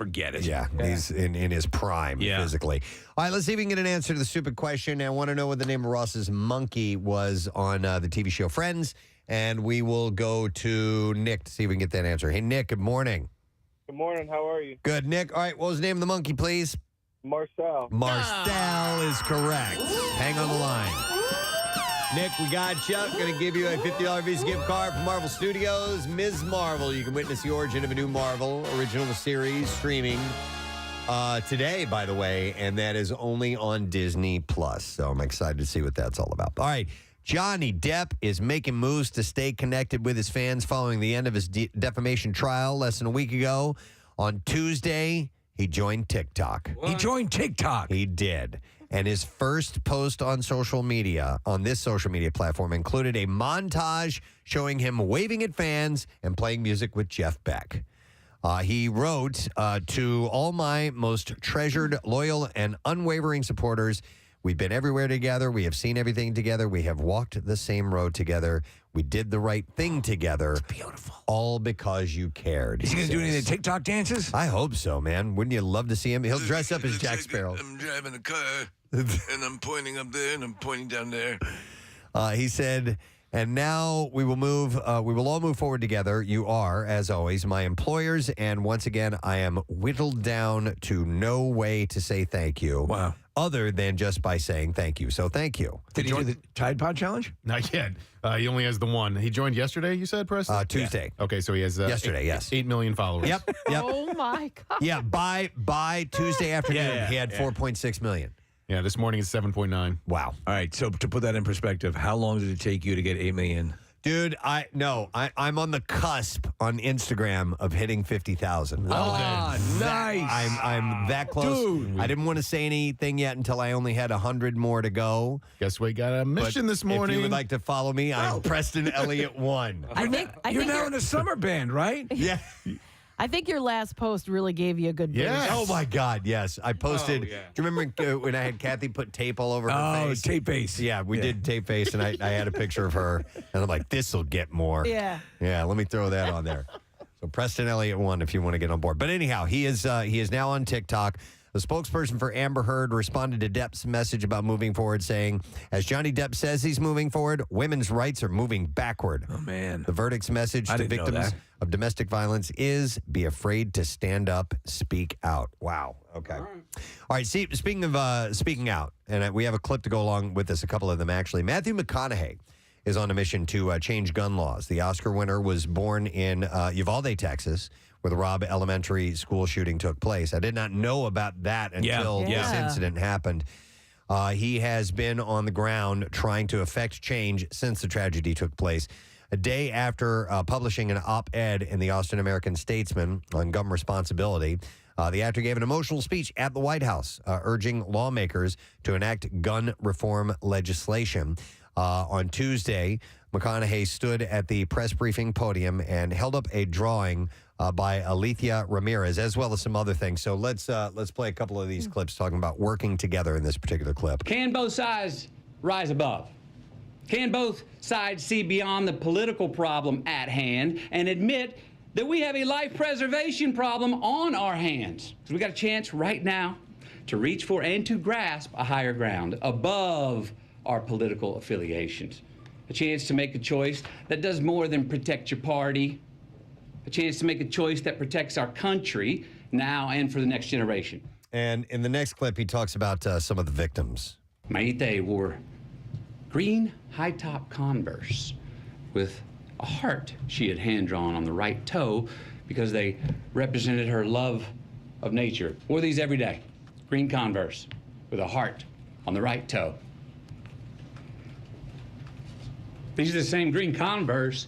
forget it. Yeah, he's in his prime physically. All right, let's see if we can get an answer to the stupid question. I want to know what the name of Ross's monkey was on the TV show Friends, and we will go to Nick to see if we can get that answer. Hey, Nick, good morning. Good morning. How are you? Good, Nick. All right, what was the name of the monkey, please? Marcel. Marcel is correct. Hang on the line. Nick, we got you. Going to give you a $50 Visa gift card from Marvel Studios. Ms. Marvel. You can witness the origin of a new Marvel original series streaming today, by the way, and that is only on Disney+. So I'm excited to see what that's all about. All right. Johnny Depp is making moves to stay connected with his fans following the end of his defamation trial less than a week ago. On Tuesday, he joined TikTok. What? He joined TikTok. He did. And his first post on social media, on this social media platform, included a montage showing him waving at fans and playing music with Jeff Beck. He wrote, to all my most treasured, loyal, and unwavering supporters, we've been everywhere together. We have seen everything together. We have walked the same road together. We did the right thing together. It's beautiful. All because you cared. Is he going to do any of the TikTok dances? I hope so, man. Wouldn't you love to see him? He'll dress up as Jack Sparrow. I'm driving a car, and I'm pointing up there, and I'm pointing down there. He said, and now we will all move forward together. You are, as always, my employers. And once again, I am whittled down to no way to say thank you. Wow. Other than just by saying thank you. So thank you. Did he do the Tide Pod Challenge? Not yet. He only has the one. He joined yesterday, you said, Preston? Tuesday. Yeah. Okay, so he has yesterday, yes. 8 million followers. Yep. Oh, my God. Yeah, by Tuesday afternoon, he had 4.6 million. Yeah, this morning is 7.9. Wow. All right, so to put that in perspective, how long did it take you to get 8 million? Dude, I'm on the cusp on Instagram of hitting 50,000. Nice. I'm that close. Dude. I didn't want to say anything yet until I only had 100 more to go. Guess we got a mission this morning. If you would like to follow me, I'm Preston Elliott 1. You're now in a summer band, right? Yeah. I think your last post really gave you a good boost. Yes. Oh, my God, yes. I posted. Do you remember when I had Kathy put tape all over her face? Oh, tape face. Yeah, we did tape face, and I had a picture of her, and I'm like, this will get more. Yeah. Yeah, let me throw that on there. So Preston Elliott 1 if you want to get on board. But anyhow, he is now on TikTok. The spokesperson for Amber Heard responded to Depp's message about moving forward, saying, as Johnny Depp says he's moving forward, women's rights are moving backward. Oh, man. The verdict's message to victims of domestic violence is be afraid to stand up, speak out. Wow. Okay. All right. See, speaking of speaking out, and we have a clip to go along with this, a couple of them actually. Matthew McConaughey is on a mission to change gun laws. The Oscar winner was born in Uvalde, Texas, where the Robb Elementary School shooting took place. I did not know about that until this incident happened. He has been on the ground trying to effect change since the tragedy took place. A day after publishing an op-ed in the Austin American-Statesman on gun responsibility, the actor gave an emotional speech at the White House, urging lawmakers to enact gun reform legislation. On Tuesday, McConaughey stood at the press briefing podium and held up a drawing by Alethea Ramirez, as well as some other things. So let's play a couple of these clips talking about working together in this particular clip. Can both sides rise above? Can both sides see beyond the political problem at hand and admit that we have a life preservation problem on our hands? Because we got a chance right now to reach for and to grasp a higher ground above our political affiliations. A chance to make a choice that does more than protect your party. A chance to make a choice that protects our country now and for the next generation. And in the next clip, he talks about some of the victims. Maite wore green high-top Converse with a heart she had hand-drawn on the right toe because they represented her love of nature. Wore these every day. Green Converse with a heart on the right toe. These are the same green Converse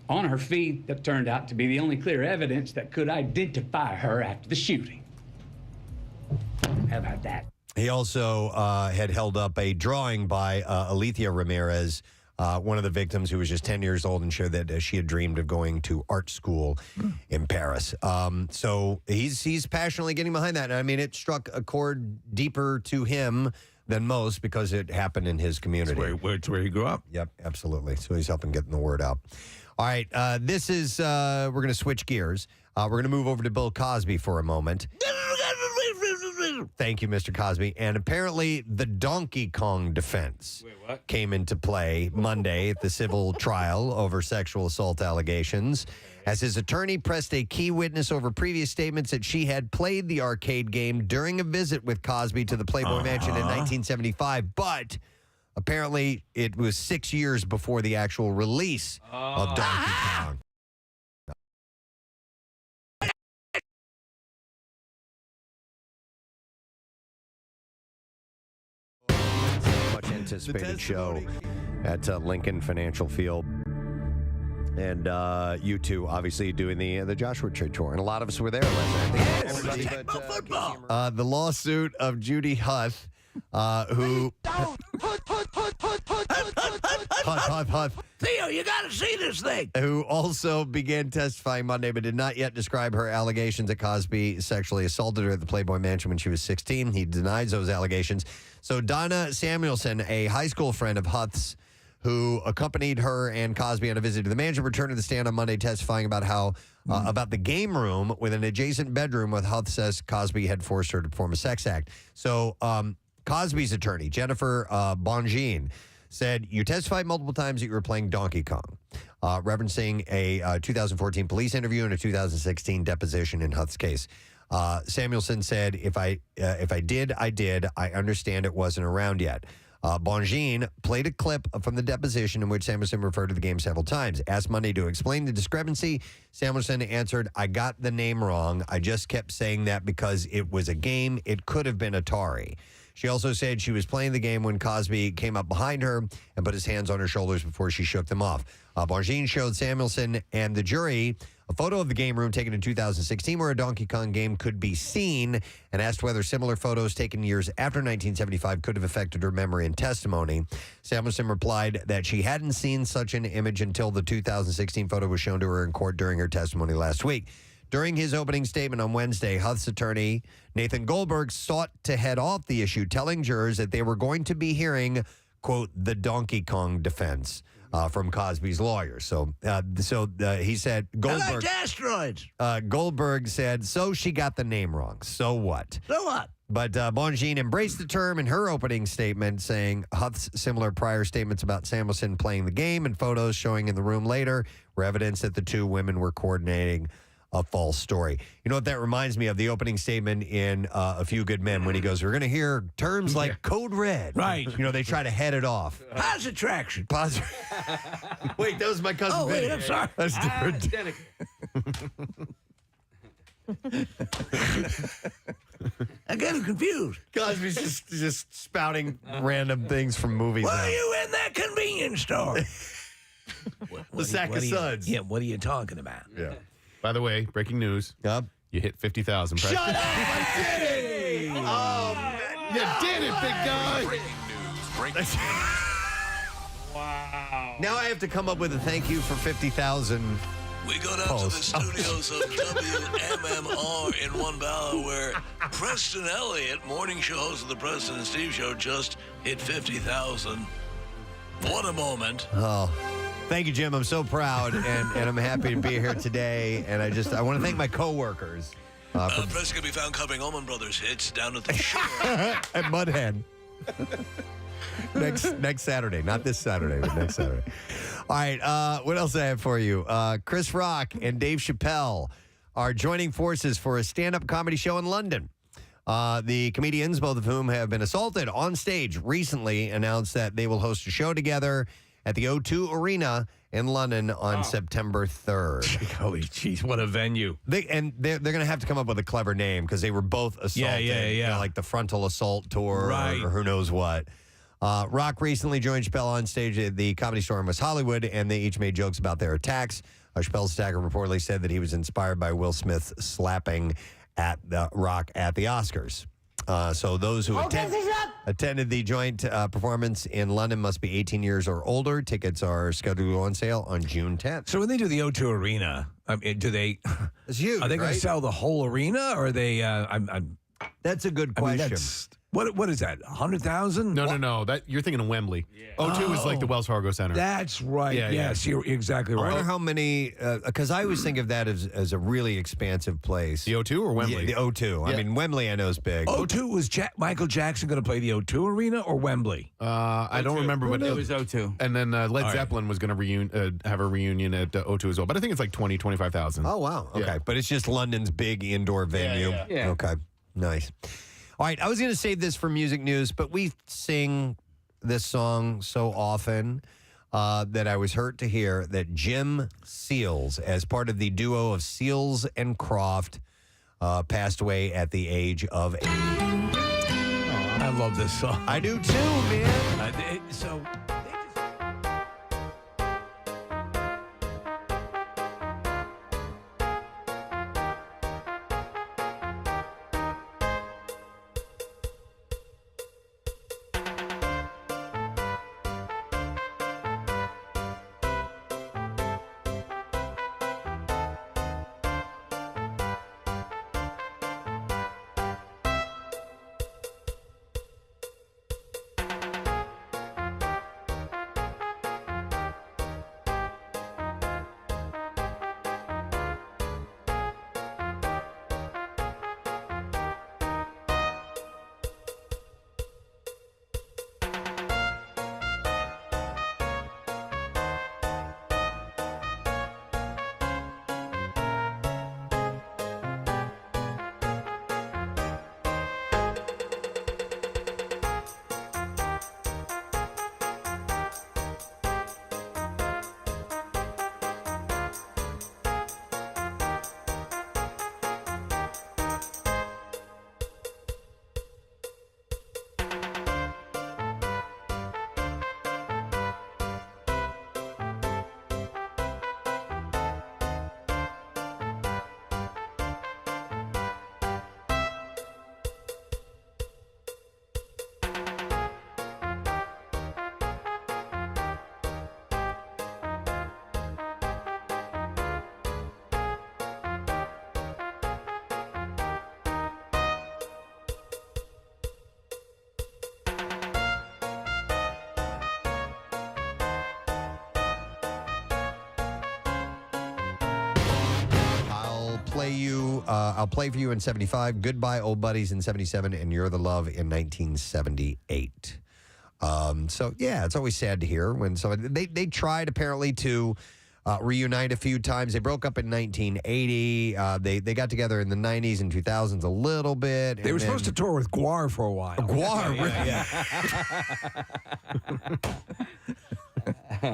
on her feet that turned out to be the only clear evidence that could identify her after the shooting. How about that? He also had held up a drawing by Alethea Ramirez, one of the victims who was just 10 years old, and shared that she had dreamed of going to art school in Paris. So he's passionately getting behind that. And I mean, it struck a chord deeper to him than most because it happened in his community. It's where he grew up. Yep, absolutely. So he's helping getting the word out. All right, this is, we're going to switch gears. We're going to move over to Bill Cosby for a moment. Thank you, Mr. Cosby. And apparently the Donkey Kong defense came into play Monday at the civil trial over sexual assault allegations, as his attorney pressed a key witness over previous statements that she had played the arcade game during a visit with Cosby to the Playboy Mansion in 1975, but apparently it was 6 years before the actual release of Donkey Kong. Much anticipated show at Lincoln Financial Field. And you two, obviously, doing the Joshua Tree tour. And a lot of us were there last night. Everybody but the lawsuit of Judy Huth, who... Huth. Theo, you got to see this thing. Who also began testifying Monday, but did not yet describe her allegations that Cosby sexually assaulted her at the Playboy Mansion when she was 16. He denies those allegations. So Donna Samuelson, a high school friend of Huth's, who accompanied her and Cosby on a visit to the mansion, returned to the stand on Monday testifying about how about the game room with an adjacent bedroom where Huth says Cosby had forced her to perform a sex act. So Cosby's attorney, Jennifer Bongine, said, you testified multiple times that you were playing Donkey Kong, referencing a 2014 police interview and a 2016 deposition in Huth's case. Samuelson said, if I did, I did. I understand it wasn't around yet. Bongine played a clip from the deposition in which Samuelson referred to the game several times. Asked Monday to explain the discrepancy, Samuelson answered, I got the name wrong. I just kept saying that because it was a game. It could have been Atari. She also said she was playing the game when Cosby came up behind her and put his hands on her shoulders before she shook them off. Bongine showed Samuelson and the jury a photo of the game room taken in 2016 where a Donkey Kong game could be seen, and asked whether similar photos taken years after 1975 could have affected her memory and testimony. Samuelson replied that she hadn't seen such an image until the 2016 photo was shown to her in court during her testimony last week. During his opening statement on Wednesday, Huth's attorney, Nathan Goldberg, sought to head off the issue, telling jurors that they were going to be hearing, quote, the Donkey Kong defense from Cosby's lawyers. So he said, Goldberg... I like asteroids. Goldberg said, so she got the name wrong. So what? So what? But Bongine embraced the term in her opening statement, saying Huth's similar prior statements about Samuelson playing the game and photos showing in the room later were evidence that the two women were coordinating a false story. You know what that reminds me of? The opening statement in A Few Good Men when he goes, we're going to hear terms like code red. Right. You know, they try to head it off. Positron. Wait, that was my cousin Benny. Wait, I'm sorry. That's different. I get him confused. Cosby's just spouting random things from movies. Were you in that convenience store? The sack of suds. Yeah, what are you talking about? Yeah. By the way, breaking news. Yep. You hit 50,000. Shut up! I did it! Oh, man. You did it, big guy! Breaking news. Wow. Now I have to come up with a thank you for 50,000. We go down to the studios of WMMR in One Ballot, where Preston Elliott, morning show host of the Preston and Steve Show, just hit 50,000. What a moment. Oh, thank you, Jim. I'm so proud, and I'm happy to be here today. And I want to thank my coworkers. Preston can be found covering Allman Brothers hits down at the shore. At Mudhead. Next Saturday. Not this Saturday, but next Saturday. All right, what else I have for you? Chris Rock and Dave Chappelle are joining forces for a stand-up comedy show in London. The comedians, both of whom have been assaulted on stage, recently announced that they will host a show together at the O2 Arena in London on September 3rd. Holy jeez, what a venue. They're going to have to come up with a clever name because they were both assaulted. Yeah. You know, like the frontal assault tour or who knows what. Rock recently joined Chappelle on stage at the Comedy Store in West Hollywood, and they each made jokes about their attacks. Chappelle's attacker reportedly said that he was inspired by Will Smith's slapping at the Rock at the Oscars. So those who attended the joint performance in London must be 18 years or older. Tickets are scheduled to go on sale on June 10th. So when they do the O2 Arena, do they? It's huge. Are they going to sell the whole arena, or are they? That's a good question. What is that? 100,000? No. That you're thinking of Wembley. O2 is like the Wells Fargo Center. That's right. Yeah, yes, you're exactly right. I wonder how many, because I always think of that as a really expansive place. The O2 or Wembley? The O2. I mean, Wembley I know is big. O2 was Michael Jackson going to play the O2 Arena or Wembley? I don't remember, but It was O2. And then Led Zeppelin was going to have a reunion at O2 as well. But I think it's like 25,000. Oh, wow. Okay. Yeah. But it's just London's big indoor venue. Yeah. Okay. Nice. All right. I was going to save this for music news, but we sing this song so often that I was hurt to hear that Jim Seals, as part of the duo of Seals and Croft, passed away at the age of 80. I love this song. I do too, man. I'll play for you in 75, Goodbye Old Buddies in 77, and You're the Love in 1978. So yeah, it's always sad to hear when somebody they tried apparently to reunite a few times. They broke up in 1980. They got together in the 90s and 2000s a little bit. They were supposed to tour with Guar for a while. Guar,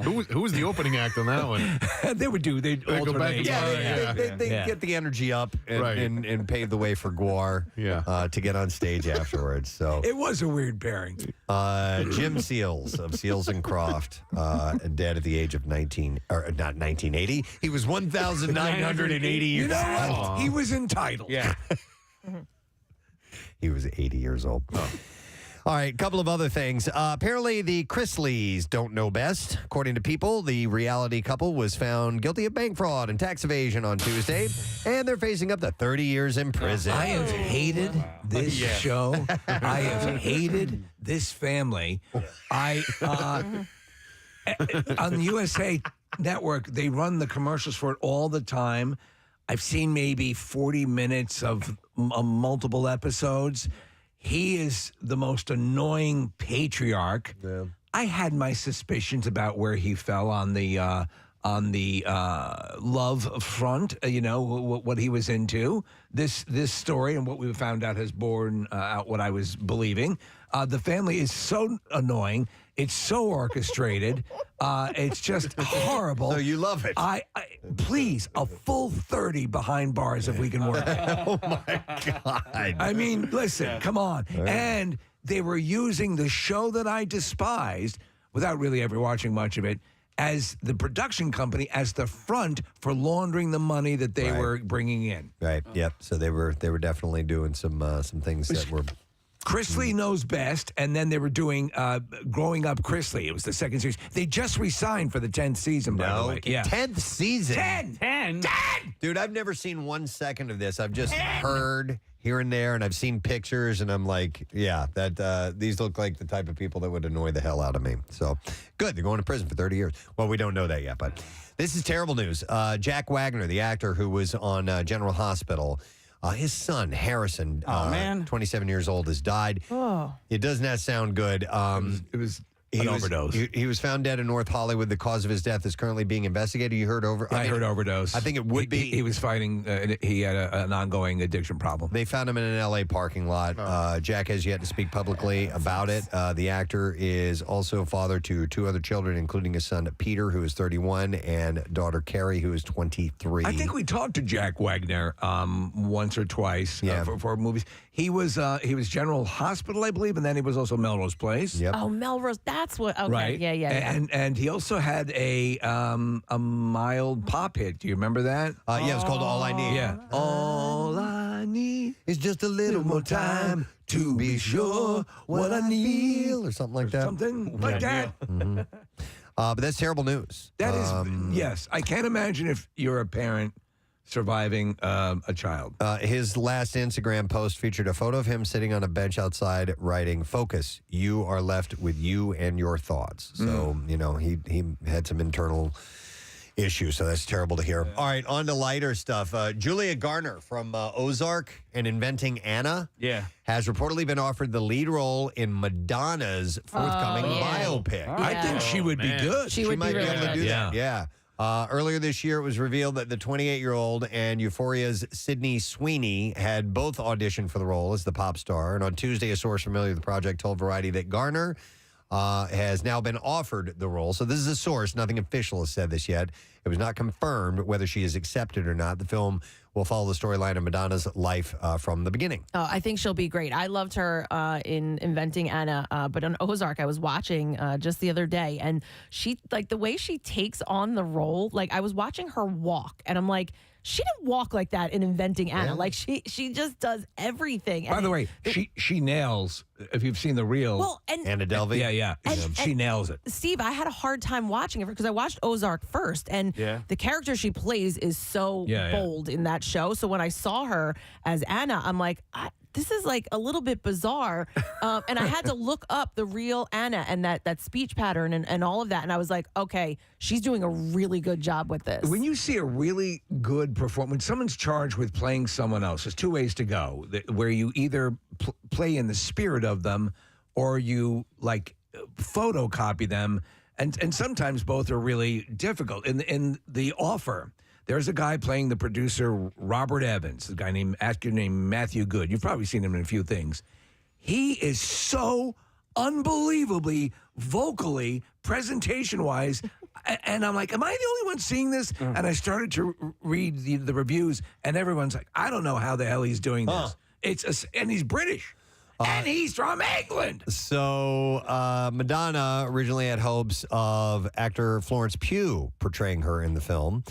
Who was the opening act on that one? They'd go back alternate. They get the energy up and pave the way for Guar to get on stage afterwards. So it was a weird pairing. Jim Seals of Seals and Croft, dead at the age of 1980. He was 1,980 years old. You know what? He was entitled. Yeah. He was 80 years old. All right, a couple of other things. Apparently, the Chrisleys don't know best. According to People, the reality couple was found guilty of bank fraud and tax evasion on Tuesday, and they're facing up to 30 years in prison. I have hated this show. I have hated this family. On the USA Network, they run the commercials for it all the time. I've seen maybe 40 minutes of multiple episodes. He is the most annoying patriarch. Yeah. I had my suspicions about where he fell on the love front. What he was into. This story and what we found out has borne out what I was believing. The family is so annoying. It's so orchestrated. It's just horrible. So you love it. I please, a full 30 behind bars if we can work. Oh, my God. I mean, listen, come on. Right. And they were using the show that I despised, without really ever watching much of it, as the production company, as the front for laundering the money that they were bringing in. Right, yep. So they were definitely doing some things that were Chrisley knows best, and then they were doing Growing Up Chrisley. It was the second series. They just re-signed for the 10th season, by the way. Yeah. 10th season? 10! Dude, I've never seen 1 second of this. I've just heard here and there, and I've seen pictures, and I'm like, yeah, that these look like the type of people that would annoy the hell out of me. So, good. They're going to prison for 30 years. Well, we don't know that yet, but this is terrible news. Jack Wagner, the actor who was on General Hospital, his son, Harrison, 27 years old, has died. Oh. It does not sound good. It was an overdose. He was found dead in North Hollywood. The cause of his death is currently being investigated. You heard I heard overdose. I think it would be. He was fighting. He had an ongoing addiction problem. They found him in an L.A. parking lot. Jack has yet to speak publicly about it. The actor is also father to 2 other children, including his son Peter, who is 31, and daughter Carrie, who is 23. I think we talked to Jack Wagner once or twice for movies. He was General Hospital, I believe, and then he was also Melrose Place. Yep. Oh, Melrose. That's what. Okay. Right. Yeah. And he also had a mild pop hit. Do you remember that? Yeah, it was called All I Need. Yeah. All I need is just a little more time to be sure what I need, or something like that. Something like that. Mm-hmm. But that's terrible news. That is, yes. I can't imagine if you're a parent surviving a child. His last Instagram post featured a photo of him sitting on a bench outside writing, "Focus, you are left with you and your thoughts." So, he had some internal issues, so that's terrible to hear. All right, on to lighter stuff. Julia Garner from Ozark and Inventing Anna has reportedly been offered the lead role in Madonna's forthcoming biopic. I think she would be good. She would might be really able to good. do that. Yeah. Earlier this year, it was revealed that the 28-year-old and Euphoria's Sydney Sweeney had both auditioned for the role as the pop star. And on Tuesday, a source familiar with the project told Variety that Garner has now been offered the role. So this is a source. Nothing official has said this yet. It was not confirmed whether she is accepted or not. The film will follow the storyline of Madonna's life from the beginning. I think she'll be great. I loved her in Inventing Anna, but on Ozark, I was watching just the other day, and she, like, the way she takes on the role, like, I was watching her walk, and I'm like, she didn't walk like that in Inventing Anna. Yeah. Like, she just does everything. By the way, she nails, if you've seen the reel. Well, and Anna Delvey? Yeah. She nails it. Steve, I had a hard time watching it because I watched Ozark first, and the character she plays is so bold in that show. So when I saw her as Anna, I'm like, this is like a little bit bizarre. And I had to look up the real Anna and that speech pattern and all of that. And I was like, okay, she's doing a really good job with this. When you see a really good performance, when someone's charged with playing someone else, there's 2 ways to go, where you either play in the spirit of them or you like photocopy them. And sometimes both are really difficult. In The Offer, there's a guy playing the producer, Robert Evans, a guy actor named Matthew Good. You've probably seen him in a few things. He is so unbelievably vocally, presentation-wise, and I'm like, am I the only one seeing this? And I started to read the reviews, and everyone's like, I don't know how the hell he's doing this. And he's British. And he's from England. So Madonna originally had hopes of actor Florence Pugh portraying her in the film.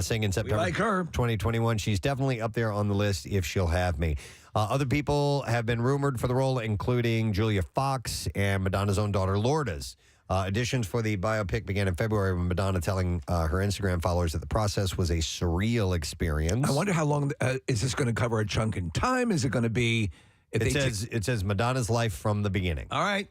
Saying in September 2021, she's definitely up there on the list if she'll have me. Other people have been rumored for the role, including Julia Fox and Madonna's own daughter, Lourdes. Auditions for the biopic began in February with Madonna telling her Instagram followers that the process was a surreal experience. I wonder how long, is this going to cover a chunk in time? Is it going to be... It says Madonna's life from the beginning. All right.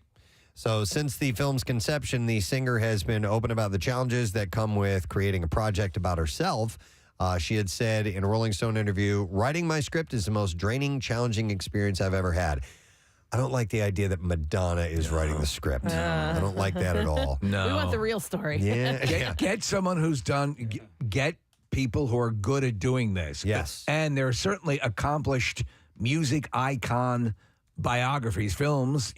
So since the film's conception, the singer has been open about the challenges that come with creating a project about herself. She had said in a Rolling Stone interview, "Writing my script is the most draining, challenging experience I've ever had." I don't like the idea that Madonna is writing the script. I don't like that at all. No. We want the real story. Yeah. Get someone who's get people who are good at doing this. Yes. And there are certainly accomplished music icon biographies, films,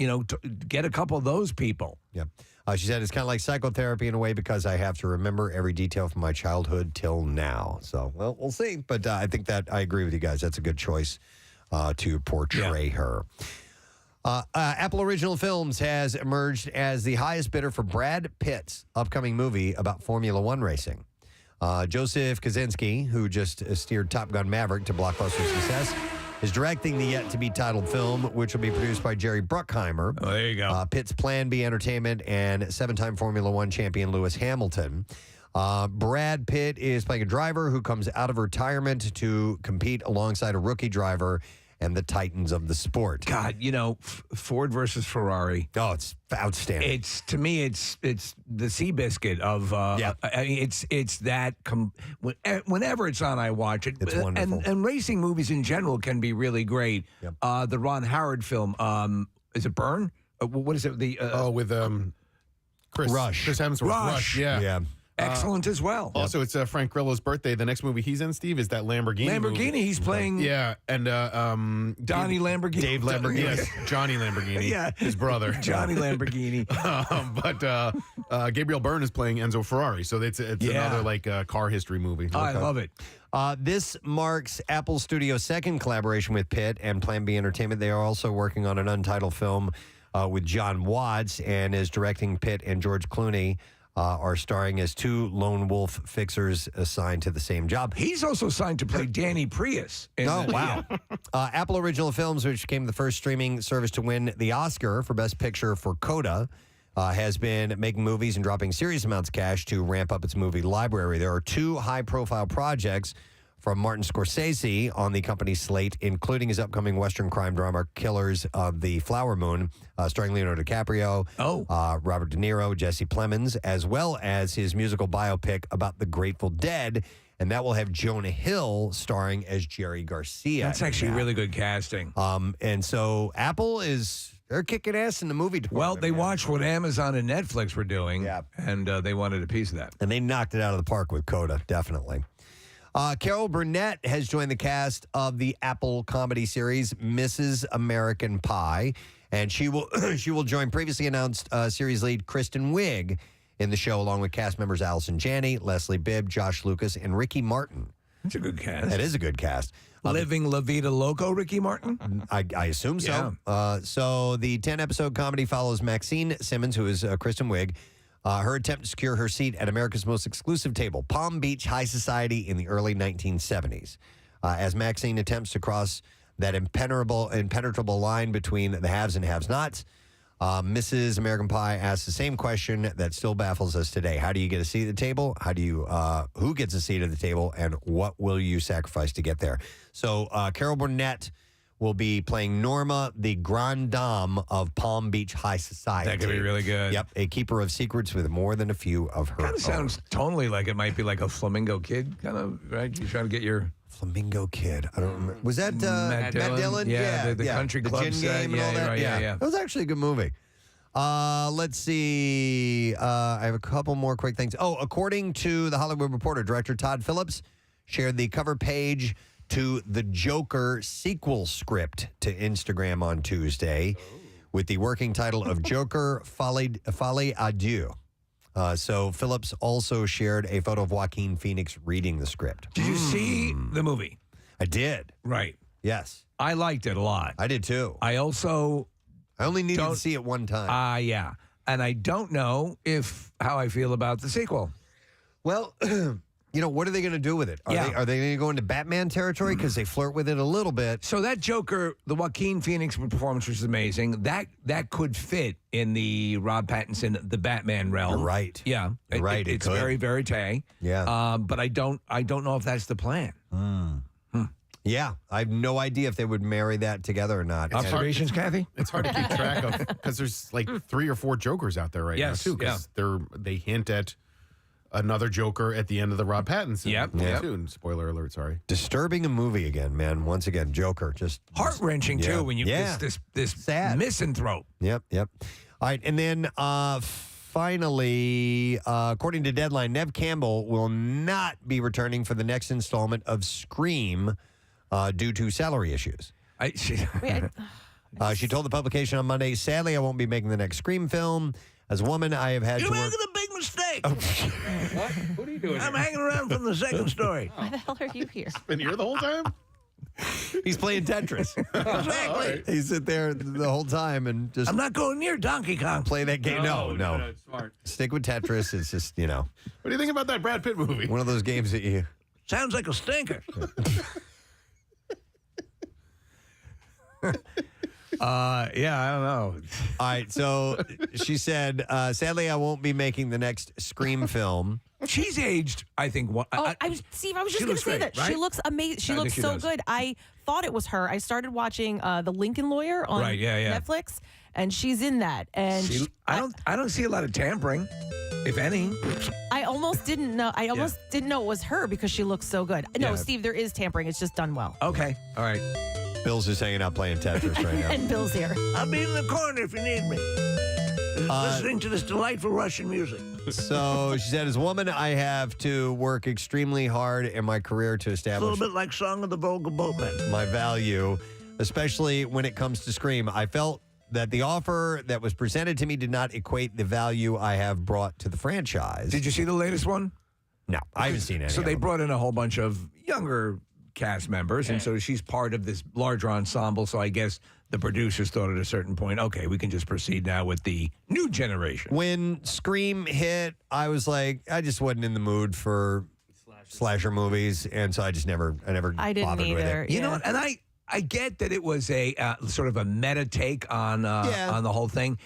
get a couple of those people. Yeah. She said it's kind of like psychotherapy in a way because I have to remember every detail from my childhood till now. So, well, we'll see. But I think that I agree with you guys. That's a good choice to portray her. Apple Original Films has emerged as the highest bidder for Brad Pitt's upcoming movie about Formula One racing. Joseph Kosinski, who just steered Top Gun Maverick to blockbuster success, is directing the yet-to-be-titled film, which will be produced by Jerry Bruckheimer. Oh, there you go. Pitt's Plan B Entertainment and seven-time Formula One champion Lewis Hamilton. Brad Pitt is playing a driver who comes out of retirement to compete alongside a rookie driver and the titans of the sport. God, Ford versus Ferrari. Oh, it's outstanding. To me, it's the Seabiscuit of. I mean, it's that. Whenever it's on, I watch it. It's wonderful. And racing movies in general can be really great. Yep. The Ron Howard film. Is it Burn? What is it? With Chris Hemsworth. Rush. Yeah. Excellent as well. Also, it's Frank Grillo's birthday. The next movie he's in, Steve, is that Lamborghini movie. He's playing. Yeah, and Donnie Lamborghini. Dave Lamborghini. Yes, Johnny Lamborghini. Yeah. His brother. Johnny Lamborghini. But Gabriel Byrne is playing Enzo Ferrari, so it's another car history movie. I love it. This marks Apple Studios' second collaboration with Pitt and Plan B Entertainment. They are also working on an untitled film with John Watts, and is directing. Pitt and George Clooney are starring as two lone wolf fixers assigned to the same job. He's also signed to play Danny Prius. Wow. Apple Original Films, which became the first streaming service to win the Oscar for Best Picture for Coda, has been making movies and dropping serious amounts of cash to ramp up its movie library. There are two high-profile projects from Martin Scorsese on the company's slate, including his upcoming Western crime drama Killers of the Flower Moon, starring Leonardo DiCaprio, Robert De Niro, Jesse Plemons, as well as his musical biopic about the Grateful Dead, and that will have Jonah Hill starring as Jerry Garcia. That's actually really good casting. And so Apple they're kicking ass in the movie department. Well, they watched what Amazon and Netflix were doing, and they wanted a piece of that. And they knocked it out of the park with Coda, definitely. Carol Burnett has joined the cast of the Apple comedy series Mrs. American Pie, and she will join previously announced series lead Kristen Wiig in the show, along with cast members Allison Janney, Leslie Bibb, Josh Lucas, and Ricky Martin. That's a good cast. That is a good cast. Living La Vida Loco, Ricky Martin? I assume so. Yeah. So the 10-episode comedy follows Maxine Simmons, who is Kristen Wiig, her attempt to secure her seat at America's most exclusive table, Palm Beach High Society, in the early 1970s. As Maxine attempts to cross that impenetrable line between the haves and have-nots, Mrs. American Pie asks the same question that still baffles us today. How do you get a seat at the table? Who gets a seat at the table? And what will you sacrifice to get there? So Carol Burnett will be playing Norma, the grande dame of Palm Beach High Society. That could be really good. Yep, a keeper of secrets with more than a few of her Kind of sounds tonally like it might be like a Flamingo Kid, kind of, right? You're trying to get your... Flamingo Kid. I don't remember. Was that Matt Dillon? Yeah, the country club gin set. game and all that. Right, yeah. That was actually a good movie. Let's see. I have a couple more quick things. According to The Hollywood Reporter, director Todd Phillips shared the cover page to the Joker sequel script to Instagram on Tuesday with the working title of Joker Folie à Deux. So Phillips also shared a photo of Joaquin Phoenix reading the script. Did you see the movie? I did. Right. Yes. I liked it a lot. I did too. I only needed to see it one time. Yeah. And I don't know how I feel about the sequel. Well, what are they going to do with it? Are they going to go into Batman territory? Because they flirt with it a little bit. So that Joker, the Joaquin Phoenix performance was amazing. That could fit in the Rob Pattinson, the Batman realm. You're right. Yeah. You're right. It's very verite. Yeah. But I don't know if that's the plan. Yeah. I have no idea if they would marry that together or not. Observations, Kathy? It's hard to keep track of because there's like 3 or 4 Jokers out there right now too. Because they hint at another Joker at the end of the Rob Pattinson movie too. And spoiler alert, sorry. Disturbing a movie again, man. Once again, Joker. Just heart-wrenching too when you this sad misanthrope. Yep. All right, and then finally, according to Deadline, Neve Campbell will not be returning for the next installment of Scream due to salary issues. She told the publication on Monday, "Sadly, I won't be making the next Scream film. As a woman, I have had to work..." You're making a big mistake. What? What are you doing? I'm hanging around from the second story. Why the hell are you here? Been here the whole time? He's playing Tetris. Exactly. Right. He sit there the whole time and just I'm not going near Donkey Kong. play that game. No. It's smart. Stick with Tetris. It's just, What do you think about that Brad Pitt movie? one of those games that you... Sounds like a stinker. Yeah, I don't know. All right, so she said, sadly, I won't be making the next Scream film. She's aged, I think. Steve, I was just she going to looks say great, that. right? She looks amazing. She I looks think she so does. good. I thought it was her. I started watching The Lincoln Lawyer on Netflix, and she's in that. And I don't see a lot of tampering, if any. I almost didn't know. I almost didn't know it was her because she looks so good. No, Yeah. Steve, there is tampering. It's just done well. Okay, all right. Bill's just hanging out playing Tetris right now. And Bill's here. I'll be in the corner if you need me. Listening to this delightful Russian music. So she said, as a woman, I have to work extremely hard in my career to It's a establish little bit like Song of the Volga Boatman. my value, especially when it comes to Scream. I felt that the offer that was presented to me did not equate the value I have brought to the franchise. Did you see the latest one? No, I haven't seen any. So of they them. brought in a whole bunch of younger cast members, and so she's part of this larger ensemble. So I guess the producers thought at a certain point, okay, we can just proceed now with the new generation. When Scream hit, I was like, I just wasn't in the mood for slasher movies, and so I never I didn't bothered with either. it. You know what? And I get that it was a sort of a meta take on the whole thing.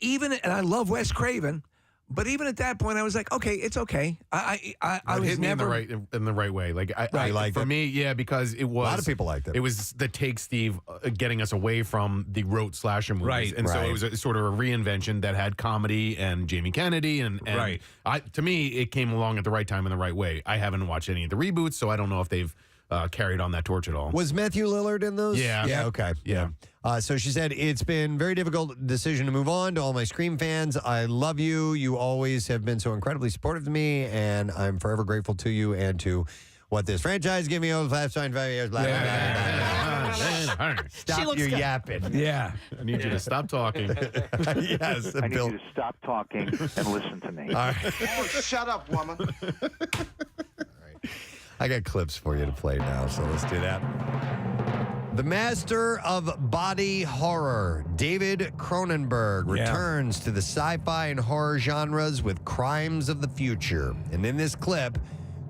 And I love Wes Craven, but even at that point, I was like, okay, it's okay. I was hit me never in the right way. Like I liked for it. me, yeah, because it was A lot of people liked it. It was the Take Steve getting us away from the rote slasher movies, Right, and so right. it was a sort of a reinvention that had comedy and Jamie Kennedy, and Right. To me, it came along at the right time in the right way. I haven't watched any of the reboots, so I don't know if they've carried on that torch at all. Was Matthew Lillard in those? Yeah. Yeah, okay. Yeah. So she said, it's been very difficult decision to move on. To all my Scream fans, I love you. You always have been so incredibly supportive to me, and I'm forever grateful to you and to what this franchise gave me over the last 25 years. Blah, blah, blah, blah, blah. Stop your yapping. Yeah. I need you to stop talking. Yes, I need Bill. you to stop talking and listen to me. All right. Oh, shut up, woman. I got clips for you to play now, so let's do that. The master of body horror, David Cronenberg, returns to the sci-fi and horror genres with Crimes of the Future. And in this clip,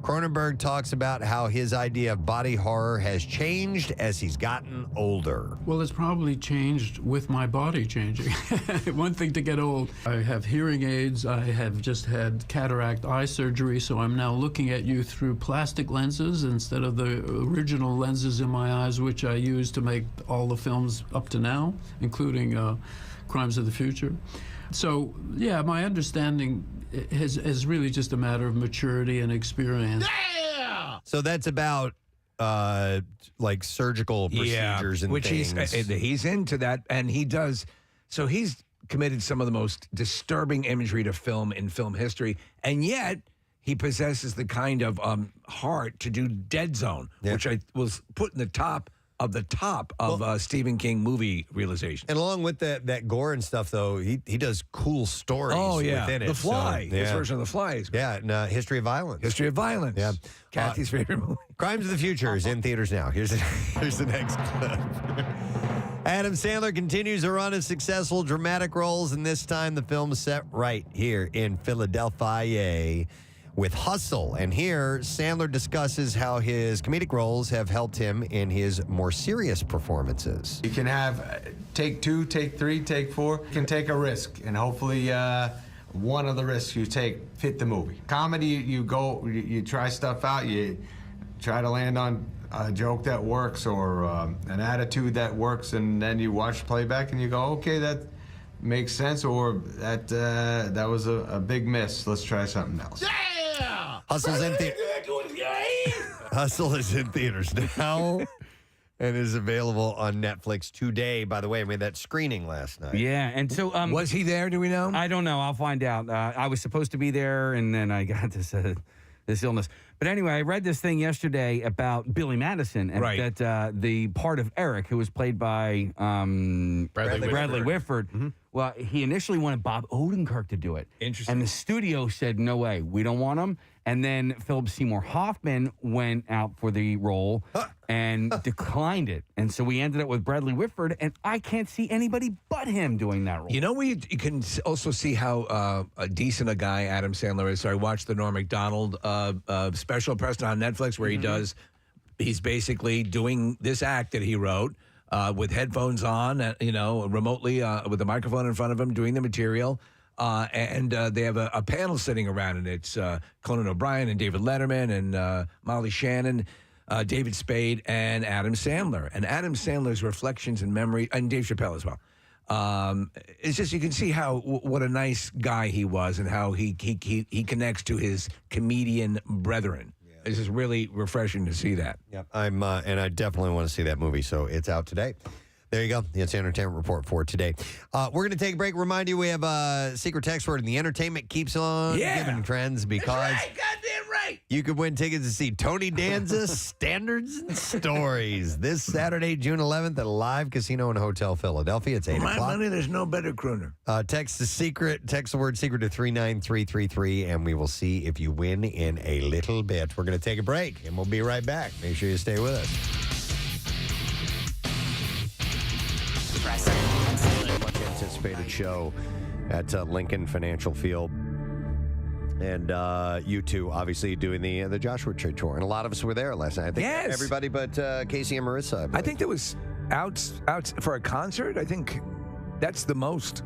Cronenberg talks about how his idea of body horror has changed as he's gotten older. Well, it's probably changed with my body changing. One thing to get old. I have hearing aids. I have just had cataract eye surgery, so I'm now looking at you through plastic lenses instead of the original lenses in my eyes, which I used to make all the films up to now, including Crimes of the Future. So, yeah, my understanding is really just a matter of maturity and experience. Yeah! So that's about like surgical procedures and which things. he's into that, and he does. So he's committed some of the most disturbing imagery to film in film history, and yet he possesses the kind of heart to do Dead Zone, which I was put in the top of Stephen King movie realizations. And along with that gore and stuff, though, he does cool stories within it. The Fly. So, His version of The Fly is great. Yeah, and History of Violence. History of Violence. Yeah. Kathy's favorite movie. Crimes of the Future is in theaters now. Here's the next clip. Adam Sandler continues a run of successful dramatic roles, and this time the film is set right here in Philadelphia with Hustle. And here, Sandler discusses how his comedic roles have helped him in his more serious performances. You can have take 2, take 3, take 4. You can take a risk, and hopefully one of the risks you take fit the movie. Comedy, you try stuff out, you try to land on a joke that works or an attitude that works, and then you watch playback and you go, okay, that makes sense, or that was a big miss. Let's try something else. Hustle is in theaters now and is available on Netflix today. By the way, I made that screening last night. Yeah, and so was he there? Do we know? I don't know. I'll find out. I was supposed to be there, and then I got this illness. But anyway, I read this thing yesterday about Billy Madison, and that the part of Eric, who was played by Bradley Whitford. Mm-hmm. Well, he initially wanted Bob Odenkirk to do it. Interesting. And the studio said, no way, we don't want him. And then Philip Seymour Hoffman went out for the role and declined it. And so we ended up with Bradley Whitford, and I can't see anybody but him doing that role. You know, you can also see how decent a guy Adam Sandler is. So I watched the Norm Macdonald special, Preston, on Netflix, where he's basically doing this act that he wrote with headphones on, remotely with a microphone in front of him, doing the material. And they have a panel sitting around, and it's Conan O'Brien and David Letterman and Molly Shannon, David Spade, and Adam Sandler. And Adam Sandler's reflections and memory, and Dave Chappelle as well. It's just, you can see what a nice guy he was and how he connects to his comedian brethren. It's just really refreshing to see that. Yep. And I definitely want to see that movie, so it's out today. There you go. That's the entertainment report for today. We're going to take a break. Remind you, we have a secret text word, and the entertainment keeps on giving trends because Goddamn right. you could win tickets to see Tony Danza's Standards and Stories this Saturday, June 11th at a live casino and hotel Philadelphia. It's 8 For o'clock. my money, there's no better crooner. Text the word secret to 39333, and we will see if you win in a little bit. We're going to take a break, and we'll be right back. Make sure you stay with us. Much anticipated show at Lincoln Financial Field. And you two, obviously, doing the Joshua Tree tour. And a lot of us were there last night. I think everybody but Casey and Marissa. I think there was out for a concert. I think that's the most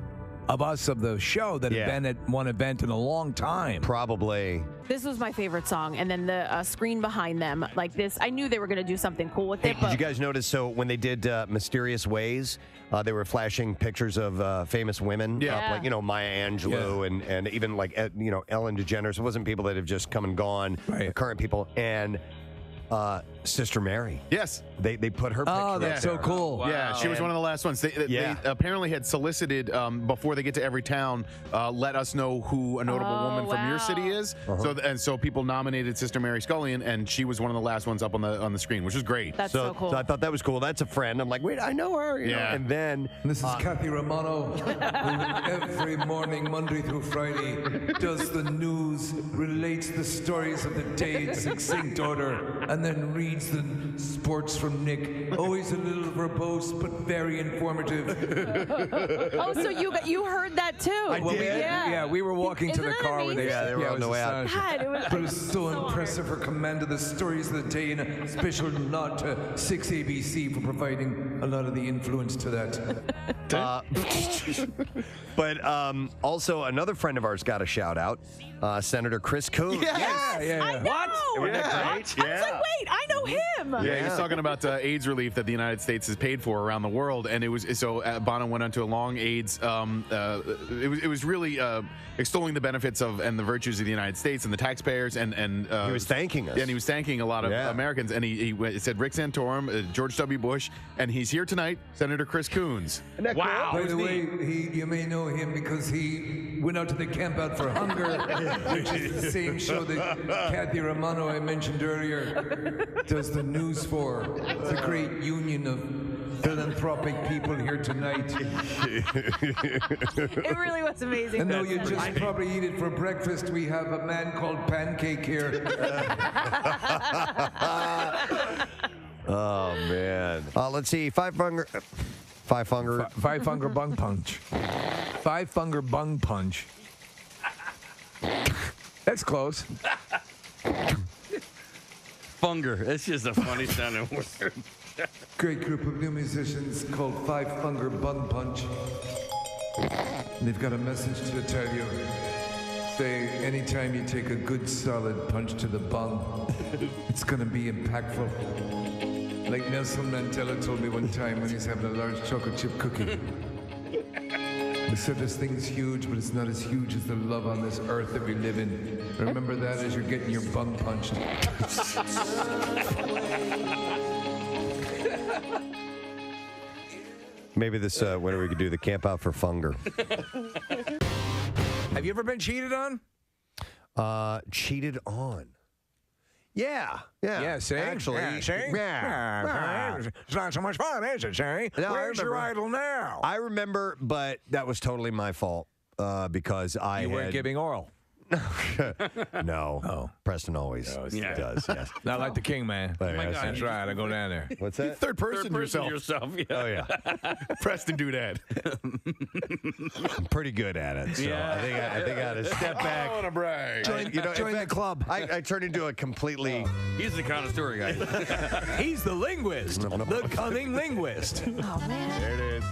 of us of the show that have been at one event in a long time. Probably. This was my favorite song, and then the screen behind them, like this, I knew they were going to do something cool with it. Did you guys notice, so when they did Mysterious Ways, they were flashing pictures of famous women, like, Maya Angelou and even like, Ellen DeGeneres. It wasn't people that have just come and gone, current people. And Sister Mary. Yes. They put her picture. Oh, that's so cool. Wow. Yeah, she was one of the last ones. They apparently had solicited, before they get to every town, let us know who a notable woman from your city is. So people nominated Sister Mary Scullion, and she was one of the last ones up on the screen, which was great. That's so cool. So I thought that was cool. That's a friend. I'm like, wait, I know her. You know? And then this is Kathy Romano, who every morning, Monday through Friday, does the news, relates the stories of the day in succinct order, and then reads the sports from Nick. Always a little verbose, but very informative. Oh, so you heard that too? I did. Yeah, we were walking to the car with they were on the way out. But it was so impressive. Her command of the stories of the day, and a special nod to 6ABC for providing a lot of the influence to that. But also another friend of ours got a shout out, Senator Chris Coons. Yes, I know. What? Isn't that great? I was like, wait, I know him. Yeah, he's talking about AIDS relief that the United States has paid for around the world, and it was so Bono went on to a long AIDS. It was really extolling the benefits of and the virtues of the United States and the taxpayers, and he was thanking us. Yeah, and he was thanking a lot of Americans, and he said Rick Santorum, George W. Bush, and he's here tonight, Senator Chris Coons. Wow! By the way, you may know him because he went out to the Camp Out for Hunger, which is the same show that Kathy Romano I mentioned earlier does the news for. It's a great union of philanthropic people here tonight. It really was amazing. I know you just probably eat it for breakfast. We have a man called Pancake here. Oh, man. Let's see. Five Funger Bung Punch. Five Funger Bung Punch. That's close. Funger. That's just a funny sounding word. Great group of new musicians called Five Funger Bung Punch. And they've got a message to tell you. Say, anytime you take a good solid punch to the bung, it's gonna be impactful. Like Nelson Mandela told me one time when he's having a large chocolate chip cookie. He said this thing's huge, but it's not as huge as the love on this earth that we live in. Remember that as you're getting your bung punched. Maybe this winter we could do the Camp Out for Funger. Have you ever been cheated on? Cheated on? Yeah, see? Actually. Yeah, see? Yeah. It's not so much fun, is it, see? No, Where's your idol now? I remember, but that was totally my fault because I You weren't had... giving oral. No. Oh. Preston always does. Yes. Not like the king, man. Oh my God. That's right. I go down there. What's that? Third person yourself. Yeah. Oh yeah. Preston do that. I'm pretty good at it. So I think I had to step back. I want to brag. Join the club. I turned into a completely. He's the connoisseur guy. He's the linguist, the cunning linguist. Oh man. There it is.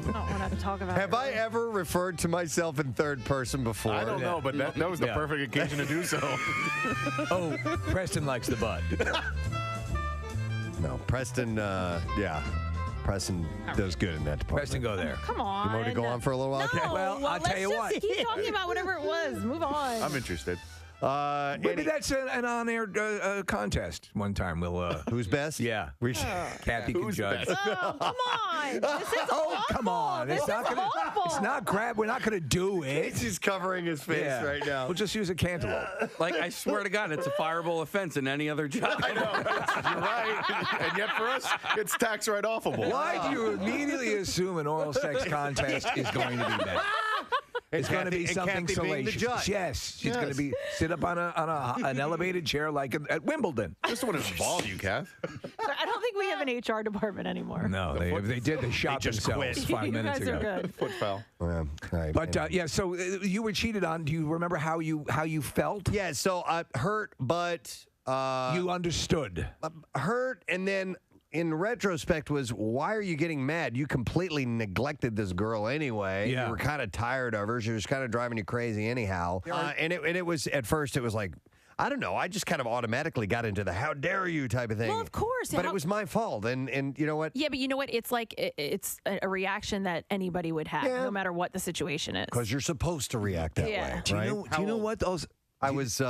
I don't want to talk about. Have I ever referred to myself in third person before? I don't know, but that was the perfect occasion to do so. Oh, Preston likes the butt. No, Preston. Preston does good in that department. Preston, go there. Come on. You want to go on for a little while? No, Okay. Well, I'll tell you what. Let's just keep talking about whatever it was. Move on. I'm interested. Maybe that's an on-air contest. One time we'll. Who's best? Yeah, we should. Kathy can judge. Oh, come on. This is awful. Come on! This is awful. It's not crap. We're not gonna do it. He's just covering his face right now. We'll just use a cantaloupe. Like, I swear to God, it's a fireable offense in any other job. I know. You're right. And yet for us, it's tax write-offable. Why do you immediately assume an oral sex contest is going to be bad? It's going to be something salacious. Yes, she's going to be sit up on an elevated chair like at Wimbledon. I just want to involve you, Kath. I don't think we have an HR department anymore. No, if they did, they shot themselves 5 minutes ago. You guys are good. Foot foul. But so you were cheated on. Do you remember how you felt? Yeah, so hurt, but you understood. Hurt, and then in retrospect was, why are you getting mad? You completely neglected this girl anyway. Yeah. You were kind of tired of her. She was kind of driving you crazy anyhow. And it was, at first, it was like, I don't know. I just kind of automatically got into the how dare you type of thing. Well, of course. But it was my fault. And you know what? Yeah, but you know what? It's like it's a reaction that anybody would have, no matter what the situation is. Because you're supposed to react that way. Do you know what those? I was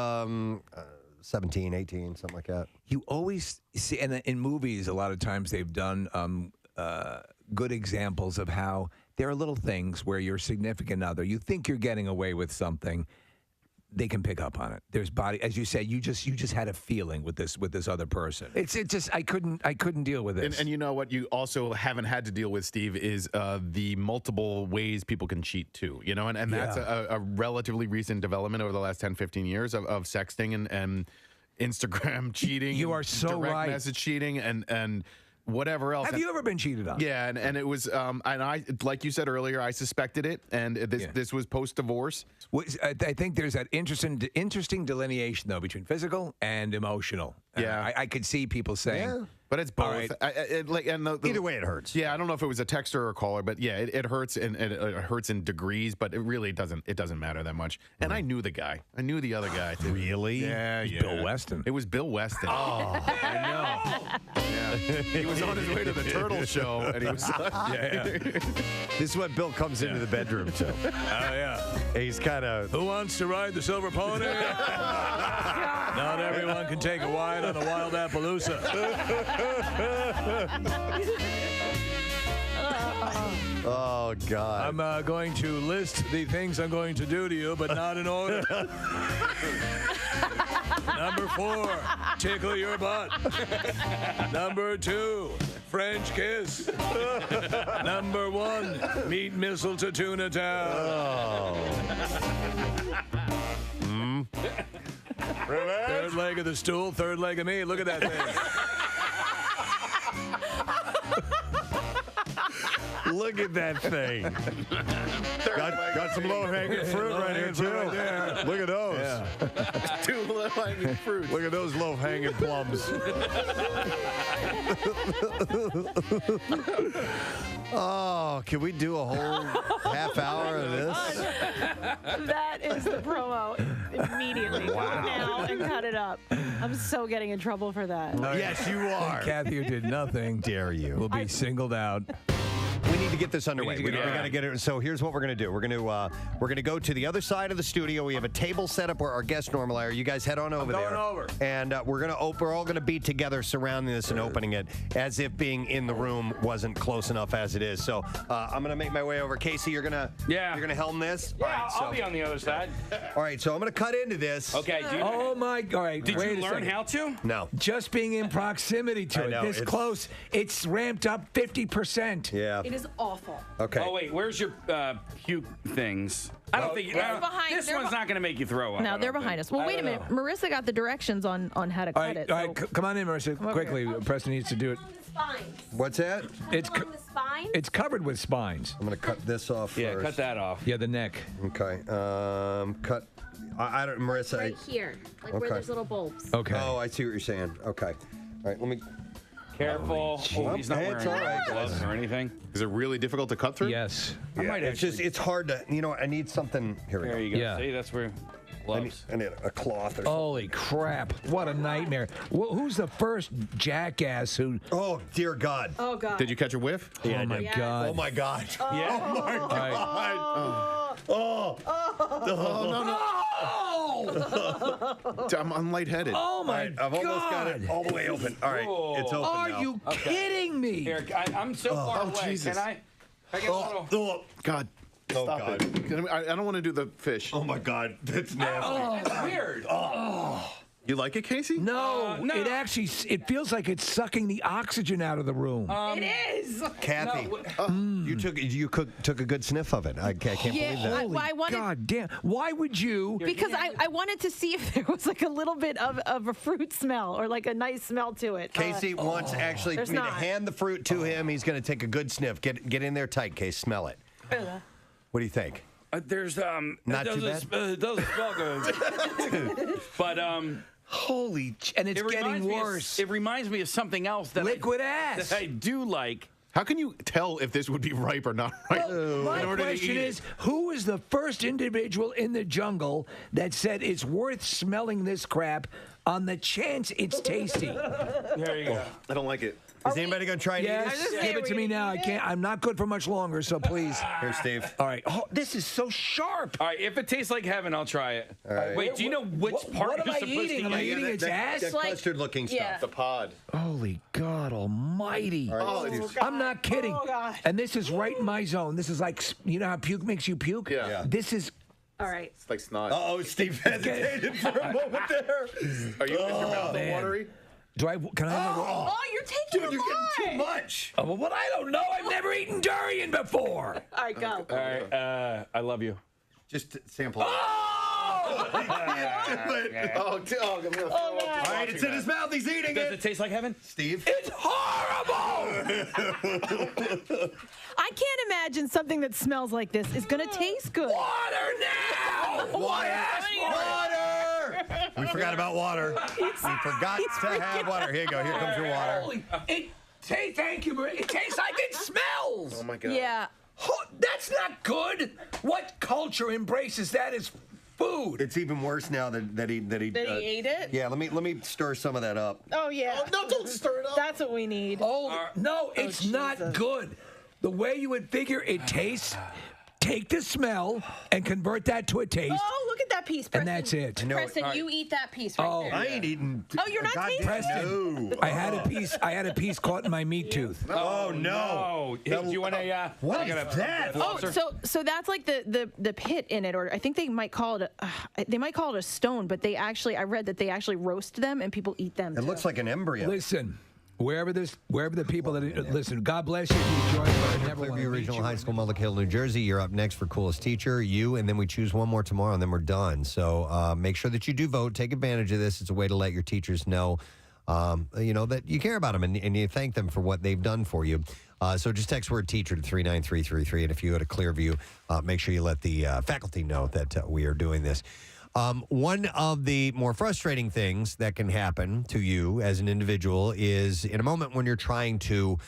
17, 18, something like that. You always see, and in movies, a lot of times they've done good examples of how there are little things where your significant other, you think you're getting away with something, they can pick up on it. There's body, as you said, you just had a feeling with this other person. It just I couldn't deal with this. And you know what you also haven't had to deal with, Steve, is the multiple ways people can cheat too. You know, and that's a relatively recent development over the last 10, 15 years of sexting and Instagram cheating. You are so direct right. message cheating and whatever else. Have you ever been cheated on? Yeah, and it was, and I, like you said earlier, I suspected it, and this was post-divorce. I think there's that interesting delineation, though, between physical and emotional. Yeah. I could see people saying... Yeah. But it's both. Right. Either way, it hurts. Yeah, I don't know if it was a texter or a caller, but yeah, it hurts, and it hurts in degrees. But it really doesn't matter that much. And I knew the guy. I knew the other guy too. Really? Yeah, Bill Weston. It was Bill Weston. Oh, I know. Yeah. He was on his way to the Turtle Show, and he was. This is what Bill comes into the bedroom to. Oh yeah. He's kind of. Who wants to ride the silver pony? Not everyone can take a ride on a wild Appaloosa. Oh, God. I'm going to list the things I'm going to do to you, but not in order. Number 4, tickle your butt. Number 2, French kiss. Number 1, meet Missile to Tuna Town. Oh. Third leg of the stool, third leg of me. Look at that thing. Look at that thing. got some low-hanging fruit right here, too. Right there. Look at those. Yeah. 2 low-hanging fruits. Look at those low-hanging plums. Oh, can we do a whole half hour of this? That is the promo immediately. Wow. Go now and cut it up. I'm so getting in trouble for that. Yes, you are. Kathy, who did nothing, dare you, will be singled out. We need to get this underway. We got to get it. So here's what we're going to do. We're going to go to the other side of the studio. We have a table set up where our guests normally are. You guys head on over there. Going over. And we're all going to be together surrounding this and opening it as if being in the room wasn't close enough as it is. So I'm going to make my way over. Casey, you're going to helm this? Yeah, all right, I'll be on the other side. All right, so I'm going to cut into this. Okay. Oh my! All right. Did you learn how to? No. Just being in proximity to I it, know, this close, it's ramped up 50%. Yeah. It is was awful. Okay. Oh wait, where's your puke things? I don't think this one's not going to make you throw up. No, they're behind us. Well, wait a minute. Marissa got the directions on how to cut it. All right, come on in, Marissa. Quickly. Preston needs to do it. What's that? It's covered with spines. I'm going to cut this off Yeah, first. cut that off. Yeah, the neck. Okay. Cut. I don't, Marissa. Right here, like where there's little bulbs. Okay. Oh, I see what you're saying. Okay. All right, let me. Careful. Oh, he's not wearing gloves or anything. Is it really difficult to cut through? Yes. I might it's hard to, I need something. Here we go. There you go. Yeah. See, that's where gloves. I need a cloth or something. Holy crap. What a nightmare. Who's the first jackass who... Oh, dear God. Oh God. Did you catch a whiff? Yeah, oh, my God. Oh, my God. Yeah. Oh, my God. Oh. I'm lightheaded. Oh, my I've almost got it all the way open. All right, it's open Are now. you kidding me? Here, I'm so far away. Jesus. Can I get a little... God. Stop it. I don't want to do the fish. Oh, my God. That's nasty. Oh, it's weird. You like it, Casey? No, no. it feels like it's sucking the oxygen out of the room. It is. Kathy, you took a good sniff of it. I can't believe that. Holy I wanted- God damn. Why would you? Because I wanted to see if there was like a little bit of a fruit smell or like a nice smell to it. Casey wants actually me to hand the fruit to him. He's going to take a good sniff. Get in there tight, Case. Smell it. What do you think? There's Not too bad? It doesn't smell good. But Holy, and it's getting worse. It reminds me of something else that Liquid ass. that I do like. How can you tell if this would be ripe or not ripe? My in order to question eat is, who is the first individual in the jungle that said it's worth smelling this crap on the chance it's tasty? There you go. I don't like it. Is anybody going to try and eat Yes, it? give it to me now. I can't. I'm not good for much longer, so please. Here, Steve. All right. Oh, this is so sharp. All right, if it tastes like heaven, I'll try it. All right. Wait, do you know which part what am you're I supposed eating? to Am I eat? eating its ass? That custard-looking stuff. The pod. Holy God Almighty! All right, Steve. I'm not kidding. Oh, God. And this is right in my zone. This is like, you know how puke makes you puke? Yeah. This is. All right. It's like snot. Uh-oh, Steve hesitated for a moment there. Are you? Is your mouth all man. watery? Do I? Can I? Have Oh, you're taking Dude, you're getting too much. well, what I don't know. I've never eaten durian before. All right, go. All right, I love you. Just sample it. Oh! All right, it's in his mouth. He's eating Does it. it taste like heaven? Steve? It's horrible. I can't imagine something that smells like this is going to taste good. Water now. Water! We forgot about water. We forgot to have water. Here you go. Here comes your water. Thank you, Maria. It tastes like it smells. Oh my God. Yeah. That's not good. What culture embraces that as food? It's even worse now that he ate it? Yeah, let me stir some of that up. Oh, yeah. Oh, no, don't stir it up. That's what we need. Oh, no, it's not good. The way you would figure it tastes, take the smell and convert that to a taste, Oh, look at that piece, Preston. and that's it. I know it- Preston, you eat that piece right Oh. there. I ain't eating. Oh, you're not tasting Preston. I had a piece caught in my meat tooth. Oh, no. Hey, do you want a? What is that? Oh, so that's like the pit in it, or I think they might call it a stone, but I read that they actually roast them and people eat them. It looks like an embryo. Listen, wherever the people that listen, God bless you. You enjoy it, but I never want Clearview to Regional meet you High School, Mullick Hill, New Jersey. You're up next for Coolest Teacher, you, and then we choose one more tomorrow, and then we're done. So make sure that you do vote. Take advantage of this. It's a way to let your teachers know, that you care about them and you thank them for what they've done for you. So just text word teacher to 39333, and if you go to Clearview, make sure you let the faculty know that we are doing this. One of the more frustrating things that can happen to you as an individual is in a moment when you're trying to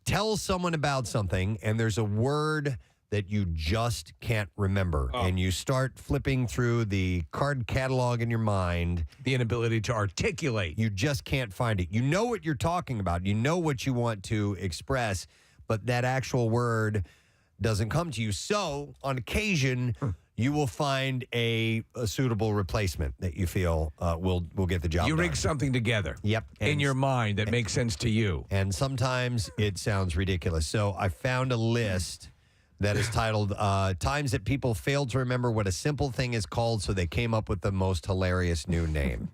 tell someone about something and there's a word that you just can't remember. And you start flipping through the card catalog in your mind. the inability to articulate. You just can't find it. You know what you're talking about. You know what you want to express, but that actual word doesn't come to you. So on occasion, you will find a suitable replacement that you feel will get the job You done. rig something together. Yep. In your mind that makes sense to you. And sometimes it sounds ridiculous. So I found a list that is titled Times That People Failed to Remember What a Simple Thing is Called, so they came up with the most hilarious new name.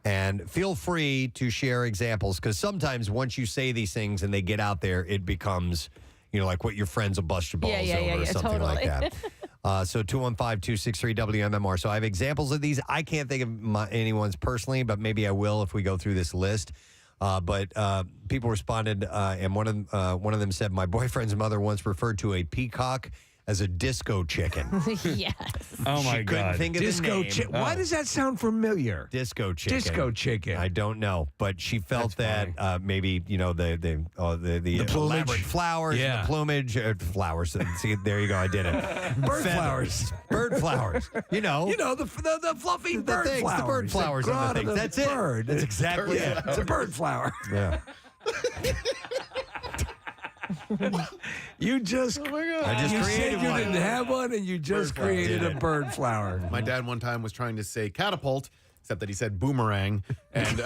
And feel free to share examples, because sometimes once you say these things and they get out there, it becomes, like what your friends will bust your balls over or something totally. like that. So 215-263-WMMR. So I have examples of these. I can't think of anyone's personally, but maybe I will if we go through this list. But people responded, and one of them said, my boyfriend's mother once referred to a peacock as a disco chicken. Yes. Oh, my She God. couldn't think of Disco the name. chicken. Why does that sound familiar? Disco chicken. Disco chicken. I don't know, but she felt that maybe the plumage. elaborate flowers, and the plumage, flowers. See, there you go. I did it. Bird flowers. Bird flowers. The fluffy bird things, flowers. the bird flowers that on the grow things. out of That's it. bird. That's exactly it. It's a bird flower. Yeah. You just, I just you created said you one. didn't have one, and you just created a bird flower. My dad one time was trying to say catapult, except that he said boomerang. And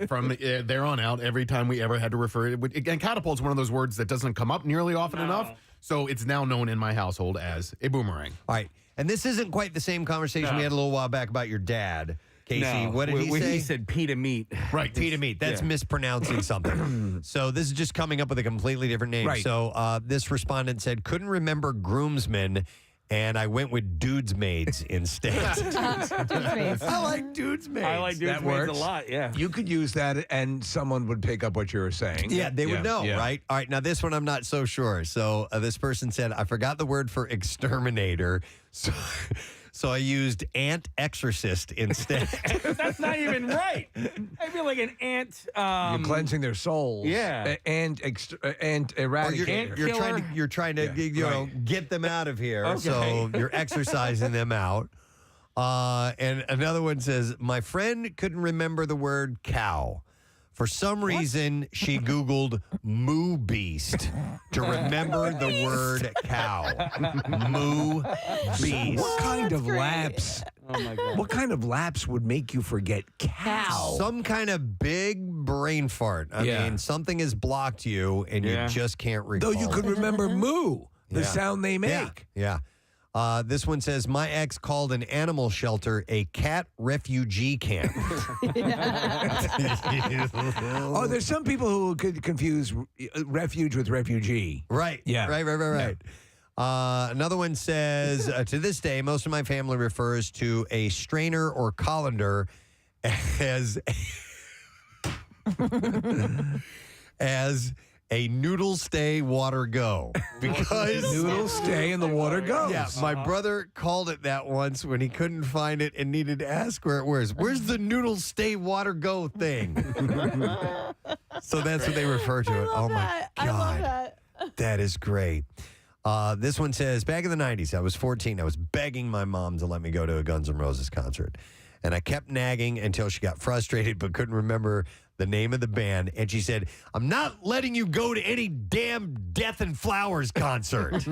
from there on out, every time we ever had to refer it, again, catapult's one of those words that doesn't come up nearly often enough. So it's now known in my household as a boomerang. All right. And this isn't quite the same conversation we had a little while back about your dad. Casey, what did he say? He said pita meat. Right, pita meat. That's mispronouncing something. So this is just coming up with a completely different name. Right. So this respondent said, couldn't remember groomsmen, and I went with dudes maids instead. I like dudes maids. I like dudes That maids works. a lot, yeah. You could use that, and someone would pick up what you were saying. Yeah, they would know, right? All right, now this one I'm not so sure. So this person said, I forgot the word for exterminator, so I used ant exorcist instead. That's not even right. I feel like an ant. You're cleansing their souls. Yeah. And eradicator. You're trying to get them out of here. Okay. So you're exercising them out. And another one says, my friend couldn't remember the word cow. For some reason, she Googled moo beast to remember the word cow. Moo beast. What kind of lapse? Oh my God. What kind of lapse would make you forget cow? Some kind of big brain fart. I mean, something has blocked you and you just can't recall. Though you could remember moo, the sound they make. Yeah. This one says, my ex called an animal shelter a cat refugee camp. Oh, there's some people who could confuse refuge with refugee. Right. Yeah. Right. Another one says, to this day, most of my family refers to a strainer or colander as a noodle stay water go, because noodle stay and the water goes. Yeah, my brother called it that once when he couldn't find it and needed to ask where it was. Where's the noodle stay water go thing? So that's what they refer to it. Oh my God, I love that. that is great. This one says, back in the 90s, I was 14. I was begging my mom to let me go to a Guns N' Roses concert. And I kept nagging until she got frustrated but couldn't remember the name of the band. And she said, I'm not letting you go to any damn Death and Flowers concert.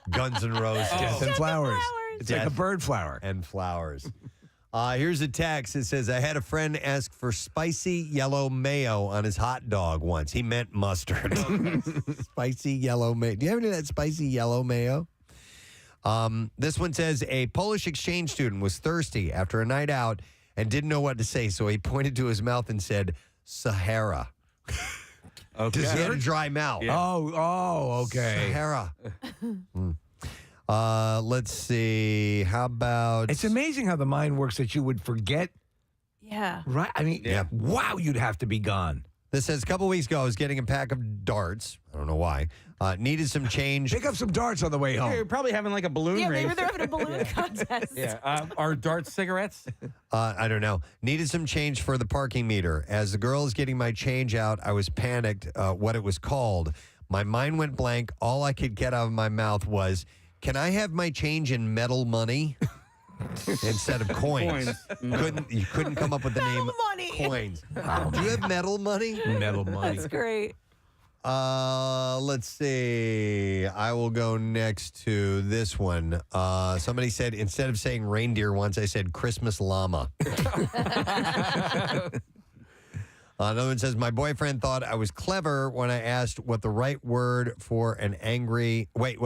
Guns N' Roses. Death and flowers. It's like a bird flower. And flowers. Here's a text. It says, I had a friend ask for spicy yellow mayo on his hot dog once. He meant mustard. Spicy yellow mayo. Do you have any of that spicy yellow mayo? This one says, a Polish exchange student was thirsty after a night out and didn't know what to say, so he pointed to his mouth and said, Sahara. Okay. He had a dry mouth. Yeah. Oh, okay. Sahara. Let's see. How about... It's amazing how the mind works that you would forget. Yeah. Right? I mean, wow, you'd have to be gone. This says, a couple weeks ago, I was getting a pack of darts. I don't know why. Needed some change. Pick up some darts on the way home. You're probably having like a balloon race. Maybe they're having a balloon contest. Yeah. Are darts cigarettes? I don't know. Needed some change for the parking meter. As the girl is getting my change out, I was panicked what it was called. My mind went blank. All I could get out of my mouth was, can I have my change in metal money? Instead of coins. You couldn't come up with the name money. Coins. Do you have metal money? Metal money. That's great. Let's see. I will go next to this one. Somebody said, instead of saying reindeer once, I said Christmas llama. Another one says, my boyfriend thought I was clever when I asked what the right word for an angry... Wait.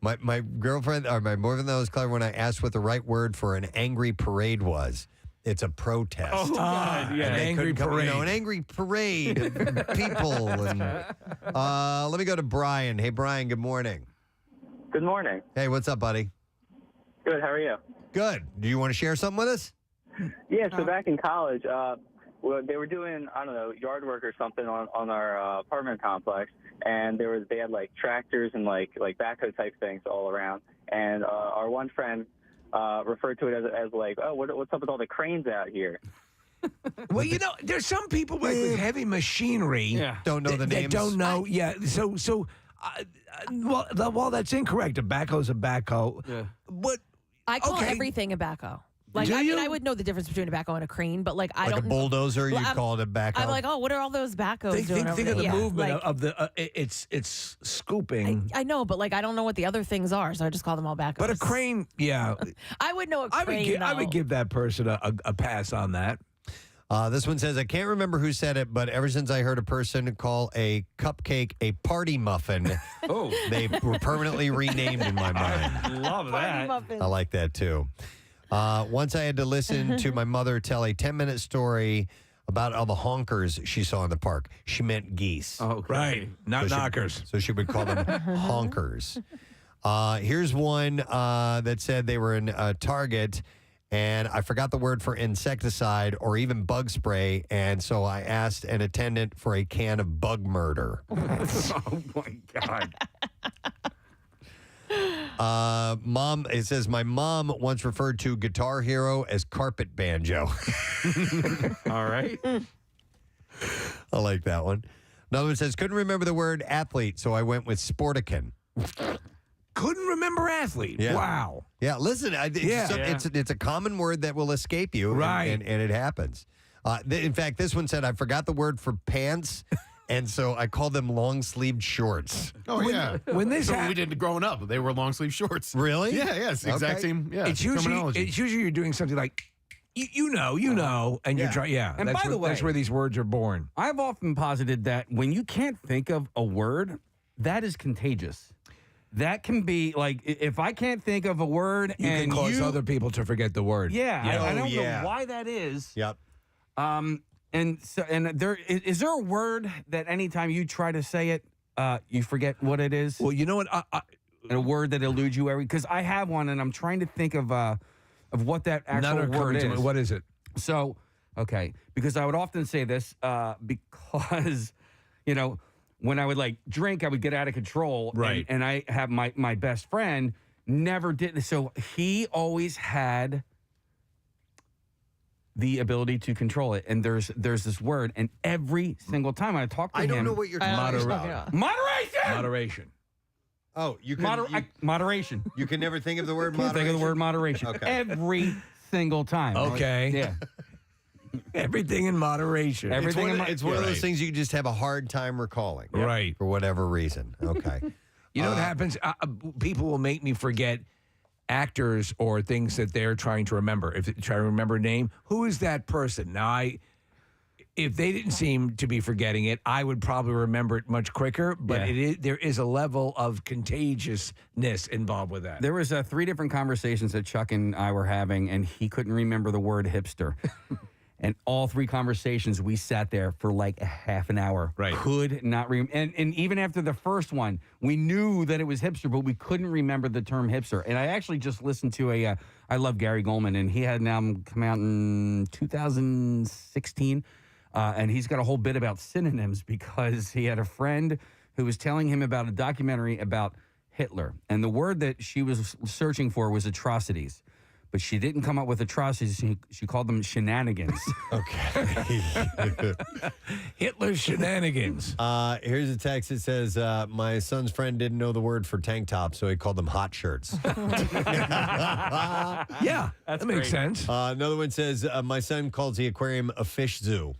My girlfriend, or my boyfriend thought I was clever when I asked what the right word for an angry parade was. It's a protest. Oh, God, yeah. And they Angry couldn't come, parade. an angry parade of people. And, let me go to Brian. Hey, Brian, good morning. Good morning. Hey, what's up, buddy? Good. How are you? Good. Do you want to share something with us? Yeah. So back in college, they were doing, I don't know, yard work or something on our apartment complex, and they had like tractors and like backhoe type things all around. And our one friend referred to it as like, oh, what's up with all the cranes out here? Well, there's some people with heavy machinery. Don't know the names. They don't know. Well, that's incorrect. A backhoe's a backhoe. Yeah. But I call everything a backhoe. Like, I mean, I would know the difference between a backhoe and a crane, but like I like don't. A bulldozer, you call it a backhoe. I'm like, oh, what are all those backhoes doing? Think of the movement like, of the. It's scooping. I know, but like I don't know what the other things are, so I just call them all backhoes. But a crane, yeah. I would know a crane. I would give that person a pass on that. This one says, I can't remember who said it, but ever since I heard a person call a cupcake a party muffin, they were permanently renamed in my mind. I love that. I like that, too. Once I had to listen to my mother tell a 10-minute story about all the honkers she saw in the park. She meant geese. Oh, okay. Right. Not knockers. So she would call them honkers. Here's one that said they were in Target, and I forgot the word for insecticide or even bug spray, and so I asked an attendant for a can of bug murder. Oh, my God. Mom, it says, my mom once referred to Guitar Hero as carpet banjo. All right. I like that one. Another one says, couldn't remember the word athlete, so I went with sportican. Couldn't remember athlete. Yeah. Wow. Yeah, listen, it's a common word that will escape you. Right. And it happens. In fact, this one said, I forgot the word for pants, and so I called them long-sleeved shorts. Oh, yeah. When this we did growing up, they were long-sleeve shorts. Really? Yeah, it's the exact same it's terminology. usually you're doing something like, you know, and you're trying, And by the way, that's where these words are born. I've often posited that when you can't think of a word, that is contagious. That can be like, if I can't think of a word you and can cause other people to forget the word. Yeah, I don't know why that is. Yep. And there is there a word that anytime you try to say it, you forget what it is? Well, you know what? A word that eludes you because I have one and I'm trying to think of what that actual word is. What is it? So, okay, because I would often say this because, when I would like drink, I would get out of control. Right. And I have my best friend never did. So he always had the ability to control it. And there's this word. And every single time I talk to him. I don't know what you're talking about. Moderation. Moderation. Oh, you can moderation. You can never think of the word Can't moderation? think of the word moderation. Okay. Every single time. Okay. Yeah. Everything in moderation. It's one of those things you just have a hard time recalling. Right. For whatever reason. Okay. You know what happens? People will make me forget actors or things that they're trying to remember. If they try to remember a name, who is that person? Now, if they didn't seem to be forgetting it, I would probably remember it much quicker. But there is a level of contagiousness involved with that. There was 3 different conversations that Chuck and I were having, and he couldn't remember the word hipster. And all 3 conversations, we sat there for like a half an hour. Right. Could not remember. And even after the first one, we knew that it was hipster, but we couldn't remember the term hipster. And I actually just listened to I love Gary Goldman, and he had an album come out in 2016. And he's got a whole bit about synonyms because he had a friend who was telling him about a documentary about Hitler. And the word that she was searching for was atrocities. But she didn't come up with atrocities. She called them shenanigans. Okay. Hitler's shenanigans. Here's a text that says, my son's friend didn't know the word for tank top, so he called them hot shirts. Yeah, that makes sense. Another one says, my son calls the aquarium a fish zoo.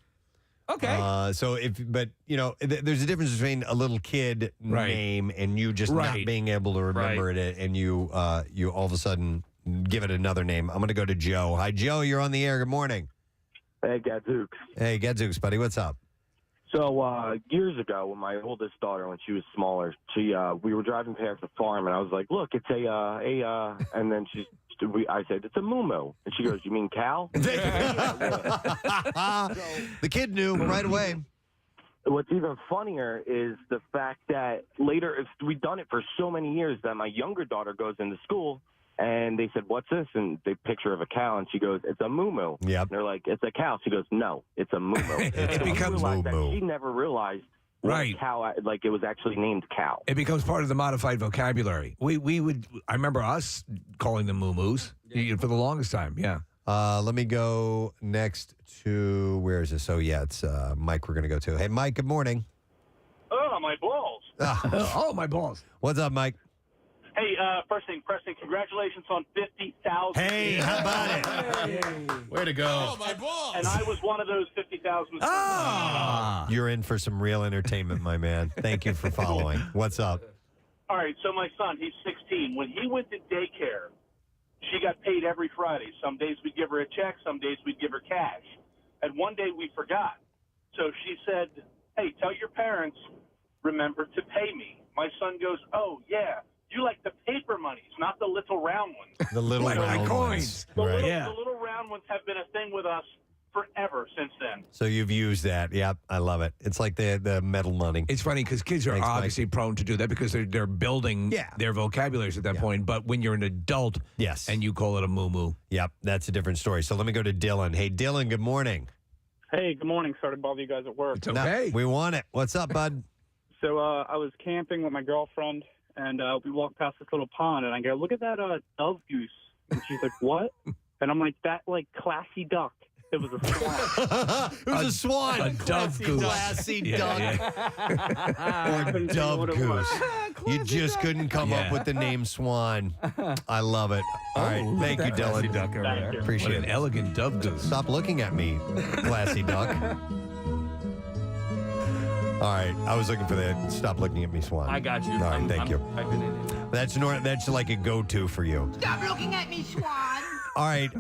Okay. There's a difference between a little kid name and you just not being able to remember it, and you all of a sudden give it another name. I'm going to go to Joe. Hi, Joe. You're on the air. Good morning. Hey, Gadzooks. Hey, Gadzooks, buddy. What's up? So years ago, when my oldest daughter, when she was smaller, we were driving past the farm, and I was like, "Look, it's a," and then she I said, it's a moo-moo. And she goes, you mean cow? The kid knew right away. What's even funnier is the fact that later, we've done it for so many years that my younger daughter goes into school and they said, what's this? And they picture of a cow and she goes, it's a moo-moo. Yep. And they're like, it's a cow. She goes, no, it's a moo-moo. It becomes moo-moo. She never realized right. Cow, like it was actually named cow. It becomes part of the modified vocabulary. We would. I remember us calling them moo-moos for the longest time. Yeah. Let me go next to, where is this? Oh, yeah, it's Mike we're going to go to. Hey, Mike, good morning. Oh, my balls. Oh, my balls. What's up, Mike? Hey, first thing, Preston, congratulations on 50,000. Hey, how about it? Way to go. Oh, my balls. And I was one of those 50,000. You're in for some real entertainment, my man. Thank you for following. What's up? All right, so my son, he's 16. When he went to daycare, she got paid every Friday. Some days we'd give her a check, some days we'd give her cash. And one day we forgot. So she said, hey, tell your parents, remember to pay me. My son goes, oh, yeah. You like the paper monies, not the little round ones. The little round coins. The, Right. the little round ones have been a thing with us forever since then. So you've used that. Yep, I love it. It's like the metal money. It's funny because kids are Thanks, Mike. obviously prone to do that because they're building their vocabularies at that point. But when you're an adult, yes, and you call it a moo-moo. Yep, that's a different story. So let me go to Dylan. Hey, Dylan, good morning. Hey, good morning. Sorry to bother you guys at work. It's okay. No, we want it. What's up, bud? So I was camping with my girlfriend, and we walked past this little pond, and I go, look at that dove goose. And she's like, what? And I'm like, that, like, classy duck. It was a swan. It was a swan. A dove goose. Classy duck. I Or couldn't think of dove what it was. goose. You just couldn't come up with the name Swan. I love it. All right. Thank you, Dylan. Duck over there. Appreciate What an it. elegant dove goose. Stop looking at me, classy duck. All right. I was looking for that. Stop looking at me, Swan. I got you. All right. Thank you. Typing it in. That's like a go-to for you. Stop looking at me, Swan. All right,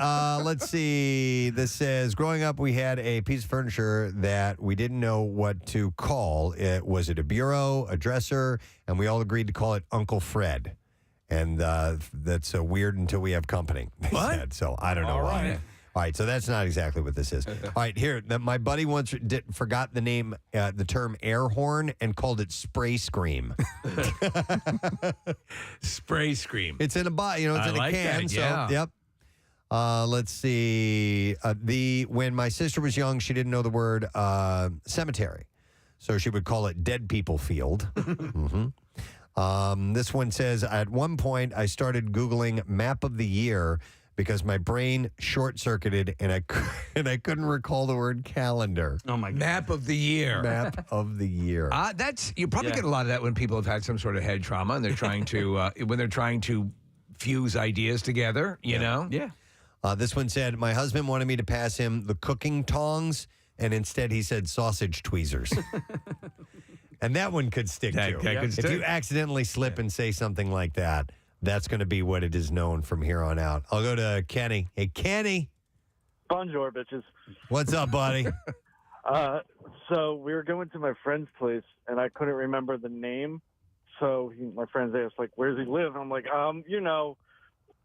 let's see. This says, growing up, we had a piece of furniture that we didn't know what to call. Was it a bureau, a dresser? And we all agreed to call it Uncle Fred. And that's weird until we have company, they said. So I don't know why. Right. All right, so that's not exactly what this is. All right, here, my buddy once forgot the name, the term air horn and called it spray scream. Spray scream. It's in a bottle, it's I in a like can. that, So, yeah. yep. Let's see. When my sister was young, she didn't know the word cemetery, so she would call it Dead People Field. This one says, at one point, I started Googling map of the year because my brain short-circuited and I couldn't recall the word calendar. Oh my God. Map of the year. Map of the year. You probably get a lot of that when people have had some sort of head trauma and they're trying to fuse ideas together. You know. Yeah. This one said, my husband wanted me to pass him the cooking tongs, and instead he said sausage tweezers. And that one could stick, too. If you accidentally slip and say something like that, that's going to be what it is known from here on out. I'll go to Kenny. Hey, Kenny. Bonjour, bitches. What's up, buddy? So we were going to my friend's place, and I couldn't remember the name. So my friends asked, like, where does he live? And I'm like,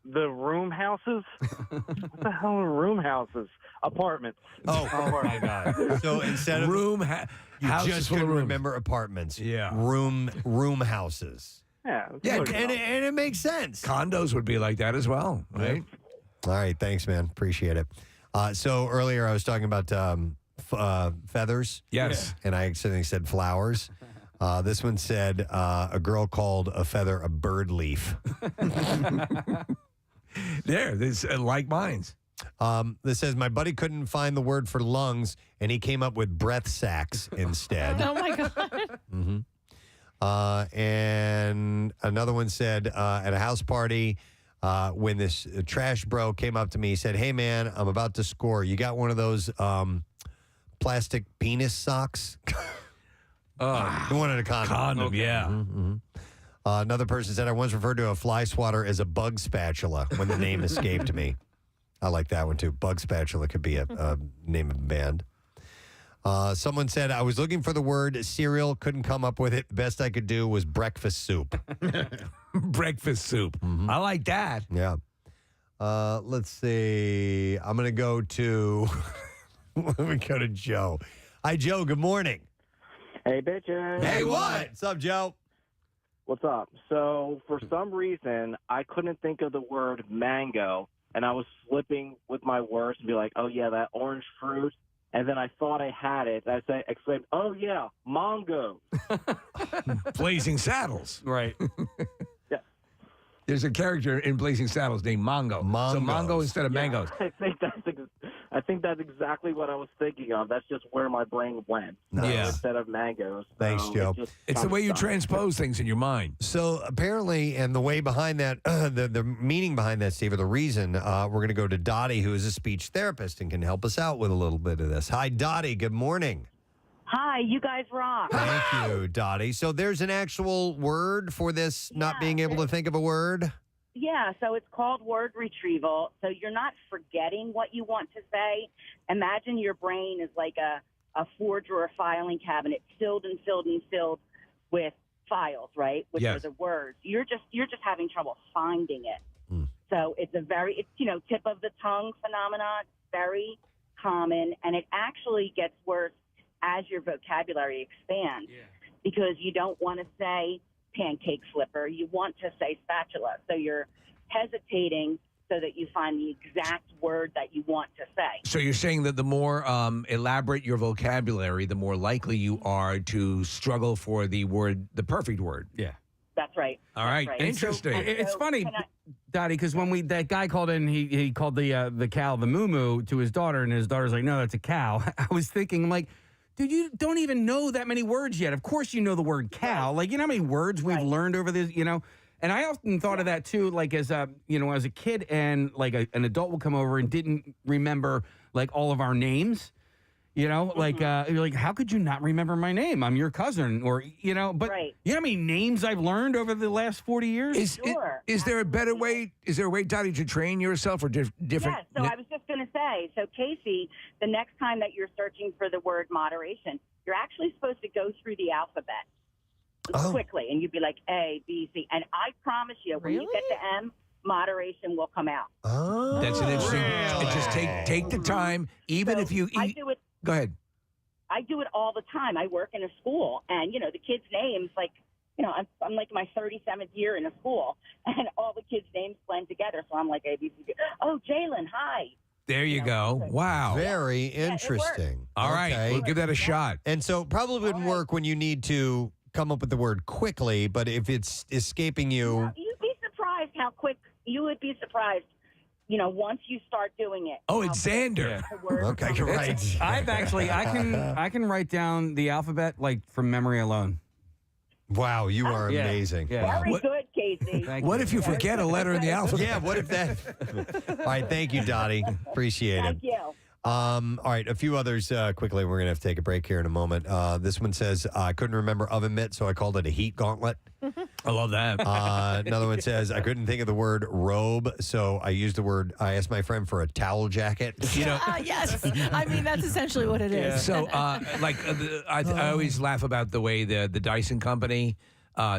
the room houses? What the hell are room houses? Apartments. Oh my God. So instead of room, you just couldn't remember apartments. Yeah. Room houses. Yeah. And it makes sense. Condos would be like that as well, right? All right. Thanks, man. Appreciate it. So earlier I was talking about feathers. Yes. And I accidentally said flowers. This one said a girl called a feather a bird leaf. There's like minds. This says, my buddy couldn't find the word for lungs, and he came up with breath sacks instead. Oh, my God. Mm-hmm. And another one said, at a house party, when this trash bro came up to me, he said, hey, man, I'm about to score. You got one of those plastic penis socks? He wanted a condom. Condom, yeah. Mm-hmm. Another person said, I once referred to a fly swatter as a bug spatula when the name escaped me. I like that one, too. Bug spatula could be a name of a band. Someone said, I was looking for the word cereal, couldn't come up with it. The best I could do was breakfast soup. Breakfast soup. Mm-hmm. I like that. Yeah. Let's see. I'm going to go to let me go to Joe. Hi, Joe. Good morning. Hey, bitches. Hey, what? What's up, Joe? What's up? So, for some reason, I couldn't think of the word mango, and I was slipping with my words and be like, oh, yeah, that orange fruit. And then I thought I had it. I exclaimed, oh, yeah, Mongo. Blazing Saddles. Right. There's a character in Blazing Saddles named Mongo. So Mongo instead of mangoes. I think that's exactly what I was thinking of. That's just where my brain went. Yeah. Instead of mangoes. Thanks, Joe. It's the way you transpose things in your mind. So apparently, and the way behind that, the meaning behind that, Steve, or the reason, we're going to go to Dottie, who is a speech therapist and can help us out with a little bit of this. Hi, Dottie. Good morning. Hi, you guys rock. Thank you, Dottie. So there's an actual word for this not being able to think of a word? Yeah, so it's called word retrieval. So you're not forgetting what you want to say. Imagine your brain is like a four-drawer filing cabinet filled and filled and filled with files, right? Which are the words. You're just having trouble finding it. So it's tip of the tongue phenomenon, very common, and it actually gets worse as your vocabulary expands because you don't want to say pancake flipper. You want to say spatula. So you're hesitating so that you find the exact word that you want to say. So you're saying that the more elaborate your vocabulary, the more likely you are to struggle for the perfect word. Yeah. That's right. All right. Right. Interesting. It's funny, Dottie, because when that guy called in, he called the cow the moo-moo to his daughter, and his daughter's like, no, that's a cow. I was thinking, I'm like, dude, you don't even know that many words yet. Of course you know the word cow. Like, you know how many words we've learned over this, And I often thought of that, too, like, as a kid, and, like, an adult would come over and didn't remember, like, all of our names. Like, you're like, how could you not remember my name? I'm your cousin, or, but you know how many names I've learned over the last 40 years? Is there a better way? Is there a way, Dottie, to train yourself or different? Yes, so I was just going to say, so Casey, the next time that you're searching for the word moderation, you're actually supposed to go through the alphabet quickly, and you'd be like A, B, C, and I promise you, when you get to M, moderation will come out. Oh, that's an interesting. Just take the time, even if you. I do it. Go ahead. I do it all the time. I work in a school, and the kids' names, like, I'm like my 37th year in a school, and all the kids' names blend together. So I'm like A, B, C, D. Oh, Jalen, hi. There you go. Wow. Very interesting. All right, we'll give that a shot. And so probably wouldn't work when you need to come up with the word quickly, but if it's escaping you. You'd be surprised how quick. You would be surprised. Once you start doing it. Oh, it's Xander. Okay, you're right. I can write down the alphabet like from memory alone. Wow, you are amazing. Yeah. Very good, Casey. What if you forget a letter in the alphabet? Yeah, what if that? All right, thank you, Dottie. Appreciate it. Thank you. All right, a few others quickly. We're going to have to take a break here in a moment. This one says, I couldn't remember oven mitt, so I called it a heat gauntlet. I love that. Another one says, I couldn't think of the word robe, so I I asked my friend for a towel jacket. Yes. I mean, that's essentially what it is. So, I always laugh about the way the Dyson company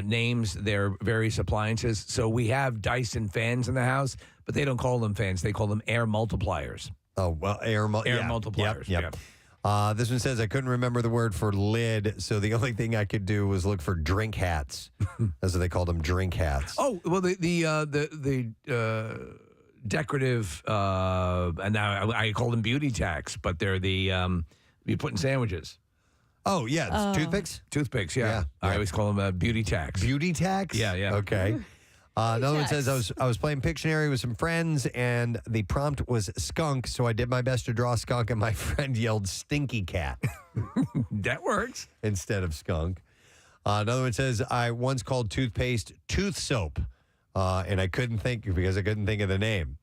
names their various appliances. So we have Dyson fans in the house, but they don't call them fans. They call them air multipliers. Oh, well, air multipliers. Yep. This one says I couldn't remember the word for lid, so the only thing I could do was look for drink hats. That's what they called them, drink hats. Oh, well, the decorative, and now I call them beauty tacks, but they're the you put in sandwiches. Oh yeah, toothpicks. Toothpicks, yeah. I always call them beauty tacks. Beauty tacks. Yeah. Okay. Another one says I was playing Pictionary with some friends, and the prompt was skunk, so I did my best to draw skunk, and my friend yelled stinky cat. That works. Instead of skunk. Another one says I once called toothpaste tooth soap, and I couldn't think because I couldn't think of the name.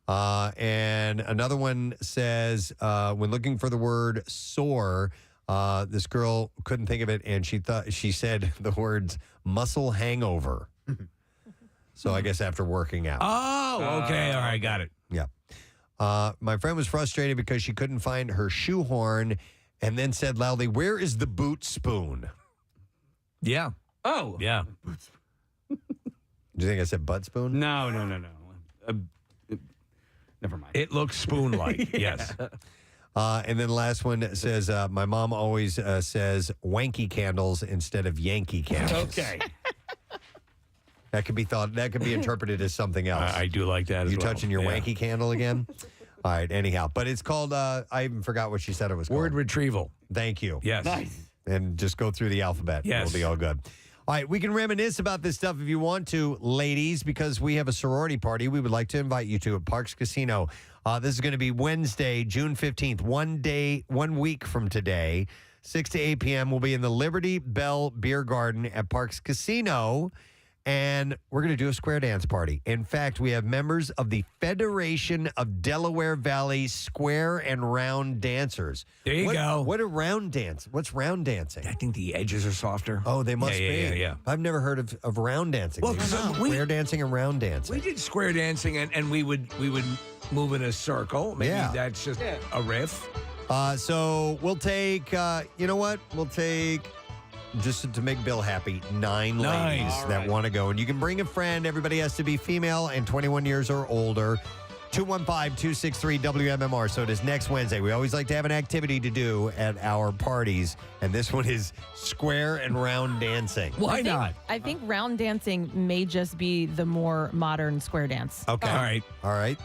And another one says when looking for the word sore, this girl couldn't think of it, and she said the words muscle hangover. So I guess after working out. Oh, okay. All right, got it. Yeah. My friend was frustrated because she couldn't find her shoehorn and then said loudly, "Where is the boot spoon?" Yeah. Oh. Yeah. Do you think I said butt spoon? No. Never mind. It looks spoon-like. Yes. And then the last one says, my mom always says wanky candles instead of Yankee candles. Okay. That could be interpreted as something else. I do like that as You well. touching your Yeah. wanky candle again? All right, anyhow. But it's called, I even forgot what she said it was called. Word retrieval. Thank you. Yes. Nice. And just go through the alphabet. Yes. It'll be all good. All right, we can reminisce about this stuff if you want to, ladies, because we have a sorority party we would like to invite you to at Parks Casino. This is going to be Wednesday, June 15th, 1 week from today, 6 to 8 p.m. We'll be in the Liberty Bell Beer Garden at Parks Casino, and we're going to do a square dance party. In fact, we have members of the Federation of Delaware Valley Square and Round Dancers. There you go. What a round dance? What's round dancing? I think the edges are softer. Oh, they must Yeah, be. yeah. I've never heard of round dancing. Well, Maybe so square dancing and round dancing. We did square dancing, and we would move in a circle. Maybe that's just a riff. So we'll take, you know what? We'll take, just to make Bill happy, 9 ladies that want to go. And you can bring a friend. Everybody has to be female and 21 years or older. 215-263-WMMR. So it is next Wednesday. We always like to have an activity to do at our parties. And this one is square and round dancing. Why not? I think round dancing may just be the more modern square dance. Okay. All right.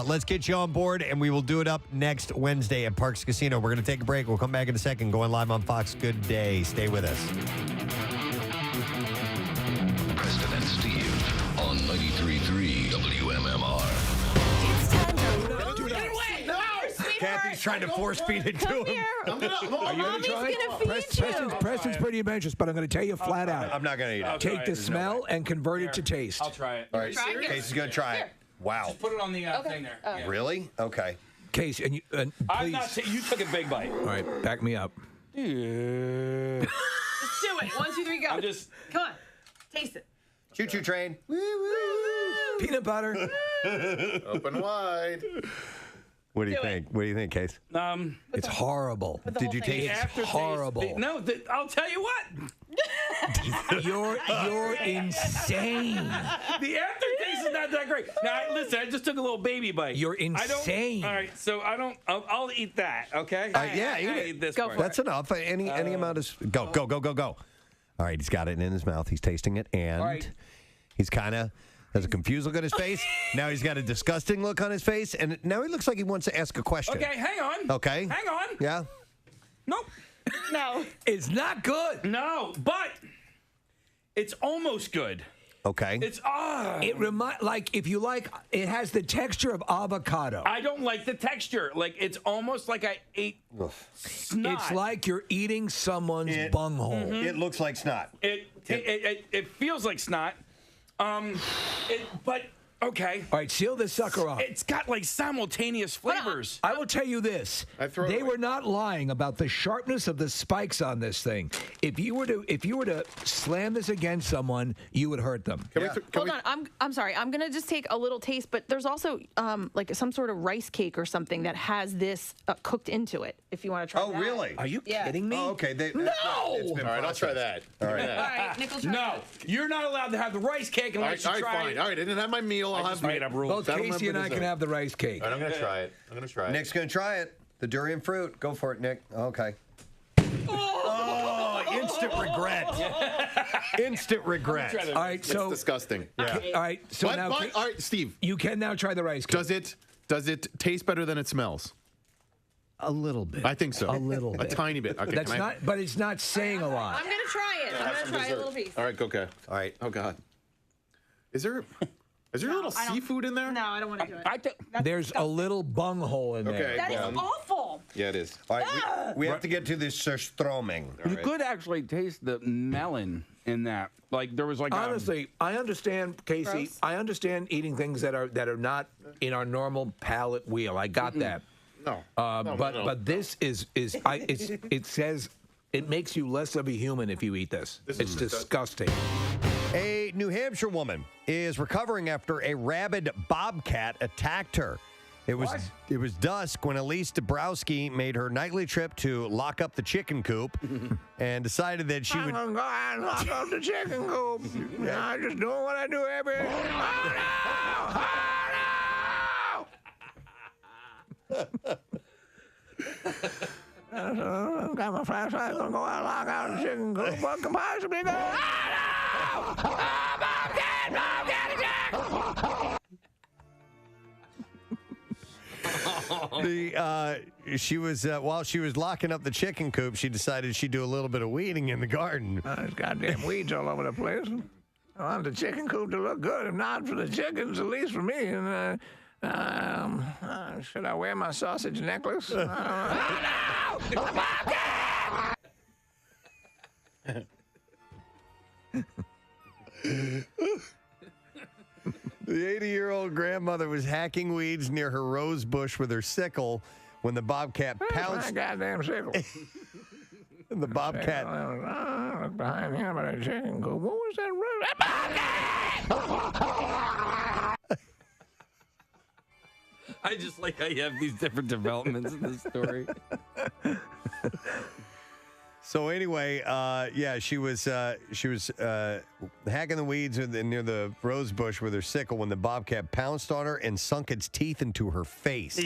Let's get you on board, and we will do it up next Wednesday at Parks Casino. We're going to take a break. We'll come back in a second. Going live on Fox. Good day. Stay with us. Preston and Steve on 93.3 WMMR. Kathy's trying to force feed it to him. Are you going to try? Preston's pretty ambitious, but I'm going to tell you flat out. I'm not going to eat it. Take the smell and convert it to taste. I'll try it. All right. Case is going to try it. Wow. Just put it on the thing there. Yeah. Really? Okay. Case, and you, I'm please. not. You took a big bite. All right, back me up. Just do it. 1, 2, 3, go. I'm just. Come on. Taste it. Choo-choo train. Peanut butter. Open wide. What do you think? What do you think, Case? It's horrible. Did you taste it? Horrible. No, I'll tell you what. You're insane. The aftertaste is not that great. Now, listen, I just took a little baby bite. You're insane. All right, so I'll eat that, okay? Eat this Go part. for That's enough. Any amount is... Go. All right, he's got it in his mouth. He's tasting it, and All right. he's kind of... has a confused look on his face. Now he's got a disgusting look on his face, and now he looks like he wants to ask a question. Okay, hang on. Okay. Hang on. Yeah? Nope. No. It's not good. No, but it's almost good. Okay. It's It if you like, it has the texture of avocado. I don't like the texture. Like it's almost like I ate snot. It's like you're eating someone's bunghole. It looks like snot. It feels like snot. But okay. All right, seal this sucker off. It's got like simultaneous flavors. I will tell you this: they were not lying about the sharpness of the spikes on this thing. If you were to slam this against someone, you would hurt them. Hold on, I'm sorry. I'm gonna just take a little taste, but there's also like some sort of rice cake or something that has this cooked into it. If you want to try. Oh, really? Are you kidding me? Oh, okay. No! It's been All right, I'll try that. All right. All right, Nichols. No, you're not allowed to have the rice cake unless you try fine. it. All right, I didn't have my meal. I'll have made up rules. Both Casey and I can have the rice cake. All right, I'm going to try it. Nick's going to try it. The durian fruit. Go for it, Nick. Okay. Oh, instant regret. Instant regret. All right, so it's disgusting. Yeah. All right, so now all right, Steve. You can now try the rice cake. Does it taste better than it smells? A little bit. I think so. A little bit. A tiny bit. Okay. That's not, but it's not saying a lot. I'm gonna try it. I'm gonna try a little piece. All right, okay. All right. Oh God. Is there a little seafood in there? No, I don't want to do it. There's a little bunghole in there. Okay. That is awful. Yeah, it is. All right, we have to get to this surströmming. You could actually taste the melon in that. Like there was like honestly, I understand, Casey. Gross. I understand eating things that are not in our normal palate wheel. I got that. No. But this it says it makes you less of a human if you eat this. It's disgusting. A New Hampshire woman is recovering after a rabid bobcat attacked her. It was dusk when Elise Dabrowski made her nightly trip to lock up the chicken coop and decided that she would... I'm gonna go out and lock up the chicken coop. I'm just doing what I do every... Oh, no! Oh, no! Got my flashlight, gonna go out, lock out the chicken coop. What can possibly go? Oh, no! Oh, Bobcat! Bobcat attack! She was while she was locking up the chicken coop, she decided she'd do a little bit of weeding in the garden. There's goddamn weeds all over the place. I want the chicken coop to look good, if not for the chickens, at least for me. And should I wear my sausage necklace? Oh, no! Bobcat! The 80-year-old grandmother was hacking weeds near her rose bush with her sickle when the bobcat pounced. My goddamn sickle. And the bobcat. Look behind him at a chicken coop. What was that? Bobcat! I just like how you have these different developments in this story. So anyway, she was hacking the weeds near the rose bush with her sickle when the bobcat pounced on her and sunk its teeth into her face.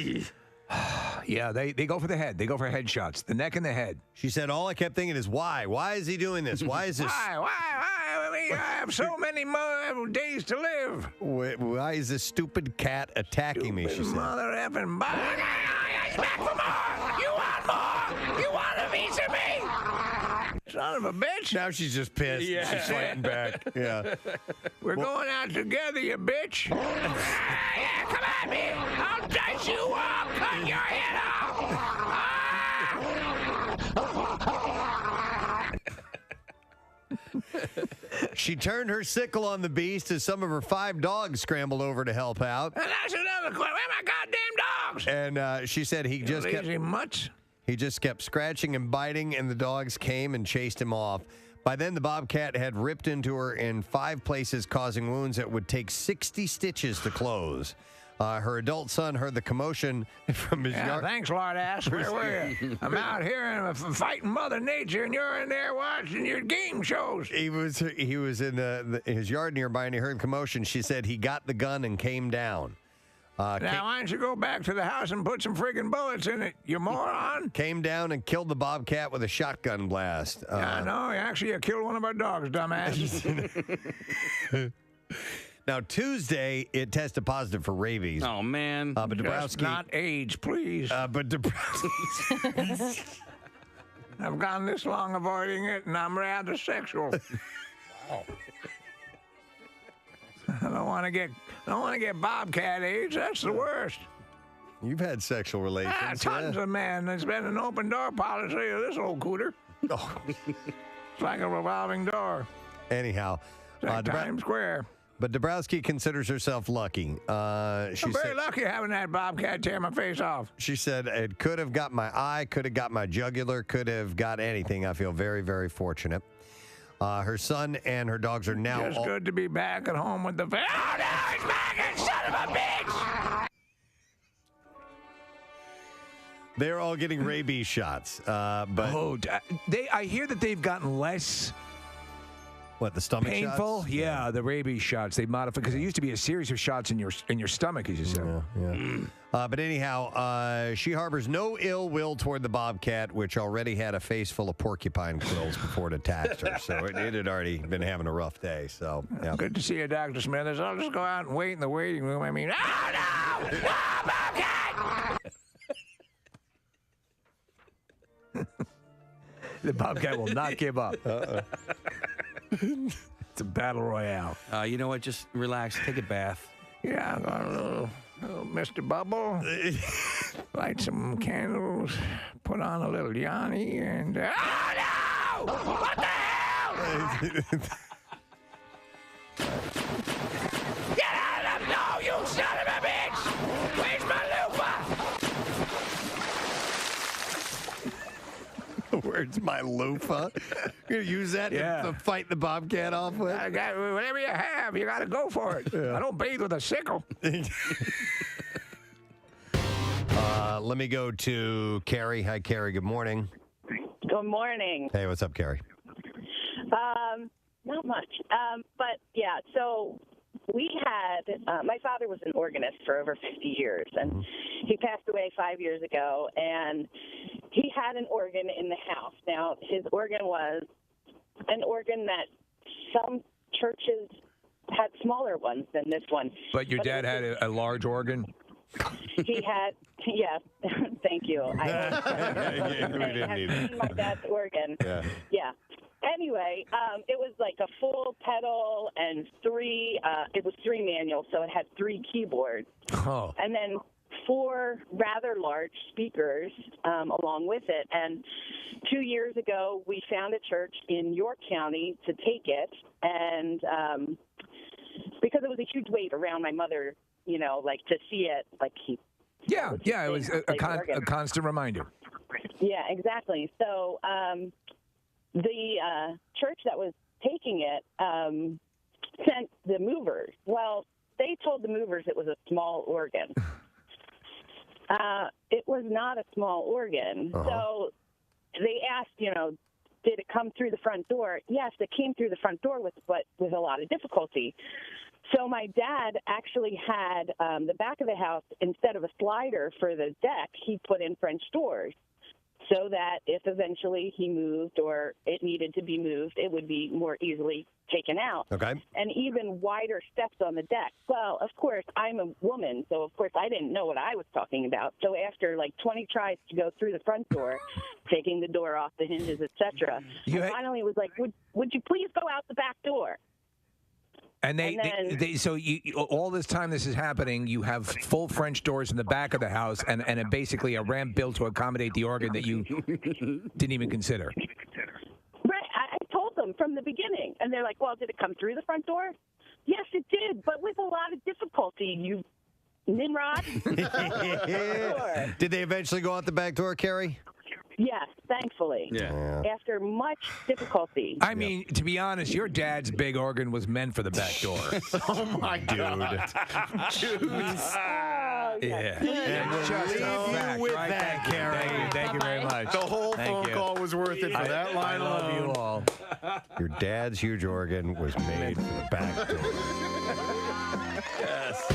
Yeah, they go for the head. They go for headshots. The neck and the head. She said, all I kept thinking is, why? Why is he doing this? Why is this? Why? We have so many more days to live. Why is this stupid cat attacking me? She said. Mother effing bobcat! He's back for more! You want more? You want a piece of me? Son of a bitch! Now she's just pissed. Yeah. She's fighting back. Yeah. We're going out together, you bitch. Yeah, come at me. I'll dice you up. Cut your head off. She turned her sickle on the beast as some of her 5 dogs scrambled over to help out. And that's another question. Where are my goddamn dogs? And she said he just kept lazy mutts. He just kept scratching and biting, and the dogs came and chased him off. By then, the bobcat had ripped into her in 5 places, causing wounds that would take 60 stitches to close. Her adult son heard the commotion from his yard. Thanks, Lord Ass. Where were you? I'm out here and fighting Mother Nature, and you're in there watching your game shows. He was in his yard nearby, and he heard the commotion. She said he got the gun and came down. Now, why don't you go back to the house and put some friggin' bullets in it, you moron? Came down and killed the bobcat with a shotgun blast. I know. Actually, you killed one of our dogs, dumbass. Now, Tuesday, it tested positive for rabies. Oh, man. But Just not age, please. But Dabrowski... I've gone this long avoiding it, and I'm rather sexual. Wow. I don't want to get bobcat age. That's the worst. You've had sexual relations. Tons of men. There's been an open door policy of this old cooter. Oh. It's like a revolving door. Anyhow. Like Times Square. But Dabrowski considers herself lucky. I'm very lucky having that bobcat tear my face off. She said it could have got my eye, could have got my jugular, could have got anything. I feel very, very fortunate. Her son and her dogs are now... Just good to be back at home with the... Oh, no, he's back, son of a bitch! They're all getting rabies shots. But I hear that they've gotten less... What, the stomach painful? shots? Yeah, the rabies shots. They modified because it used to be a series of shots in your stomach, as you said. Yeah. But anyhow, she harbors no ill will toward the bobcat, which already had a face full of porcupine quills before it attacked her. So it had already been having a rough day. So yeah. Good to see you, Dr. Smithers. I'll just go out and wait in the waiting room. I mean, oh no! No, bobcat! The bobcat will not give up. It's a battle royale. You know what? Just relax. Take a bath. Yeah, I'm going a little Mr. Bubble. Light some candles. Put on a little Yanni and... oh, no! What the hell? Get out of the... No, you son of a bitch! Where's my loofah? Where's my loofah? You're going to use that to fight the bobcat off with? Whatever you have, you got to go for it. Yeah. I don't bathe with a sickle. Let me go to Carrie. Hi, Carrie. Good morning. Good morning. Hey, what's up, Carrie? Not much. But, yeah, so we had, my father was an organist for over 50 years, and He passed away 5 years ago, and he had an organ in the house. Now, his organ was an organ that some churches had smaller ones than this one. But your dad had a large organ? He had, yes, thank you. I have seen my dad's organ. Yeah. Anyway, it was like a full pedal and it was 3 manuals, so it had 3 keyboards. Oh. And then 4 rather large speakers along with it. And 2 years ago, we found a church in York County to take it. And because it was a huge weight around my mother, you know, like to see it, like he. Yeah, it was a constant reminder. Yeah, exactly. So the church that was taking it sent the movers. Well, they told the movers it was a small organ. It was not a small organ. So they asked, you know, did it come through the front door? Yes, it came through the front door but with a lot of difficulty. So my dad actually had the back of the house, instead of a slider for the deck, he put in French doors so that if eventually he moved or it needed to be moved, it would be more easily taken out. Okay. And even wider steps on the deck. Well, of course, I'm a woman, so of course I didn't know what I was talking about. So after like 20 tries to go through the front door, taking the door off the hinges, etc., I finally was like, would you please go out the back door? And so all this time this is happening, you have full French doors in the back of the house and basically a ramp built to accommodate the organ that you didn't even consider. Right. I told them from the beginning. And they're like, well, did it come through the front door? Yes, it did, but with a lot of difficulty, you Nimrod. Did they eventually go out the back door, Carrie? Yes, thankfully. Yeah. After much difficulty. I mean, to be honest, your dad's big organ was meant for the back door. Oh, my God. Dude. Yeah. And we'll Just leave a you fact, with right? that, Carrie. Thank you very much. The whole phone call was worth it for that line I love alone. you all. Your dad's huge organ was made for the back door. Yes.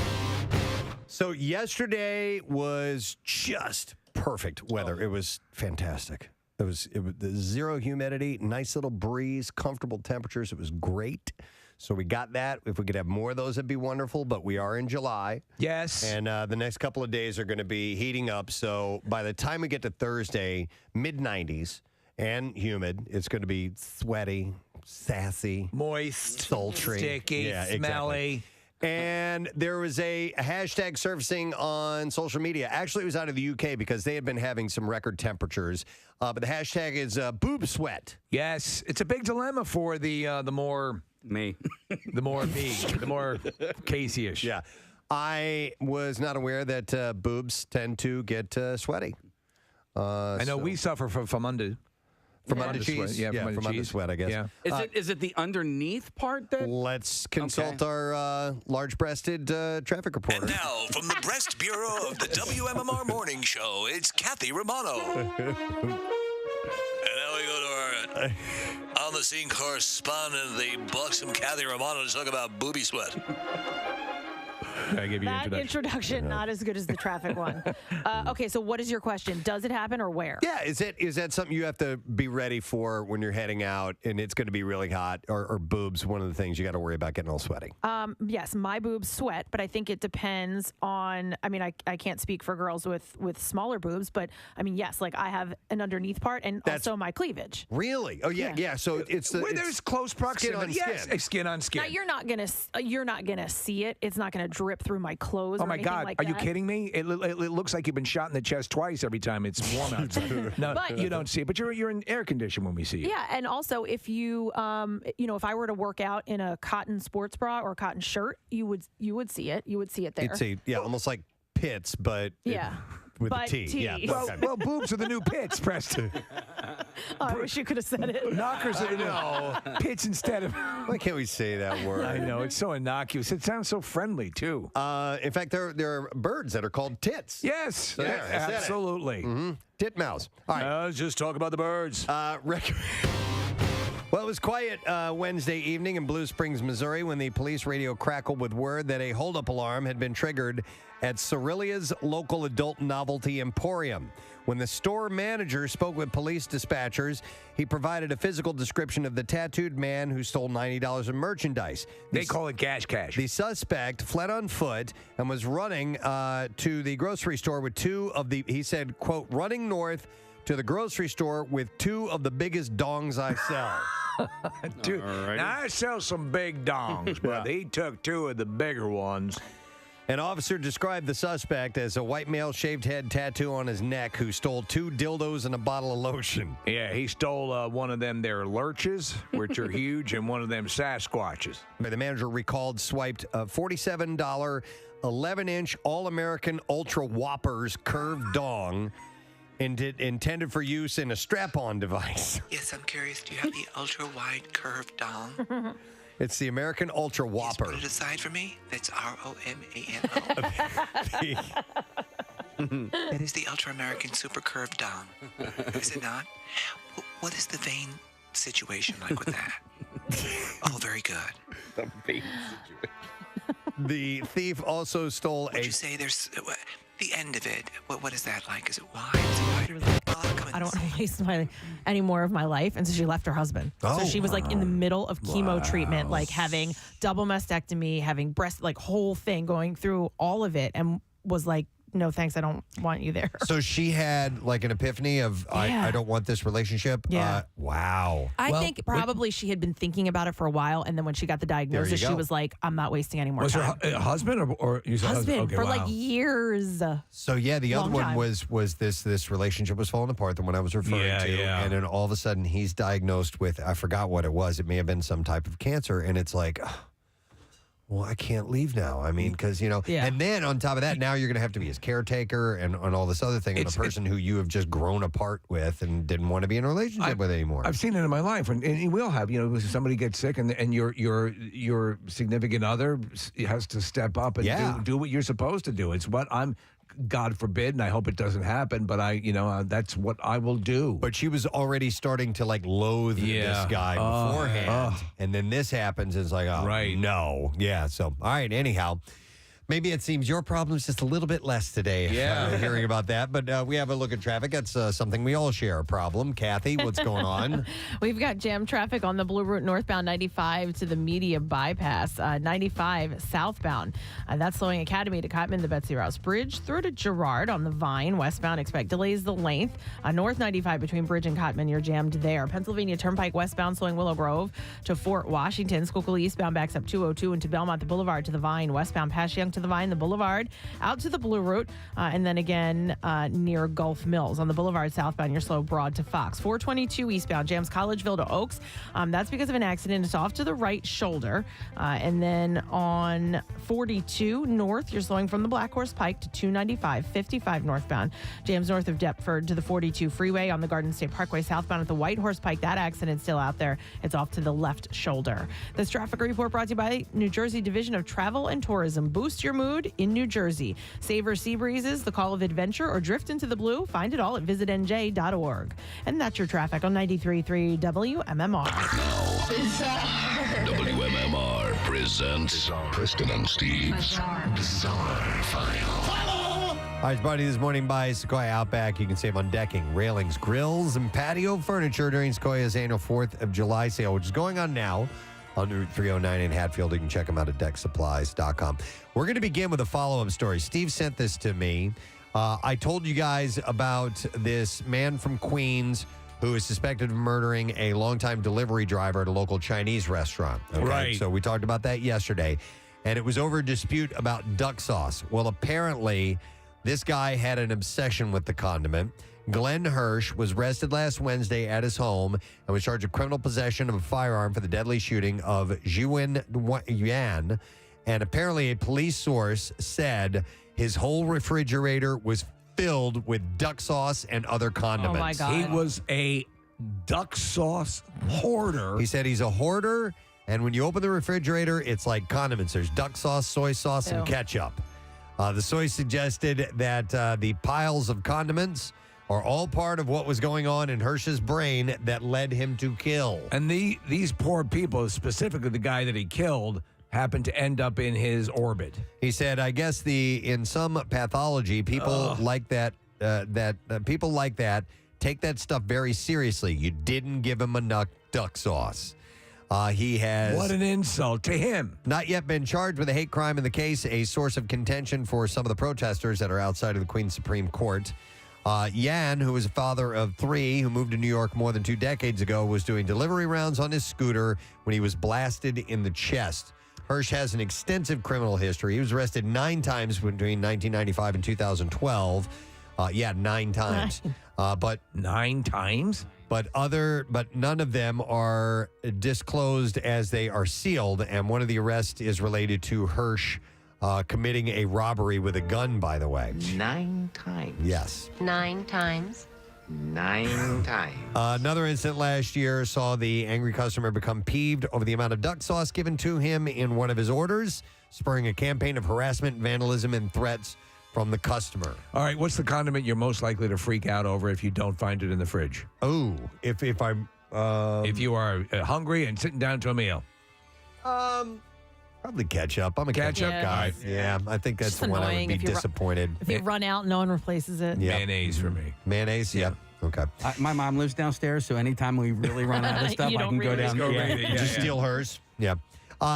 So yesterday was just perfect weather. It was fantastic. It was the zero humidity, nice little breeze, comfortable temperatures. It was great. So we got that. If we could have more of those, it'd be wonderful. But we are in July. Yes. And the next couple of days are going to be heating up. So by the time we get to Thursday, mid-90s and humid, it's going to be sweaty, sassy, moist, sultry, sticky, smelly. Exactly. And there was a hashtag surfacing on social media. Actually, it was out of the UK because they had been having some record temperatures. But the hashtag is boob sweat. Yes, it's a big dilemma for the more me, the more Casey-ish. Yeah, I was not aware that boobs tend to get sweaty. I know we suffer from under. From under cheese? Yeah, from under sweat, I guess. Yeah. Is it the underneath part that? Let's consult our large-breasted traffic reporter. And now, from the Breast Bureau of the WMMR Morning Show, it's Kathy Romano. And now we go to our on-the-scene correspondent, the buxom Kathy Romano, to talk about booby sweat. I gave you that introduction not as good as the traffic one. Okay, so what is your question? Does it happen or where? Yeah, is that something you have to be ready for when you're heading out and it's going to be really hot, or boobs? One of the things you got to worry about getting all sweaty. Yes, my boobs sweat, but I think it depends on. I mean, I can't speak for girls with smaller boobs, but I mean, yes, like I have an underneath part and also my cleavage. Really? Oh yeah. So it's where there's close proximity. Skin on skin. Yes, skin on skin. Now you're not gonna see it. It's not gonna drip through my clothes. Oh or my anything God! like Are you that. kidding me? It looks like you've been shot in the chest twice every time it's warm outside. No, But- you don't see it, but you're in air condition when we see you. Yeah, and also if you if I were to work out in a cotton sports bra or a cotton shirt, you would see it. You would see it there. It's almost like pits, but Yeah. with But a T. T. Yeah. Well, boobs are the new pits, Preston. Oh, I wish you could have said it. Knockers are the new pits instead of. Why can't we say that word? I know it's so innocuous. It sounds so friendly too. In fact, there are birds that are called tits. Yes, So there, I said it. absolutely. Titmouse. All right. Let's just talk about the birds. Well, it was quiet Wednesday evening in Blue Springs, Missouri, when the police radio crackled with word that a holdup alarm had been triggered at Sororita's local adult novelty emporium. When the store manager spoke with police dispatchers, he provided a physical description of the tattooed man who stole $90 in merchandise. They call it cash. The suspect fled on foot and was running to the grocery store with he said, quote, running north to the grocery store with 2 of the biggest dongs I sell. Dude, now I sell some big dongs, but he took 2 of the bigger ones. An officer described the suspect as a white male shaved head tattoo on his neck who stole 2 dildos and a bottle of lotion. Yeah, he stole one of them there lurches, which are huge, and one of them Sasquatches. The manager recalled swiped a $47 11-inch All-American Ultra Whoppers curved dong intended for use in a strap-on device. Yes, I'm curious. Do you have the ultra-wide curved dong? It's the American Ultra Whopper. Put it aside for me. That's ROMANO. That is the Ultra American Super Curved Dong. Is it not? What is the vein situation like with that? Oh, very good. The vein situation. The thief also stole Would you say there's the end of it? What is that like? Is it wide? Is it wider? I don't want to waste any more of my life. And so she left her husband. So she was like in the middle of chemo treatment, like having double mastectomy, having breast, like whole thing, going through all of it, and was like, no, thanks, I don't want you there. So she had like an epiphany of, I don't want this relationship. Yeah. Wow. I think probably she had been thinking about it for a while, and then when she got the diagnosis, she was like, I'm not wasting any more time. Was her husband or you said husband? Okay, for like years. So yeah, the other one time. was this relationship was falling apart, the one I was referring to. Yeah. And then all of a sudden he's diagnosed with, I forgot what it was. It may have been some type of cancer. And it's like, well, I can't leave now. I mean, because, and then on top of that, now you're going to have to be his caretaker and all this other thing, and the person who you have just grown apart with and didn't want to be in a relationship with anymore. I've seen it in my life, and we all have. Somebody gets sick, and your significant other has to step up and do what you're supposed to do. It's what I'm. God forbid, and I hope it doesn't happen, but that's what I will do. But she was already starting to like loathe this guy beforehand. And then this happens, and it's like, no. Yeah, so, all right, anyhow. Maybe it seems your problem's just a little bit less today. Hearing about that. But we have a look at traffic. That's something we all share a problem. Kathy, what's going on? We've got jam traffic on the Blue Route northbound 95 to the Media Bypass. 95 southbound. That's slowing Academy to Cotman, the Betsy Rouse Bridge. Through to Girard on the Vine. Westbound, expect delays the length. North 95 between Bridge and Cotman, you're jammed there. Pennsylvania Turnpike westbound, slowing Willow Grove to Fort Washington. Schuylkill eastbound backs up 202 into Belmont, the Boulevard to the Vine. Westbound past Young to the Vine, the Boulevard, out to the Blue Route, and then again near Gulf Mills. On the Boulevard southbound, you're slow Broad to Fox. 422 eastbound, jams Collegeville to Oaks. That's because of an accident. It's off to the right shoulder. And then on 42 north, you're slowing from the Black Horse Pike to 295, 55 northbound. Jams north of Deptford to the 42 freeway. On the Garden State Parkway southbound at the White Horse Pike, that accident's still out there. It's off to the left shoulder. This traffic report brought to you by New Jersey Division of Travel and Tourism. Boost your mood in New Jersey. Savor sea breezes, the call of adventure, or drift into the blue. Find it all at visitnj.org. And that's your traffic on 93.3 WMMR. WMMR presents Preston and Steve's Bizarre File. All right, it's brought to you this morning by Sequoia Outback. You can save on decking, railings, grills, and patio furniture during Sequoia's annual 4th of July sale, which is going on now on Route 309 in Hatfield. You can check them out at decksupplies.com. We're going to begin with a follow-up story. Steve sent this to me. I told you guys about this man from Queens who is suspected of murdering a longtime delivery driver at a local Chinese restaurant. Okay? Right. So we talked about that yesterday, and it was over a dispute about duck sauce. Well, apparently, this guy had an obsession with the condiment. Glenn Hirsch was arrested last Wednesday at his home and was charged with criminal possession of a firearm for the deadly shooting of Zhuan Yan. And apparently a police source said his whole refrigerator was filled with duck sauce and other condiments. Oh, my God. He was a duck sauce hoarder. He said he's a hoarder, and when you open the refrigerator, it's like condiments. There's duck sauce, soy sauce, and ketchup. The source suggested that the piles of condiments are all part of what was going on in Hirsch's brain that led him to kill. And these poor people, specifically the guy that he killed, happened to end up in his orbit. He said, I guess in some pathology, people like that, people like that take that stuff very seriously. You didn't give him enough duck sauce. He has... What an insult to him. Not yet been charged with a hate crime in the case, a source of contention for some of the protesters that are outside of the Queen's Supreme Court. Jan, who is a father of 3, who moved to New York more than 2 decades ago, was doing delivery rounds on his scooter when he was blasted in the chest. Hirsch has an extensive criminal history. He was arrested 9 times between 1995 and 2012. 9 times. But 9 times? But none of them are disclosed as they are sealed. And one of the arrests is related to Hirsch committing a robbery with a gun, by the way. 9 times. Yes. 9 times. 9 times. Another incident last year saw the angry customer become peeved over the amount of duck sauce given to him in one of his orders, spurring a campaign of harassment, vandalism, and threats from the customer. All right, what's the condiment you're most likely to freak out over if you don't find it in the fridge? Oh, if you are hungry and sitting down to a meal. Probably ketchup. I'm a ketchup guy. Yeah, I think that's It's the one I would annoying be if you ru- disappointed. If you run out, no one replaces it. Yeah. Mayonnaise for me. Mayonnaise, yeah. Okay. My mom lives downstairs, so anytime we really run out of stuff, You I don't can go really down. go raid it, Just steal hers. Yeah.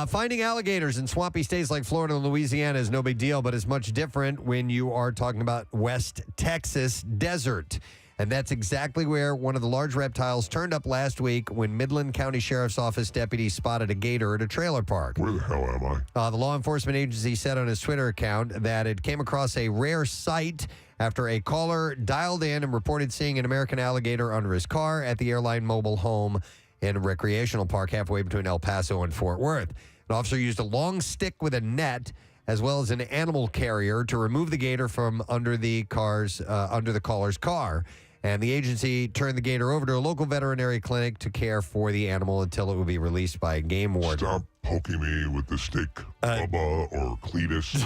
Finding alligators in swampy states like Florida and Louisiana is no big deal, but it's much different when you are talking about West Texas desert. And that's exactly where one of the large reptiles turned up last week when Midland County Sheriff's Office deputies spotted a gator at a trailer park. Where the hell am I? The law enforcement agency said on his Twitter account that it came across a rare sight after a caller dialed in and reported seeing an American alligator under his car at the airline mobile home in a recreational park halfway between El Paso and Fort Worth. An officer used a long stick with a net as well as an animal carrier to remove the gator from under the caller's car. And the agency turned the gator over to a local veterinary clinic to care for the animal until it would be released by a game warden. Stop poking me with the stick, Bubba or Cletus,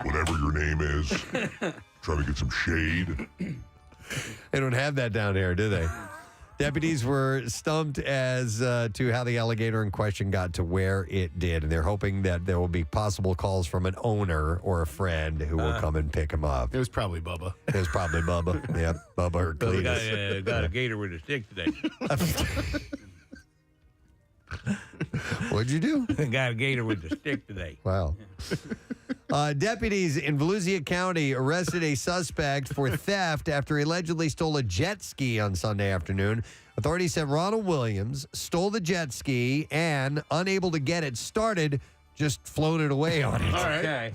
whatever your name is. Trying to get some shade. They don't have that down here, do they? Deputies were stumped as to how the alligator in question got to where it did, and they're hoping that there will be possible calls from an owner or a friend who will come and pick him up. It was probably Bubba. It was probably Bubba. Yeah, Bubba or Cletus. Got a gator with a stick today. What'd you do? Got a gator with a stick today. Wow. Deputies in Volusia County arrested a suspect for theft after he allegedly stole a jet ski on Sunday afternoon. Authorities said Ronald Williams stole the jet ski and, unable to get it started, just floated away on it. All right. Okay.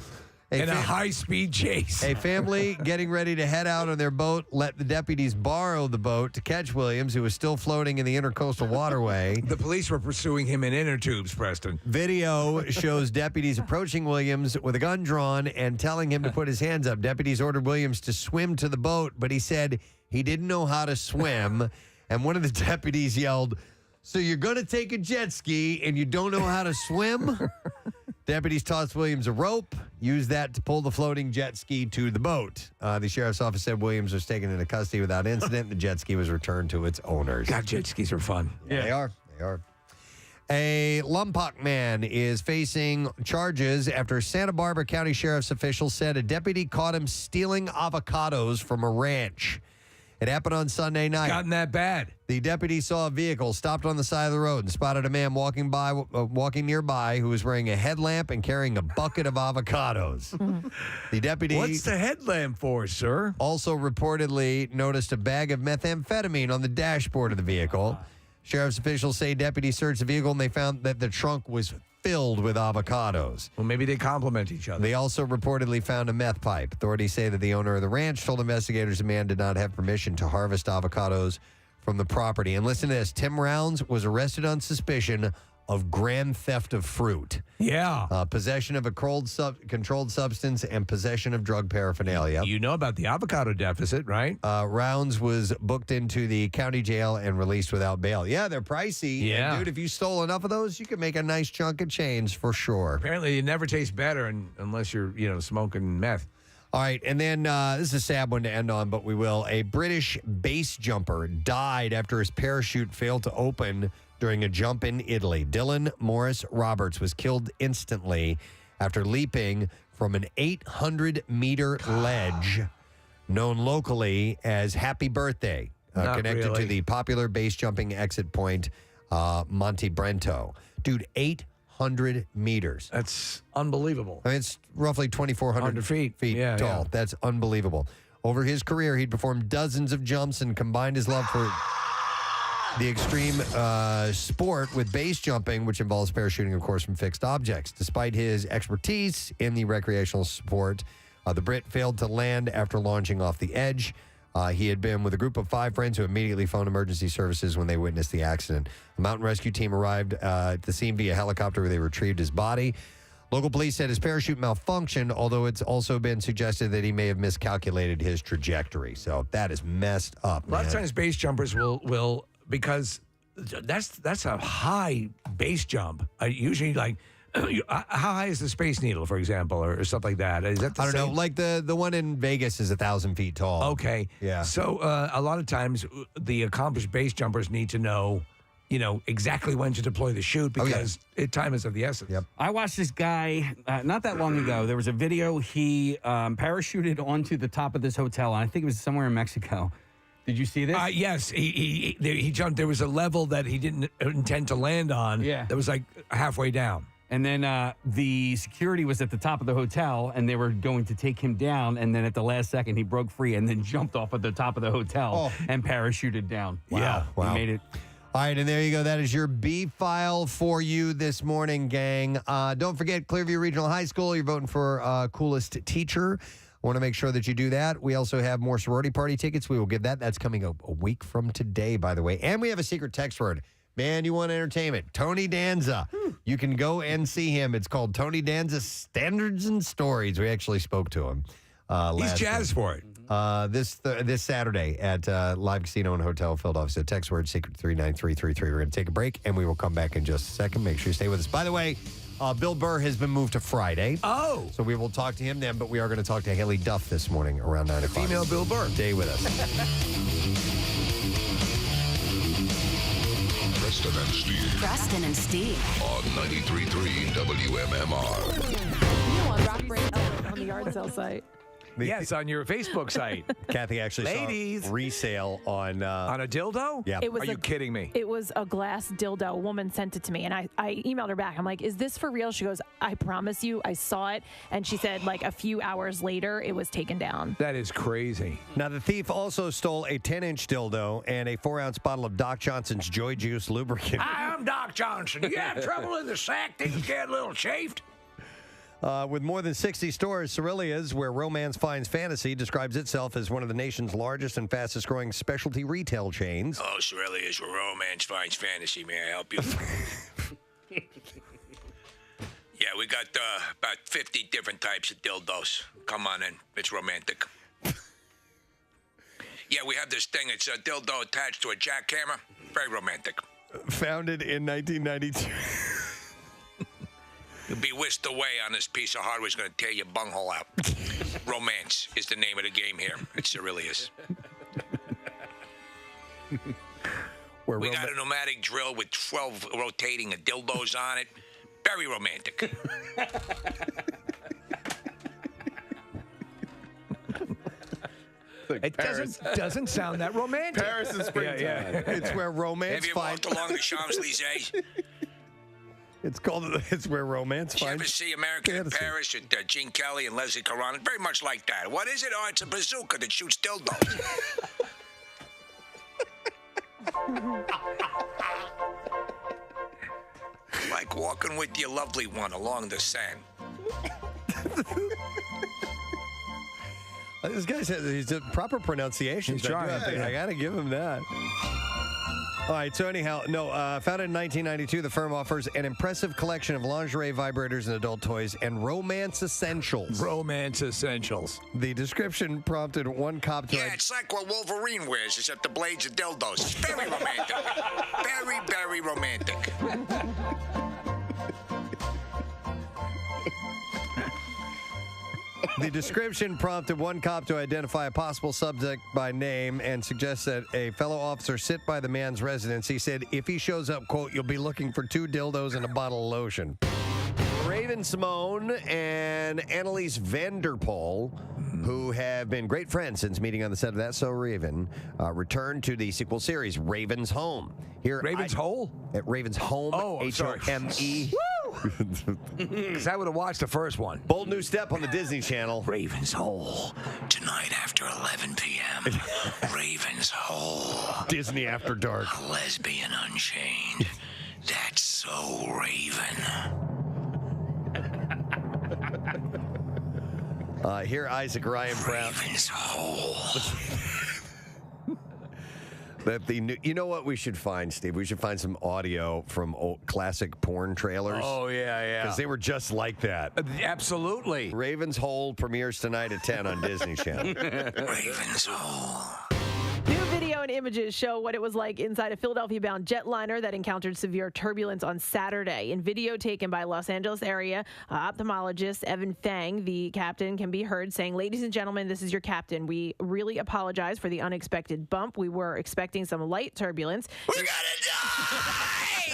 In a high-speed chase. A family getting ready to head out on their boat let the deputies borrow the boat to catch Williams, who was still floating in the intercoastal waterway. The police were pursuing him in inner tubes, Preston. Video shows deputies approaching Williams with a gun drawn and telling him to put his hands up. Deputies ordered Williams to swim to the boat, but he said he didn't know how to swim. And one of the deputies yelled, "So you're going to take a jet ski and you don't know how to swim?" Deputies tossed Williams a rope, used that to pull the floating jet ski to the boat. The sheriff's office said Williams was taken into custody without incident. The jet ski was returned to its owners. God, jet skis are fun. Yeah. They are. A Lompoc man is facing charges after Santa Barbara County Sheriff's officials said a deputy caught him stealing avocados from a ranch. It happened on Sunday night. Gotten that bad. The deputy saw a vehicle, stopped on the side of the road, and spotted a man walking nearby who was wearing a headlamp and carrying a bucket of avocados. The deputy... What's the headlamp for, sir? Also reportedly noticed a bag of methamphetamine on the dashboard of the vehicle. Sheriff's officials say deputies searched the vehicle and they found that the trunk was filled with avocados. Well, maybe they complement each other. They also reportedly found a meth pipe. Authorities say that the owner of the ranch told investigators the man did not have permission to harvest avocados from the property. And listen to this. Tim Rounds was arrested on suspicion of grand theft of fruit. Yeah. Possession of a controlled substance and possession of drug paraphernalia. You know about the avocado deficit, right? Rounds was booked into the county jail and released without bail. Yeah, they're pricey. Yeah. And dude, if you stole enough of those, you could make a nice chunk of change for sure. Apparently, it never tastes better unless you're, smoking meth. All right, and then this is a sad one to end on, but we will. A British base jumper died after his parachute failed to open during a jump in Italy. Dylan Morris Roberts was killed instantly after leaping from an 800-meter ledge known locally as Happy Birthday, connected to the popular base jumping exit point, Monte Brento. Dude, 800 meters. That's unbelievable. I mean, it's roughly 2,400 feet tall. Yeah. That's unbelievable. Over his career, he'd performed dozens of jumps and combined his love for the extreme sport with base jumping, which involves parachuting, of course, from fixed objects. Despite his expertise in the recreational sport, the Brit failed to land after launching off the edge. He had been with a group of 5 friends who immediately phoned emergency services when they witnessed the accident. A mountain rescue team arrived at the scene via helicopter where they retrieved his body. Local police said his parachute malfunctioned, although it's also been suggested that he may have miscalculated his trajectory. So that is messed up, A lot of times base jumpers will because that's a high base jump. Usually, like, how high is the Space Needle, for example, or stuff like that? Is that the I don't same? know. Like the one in Vegas is 1,000 feet tall. Okay. Yeah. So a lot of times the accomplished base jumpers need to know, exactly when to deploy the chute because time is of the essence. Yep. I watched this guy not that long ago. There was a video. He parachuted onto the top of this hotel, and I think it was somewhere in Mexico. Did you see this? Yes. He jumped. There was a level that he didn't intend to land on. Yeah. That was like halfway down. And then the security was at the top of the hotel, and they were going to take him down. And then at the last second, he broke free and then jumped off at the top of the hotel and parachuted down. Wow. He made it. All right, and there you go. That is your B file for you this morning, gang. Don't forget Clearview Regional High School. You're voting for coolest teacher. Want to make sure that you do that. We also have more sorority party tickets. We will give that. That's coming a week from today, by the way. And we have a secret text word. Man, you want entertainment. Tony Danza. You can go and see him. It's called Tony Danza Standards and Stories. We actually spoke to him. He's jazzed for it. This Saturday at Live Casino and Hotel Philadelphia. So text word secret 39333. We're going to take a break, and we will come back in just a second. Make sure you stay with us. By the way, Bill Burr has been moved to Friday. Oh. So we will talk to him then, but we are going to talk to Hayley Duff this morning around 9 o'clock. Female Bill Burr. Stay with us. Preston and Steve. On 93.3 WMMR. On the yard sale site. Yes, on your Facebook site. Kathy actually Ladies. saw resale on a dildo? Yeah. Are you kidding me? It was a glass dildo. A woman sent it to me, and I emailed her back. I'm like, is this for real? She goes, I promise you, I saw it. And she said, like, a few hours later, it was taken down. That is crazy. Now, the thief also stole a 10-inch dildo and a 4-ounce bottle of Doc Johnson's Joy Juice lubricant. Hi, I'm Doc Johnson. You have trouble in the sack? Think you get a little chafed? With more than 60 stores, Cerullia's, where romance finds fantasy, describes itself as one of the nation's largest and fastest-growing specialty retail chains. Oh, Sorelli's where romance finds fantasy. May I help you? Yeah, we got about 50 different types of dildos. Come on in. It's romantic. Yeah, we have this thing. It's a dildo attached to a jackhammer. Very romantic. Founded in 1992. You'll be whisked away on this piece of hardware. It's going to tear your bunghole out. Romance is the name of the game here. It really is. We got a pneumatic drill with 12 rotating dildos on it. Very romantic. It doesn't sound that romantic. Paris and springtime. Yeah. It's where romance Have you finds... walked along the Champs-Elysees? It's where romance Did you finds... ever see American in Paris with Gene Kelly and Leslie Caron? Very much like that. What is it? Oh, it's a bazooka that shoots dildos. Like walking with your lovely one along the sand. This guy said he's a proper pronunciation. He's trying. I got to give him that. All right, so anyhow, founded in 1992, the firm offers an impressive collection of lingerie, vibrators, and adult toys, and romance essentials. Romance essentials. The description prompted one cop to... Yeah, it's like what Wolverine wears, except the blades are dildos. It's very romantic. Very, very romantic. The description prompted one cop to identify a possible subject by name and suggests that a fellow officer sit by the man's residence. He said, if he shows up, quote, you'll be looking for 2 dildos and a bottle of lotion. Raven Simone and Annalise Vanderpool, who have been great friends since meeting on the set of That's So Raven, returned to the sequel series, Raven's Home. Here, Raven's Hole? At Raven's Home, H-O-M-E. Because I would have watched the first one. Bold new step on the Disney Channel. Raven's Hole. Tonight after 11 p.m., Raven's Hole. Disney After Dark. A lesbian unchained. That's so Raven. Here, Isaac Ryan Brown. Raven's Hole. That the new, you know what we should find, Steve? We should find some audio from old classic porn trailers. Oh, yeah. Because they were just like that. Absolutely. Raven's Hole premieres tonight at 10 on Disney Channel. Raven's Hole. New video and images show what it was like inside a Philadelphia-bound jetliner that encountered severe turbulence on Saturday. In video taken by Los Angeles area ophthalmologist Evan Fang, the captain can be heard saying, "Ladies and gentlemen, this is your captain. We really apologize for the unexpected bump. We were expecting some light turbulence." We're gonna die!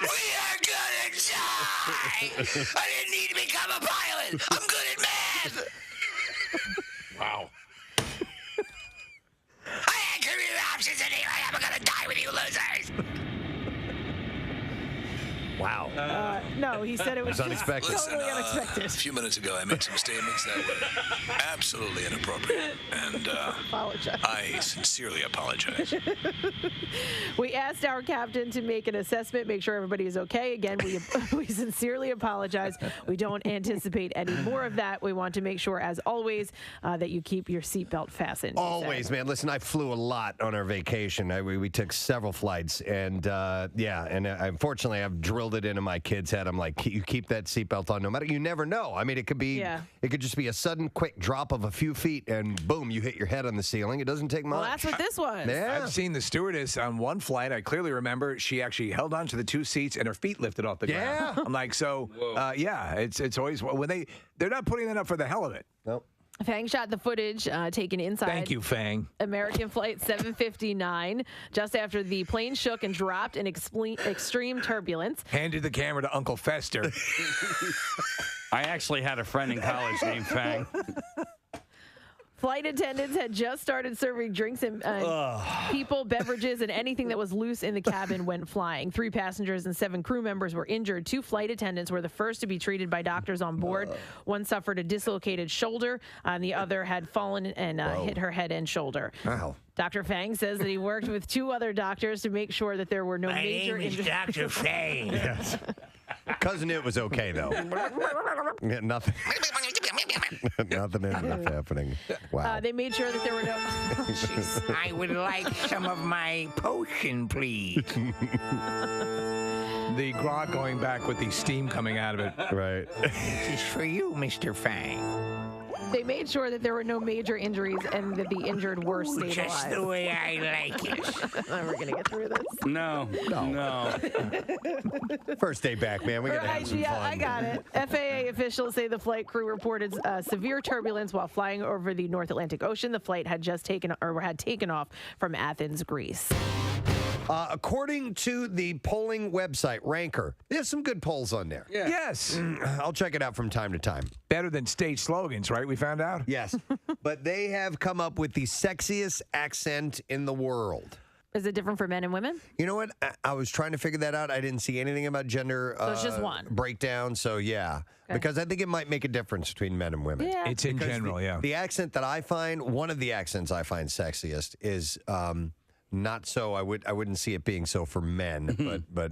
We are gonna die! I didn't need to become a pilot. I'm good at math. Wow. I had career options anyway. I'm gonna die with you losers. Wow. No, he said it was just unexpected. totally unexpected. A few minutes ago, I made some statements that were absolutely inappropriate, and Apologize. I sincerely apologize. We asked our captain to make an assessment, make sure everybody is okay. Again, we sincerely apologize. We don't anticipate any more of that. We want to make sure, as always, that you keep your seatbelt fastened. Always, man. Listen, I flew a lot on our vacation. We took several flights, and unfortunately, I've drilled it into my kid's head. I'm like, you keep that seatbelt on, no matter. You never know. I mean, it could be, it could just be a sudden, quick drop of a few feet, and boom, you hit your head on the ceiling. It doesn't take much. Well, that's what this was. Yeah. I've seen the stewardess on one flight. I clearly remember she actually held on to the 2 seats and her feet lifted off the ground. I'm like, so, it's always when they're not putting that up for the hell of it. Nope. Fang shot the footage taken inside. Thank you, Fang. American Flight 759, just after the plane shook and dropped in extreme turbulence. Handed the camera to Uncle Fester. I actually had a friend in college named Fang. Flight attendants had just started serving drinks and people, beverages, and anything that was loose in the cabin went flying. 3 passengers and 7 crew members were injured. 2 flight attendants were the first to be treated by doctors on board. One suffered a dislocated shoulder, and the other had fallen and hit her head and shoulder. Wow. Dr. Fang says that he worked with 2 other doctors to make sure that there were no major injuries. My name is Dr. Fang. Yes. Cousin It was okay, though. Yeah, nothing. Nothing ended up happening. Wow. They made sure that there were no... I would like some of my potion, please. The grog going back with the steam coming out of it. Right. This is for you, Mr. Fang. They made sure that there were no major injuries and that the injured were stabilized. Just the way I like it. We're going to get through this. No. First day back, man. We got to have some fun. I got it. FAA officials say the flight crew reported severe turbulence while flying over the North Atlantic Ocean. The flight had taken off from Athens, Greece. According to the polling website, Ranker, there's some good polls on there. Yeah. Yes. I'll check it out from time to time. Better than state slogans, right? We found out? Yes. But they have come up with the sexiest accent in the world. Is it different for men and women? You know what? I was trying to figure that out. I didn't see anything about gender So it's just one. breakdown. So, yeah. Okay. Because I think it might make a difference between men and women. Yeah. It's in general, yeah. The accent that I find, one of the accents I find sexiest is... not so. I wouldn't see it being so for men, but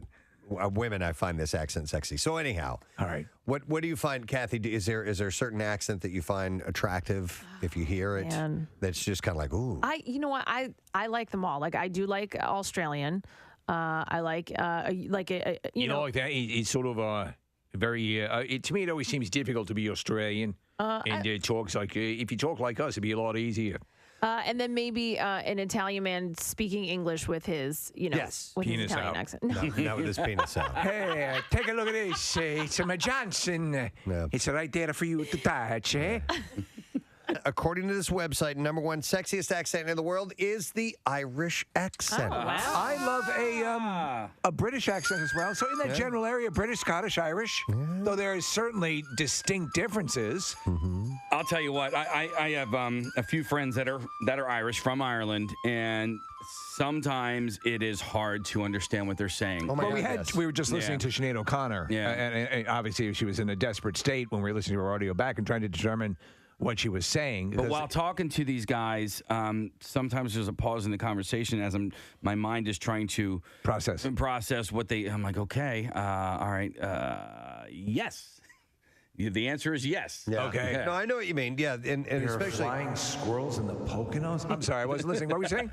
women. I find this accent sexy. So anyhow, all right. What do you find, Kathy? Is there a certain accent that you find attractive if you hear it? Man. That's just kind of like ooh. You know what? I like them all. Like I do like Australian. I like you know like that. It's sort of very. To me, it always seems difficult to be Australian and talks like if you talk like us, it'd be a lot easier. And then maybe an Italian man speaking English with his, with his Italian accent. No, not with his penis out. Hey, take a look at this. It's a Johnson. It's right there for you to touch, eh? According to this website, number one sexiest accent in the world is the Irish accent. Oh, wow. I love a British accent as well. So in that general area, British, Scottish, Irish, though there is certainly distinct differences. I'll tell you what, I have a few friends that are Irish from Ireland, and sometimes it is hard to understand what they're saying. Oh my God, we were just listening to Sinead O'Connor. Yeah. And obviously she was in a desperate state when we were listening to her audio back and trying to determine what she was saying. But while talking to these guys, sometimes there's a pause in the conversation as my mind is trying to process what they. I'm like, okay, all right, yes. The answer is yes. Yeah. Okay. Yeah. No, I know what you mean. Yeah, and there especially are flying squirrels in the Poconos. I'm sorry, I wasn't listening. What were you saying?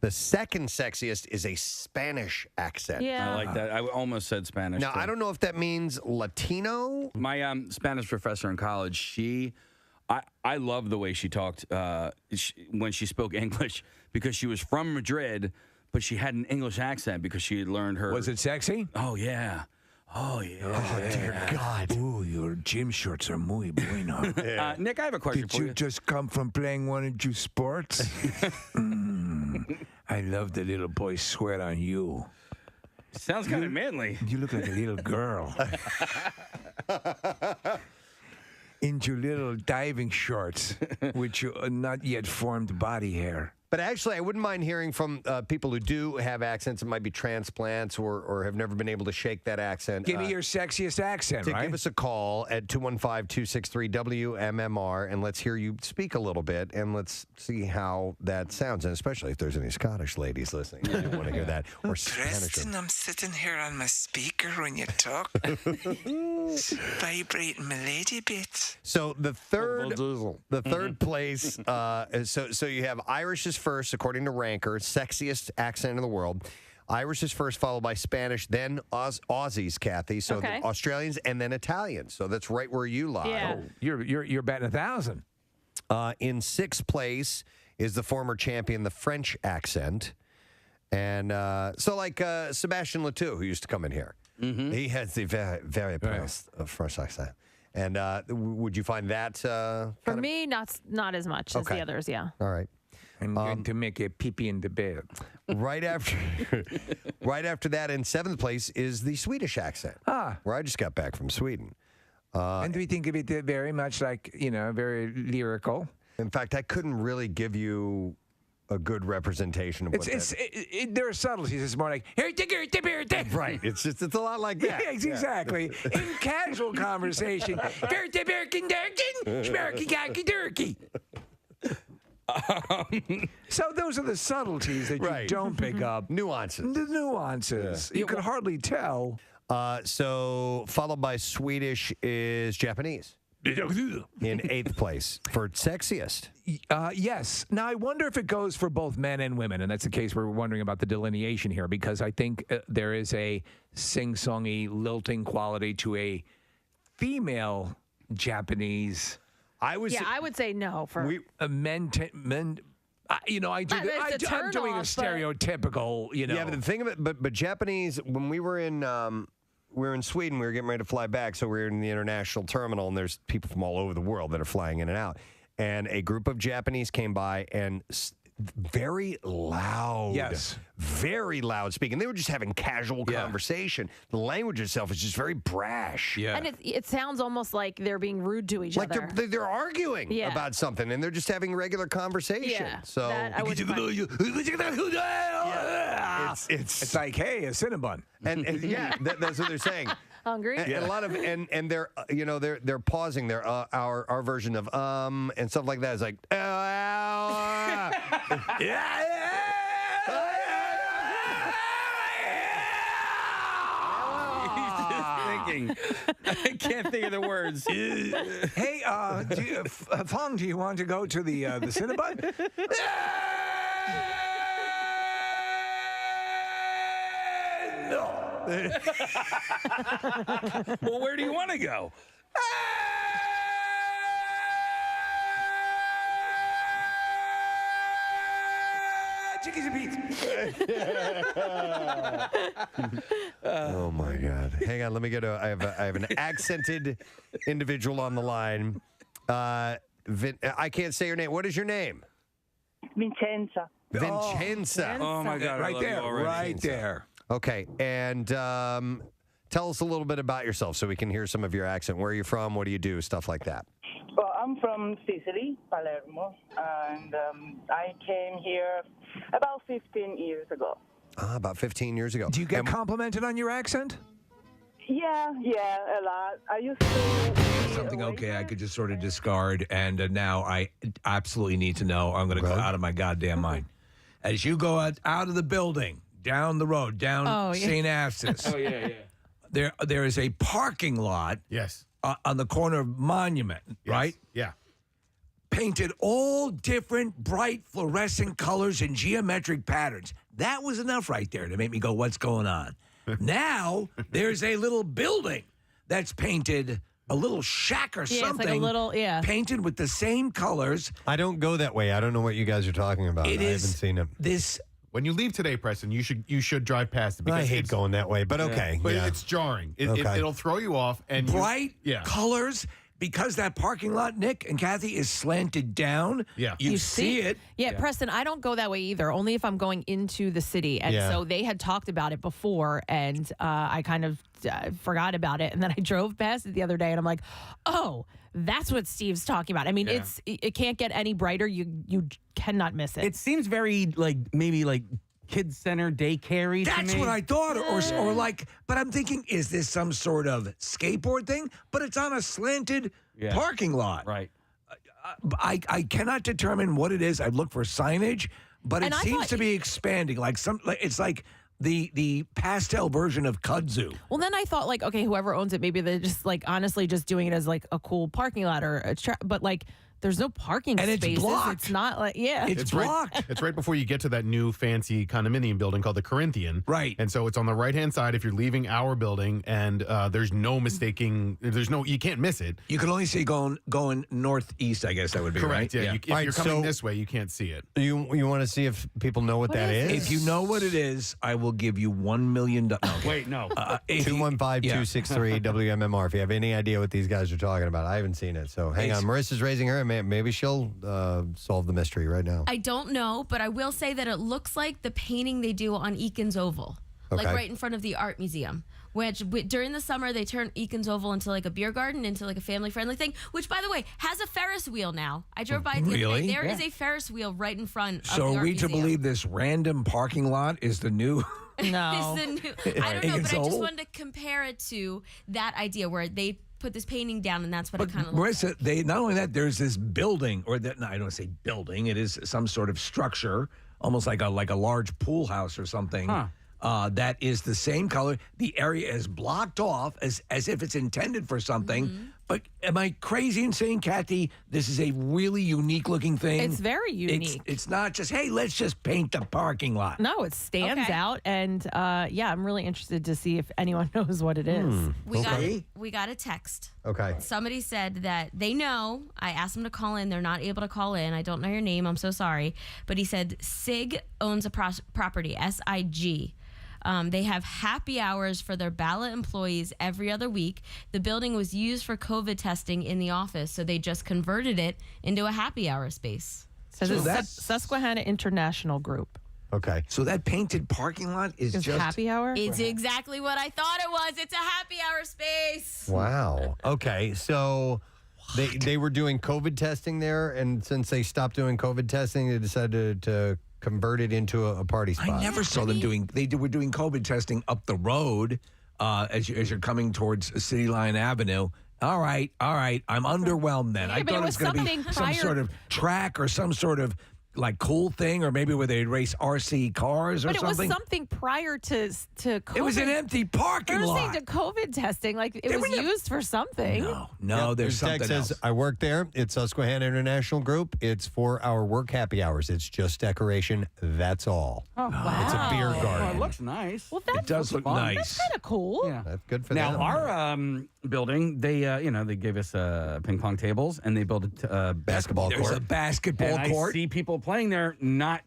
The second sexiest is a Spanish accent. Yeah. I like that. I almost said Spanish. Now, I don't know if that means Latino. My Spanish professor in college, I love the way she talked when she spoke English because she was from Madrid, but she had an English accent because she had learned her. Was it sexy? Oh, yeah. Oh, yeah. Oh, dear God. Ooh, your gym shorts are muy bueno. Nick, I have a question for you. Did you just come from playing one of your sports? I love the little boy sweat on you. Sounds kind of manly. You look like a little girl. In your little diving shorts with your not yet formed body hair. But actually, I wouldn't mind hearing from people who do have accents. It might be transplants or have never been able to shake that accent. Give me your sexiest accent, right? Give us a call at 215-263-WMMR, and let's hear you speak a little bit, and let's see how that sounds, and especially if there's any Scottish ladies listening. I want to hear that. Or Spanish. Preston, I'm sitting here on my speaker when you talk. Vibrating my lady bit. So the third place, so you have Irish is first, according to Ranker, sexiest accent in the world. Irish is first, followed by Spanish, then Aussies, Kathy. So the Australians, and then Italians. So that's right where you lie. Yeah. Oh, you're batting 1,000. In sixth place is the former champion, the French accent. And so like Sebastian Letou, who used to come in here. He has the very, very best French accent. And would you find that for me, not as much as the others, yeah. All right. I'm going to make a pee-pee in the bed. Right after that, in seventh place is the Swedish accent, where I just got back from Sweden. And we think of it very much like, very lyrical. In fact, I couldn't really give you a good representation of what there are subtleties. It's more like, right. It's a lot like that. Yeah, exactly. In casual conversation, so those are the subtleties that you don't pick up. Nuances. The nuances. You could hardly tell. So followed by Swedish is Japanese. In eighth place for sexiest. Yes. Now, I wonder if it goes for both men and women, and that's the case we're wondering about the delineation here, because I think there is a sing-songy, lilting quality to a female Japanese. I would say no for men. I'm doing a stereotypical. Yeah, but the thing of it, but Japanese. When we were in Sweden, we were getting ready to fly back, so we were in the international terminal, and there's people from all over the world that are flying in and out. And a group of Japanese came by and very loud. Yes. Very loud speaking. They were just having casual conversation. The language itself is just very brash. Yeah. And it sounds almost like they're being rude to each other. Like they're arguing about something, and they're just having regular conversation. Yeah. So it's like, hey, a Cinnabon. And that's what they're saying. Hungry? And a lot of and they're they're pausing their our version of and stuff like that is like thinking. I can't think of the words. Hey, Fong, do you want to go to the Cinnabon? No. Well, where do you want to go? Chickies and beats. Oh my God! Hang on, let me get I have an accented individual on the line. I can't say your name. What is your name? Vincenza. Vincenza. Oh my God! Right there, right there. Okay, and tell us a little bit about yourself so we can hear some of your accent. Where are you from? What do you do? Stuff like that. Well, I'm from Sicily, Palermo, and I came here about 15 years ago. About 15 years ago. Do you get complimented on your accent? Yeah, a lot. I used to something okay I could just sort of discard, and now I absolutely need to know. I'm going to go out of my goddamn mind. As you go out of the building, down the road, down St. Astus. Oh, yeah. There is a parking lot. Yes. On the corner of Monument, right? Yeah. Painted all different bright fluorescent colors and geometric patterns. That was enough right there to make me go, what's going on? Now there's a little building that's painted, a little shack or something. It's like a little, painted with the same colors. I don't go that way. I don't know what you guys are talking about. I haven't seen it. When you leave today, Preston, you should drive past it. Because I hate going that way, but okay. But it's jarring. It'll throw you off. And bright colors. Because that parking lot, Nick and Kathy, is slanted down, you see it. Yeah, Preston, I don't go that way either, only if I'm going into the city. And so they had talked about it before, and I kind of forgot about it. And then I drove past it the other day, and I'm like, oh, that's what Steve's talking about. I mean, it can't get any brighter. You cannot miss it. It seems very, maybe kids center daycare. That's what I thought, or like. But I'm thinking, is this some sort of skateboard thing? But it's on a slanted parking lot, right? I cannot determine what it is. I look for signage, but it seems to be expanding. It's like the pastel version of kudzu. Well, then I thought okay, whoever owns it, maybe they're just honestly just doing it as a cool parking lot or but there's no parking And it's spaces. blocked. It's not It's blocked. It's right before you get to that new fancy condominium building called the Corinthian. Right. And so it's on the right-hand side if you're leaving our building, and there's no mistaking. You can't miss it. You can only see going northeast, I guess that would be Correct. right. Yeah. If you're coming this way, you can't see it. You want to see if people know what that is? If you know what it is, I will give you $1 million. No, okay. Wait, no. 215-263 WMMR. If you have any idea what these guys are talking about, I haven't seen it. So hang on. Marissa's raising her hand. Maybe she'll solve the mystery right now. I don't know, but I will say that it looks like the painting they do on Eakins Oval, right in front of the art museum. Which during the summer they turn Eakins Oval into a beer garden, into a family-friendly thing. Which, by the way, has a Ferris wheel now. I drove by it the other day. There is a Ferris wheel right in front of the So art are we museum. to believe this random parking lot is the new? No, I don't know, but I just Oval? wanted to compare it to that idea where they put this painting down, and that's what it kind of Marissa, not only that, there's this building, I don't want to say building. It is some sort of structure, almost like a large pool house or something. That is the same color. The area is blocked off as if it's intended for something. But am I crazy in saying, Kathy, this is a really unique looking thing? It's very unique. It's not just, hey, let's just paint the parking lot. No, it stands out, and I'm really interested to see if anyone knows what it is. We got a text. Okay. Somebody said that they know. I asked them to call in. They're not able to call in. I don't know your name. I'm so sorry. But he said SIG owns a property, SIG. They have happy hours for their ballot employees every other week. The building was used for COVID testing in the office, so they just converted it into a happy hour space. So that's Susquehanna International Group. Okay. So that painted parking lot is just happy hour? It's exactly what I thought it was. It's a happy hour space. Wow. Okay. So they were doing COVID testing there, and since they stopped doing COVID testing, they decided to convert it into a party spot. I never saw them doing. They were doing COVID testing up the road as you're coming towards City Line Avenue. All right. I'm underwhelmed then. I thought it was going to be some sort of track or some sort of cool thing, or maybe where they'd race RC cars or something. But it was something prior to COVID. It was an empty parking lot. To COVID testing, it was used for something. No, there's something else. Says, I work there. It's Susquehanna International Group. It's for our work happy hours. It's just decoration. That's all. Oh, wow. It's a beer garden. It looks nice. Well, it does look nice. That's kind of cool. Yeah. That's good for now, them. our building, they gave us ping pong tables, and they built a basketball court. There's a basketball and court. I see people playing there, not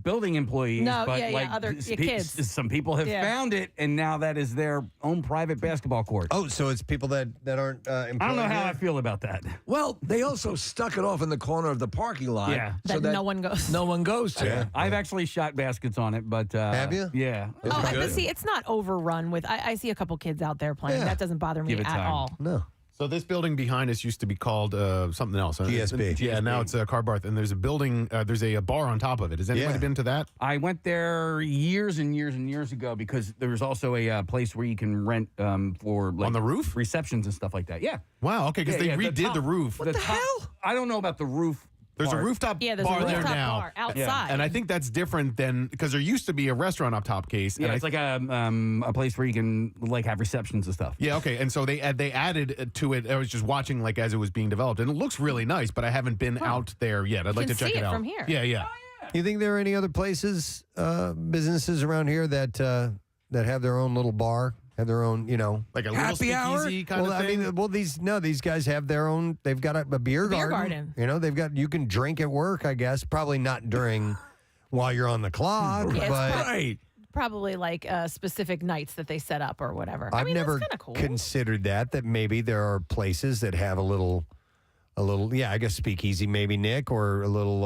building employees, No, but yeah, like other kids. Some people have found it, and now that is their own private basketball court. Oh, so it's people that aren't employed. I don't know how here? I feel about that. Well, they also stuck it off in the corner of the parking lot. Yeah. So That no one goes. No one goes to. Yeah. I've actually shot baskets on it, but Have you? Yeah. Oh, but see, it's not overrun with. I see a couple kids out there playing. Yeah. That doesn't bother me Give it at time. all. No. So this building behind us used to be called something else. GSB. Yeah, now it's Car Barth, and there's a building. There's a bar on top of it. Has anybody been to that? I went there years and years and years ago because there was also a place where you can rent for like On the roof? receptions and stuff like that. Yeah. Wow. Okay, because they redid the roof. What the hell? I don't know about the roof. There's a part. rooftop Yeah, there's a bar there rooftop now. bar outside. Yeah. And I think that's different than because there used to be a restaurant up top, Case. Yeah, and it's like a place where you can like have receptions and stuff. Yeah, okay. And so they added to it. I was just watching like as it was being developed, and it looks really nice. But I haven't been out there yet. I'd like to can check see it it out from here. Yeah, yeah. You think there are any other places, businesses around here that have their own little bar, have their own, Like a Happy little hour? speakeasy kind well, of thing? I mean, these guys have their own. They've got a beer garden. They've got. You can drink at work, I guess. Probably not during while you're on the clock, Yeah, it's but Right. Probably like specific nights that they set up or whatever. I've I mean, never that's kind of cool. considered that maybe there are places that have a little. Yeah, I guess speakeasy, maybe Nick, or a little,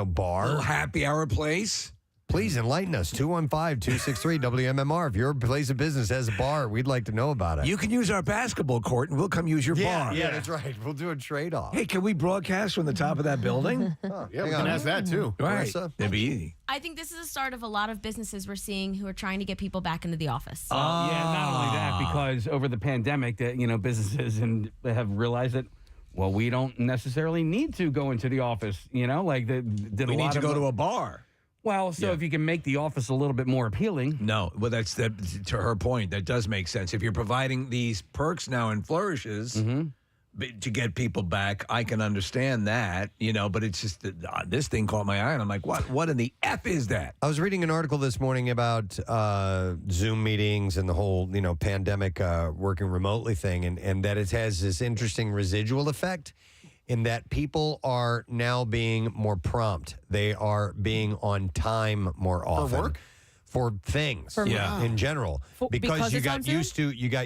bar. Little happy hour place. Please enlighten us. 215-263 WMMR. If your place of business has a bar, we'd like to know about it. You can use our basketball court, and we'll come use your bar. Yeah, that's right. We'll do a trade-off. Hey, can we broadcast from the top of that building? Yeah, we can ask that too. Right. Marissa? That'd be easy. I think this is the start of a lot of businesses we're seeing who are trying to get people back into the office. Yeah, not only that, because over the pandemic, that businesses and have realized that. Well, we don't necessarily need to go into the office. Like We need to go to a bar. Well, so if you can make the office a little bit more appealing. No, well, that's to her point. That does make sense. If you're providing these perks now and flourishes to get people back, I can understand that, but it's just that this thing caught my eye, and I'm like, what in the F is that? I was reading an article this morning about Zoom meetings and the whole, pandemic working remotely thing, and that it has this interesting residual effect in that people are now being more prompt. They are being on time more often. For work? For things in general. Because you it's got on Zoom?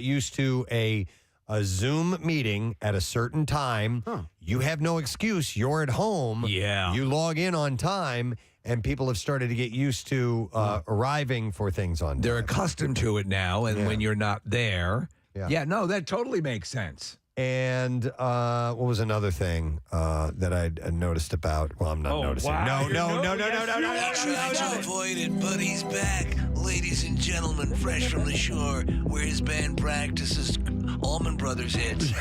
used to a Zoom meeting at a certain time. You have no excuse. You're at home. Yeah. You log in on time, and people have started to get used to arriving for things on time. They're accustomed to it now, and Yeah. when you're not there, Yeah. no, that totally makes sense. And what was another thing that I noticed about? Well, I'm not noticing. wow. No. Trying to avoid it, but he's back. Ladies and gentlemen, fresh from the shore, where his band practices Allman Brothers hits.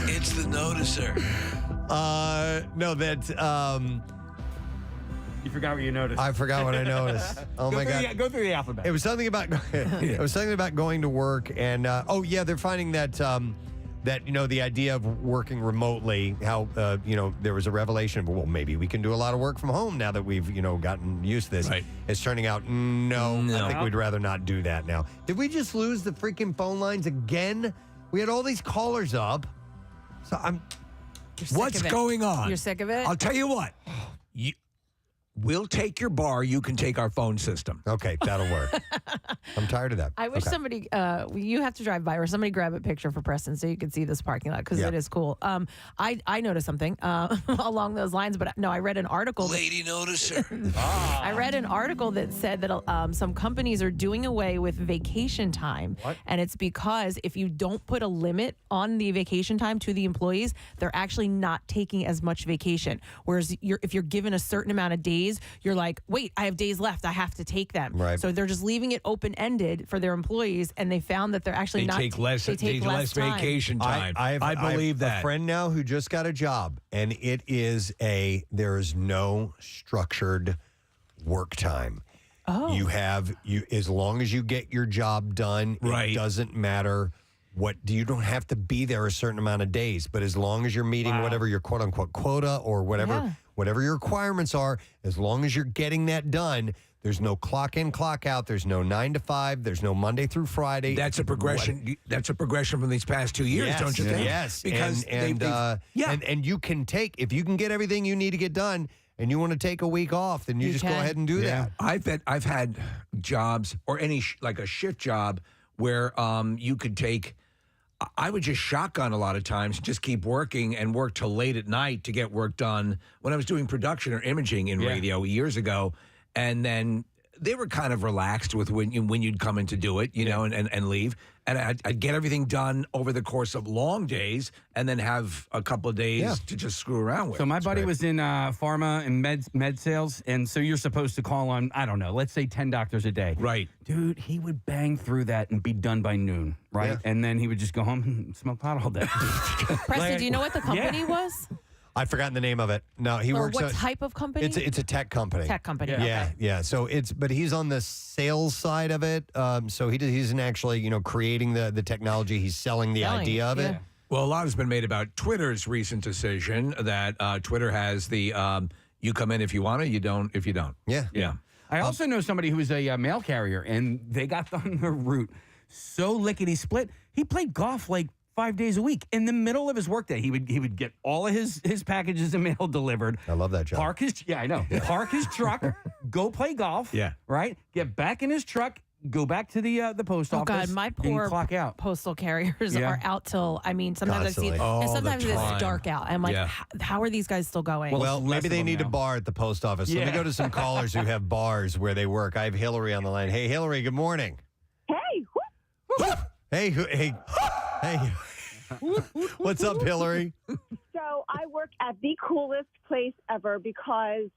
It's the Noticer. No, that You forgot what you noticed. I forgot what I noticed. Oh my God! Go through the alphabet. It was something about it was something about going to work, and they're finding that the idea of working remotely, how there was a revelation of, well, maybe we can do a lot of work from home now that we've gotten used to this. Right. It's turning out no. I think we'd rather not do that now. Did we just lose the freaking phone lines again? We had all these callers up, so I'm. You're sick What's of it. going on? You're sick of it? I'll tell you what. We'll take your bar. You can take our phone system. Okay, that'll work. I'm tired of that. I wish Okay. somebody, you have to drive by or somebody grab a picture for Preston so you can see this parking lot because Yeah. it is cool. I noticed something along those lines, but no, I read an article. Lady Noticer. I read an article that said that some companies are doing away with vacation time. What? And it's because if you don't put a limit on the vacation time to the employees, they're actually not taking as much vacation. Whereas if you're given a certain amount of days, you're like, wait, I have days left. I have to take them. Right. So they're just leaving it open-ended for their employees, and they found that they're actually They not. take less. They take less time. vacation time. I believe I have that. a friend now who just got a job, and it is there is no structured work time. Oh. You as long as you get your job done, Right. it doesn't matter you don't have to be there a certain amount of days, but as long as you're meeting whatever your quote unquote quota or whatever your requirements are, as long as you're getting that done, there's no clock in, clock out, there's no 9 to 5, there's no Monday through Friday. That's a progression. That's a progression from these past 2 years, Yes, don't you think? Yes, because and you can take, if you can get everything you need to get done and you want to take a week off, then you just go ahead and do that. I've had jobs or any like a shift job where you could take. I would just shotgun a lot of times, just keep working and work till late at night to get work done when I was doing production or imaging in radio years ago. And then they were kind of relaxed with when you'd come in to do it, you know, and leave. And I'd get everything done over the course of long days and then have a couple of days to just screw around with. So my buddy was in pharma and med sales, and so you're supposed to call on, I don't know, let's say 10 doctors a day. Right. Dude, he would bang through that and be done by noon, right? Yeah. And then he would just go home and smoke pot all day. Preston, do you know what the company was? I've forgotten the name of it. No, he Or works. what type of company? It's a tech company. Tech company. Yeah, Okay. yeah. So but he's on the sales side of it. So he isn't actually creating the technology. He's selling the idea of it. Well, a lot has been made about Twitter's recent decision that Twitter has the you come in if you want to, you don't if you don't. Yeah. Yeah. I also know somebody who was a mail carrier, and they got on the route so lickety split. He played golf like 5 days a week. In the middle of his workday, he would get all of his packages and mail delivered. I love that job. Park his truck, go play golf. Yeah. Right. Get back in his truck. Go back to the post office. Oh God, my and poor clock out. postal carriers are out till sometimes I see it, Constantly. and sometimes it's dark out. I'm like, how are these guys still going? Well, maybe they need a bar at the post office. Let me go to some callers who have bars where they work. I have Hillary on the line. Hey, Hillary, good morning. Hey. Hey. What's up, Hillary? So I work at the coolest place ever because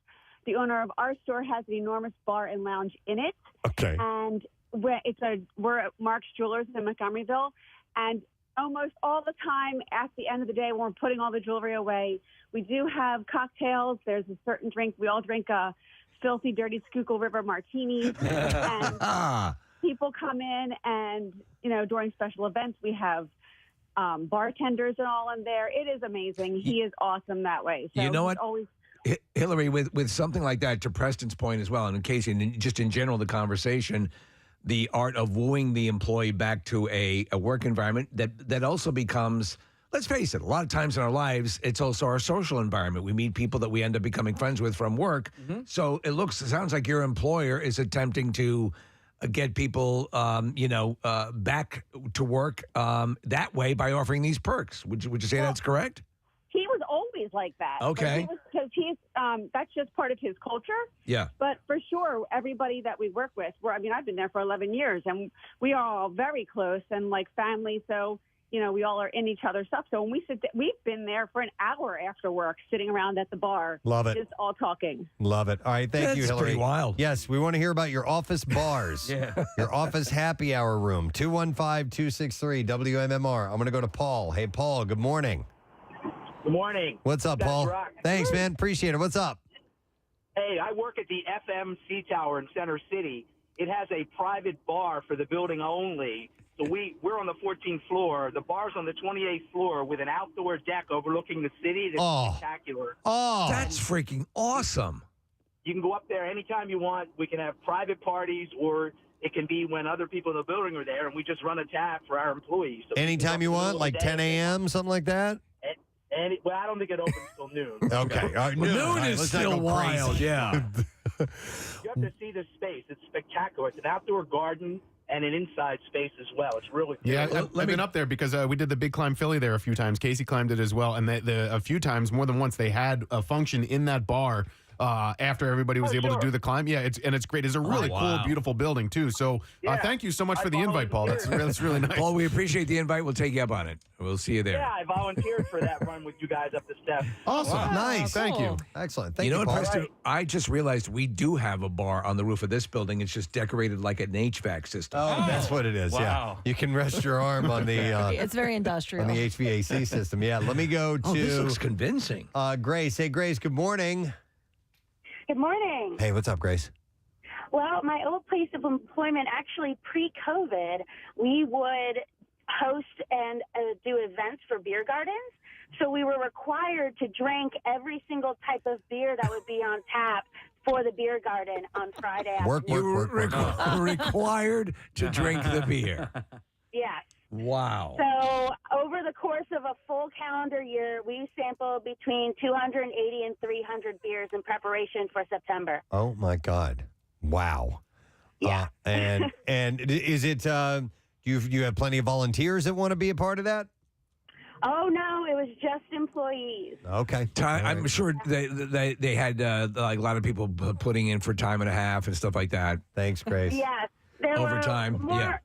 the owner of our store has an enormous bar and lounge in it. Okay. And we're at Mark's Jewelers in Montgomeryville, and almost all the time at the end of the day when we're putting all the jewelry away, we do have cocktails. There's a certain drink. We all drink a filthy, dirty Schuylkill River martini. And people come in and, during special events, we have bartenders and all in there. It is amazing. He is awesome that way. So you know what? Always. Hillary, with something like that, to Preston's point as well, and in case, just in general, the conversation, the art of wooing the employee back to a work environment that also becomes, let's face it, a lot of times in our lives, it's also our social environment. We meet people that we end up becoming friends with from work. Mm-hmm. So it sounds like your employer is attempting to get people, back to work that way by offering these perks. Would you say that's correct? He was always like that. Okay. Because he's that's just part of his culture. Yeah. But for sure, everybody that we work with, I've been there for 11 years, and we are all very close and like family. So, we all are in each other's stuff. So when we've been there for an hour after work, sitting around at the bar. Love it. Just all talking. Love it. All right, thank you, Hillary. Pretty wild. Yes, we want to hear about your office bars. Your office happy hour room. 215-263 WMMR. I'm going to go to Paul. Hey, Paul, good morning. Good morning. What's up, You guys Paul? rock. Thanks, man. Appreciate it. What's up? Hey, I work at the FMC Tower in Center City. It has a private bar for the building only. So we're on the 14th floor. The bar's on the 28th floor with an outdoor deck overlooking the city. That's spectacular. Oh, that's freaking awesome. You can go up there anytime you want. We can have private parties, or it can be when other people in the building are there, and we just run a tap for our employees. So Anytime you want, like 10 a.m., something like that? Well, I don't think it opens till noon. Okay. All right, Noon All right, is let's not still go wild, crazy. yeah. You have to see the space. It's spectacular. It's an outdoor garden and an inside space as well. It's really cool. Yeah, I've been up there because we did the Big Climb Philly there a few times. Casey climbed it as well. And a few times, more than once, they had a function in that bar after everybody was able to do the climb. Yeah, it's great. It's a really cool, beautiful building, too. So thank you so much for the invite, Paul. That's really nice. Paul, we appreciate the invite. We'll take you up on it. We'll see you there. Yeah, I volunteered for that run with you guys up the steps. Awesome. Wow, Nice. cool. Thank you. Excellent. Thank you, know what, Paul. Preston? I just realized we do have a bar on the roof of this building. It's just decorated like an HVAC system. Oh, that's what it is. Wow. Yeah. You can rest your arm on the it's very industrial. on the HVAC system. Yeah. Let me go to this looks convincing. Grace. Hey, Grace, good morning. Good morning. Hey, what's up, Grace? Well, my old place of employment, actually pre-COVID, we would host and do events for beer gardens. So we were required to drink every single type of beer that would be on tap for the beer garden on Friday afternoon. You were required to drink the beer. Yes. Wow. So over the course of a full calendar year, we sampled between 280 and 300 beers in preparation for September. Oh my God! Wow. Yeah. And is it? Do you have plenty of volunteers that want to be a part of that? Oh no, it was just employees. Okay. I'm sure they had like a lot of people putting in for time and a half and stuff like that. Thanks, Grace. Yes, there Overtime. were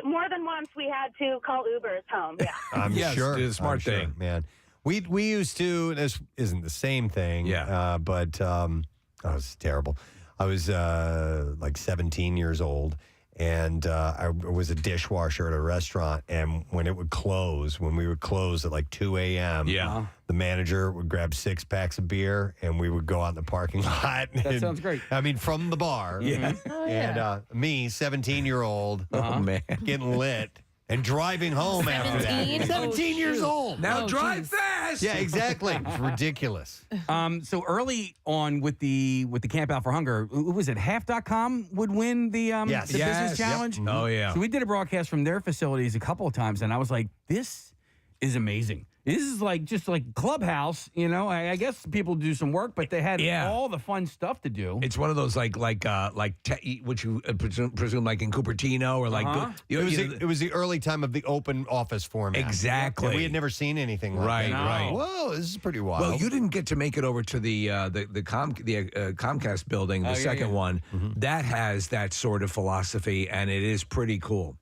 more than once we had to call Ubers home. Yeah. I'm sure. It's a smart I'm sure, thing. man. We used to. This isn't the same thing. Yeah. But oh, it's terrible. I was like 17 years old, and I was a dishwasher at a restaurant. And when we would close at like 2 a.m., the manager would grab 6 packs of beer, and we would go out in the parking lot. That sounds great. I mean, from the bar. Yeah. And me, 17-year-old, man, getting lit. And driving home after that. 17 years old. Now drive fast. Yeah, exactly. It's ridiculous. So early on with the Camp Out for Hunger, who was it? Half.com would win the business challenge. Yep. Oh yeah. So we did a broadcast from their facilities a couple of times, and I was like, this is amazing. This is like just like Clubhouse, you know. I guess people do some work, but they had all the fun stuff to do. It's one of those which you presume like in Cupertino or like it was the early time of the open office format. Exactly. And we had never seen anything like that. Right. Whoa, this is pretty wild. Well, you didn't get to make it over to the Comcast building, the second one. That has that sort of philosophy, and it is pretty cool.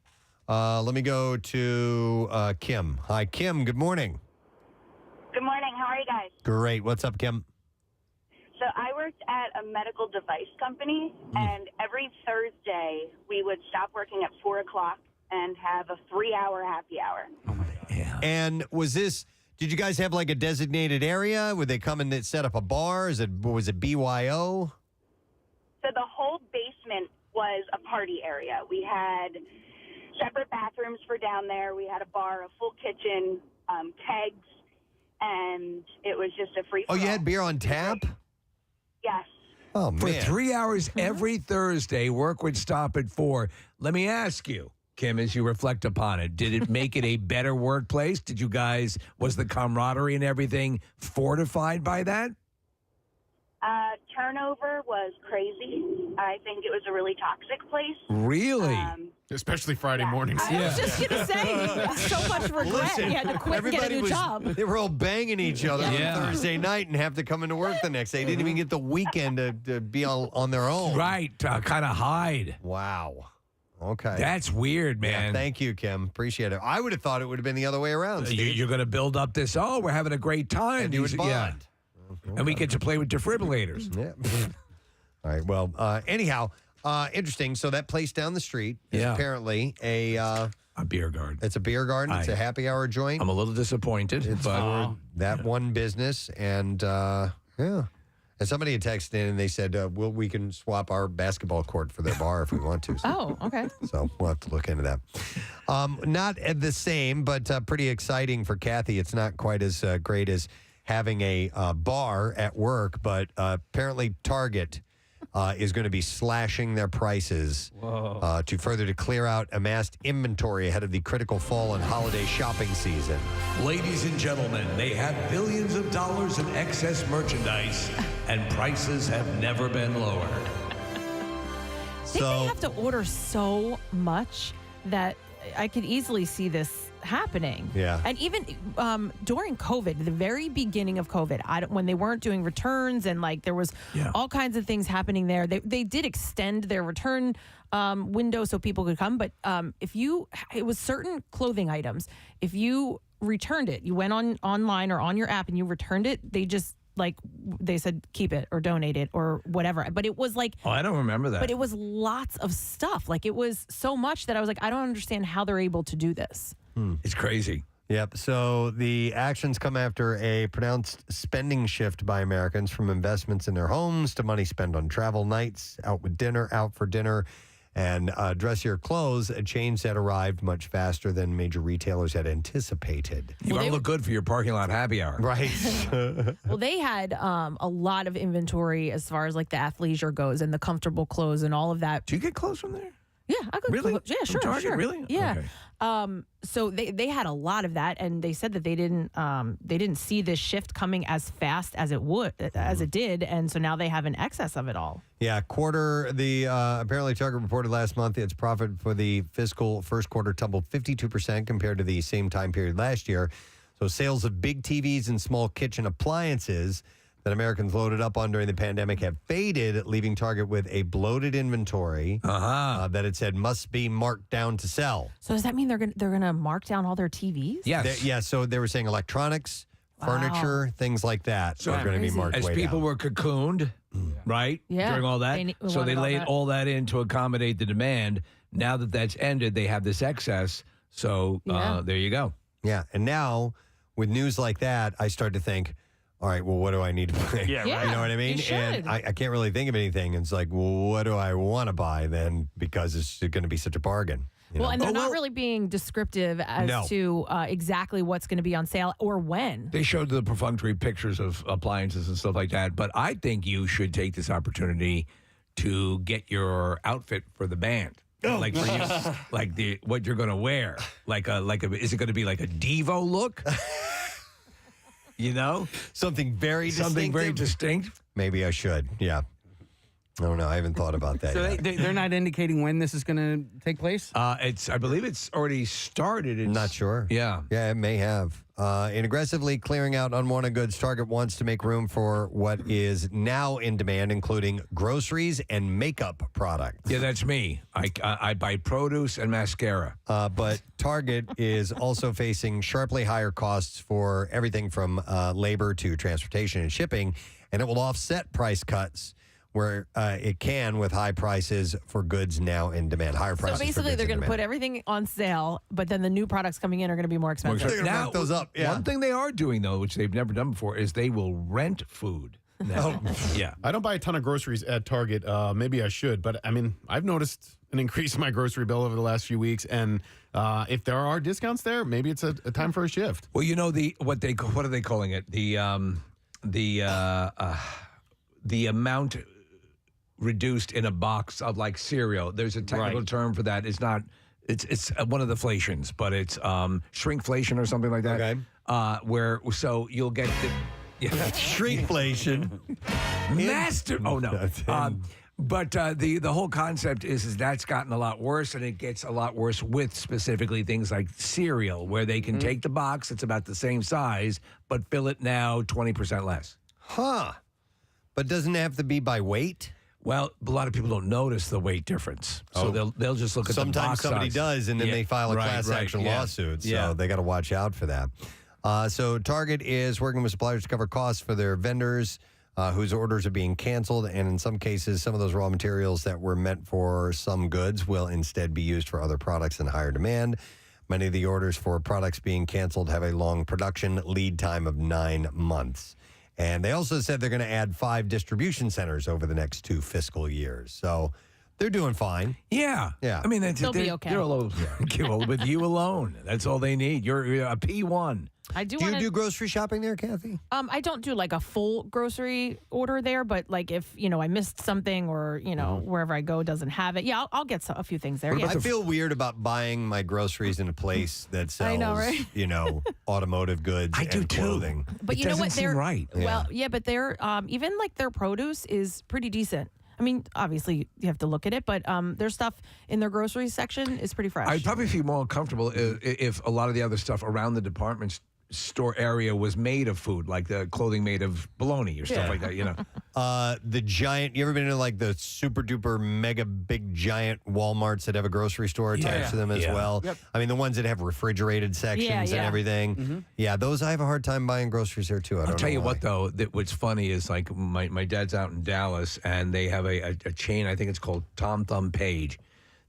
Let me go to Kim. Hi, Kim. Good morning. Good morning. How are you guys? Great. What's up, Kim? So I worked at a medical device company, and every Thursday we would stop working at 4 o'clock and have a 3-hour happy hour. And did you guys have like a designated area? Would they come and set up a bar? Was it BYO? So the whole basement was a party area. We had separate bathrooms for down there. We had a bar, a full kitchen, kegs, and it was just a free. Oh, you had beer on tap? Yes. Oh, man. For 3 hours every Thursday, work would stop at 4. Let me ask you, Kim, as you reflect upon it, did it make it a better workplace? Was the camaraderie and everything fortified by that? Turnover was crazy. I think it was a really toxic place. Really? Especially Friday mornings. I was just going to say, so much regret. Listen, you had to quit and get a new job. They were all banging each other on Thursday night and have to come into work the next day. They didn't even get the weekend to be on their own. Right, kind of hide. Wow. Okay. That's weird, man. Yeah, thank you, Kim. Appreciate it. I would have thought it would have been the other way around, Steve. You're going to build up this, we're having a great time. And you would bond. And we get to play with defibrillators. Yeah. All right. Well, anyhow, interesting. So that place down the street is apparently a beer garden. It's a beer garden. It's a happy hour joint. I'm a little disappointed. It's for that one business. And, And somebody had texted in and they said, we can swap our basketball court for their bar if we want to. So, okay. So we'll have to look into that. Not the same, but pretty exciting for Kathy. It's not quite as great as having a bar at work, but apparently Target is going to be slashing their prices to clear out amassed inventory ahead of the critical fall and holiday shopping season. Ladies and gentlemen, they have billions of dollars in excess merchandise, and prices have never been lower. I think they have to order so much that I could easily see this happening. Yeah. And even during COVID, the very beginning of COVID, when they weren't doing returns and like there was all kinds of things happening there, they did extend their return window so people could come. But it was certain clothing items. If you returned it, you went online or on your app and you returned it, they said keep it or donate it or whatever. But it was like, I don't remember that. But it was lots of stuff. Like it was so much that I was like, I don't understand how they're able to do this. It's crazy. Yep. So the actions come after a pronounced spending shift by Americans from investments in their homes to money spent on travel, nights, out for dinner, and dressier clothes, a change that arrived much faster than major retailers had anticipated. You want to look good for your parking lot happy hour. Right. Well, they had a lot of inventory as far as like the athleisure goes and the comfortable clothes and all of that. Do you get clothes from there? Yeah, I could. Really? Yeah, From sure. Target? Sure. Really? Yeah. Okay. So they had a lot of that, and they said that they didn't see this shift coming as fast as it did, and so now they have an excess of it all. Yeah, apparently Target reported last month its profit for the fiscal first quarter tumbled 52% compared to the same time period last year. So sales of big TVs and small kitchen appliances that Americans loaded up on during the pandemic have faded, leaving Target with a bloated inventory that it said must be marked down to sell. So does that mean they're gonna mark down all their TVs? Yeah, so they were saying electronics, furniture, things like that are going to be marked as way people down. were cocooned, right? Yeah. During all that. They So they wanted all laid that. all that in to accommodate the demand. Now that that's ended, they have this excess. So there you go. Yeah, and now with news like that, I start to think, all right, well, what do I need to buy? Yeah, right. You know what I mean? You should. And I can't really think of anything. It's like, well, what do I want to buy then? Because it's going to be such a bargain. you Well, know? and they're not really being descriptive as to exactly what's going to be on sale or when. They showed the perfunctory pictures of appliances and stuff like that. But I think you should take this opportunity to get your outfit for the band. Like for you, like what you're going to wear. Is it going to be like a Devo look? You know? Something very distinct. Maybe I should. Yeah. I don't know. I haven't thought about that So yet. they're not indicating when this is going to take place? I believe it's already started. It's, Not sure. Yeah. Yeah, it may have. In aggressively clearing out unwanted goods, Target wants to make room for what is now in demand, including groceries and makeup products. Yeah, that's me. I buy produce and mascara. But Target is also facing sharply higher costs for everything from labor to transportation and shipping, and it will offset price cuts where it can with high prices for goods now in demand. Higher prices. So basically, they're going to put everything on sale, but then the new products coming in are going to be more expensive. They're going to ramp those up. Yeah. One thing they are doing, though, which they've never done before, is they will rent food. Now. Yeah. I don't buy a ton of groceries at Target. Maybe I should, but I mean, I've noticed an increase in my grocery bill over the last few weeks, and if there are discounts there, maybe it's a time for a shift. Well, you know what are they calling it? The amount reduced in a box of like cereal. There's a technical term for that. It's not. It's one of the inflations, but it's shrinkflation or something like that. Okay. Where so you'll get the shrinkflation. Master. Oh no. But the whole concept is that's gotten a lot worse, and it gets a lot worse with specifically things like cereal, where they can take the box that's about the same size, but fill it now 20% less. Huh. But doesn't it have to be by weight? Well, a lot of people don't notice the weight difference, so they'll just look at the box Sometimes somebody size. does, and then they file a class action lawsuit. So they got to watch out for that. So Target is working with suppliers to cover costs for their vendors whose orders are being canceled, and in some cases, some of those raw materials that were meant for some goods will instead be used for other products in higher demand. Many of the orders for products being canceled have a long production lead time of 9 months. And they also said they're going to add 5 distribution centers over the next 2 fiscal years. So they're doing fine. Yeah. Yeah. I mean, They'll be okay. They're all with you alone. That's all they need. You're a P1. I do. Do you do grocery shopping there, Kathy? I don't do like a full grocery order there, but like if I missed something or wherever I go doesn't have it, yeah, I'll get a few things there. Yeah. I feel weird about buying my groceries in a place that sells, I know, right? automotive goods and clothing. But it you know doesn't what? seem They're right. Well, yeah, but they're even like their produce is pretty decent. I mean, obviously you have to look at it, but their stuff in their grocery section is pretty fresh. I'd probably feel more comfortable if a lot of the other stuff around the department store area was made of food, like the clothing made of bologna or stuff like that, The giant, you ever been to like the super duper mega big giant Walmarts that have a grocery store attached to them as well? Yep. I mean, the ones that have refrigerated sections and everything. Mm-hmm. Yeah, those I have a hard time buying groceries there too. I'll tell you what, though, what's funny is like my dad's out in Dallas, and they have a chain, I think it's called Tom Thumb Page.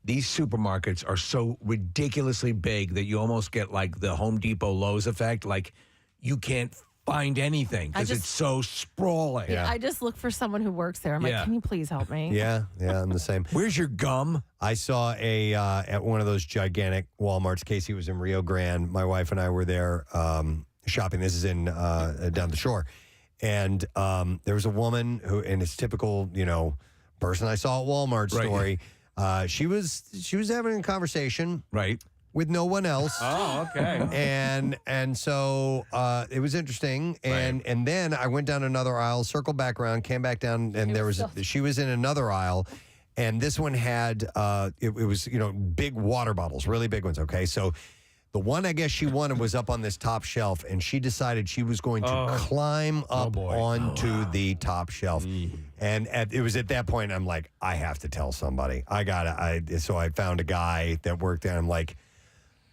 These supermarkets are so ridiculously big that you almost get like the Home Depot Lowe's effect. Like you can't find anything because it's so sprawling. I just look for someone who works there. I'm like, can you please help me? Yeah, I'm the same. Where's your gum? I saw at one of those gigantic Walmarts. Casey was in Rio Grande. My wife and I were there shopping. This is in down the shore. And there was a woman who, in his typical, person I saw at Walmart story, She was having a conversation, right, with no one else. Oh, okay. And so it was interesting. And then I went down another aisle, circled back around, came back down, and she was in another aisle. And this one had it was big water bottles, really big ones. Okay, so the one I guess she wanted was up on this top shelf, and she decided she was going to climb up onto the top shelf. And it was at that point I'm like, I have to tell somebody. So I found a guy that worked there. I'm like,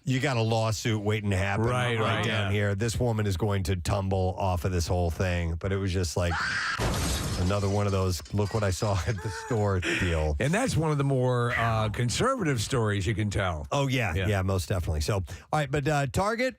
you got a lawsuit waiting to happen right down here. This woman is going to tumble off of this whole thing. But it was just like another one of those, look what I saw at the store deal. And that's one of the more conservative stories you can tell. Oh, yeah, most definitely. So, all right, but Target,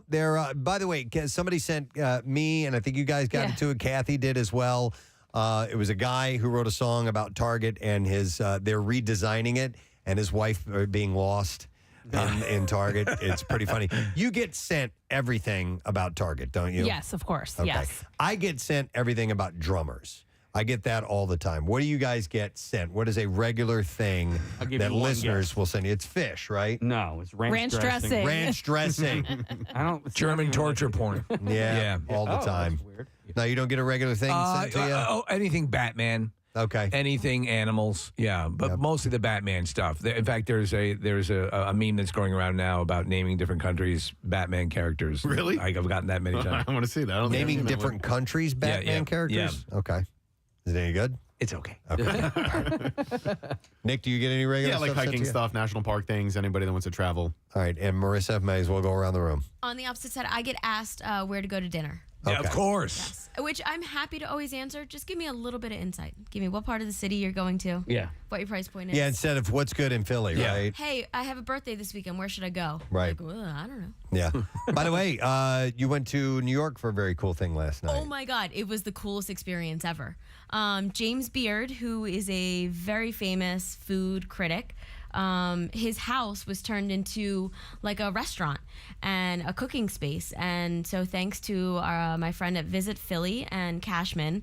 they're, by the way, somebody sent me, and I think you guys got it too, and Kathy did as well. It was a guy who wrote a song about Target, and they're redesigning it, and his wife being lost. In Target. It's pretty funny. You get sent everything about Target, don't you? Yes, of course. Okay. Yes. I get sent everything about drummers. I get that all the time. What do you guys get sent? What is a regular thing that listeners will send you? It's fish, right? No, it's ranch dressing. Ranch dressing. I don't. German torture porn. Yeah, all the time. Weird. No, you don't get a regular thing sent to you? Anything Batman. Okay. Anything animals, but mostly the Batman stuff. In fact, there's a meme that's going around now about naming different countries Batman characters. Really? I've gotten that many times. I want to see that. Naming different countries Batman characters? Yeah. Okay. Is it any good? It's okay. Nick, do you get any regular stuff? Yeah, like sent hiking to you? stuff, national park things, anybody that wants to travel. All right, and Marissa, may as well go around the room. On the opposite side, I get asked where to go to dinner. Yeah, of course. Yes. Which I'm happy to always answer. Just give me a little bit of insight. Give me what part of the city you're going to. Yeah. What your price point is. Yeah, instead of what's good in Philly, right? Hey, I have a birthday this weekend. Where should I go? Right. Like, well, I don't know. Yeah. By the way, you went to New York for a very cool thing last night. Oh my God, it was the coolest experience ever. James Beard, who is a very famous food critic, his house was turned into like a restaurant and a cooking space. And so thanks to my friend at Visit Philly and Cashman,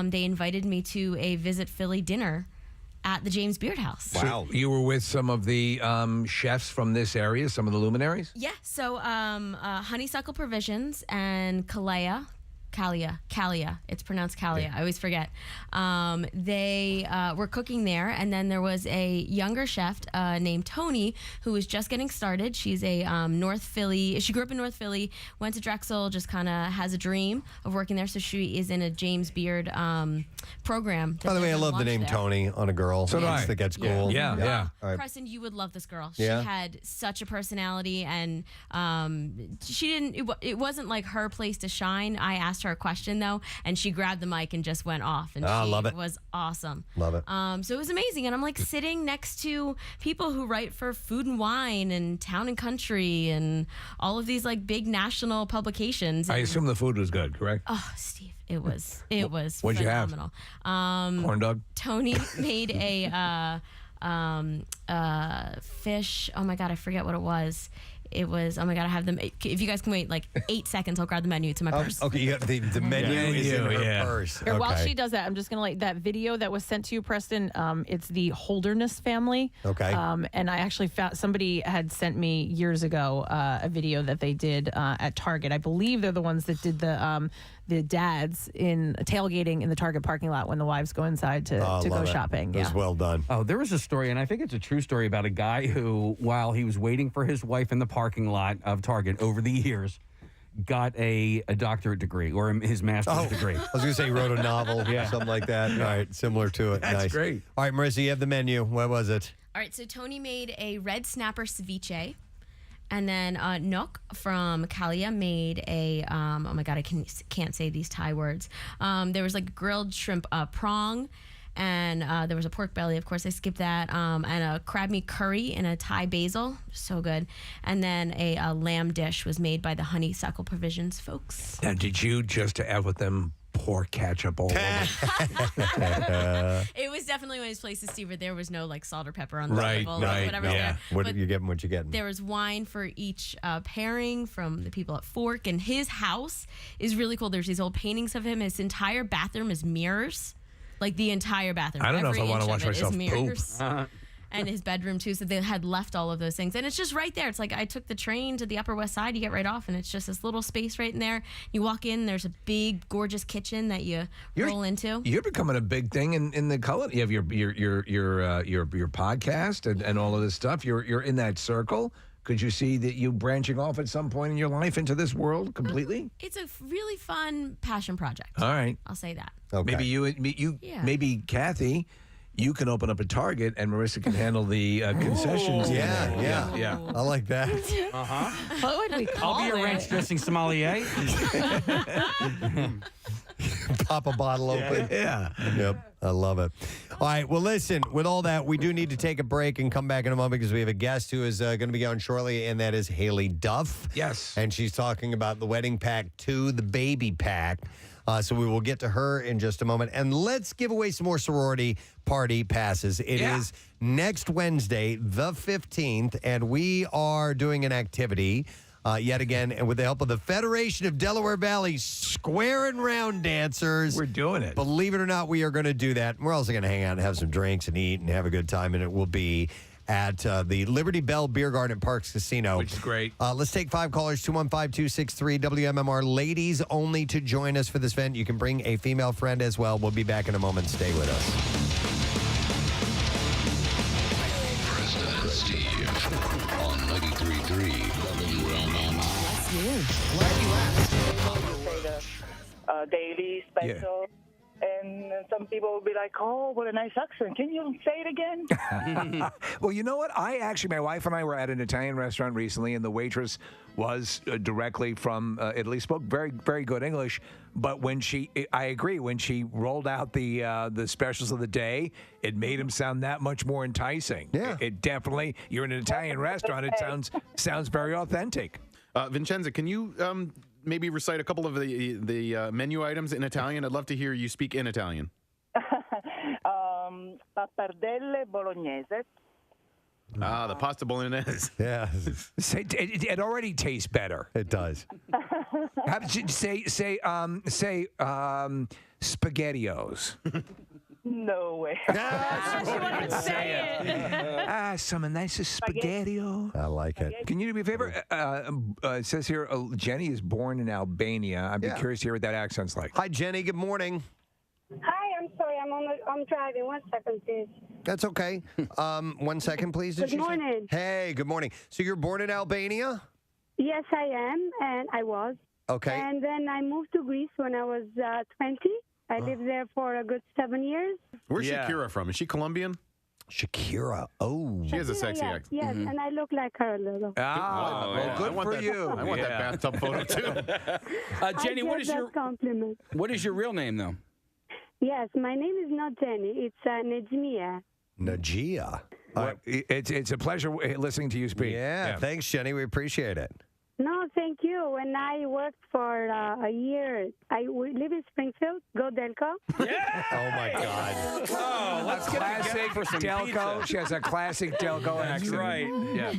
they invited me to a Visit Philly dinner at the James Beard house. Wow. So you were with some of the chefs from this area, some of the luminaries? Yeah. So Honeysuckle Provisions and Kalia. It's pronounced Kalia. Yeah. I always forget. They were cooking there, and then there was a younger chef named Tony who was just getting started. She's a North Philly. She grew up in North Philly, went to Drexel, just kind of has a dream of working there. So she is in a James Beard program. By the way, I love the name there. Tony on a girl. So do I. I think that's cool. Yeah. All right. Preston, you would love this girl. Yeah? She had such a personality, and she didn't. It wasn't like her place to shine. I asked her a question though, and she grabbed the mic and just went off, and she love it. was awesome. Love it. So it was amazing, and I'm like sitting next to people who write for Food and Wine and Town and Country and all of these like big national publications. I assume the food was good, correct? Oh, Steve, it was What'd you have? phenomenal. Corn dog? Tony made a fish. Oh my God, I forget what it was. It was, oh my God, I have them. If you guys can wait like 8 seconds, I'll grab the menu. It's in my purse. Okay, you have the menu is in her purse. Here, while Okay. she does that, I'm just going to that video that was sent to you, Preston. It's the Holderness family. Okay. And I actually found somebody had sent me years ago a video that they did at Target. I believe they're the ones that did the dads in tailgating in the Target parking lot when the wives go inside to go shopping. It was well done. Oh, there was a story, and I think it's a true story about a guy who, while he was waiting for his wife in the parking lot of Target over the years, got a doctorate degree or his master's degree. I was going to say he wrote a novel or something like that. All right, similar to it. That's nice. great. All right, Marissa, you have the menu. What was it? All right, so Tony made a red snapper ceviche. And then Nook from Kalia made a, oh my God, I can't say these Thai words. There was like grilled shrimp prong, and there was a pork belly. Of course, I skipped that. And a crab meat curry and a Thai basil. So good. And then a lamb dish was made by the Honeysuckle Provisions folks. Now, did you just have with them pour ketchup all over? It was definitely one of those places, Steve, where there was no like salt or pepper on the Right, table. right. Whatever. Yeah. What you getting? What you getting? There was wine for each pairing from the people at Fork, and his house is really cool. There's these old paintings of him. His entire bathroom is mirrors, like the entire bathroom. I don't know if Every I want to inch watch of it is myself mirrors. poop. and his bedroom too. So they had left all of those things, and it's just right there. It's like I took the train to the Upper West Side. You get right off, and it's just this little space right in there. You walk in. There's a big, gorgeous kitchen that you roll into. You're becoming a big thing in the color. You have your podcast and all of this stuff. You're in that circle. Could you see that you branching off at some point in your life into this world completely? It's a really fun passion project. All right. I'll say that. Okay. Maybe Yeah. maybe Kathy, you can open up a Target and Marissa can handle the concessions. Yeah. I like that. What would we call I'll be a ranch dressing sommelier. Pop a bottle open. Yeah. Yep. I love it. All right. Well, listen, with all that, we do need to take a break and come back in a moment because we have a guest who is going to be on shortly, and that is Hayley Duff. Yes. And she's talking about the wedding pack to the baby pack. So we will get to her in just a moment. And let's give away some more sorority party passes. It is next Wednesday, the 15th, and we are doing an activity yet again, and with the help of the Federation of Delaware Valley Square and Round Dancers. We're doing it. Believe it or not, we are going to do that. We're also going to hang out and have some drinks and eat and have a good time, and it will be at the Liberty Bell Beer Garden at Parks Casino. Which is great. Let's take 5 callers, 215-263 WMMR. Ladies only to join us for this event. You can bring a female friend as well. We'll be back in a moment. Stay with us. Preston and Steve on 93.3 WMMR. Daily special. And some people will be like, oh, what a nice accent. Can you say it again? Well, you know what? My wife and I were at an Italian restaurant recently, and the waitress was directly from Italy, spoke very, very good English. But I agree, when she rolled out the specials of the day, it made them sound that much more enticing. Yeah. It definitely, you're in an Italian restaurant, it sounds very authentic. Vincenza, can you maybe recite a couple of the menu items in Italian? I'd love to hear you speak in Italian. Pappardelle bolognese. The pasta bolognese. Yeah. It already tastes better. It does. How did you say SpaghettiOs? No way. Some nice spaghetti-o. I like it. Can you do me a favor? It says here, Jenny is born in Albania. I'd be curious to hear what that accent's like. Hi, Jenny. Good morning. Hi, I'm sorry. I'm driving. 1 second, please. That's okay. 1 second, please. Good morning. Hey, good morning. So you're born in Albania? Yes, I am, and I was. Okay. And then I moved to Greece when I was 20. I lived there for a good 7 years. Where's Shakira from? Is she Colombian? Shakira. Oh. She has a sexy accent. Yes, and I look like her a little. Good for you. I want that bathtub photo, too. Jenny, what is your compliment? What is your real name, though? Yes, my name is not Jenny. It's Nejmia. Najia. It's a pleasure listening to you speak. Yeah, thanks, Jenny. We appreciate it. No, thank you. When I worked for a year, we live in Springfield. Go Delco. Yeah! Oh, my God. Oh, let's classic for some Delco. pizza. She has a classic Delco accent. That's right. Yeah.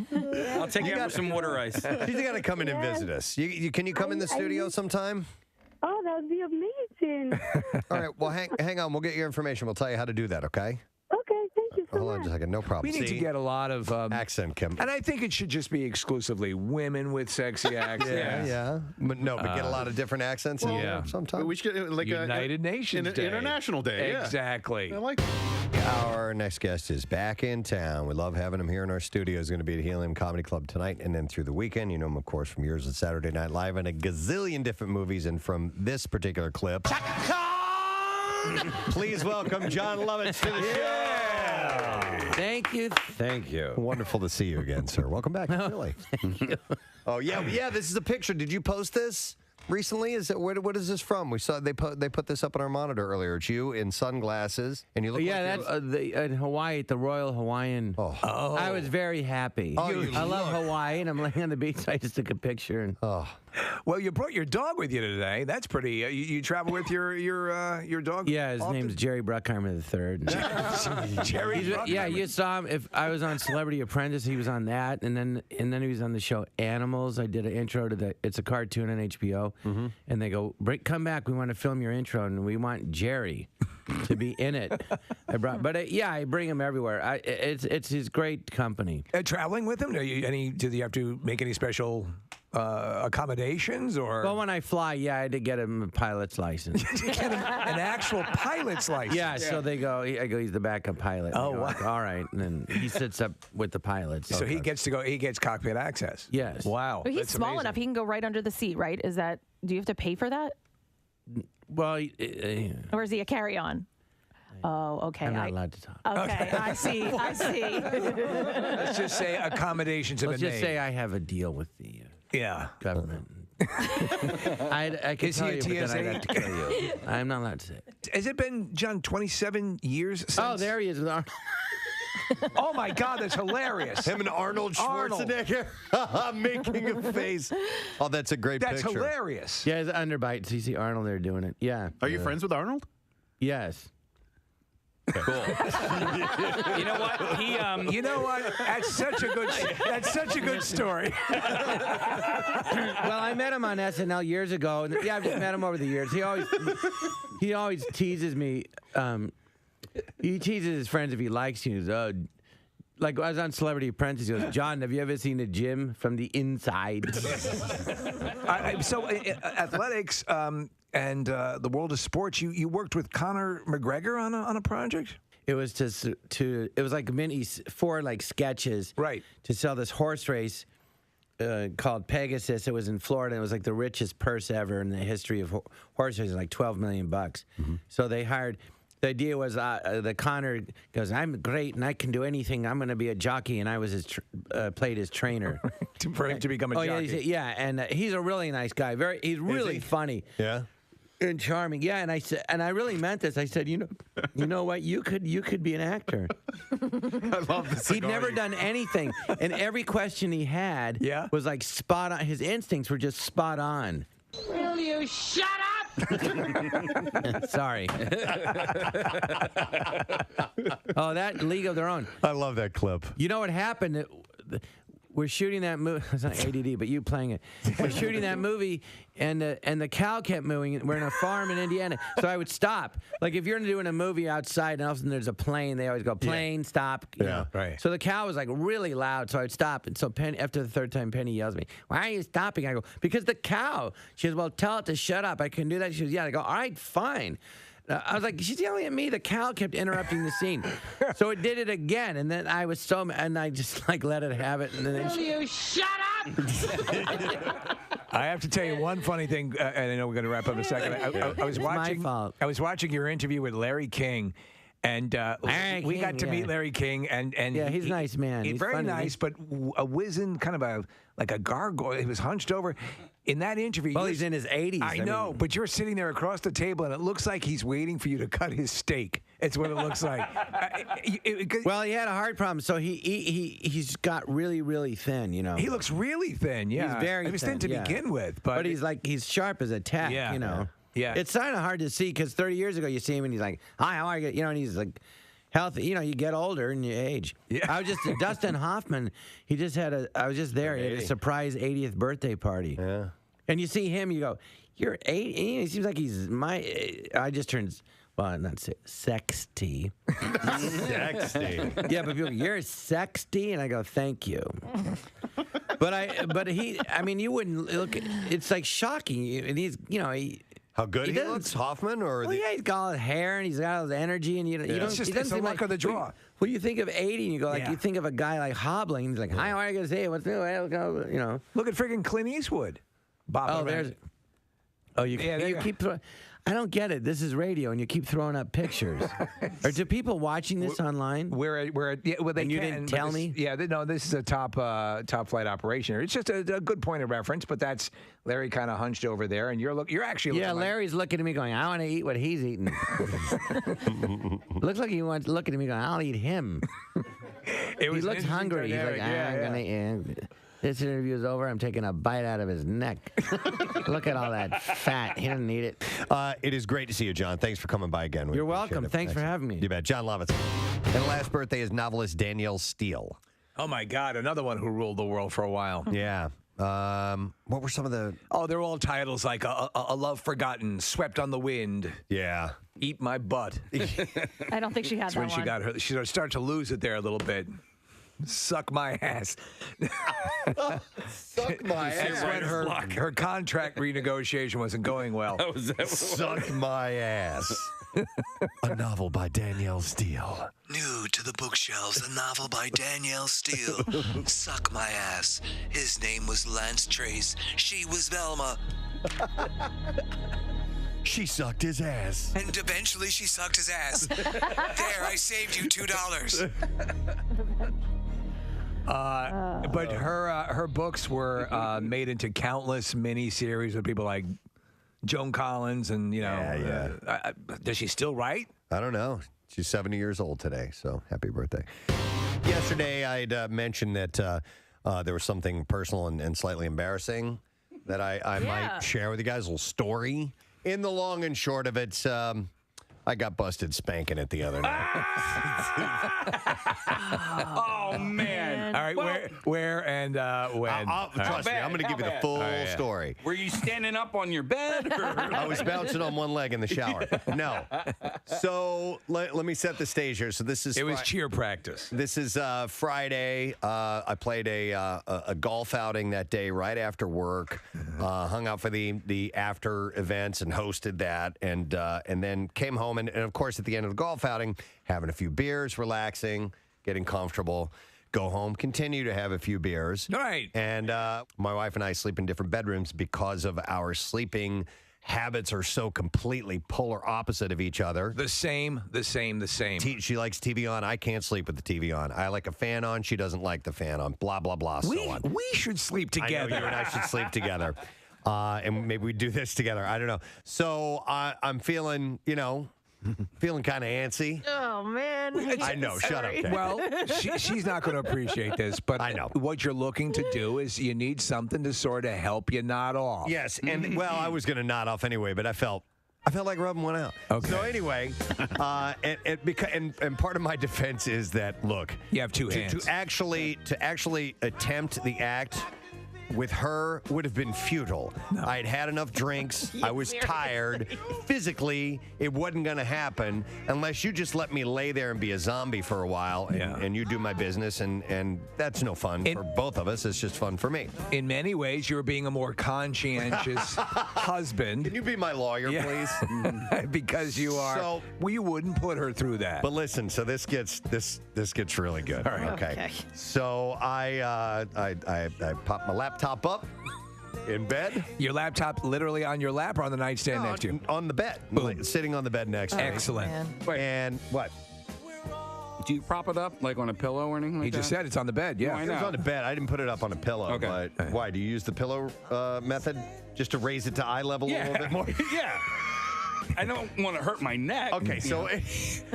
I'll take you out for some water ice. She's got to come in and visit us. Can you come in the studio sometime? Oh, that would be amazing. All right. Well, hang on. We'll get your information. We'll tell you how to do that, okay? Okay, thank you so Hold on much. just a second. No problem. We need to get a lot of accent, Kim. And I think it should just be exclusively women with sexy accents. Yeah. But get a lot of different accents in there sometimes. We should get like United Nations Day. International Day. Yeah. Exactly. I like it. Our next guest is back in town. We love having him here in our studio. He's going to be at Helium Comedy Club tonight and then through the weekend. You know him, of course, from years at Saturday Night Live and a gazillion different movies. And from this particular clip, please welcome John Lovitz to the show. Thank you. Thank you. Wonderful to see you again, sir. Welcome back. Really. Oh, yeah. This is a picture. Did you post this recently? What is this from? We saw they put this up on our monitor earlier. It's you in sunglasses, and you look. Yeah, that's in Hawaii at the Royal Hawaiian. Oh. I was very happy. Oh, I love Hawaii, and I'm laying on the beach. I just took a picture. And Well, you brought your dog with you today. That's pretty. You travel with your dog? Yeah, his name's Jerry Bruckheimer III. Jerry Bruckheimer. Yeah, you saw him. If I was on Celebrity Apprentice, he was on that, and then he was on the show Animals. I did an intro to it's a cartoon on HBO, and they go, "Come back. We want to film your intro, and we want Jerry to be in it." I bring him everywhere. It's his great company. Traveling with him? Do you have to make any special accommodations or? Well, when I fly, I had to get him a pilot's license. Get him an actual pilot's license. Yeah, so they go. I go. He's the backup pilot. Oh, wow. wow. All right, and then he sits up with the pilots. So he gets to go. He gets cockpit access. Yes. Wow. But he's that's small amazing. enough; he can go right under the seat, right? Do you have to pay for that, Well, or is he a carry-on? Oh, okay. I'm not allowed to talk. Okay, I see. Let's just say accommodations in Let's the just name. say I have a deal with the government. I can Is tell he a you, but then TSA? I'd have to kill you. I'm not allowed to say. Has it been, John, 27 years since? Oh, there he is. Oh, my God, that's hilarious. Him and Arnold Schwarzenegger making a face. Oh, that's a great That's picture. hilarious. Yeah, his underbite. So you see Arnold there doing it. Yeah. Are you friends with Arnold? Yes. Cool. You know what? You know what? That's such a good story. Well, I met him on SNL years ago. And I've just met him over the years. He always teases me. He teases his friends if he likes you. Like I was on Celebrity Apprentice. He goes, "John, have you ever seen a gym from the inside?" So athletics and the world of sports. You worked with Conor McGregor on a project. It was it was like four sketches, right, to sell this horse race called Pegasus. It was in Florida. And it was like the richest purse ever in the history of horse racing, like $12 million. So they hired. The idea was the Conor goes, "I'm great and I can do anything. I'm going to be a jockey," and I was played his trainer for him to become a jockey. Yeah, and he's a really nice guy. He's really funny. Yeah. And charming, yeah. And I said, and I really meant this. I said, you know what? You could be an actor. I love this. He'd never done anything, and every question he had was like spot on. His instincts were just spot on. Will you shut up? Sorry. Oh, that League of Their Own. I love that clip. You know what happened? We're shooting that movie. It's not ADD, but you playing it. We're shooting that movie, and the cow kept moving. We're in a farm in Indiana, so I would stop. Like if you're doing a movie outside, and all of a sudden there's a plane, they always go plane, stop. You know? Right. So the cow was like really loud, so I would stop. And so Penny, after the third time, Penny yells at me, "Why are you stopping?" I go, "Because the cow." She goes, "Well, tell it to shut up. I can do that." She goes, "Yeah." I go, "All right, fine." I was like, she's yelling at me. The cow kept interrupting the scene. So it did it again. And then I was and I just let it have it. And then Will you shut up? I have to tell you one funny thing, and I know we're going to wrap up in a second. I was watching. My fault. I was watching your interview with Larry King. And we got to meet Larry King, and yeah, he's a nice man. He's very funny, nice, but a wizened, kind of like a gargoyle. He was hunched over. In that interview, well, he's in his 80s. I know, but you're sitting there across the table, and it looks like he's waiting for you to cut his steak. It's what it looks like. Well, he had a heart problem, so he's got really, really thin. You know, he looks really thin. Yeah, he's very. He was thin to begin with, but he's sharp as a tack. Yeah, you know. Yeah. It's kind of hard to see because 30 years ago you see him and he's like, "Hi, how are you?" You know, and he's like healthy. You know, you get older and you age. Yeah. I was just Dustin Hoffman. He just had I was just there. He had a surprise 80th birthday party. Yeah. And you see him, you go, "You're 80." He seems like he's I just turned. Well, not 60. 60. Yeah, but people, "You're 60," and I go, "Thank you." But I mean, you wouldn't look. It's like shocking, and he's, how good he looks, Hoffman, or well, yeah, he's got all his hair and he's got all his energy, and you don't. It's just the luck of the draw. Well, you think of 80, and you go you think of a guy like hobbling. He's like, "Hi, how are you gonna say? What's new?" You know. Look at friggin' Clint Eastwood. Bob. You keep throwing. I don't get it. This is radio, and you keep throwing up pictures. Or do people watching this online? Well, they and you didn't tell me? Yeah, this is a top flight operation. It's just a good point of reference, but that's Larry kind of hunched over there, and you're actually looking Larry's looking at me going, "I want to eat what he's eating." Looks like he wants looking at me going, "I'll eat him." He looks hungry. He's like, "I'm gonna eat." This interview is over. I'm taking a bite out of his neck. Look at all that fat. He doesn't need it. It is great to see you, John. Thanks for coming by again. You're welcome. Thanks for having me. You bet. John Lovitz. And last birthday is novelist Danielle Steele. Oh, my God. Another one who ruled the world for a while. Yeah. What were some of the... Oh, they're all titles like A Love Forgotten, Swept on the Wind. Yeah. Eat My Butt. I don't think she had That's that when one. she got her. She started to lose it there a little bit. Suck my ass. Suck my It's when her contract renegotiation wasn't going well. Suck my ass. A novel by Danielle Steele. New to the bookshelves, a novel by Danielle Steele. Suck my ass. His name was Lance Trace. She was Velma. She sucked his ass. And eventually she sucked his ass. There, I saved you $2. But her books were made into countless mini-series with people like Joan Collins and, does she still write? I don't know. She's 70 years old today, so happy birthday. Yesterday, I'd mentioned that there was something personal and slightly embarrassing that I might share with you guys, a little story. In the long and short of it, I got busted spanking it the other night. Oh, man. All right, where and when? Trust me, I'm going to give you the full story. Were you standing up on your bed? Or? I was bouncing on one leg in the shower. No. So let me set the stage here. So this is... It was cheer practice. This is Friday. I played a golf outing that day right after work. Hung out for the after events and hosted that. And then came home. And of course, at the end of the golf outing, having a few beers, relaxing, getting comfortable. Go home, continue to have a few beers. All right. And my wife and I sleep in different bedrooms because of our sleeping habits are so completely polar opposite of each other. The same. She likes TV on. I can't sleep with the TV on. I like a fan on. She doesn't like the fan on. Blah, blah, blah, so on. We should sleep together. I know you and I should sleep together. And maybe we do this together. I don't know. So I'm feeling, feeling kind of antsy. Oh, man. I know. Shut up, Kate. Well, she's not going to appreciate this, but I know. What you're looking to do is you need something to sort of help you nod off. Yes, and I was going to nod off anyway, but I felt like rubbing one out. Okay. So anyway, and part of my defense is that, look, you have two hands. To actually attempt the act with her would have been futile. No. I'd had enough drinks. I was tired. Physically, it wasn't going to happen unless you just let me lay there and be a zombie for a while and you do my business. And that's no fun for both of us. It's just fun for me. In many ways, you're being a more conscientious husband. Can you be my lawyer, please? Because you are. So, you wouldn't put her through that. But listen, so this gets really good. All right. Okay. So I popped my laptop up in bed. Your laptop literally on your lap or on the nightstand next to you? On the bed. Sitting on the bed next to me. Excellent. And what? Do you prop it up like on a pillow or anything like that? He just said it's on the bed, yeah. No, I know. It's on the bed. I didn't put it up on a pillow. Okay. But why? Do you use the pillow method just to raise it to eye level a little bit more? Yeah. I don't want to hurt my neck. Okay, so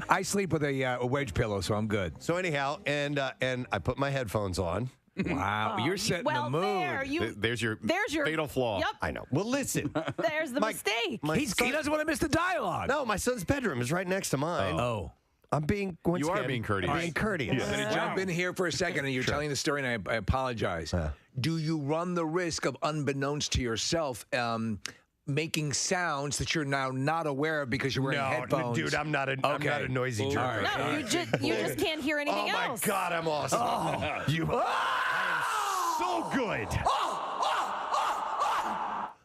I sleep with a wedge pillow, so I'm good. So anyhow, and I put my headphones on. Wow, you're setting the mood. There's your fatal flaw. Yep. I know. Well, listen. There's the mistake. He doesn't want to miss the dialogue. No, my son's bedroom is right next to mine. Oh. I'm being You are being courteous. Being courteous. I'm going to jump in here for a second, and you're telling the story, and I apologize. Do you run the risk of, unbeknownst to yourself, making sounds that you're now not aware of because you're wearing headphones? Dude, I'm not a noisy jerk. No, you just can't hear anything else. Oh my God, I'm awesome. I am so good.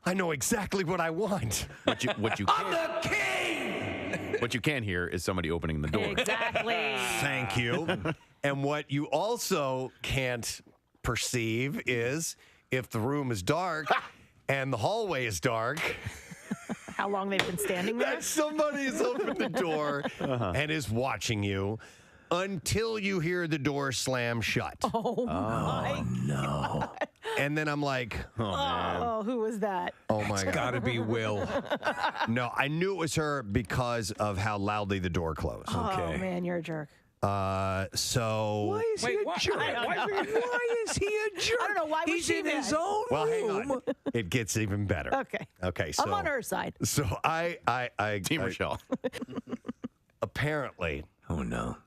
I know exactly what I want. What you can. I'm the king. What you can hear is somebody opening the door. Exactly. Thank you. And what you also can't perceive is if the room is dark and the hallway is dark. How long they've been standing there? That somebody's opened the door and is watching you until you hear the door slam shut. Oh my no. God. And then I'm like, man. Oh, who was that? Oh my God. It's got to be Will. No, I knew it was her because of how loudly the door closed. Oh man, you're a jerk. So Why is he a jerk? Why is he a jerk? I don't know. Why was He's she in mad? his own well, hang room. on. It gets even better. Okay. Okay. So I'm on her side. So Team Rochelle. Apparently. Oh no.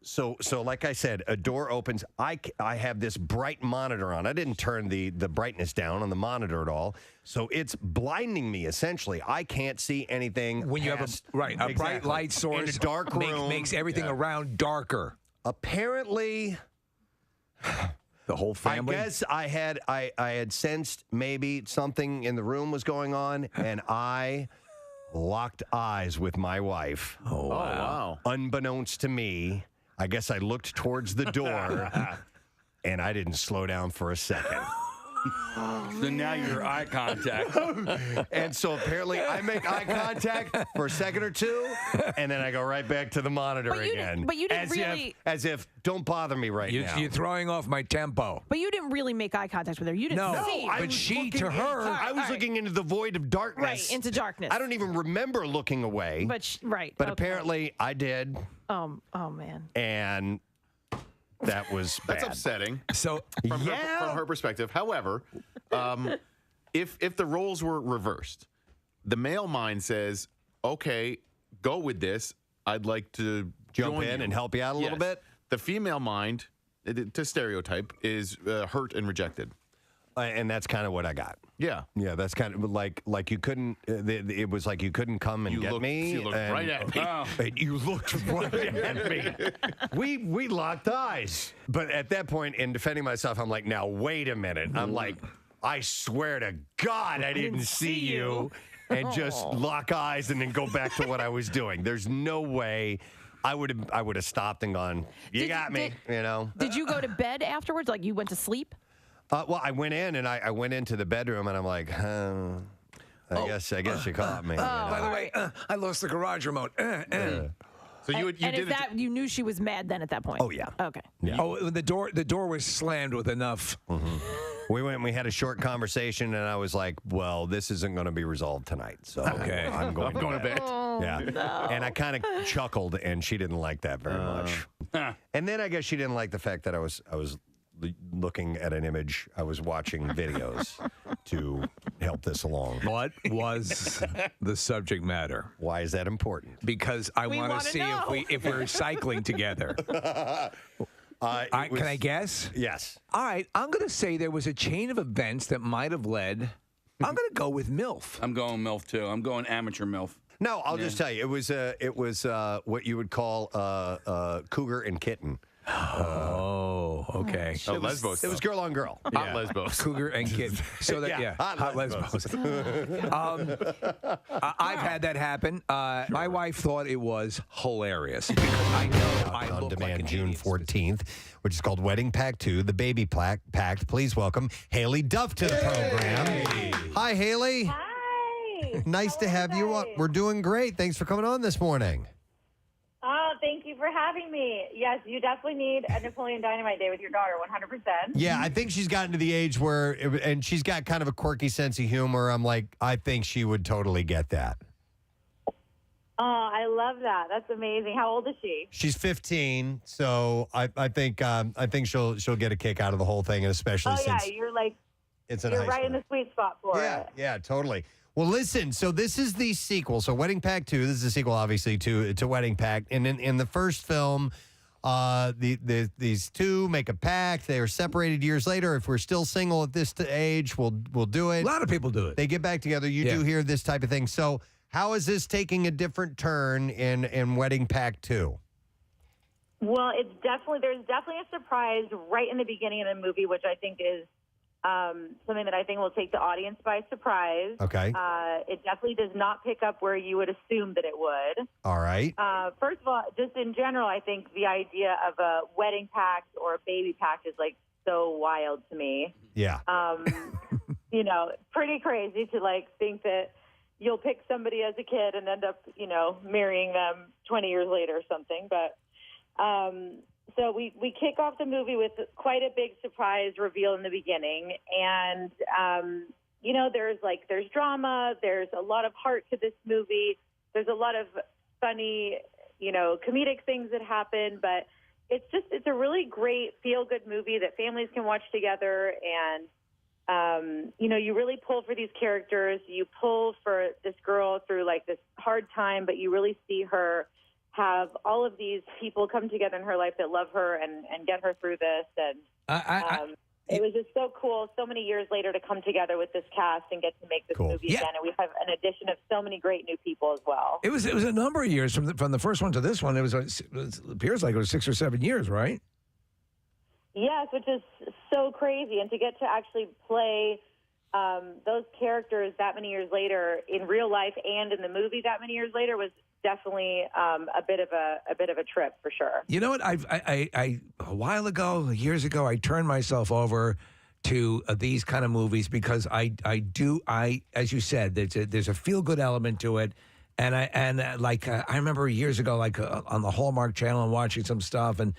So like I said, a door opens. I have this bright monitor on. I didn't turn the brightness down on the monitor at all. So it's blinding me, essentially. I can't see anything. When you have a bright light source in a dark room. makes everything around darker. Apparently, the whole family. I guess I had sensed maybe something in the room was going on, and I locked eyes with my wife. Oh, wow. Unbeknownst to me, I guess I looked towards the door, and I didn't slow down for a second. So now you're eye contact. And so apparently I make eye contact for a second or two, and then I go right back to the monitor again. But you didn't as if, don't bother me right now. You're throwing off my tempo. But you didn't really make eye contact with her. You didn't see. I was looking into the void of darkness. Right, into darkness. I don't even remember looking away. But But apparently I did. Oh man. And that was bad. That's upsetting. So from her perspective. However, if the roles were reversed, the male mind says, "Okay, go with this. I'd like to jump join in you." and help you out a little bit. The female mind, to stereotype, is hurt and rejected. And that's kind of what I got. Yeah. Yeah, that's kind of like you couldn't, it was like you couldn't come and get me. You looked right at me. And you looked right at me. We locked eyes. But at that point, in defending myself, I'm like, now, wait a minute. I'm like, I swear to God I didn't see you. And just lock eyes and then go back to what I was doing. There's no way. I would have stopped and gone, you got me, you know. Did you go to bed afterwards? Like you went to sleep? Well, I went in and I went into the bedroom and I'm like, I guess you caught me. By the way, I lost the garage remote. So you knew she was mad then at that point? Oh yeah. Okay. Yeah. Oh, the door was slammed with enough. Mm-hmm. We went and we had a short conversation and I was like, well, this isn't going to be resolved tonight. So okay. I'm going to bed. Yeah. No. And I kind of chuckled and she didn't like that very much. And then I guess she didn't like the fact that I was looking at an image. I was watching videos to help this along. What was the subject matter? Why is that important? Because I want to see if we're cycling together. Can I guess? Yes. All right. I'm going to say there was a chain of events that might have led. I'm going to go with MILF. I'm going MILF too. I'm going amateur MILF. No, I'll just tell you, it was what you would call cougar and kitten. Okay. Lesbos. It was girl on girl. Hot Lesbos. Cougar and kitten. So that hot Lesbos. I've had that happen. My wife thought it was hilarious because I know I on look demand like an June idiot. 14th, which is called Wedding Pack 2, the Baby Pact. Please welcome Hayley Duff to the program. Hi, Hayley. Hi. Nice to have you on. We're doing great. Thanks for coming on this morning. Oh, thank you for having me. Yes, you definitely need a Napoleon Dynamite day with your daughter, 100%. Yeah, I think she's gotten to the age where, and she's got kind of a quirky sense of humor. I'm like, I think she would totally get that. Oh, I love that. That's amazing. How old is she? She's 15, so I think she'll get a kick out of the whole thing, and especially since you're high right in the sweet spot for it. Yeah, totally. Well, listen, so this is the sequel. So Wedding Pact 2, this is a sequel, obviously, to Wedding Pact. And in the first film, these two make a pact. They are separated years later. If we're still single at this age, we'll do it. A lot of people do it. They get back together. You do hear this type of thing. So how is this taking a different turn in Wedding Pact 2? Well, there's definitely a surprise right in the beginning of the movie, which I think is something that I think will take the audience by surprise. Okay. It definitely does not pick up where you would assume that it would. All right. First of all, just in general, I think the idea of a wedding pact or a baby pact is like so wild to me. Yeah. Pretty crazy to think that you'll pick somebody as a kid and end up, marrying them 20 years later or something. But so we kick off the movie with quite a big surprise reveal in the beginning. And, there's drama. There's a lot of heart to this movie. There's a lot of funny comedic things that happen, but it's a really great feel-good movie that families can watch together. And, you really pull for these characters. You pull for this girl through like this hard time, but you really see her have all of these people come together in her life that love her and get her through this. And it was just so cool so many years later to come together with this cast and get to make this movie again. And we have an addition of so many great new people as well. It was a number of years from the first one to this one. It appears like it was 6 or 7 years, right? Yes, which is so crazy. And to get to actually play those characters that many years later in real life and in the movie that many years later was definitely a bit of a trip for sure. You know what? I a while ago, years ago, I turned myself over to these kind of movies because I as you said, there's a feel good element to it. And I remember years ago, on the Hallmark Channel and watching some stuff and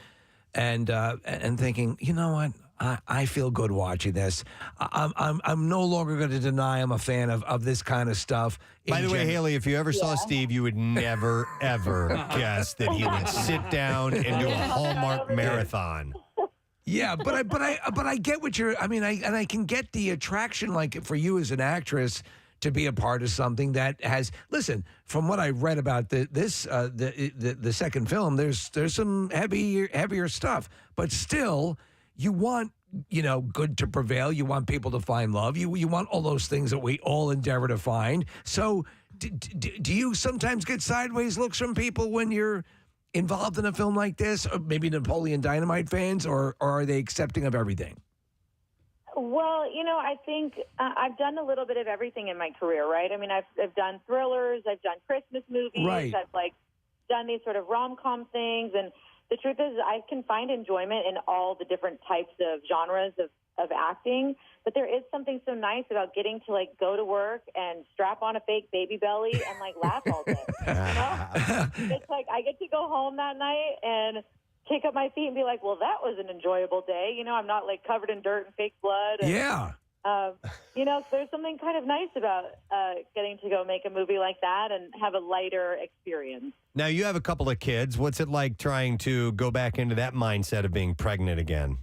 thinking, you know what? I feel good watching this. I'm no longer going to deny I'm a fan of this kind of stuff. By the way, Hayley, if you ever saw Steve, you would never, ever guess that he would sit down and do a Hallmark marathon. Yeah, but I get what you're. I mean, I can get the attraction, like for you as an actress, to be a part of something that has. Listen, from what I read about the second film, there's some heavier stuff, but still. You want, good to prevail. You want people to find love. You want all those things that we all endeavor to find. So do you sometimes get sideways looks from people when you're involved in a film like this? Or maybe Napoleon Dynamite fans, or are they accepting of everything? Well, I think I've done a little bit of everything in my career, right? I mean, I've done thrillers. I've done Christmas movies. Right. I've, done these sort of rom-com things. And the truth is I can find enjoyment in all the different types of genres of acting, but there is something so nice about getting to go to work and strap on a fake baby belly and laugh all day. It's I get to go home that night and kick up my feet and be like, well, that was an enjoyable day. I'm not covered in dirt and fake blood. And, yeah. There's something kind of nice about getting to go make a movie like that and have a lighter experience. Now, you have a couple of kids. What's it like trying to go back into that mindset of being pregnant again?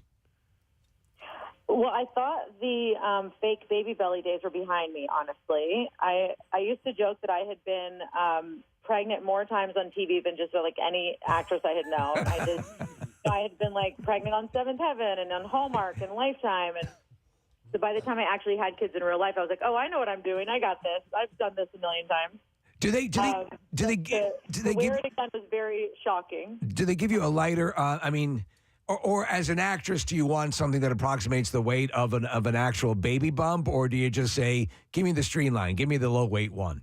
Well, I thought the fake baby belly days were behind me, honestly. I used to joke that I had been pregnant more times on TV than just any actress I had known. I had been pregnant on Seventh Heaven and on Hallmark and Lifetime. And so by the time I actually had kids in real life, I was like, oh, I know what I'm doing. I got this. I've done this a million times. Do they wear it again was very shocking. Do they give you a lighter? Or as an actress, do you want something that approximates the weight of an actual baby bump, or do you just say, give me the streamline, give me the low weight one?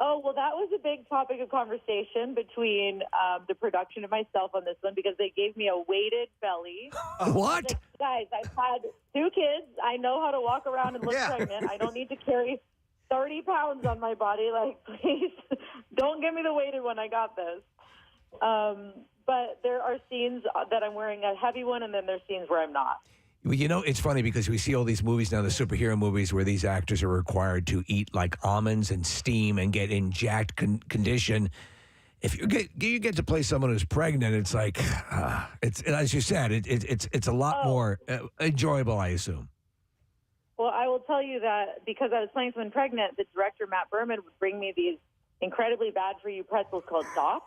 Oh, well, that was a big topic of conversation between the production and myself on this one because they gave me a weighted belly. What? Guys, I've had 2 kids. I know how to walk around and look pregnant. I don't need to carry 30 pounds on my body. Please don't give me the weighted one. I got this. But there are scenes that I'm wearing a heavy one, and then there's scenes where I'm not. Well, it's funny because we see all these movies now, the superhero movies, where these actors are required to eat almonds and steam and get in jacked condition. If you get to play someone who's pregnant, it's it's as you said, it's a lot more enjoyable, I assume. Well, I will tell you that because I was playing someone pregnant, the director Matt Berman would bring me these incredibly bad for you pretzels called Dots.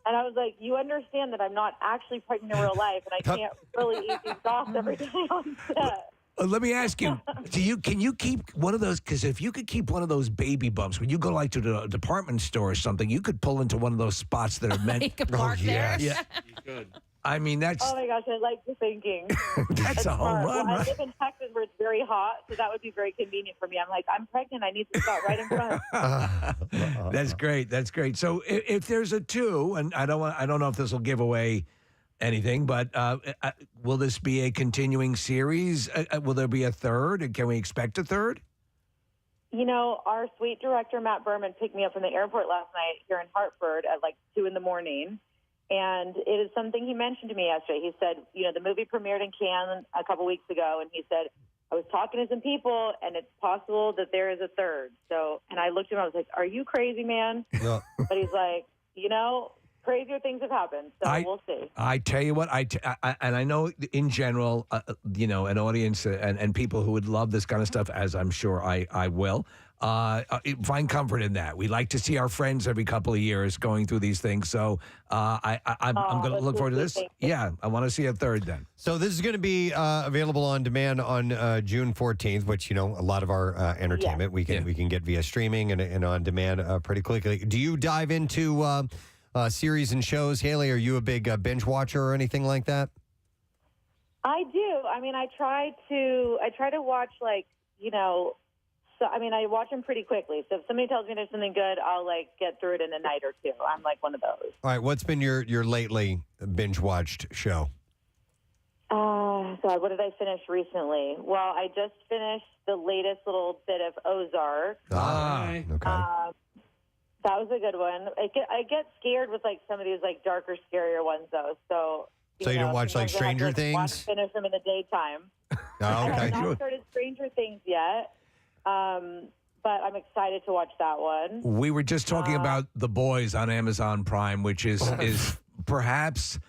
And I was like, you understand that I'm not actually pregnant in real life, and I can't really eat these Dots every day on set. Let me ask you, can you keep one of those? Because if you could keep one of those baby bumps, when you go to the department store or something, you could pull into one of those spots that are meant. You could park there. Yeah. You could. I mean, that's. Oh my gosh, I like the thinking. That's a home run, well, right? I live in Texas where it's very hot, so that would be very convenient for me. I'm like, I'm pregnant. I need to spot right in front. That's great. That's great. So if there's a 2, and I don't know if this will give away anything, but will this be a continuing series? Will there be a 3rd? Can we expect a 3rd? Our sweet director Matt Berman picked me up from the airport last night here in Hartford at 2 a.m. And it is something he mentioned to me yesterday. He said, the movie premiered in Cannes a couple weeks ago, and he said, I was talking to some people, and it's possible that there is a 3rd. So, and I looked at him, I was like, are you crazy, man? Yeah. But he's like, crazier things have happened. So we'll see. I tell you what, and I know in general, an audience and people who would love this kind of stuff, as I'm sure I will, find comfort in that. We like to see our friends every couple of years going through these things. So I'm going to look forward to this. Yeah, I want to see a third then. So this is going to be available on demand on June 14th, which, a lot of our entertainment we can get via streaming and on demand pretty quickly. Do you dive into series and shows? Hayley, are you a big binge watcher or anything like that? I do. I mean, I try to watch I watch them pretty quickly. So if somebody tells me there's something good, I'll get through it in a night or two. I'm one of those. All right. What's been your lately binge watched show? God, what did I finish recently? Well, I just finished the latest little bit of Ozark. Okay. That was a good one. I get scared with some of these darker, scarier ones though. So you don't watch Stranger Things? Finish them in the daytime. Oh, okay. I have not started Stranger Things yet, but I'm excited to watch that one. We were just talking about The Boys on Amazon Prime, which is perhaps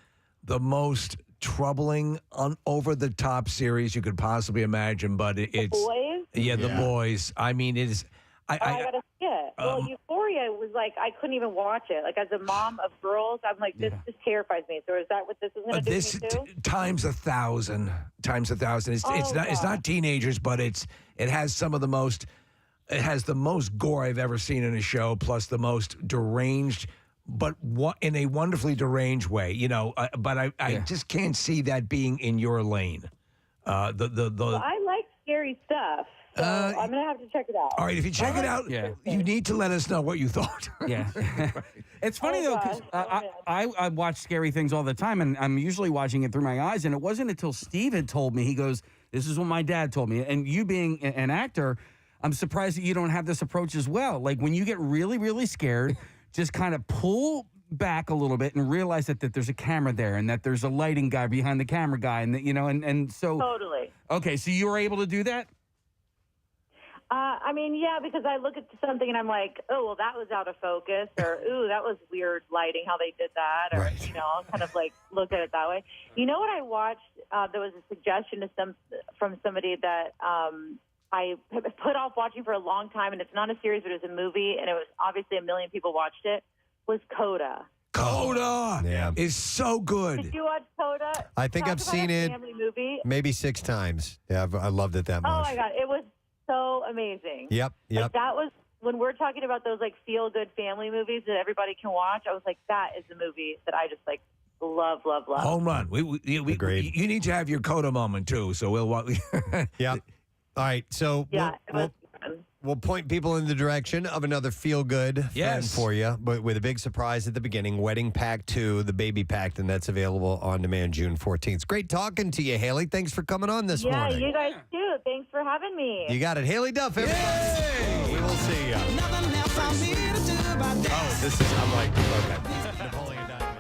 the most troubling, over the top series you could possibly imagine. But it's The Boys. Yeah, The Boys. I mean, it is. I gotta see it. Well, Euphoria was I couldn't even watch it. As a mom of girls, I'm this terrifies me. So is that what this is going to do to me too? Times 1,000. It's not teenagers, but it has some of the most. It has the most gore I've ever seen in a show, plus the most deranged, but in a wonderfully deranged way. But I just can't see that being in your lane. Well, I like scary stuff. So I'm going to have to check it out. All right, if you check it out, you need to let us know what you thought. Yeah. It's funny, though, because I watch scary things all the time, and I'm usually watching it through my eyes, and it wasn't until Steve had told me, he goes, this is what my dad told me. And you being an actor, I'm surprised that you don't have this approach as well. When you get really, really scared, just kind of pull back a little bit and realize that there's a camera there and that there's a lighting guy behind the camera guy, and and so... Totally. Okay, so you were able to do that? Because I look at something and I'm oh, well, that was out of focus, or ooh, that was weird lighting, how they did that, or I'll kind of look at it that way. You know what I watched? There was a suggestion from somebody that I put off watching for a long time, and it's not a series, but it was a movie, and it was obviously 1 million people watched it. Was Coda. Coda is so good. Did you watch Coda? I think I've seen it family movie. maybe 6 times. Yeah, I loved it that much. Oh my God, it was so amazing. Yep. That was when we're talking about those feel-good family movies that everybody can watch. I was that is the movie that I just love. Home run. We you need to have your Coda moment too. So we'll. Yep. All right. So we'll point people in the direction of another feel-good film for you, but with a big surprise at the beginning, Wedding Pack 2, The Baby Pact, and that's available on demand June 14th. It's great talking to you, Hayley. Thanks for coming on this morning. Yeah, you guys too. Thanks for having me. You got it. Hayley Duff, everybody. We will see you. Oh, this is, okay. Napoleon Dynamite.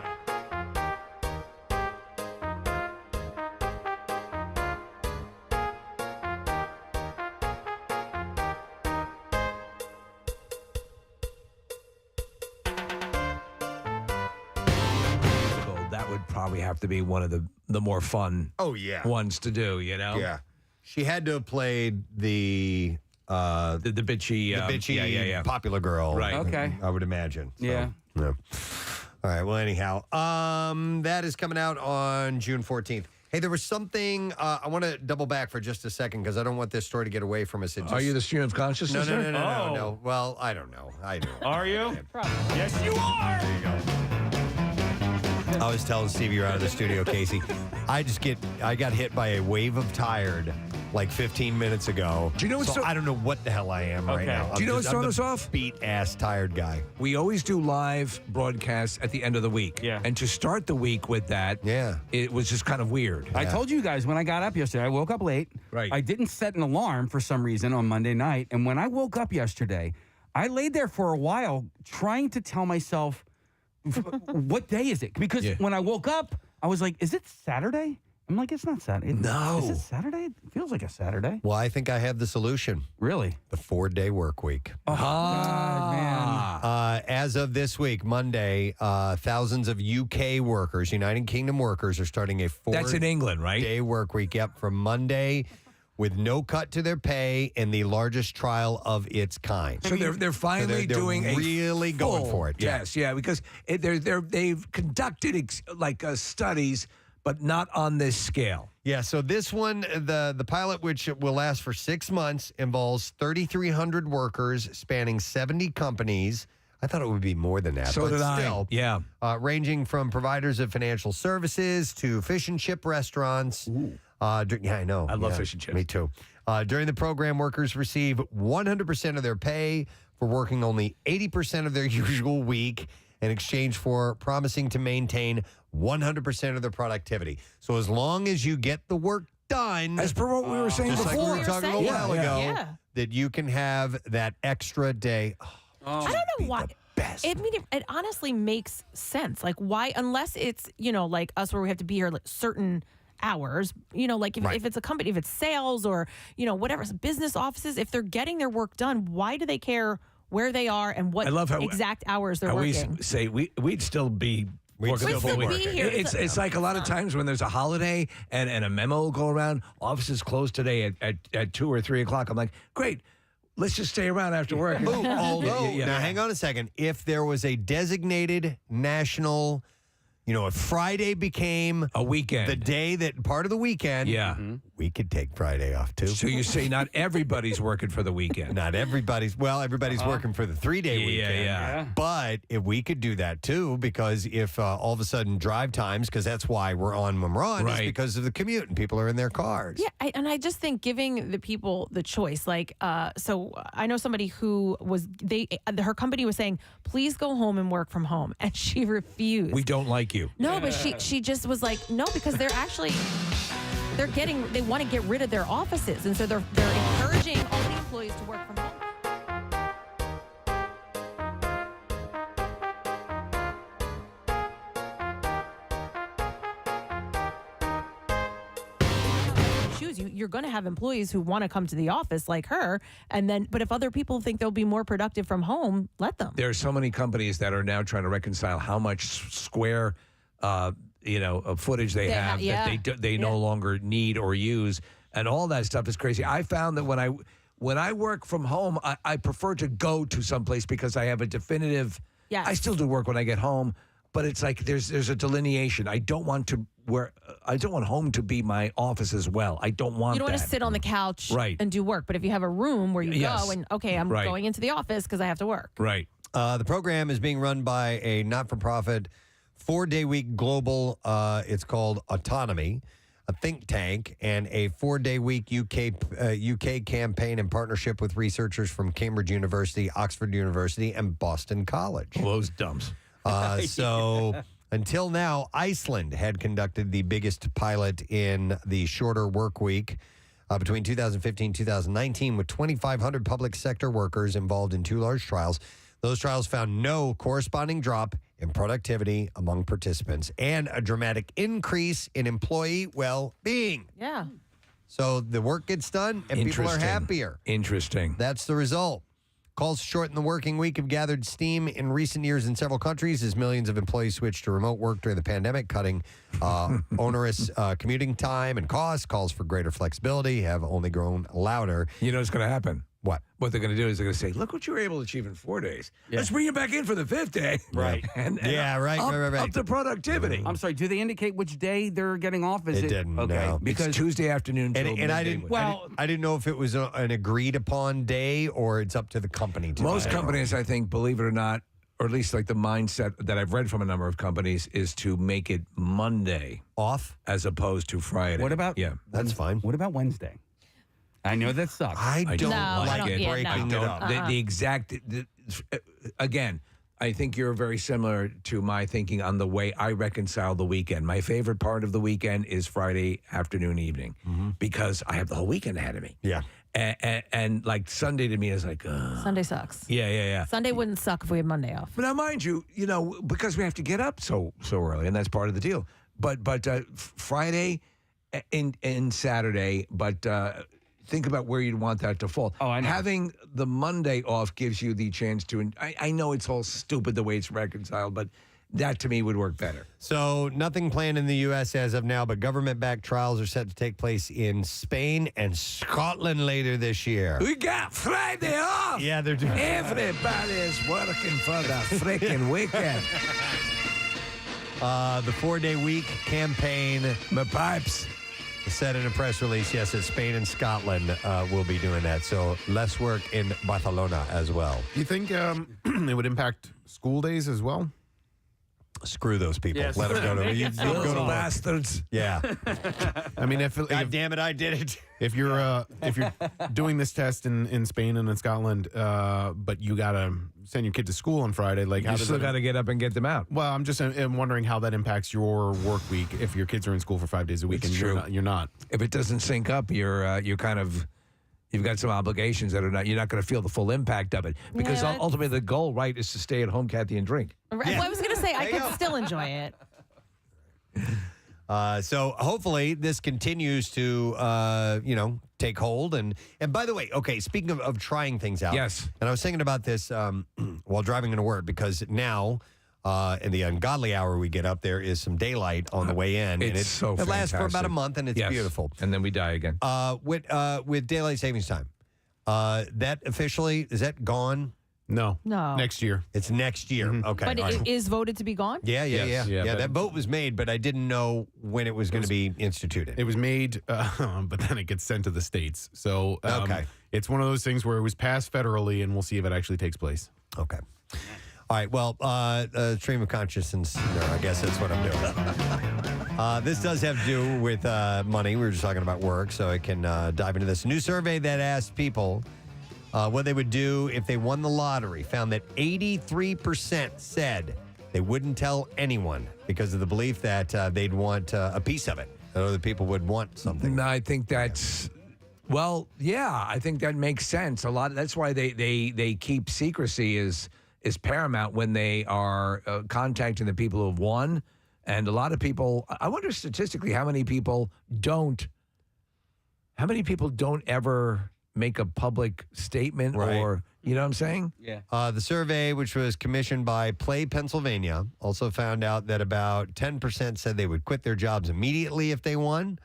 Probably have to be one of the more fun ones to do, Yeah. She had to have played the bitchy popular girl. Right. Okay. I would imagine. So, yeah. All right. Well, anyhow, that is coming out on June 14th. Hey, there was something, I want to double back for just a second because I don't want this story to get away from us. Are you the stream of consciousness? No. Well, I don't know. I do. Are you? Probably. Yes, you are. There you go. I was telling Steve you're out of the studio, Casey. I got hit by a wave of tired 15 minutes ago. Do you know what's I don't know what the hell I am right now. Do you know what's throwing us off? Beat-ass tired guy. We always do live broadcasts at the end of the week. Yeah. And to start the week with that, it was just kind of weird. I told you guys when I got up yesterday, I woke up late. Right. I didn't set an alarm for some reason on Monday night. And when I woke up yesterday, I laid there for a while trying to tell myself, what day is it? Because when I woke up, I was like, is it Saturday? I'm like, it's not Saturday. No. Is it Saturday? It feels like a Saturday. Well, I think I have the solution. Really? The 4-day work week. Oh, God, man. As of this week, Monday, thousands of UK workers, United Kingdom workers, are starting a 4 That's in England, right? Day work week. Yep, from Monday, with no cut to their pay and the largest trial of its kind. So they're finally doing a really going full for it. Yeah. Yes, yeah, because they've conducted studies, but not on this scale. Yeah, so this one, the pilot, which will last for 6 months, involves 3,300 workers spanning 70 companies. I thought it would be more than that. So but did I. still, Yeah. Ranging from providers of financial services to fish and chip restaurants. Yeah, I know. I love fish and chips. Me too. During the program, workers receive 100% of their pay for working only 80% of their usual week in exchange for promising to maintain 100% of their productivity. So as long as you get the work done, As per what we were saying just before. like we were talking a while ago, Yeah. that you can have that extra day. I don't know why. It honestly makes sense. Like, why, unless it's, like us where we have to be here like certain hours, like if it's a company, if it's sales or, whatever, business offices, if they're getting their work done, why do they care where they are and what I love how exact hours they're how working? we say we'd still be working still full be week. here. It's like a lot of times when there's a holiday and a memo will go around, offices closed today at 2 or 3 o'clock. I'm like, great. Let's just stay around after work. Although, now hang on a second. If there was a designated national, if Friday became a weekend, the day that part of the weekend, we could take Friday off too. So you say not everybody's working for the weekend. Not everybody's. Well, everybody's working for the 3-day weekend. Yeah. But if we could do that too, because if all of a sudden drive times, because that's why we're on when we're on, is Right. because of the commute and people are in their cars. Yeah, and I just think giving the people the choice, like, so I know somebody who her company was saying, please go home and work from home, and she refused. We don't like you. No, but she just was like, no, because they want to get rid of their offices, and so they're encouraging all the employees to work from home. You're going to have employees who want to come to the office like her, but if other people think they'll be more productive from home, let them. There are so many companies that are now trying to reconcile how much square, footage they have that they no longer need or use, and all that stuff is crazy. I found that when I work from home, I prefer to go to someplace because I have a definitive. Yes. I still do work when I get home, but it's like there's a delineation. I don't want home to be my office as well. I don't want. You don't that. want to sit on the couch Right. and do work, but if you have a room where you Yes. go and I'm Right. going into the office because I have to work. Right. The program is being run by a not-for-profit 4-day week global. It's called Autonomy, a think tank, and a 4-day week UK campaign in partnership with researchers from Cambridge University, Oxford University, and Boston College. Those dumps. So until now, Iceland had conducted the biggest pilot in the shorter work week between 2015 and 2019, with 2,500 public sector workers involved in 2 large trials. Those trials found no corresponding drop in productivity among participants and a dramatic increase in employee well-being. Yeah. So the work gets done and people are Interesting. happier. Interesting. That's the result. Calls to shorten the working week have gathered steam in recent years in several countries as millions of employees switched to remote work during the pandemic, cutting onerous commuting time and costs. Calls for greater flexibility have only grown louder. You know what's going to happen? What? What they're going to do is they're going to say, look what you were able to achieve in 4 days. Let's bring you back in for the 5th day. Right. and right. Up to productivity. I'm sorry, do they indicate which day they're getting off? Is It didn't, Okay. no. Because it's Tuesday afternoon till And I midday. didn't. I didn't know if it was an agreed upon day or it's up to the company. Most companies, I think, believe it or not, or at least like the mindset that I've read from a number of companies, is to make it Monday off as opposed to Friday. What about? Yeah, that's fine. What about Wednesday? I know that sucks. I don't I like don't- it. yeah, Breaking no. it up. The exact. Again, I think you're very similar to my thinking on the way I reconcile the weekend. My favorite part of the weekend is Friday afternoon, evening, because I have the whole weekend ahead of me. Yeah. And like Sunday to me is like, Sunday sucks. yeah. Sunday wouldn't suck if we had Monday off. But now, mind you, because we have to get up so early, and that's part of the deal. But Friday in Saturday, but think about where you'd want that to fall. Oh, I know. Having the Monday off gives you the chance to. I know it's all stupid the way it's reconciled, but that to me would work better. So nothing planned in the U.S. as of now, but government-backed trials are set to take place in Spain and Scotland later this year. We got Friday off. Yeah, they're doing. Everybody is working for the freaking weekend. The 4-day week campaign. My pipes. Said in a press release, yes, that Spain and Scotland will be doing that. So less work in Barcelona as well. Do you think it would impact school days as well? Screw those people. Yes. Let them go to you go to work. Bastards. Yeah. I mean, God damn it, I did it. If you're doing this test in Spain and in Scotland, but you gotta send your kid to school on Friday, like how You does still that- got to get up and get them out. Well, I'm wondering how that impacts your work week if your kids are in school for 5 days a week It's and true. you're not. If it doesn't sync up, you're kind of. You've got some obligations that are not. You're not going to feel the full impact of it because Yeah, ultimately the goal, right, is to stay at home, Kathy, and drink. Right. Well, I was going to say I could still enjoy it. So hopefully this continues to, take hold. And by the way, okay, speaking of trying things out. Yes. And I was thinking about this while driving into work because now in the ungodly hour we get up, there is some daylight on the way in. It's so It lasts for about fantastic. a month and it's Yes. beautiful. And then we die again. With daylight savings time, that officially, is that gone? No. No. Next year. It's next year. Okay. But all right. it is voted to be gone? Yeah. Yeah, That vote was made, but I didn't know when it was going to be instituted. It was made, but then it gets sent to the states. So Okay. It's one of those things where it was passed federally, and we'll see if it actually takes place. Okay. All right. Well, stream of consciousness. No, I guess that's what I'm doing. This does have to do with money. We were just talking about work, so I can dive into this. A new survey that asked people what they would do if they won the lottery found that 83% said they wouldn't tell anyone because of the belief that they'd want a piece of it. That other people would want something. No, I think that's. Well, yeah, I think that makes sense. A lot. That's why they keep secrecy is paramount when they are contacting the people who have won. And a lot of people, I wonder statistically how many people don't ever make a public statement Right. or, you know what I'm saying? Yeah. The survey, which was commissioned by Play Pennsylvania, also found out that about 10% said they would quit their jobs immediately if they won.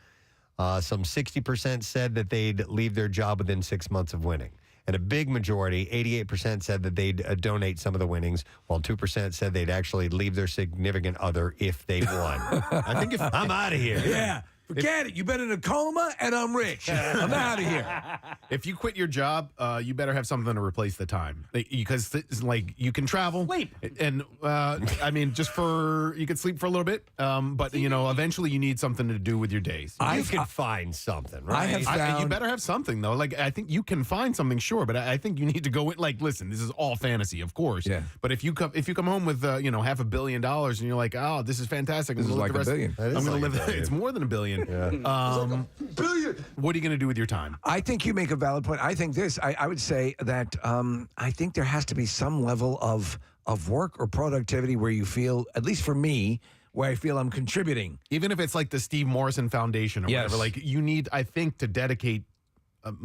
Some 60% said that they'd leave their job within 6 months of winning. And a big majority, 88%, said that they'd donate some of the winnings, while 2% said they'd actually leave their significant other if they won. I think if I'm out of here. Yeah. Forget it. You've been in a coma and I'm rich. I'm out of here. If you quit your job, you better have something to replace the time because you can travel, Sleep. and I mean, you could sleep for a little bit, but eventually you need something to do with your days. You can find something, right? I have found. You better have something though. Like I think you can find something, sure, but I think you need to go in. Like, listen, this is all fantasy, of course. Yeah. But if you come home with $500 million and you're like, oh, this is fantastic. This is like $1 billion. That is I'm like going to $1 live. billion. It's more than $1 billion. Yeah. What are you going to do with your time? I think you make a valid point. I think this. I would say that I think there has to be some level of work or productivity where you feel, at least for me, where I feel I'm contributing. Even if it's like the Steve Morrison Foundation or Yes. whatever, like you need, I think, to dedicate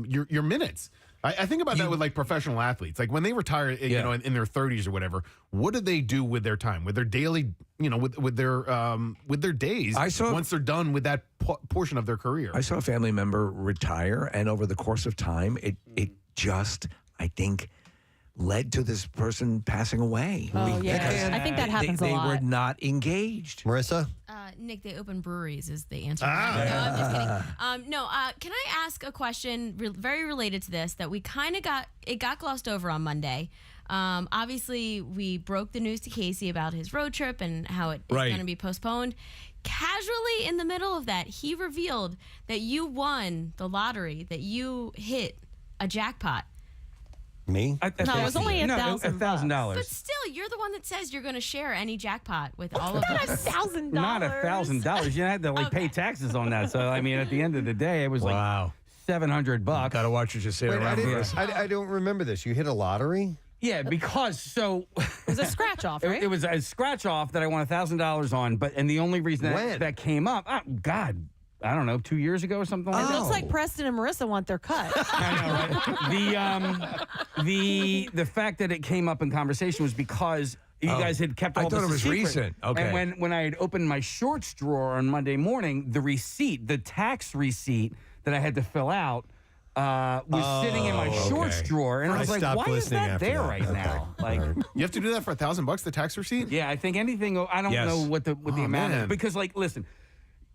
your minutes. I think about that with like professional athletes. Like when they retire, in their 30s or whatever, what do they do with their time, with their daily, with their days? Once they're done with that portion of their career. I saw a family member retire, and over the course of time, it just, I think, led to this person passing away. Oh, yeah. I think that happens a lot. They were not engaged. Marissa? Nick, they open breweries is the answer. No, I'm just kidding. Can I ask a question very related to this that we kind of got glossed over on Monday? Obviously, we broke the news to Casey about his road trip and how it is going to be postponed. Casually in the middle of that, he revealed that you won the lottery, that you hit a jackpot. Me? No, it was only $1,000. $1,000. But still, you're the one that says you're going to share any jackpot with all of Not us. $1,000. Not $1,000. You had to pay taxes on that. So I mean, at the end of the day, it was like $700. Got to watch what you say around here. I don't remember this. You hit a lottery? Yeah, because It was a scratch off, right? it was a scratch off that I won $1,000 on. And the only reason that came up, I don't know, 2 years ago or something like It that. looks like Preston and Marissa want their cut. I know, right? The fact that it came up in conversation was because you guys had kept all I thought this it was secret. recent. Okay. And when I had opened my shorts drawer on Monday morning, the tax receipt that I had to fill out was sitting in my shorts drawer, and I was like, "Why is that there right now?" Like, you have to do that for $1,000, the tax receipt? Yeah, I think anything. I don't know what the amount is, because, like, listen,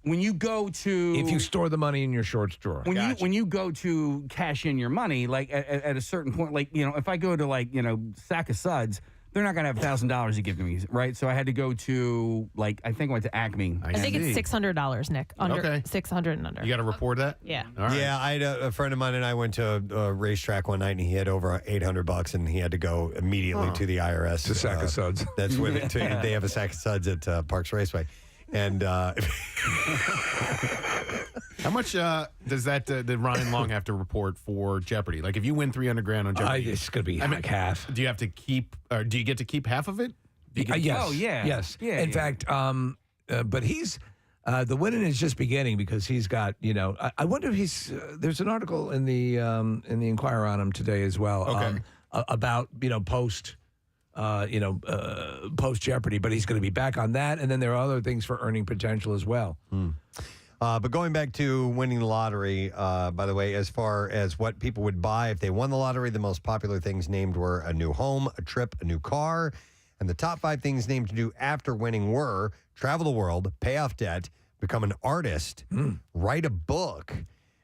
when you go to, if you store the money in your shorts drawer, when you go to cash in your money, like at a certain point, like, if I go to, like, Sack of Suds, they're not going to have $1,000 to give to me, right? So I had to go to, like, I think I went to Acme. I think it's $600, Nick. Under 600 and under. You got to report that? Yeah. All right. Yeah, I had a friend of mine and I went to a racetrack one night, and he had over $800, and he had to go immediately to the IRS. To Sack of Suds. That's where they have a Sack of Suds at Parks Raceway. And how much does that did Ryan Long have to report for Jeopardy? Like, if you win $300,000 on Jeopardy, it's going to be like half. Do you have to keep? Or do you get to keep half of it? Do you get to Yes. Oh, yeah. Yes. Yeah, In yeah. fact, but he's the winning is just beginning, because he's got, I wonder if he's. There's an article in the Inquirer on him today as well. Okay. About post. Post Jeopardy, but he's going to be back on that, and then there are other things for earning potential as well. But going back to winning the lottery, by the way, as far as what people would buy if they won the lottery, the most popular things named were a new home, a trip, a new car. And the top 5 things named to do after winning were travel the world, pay off debt, become an artist, write a book,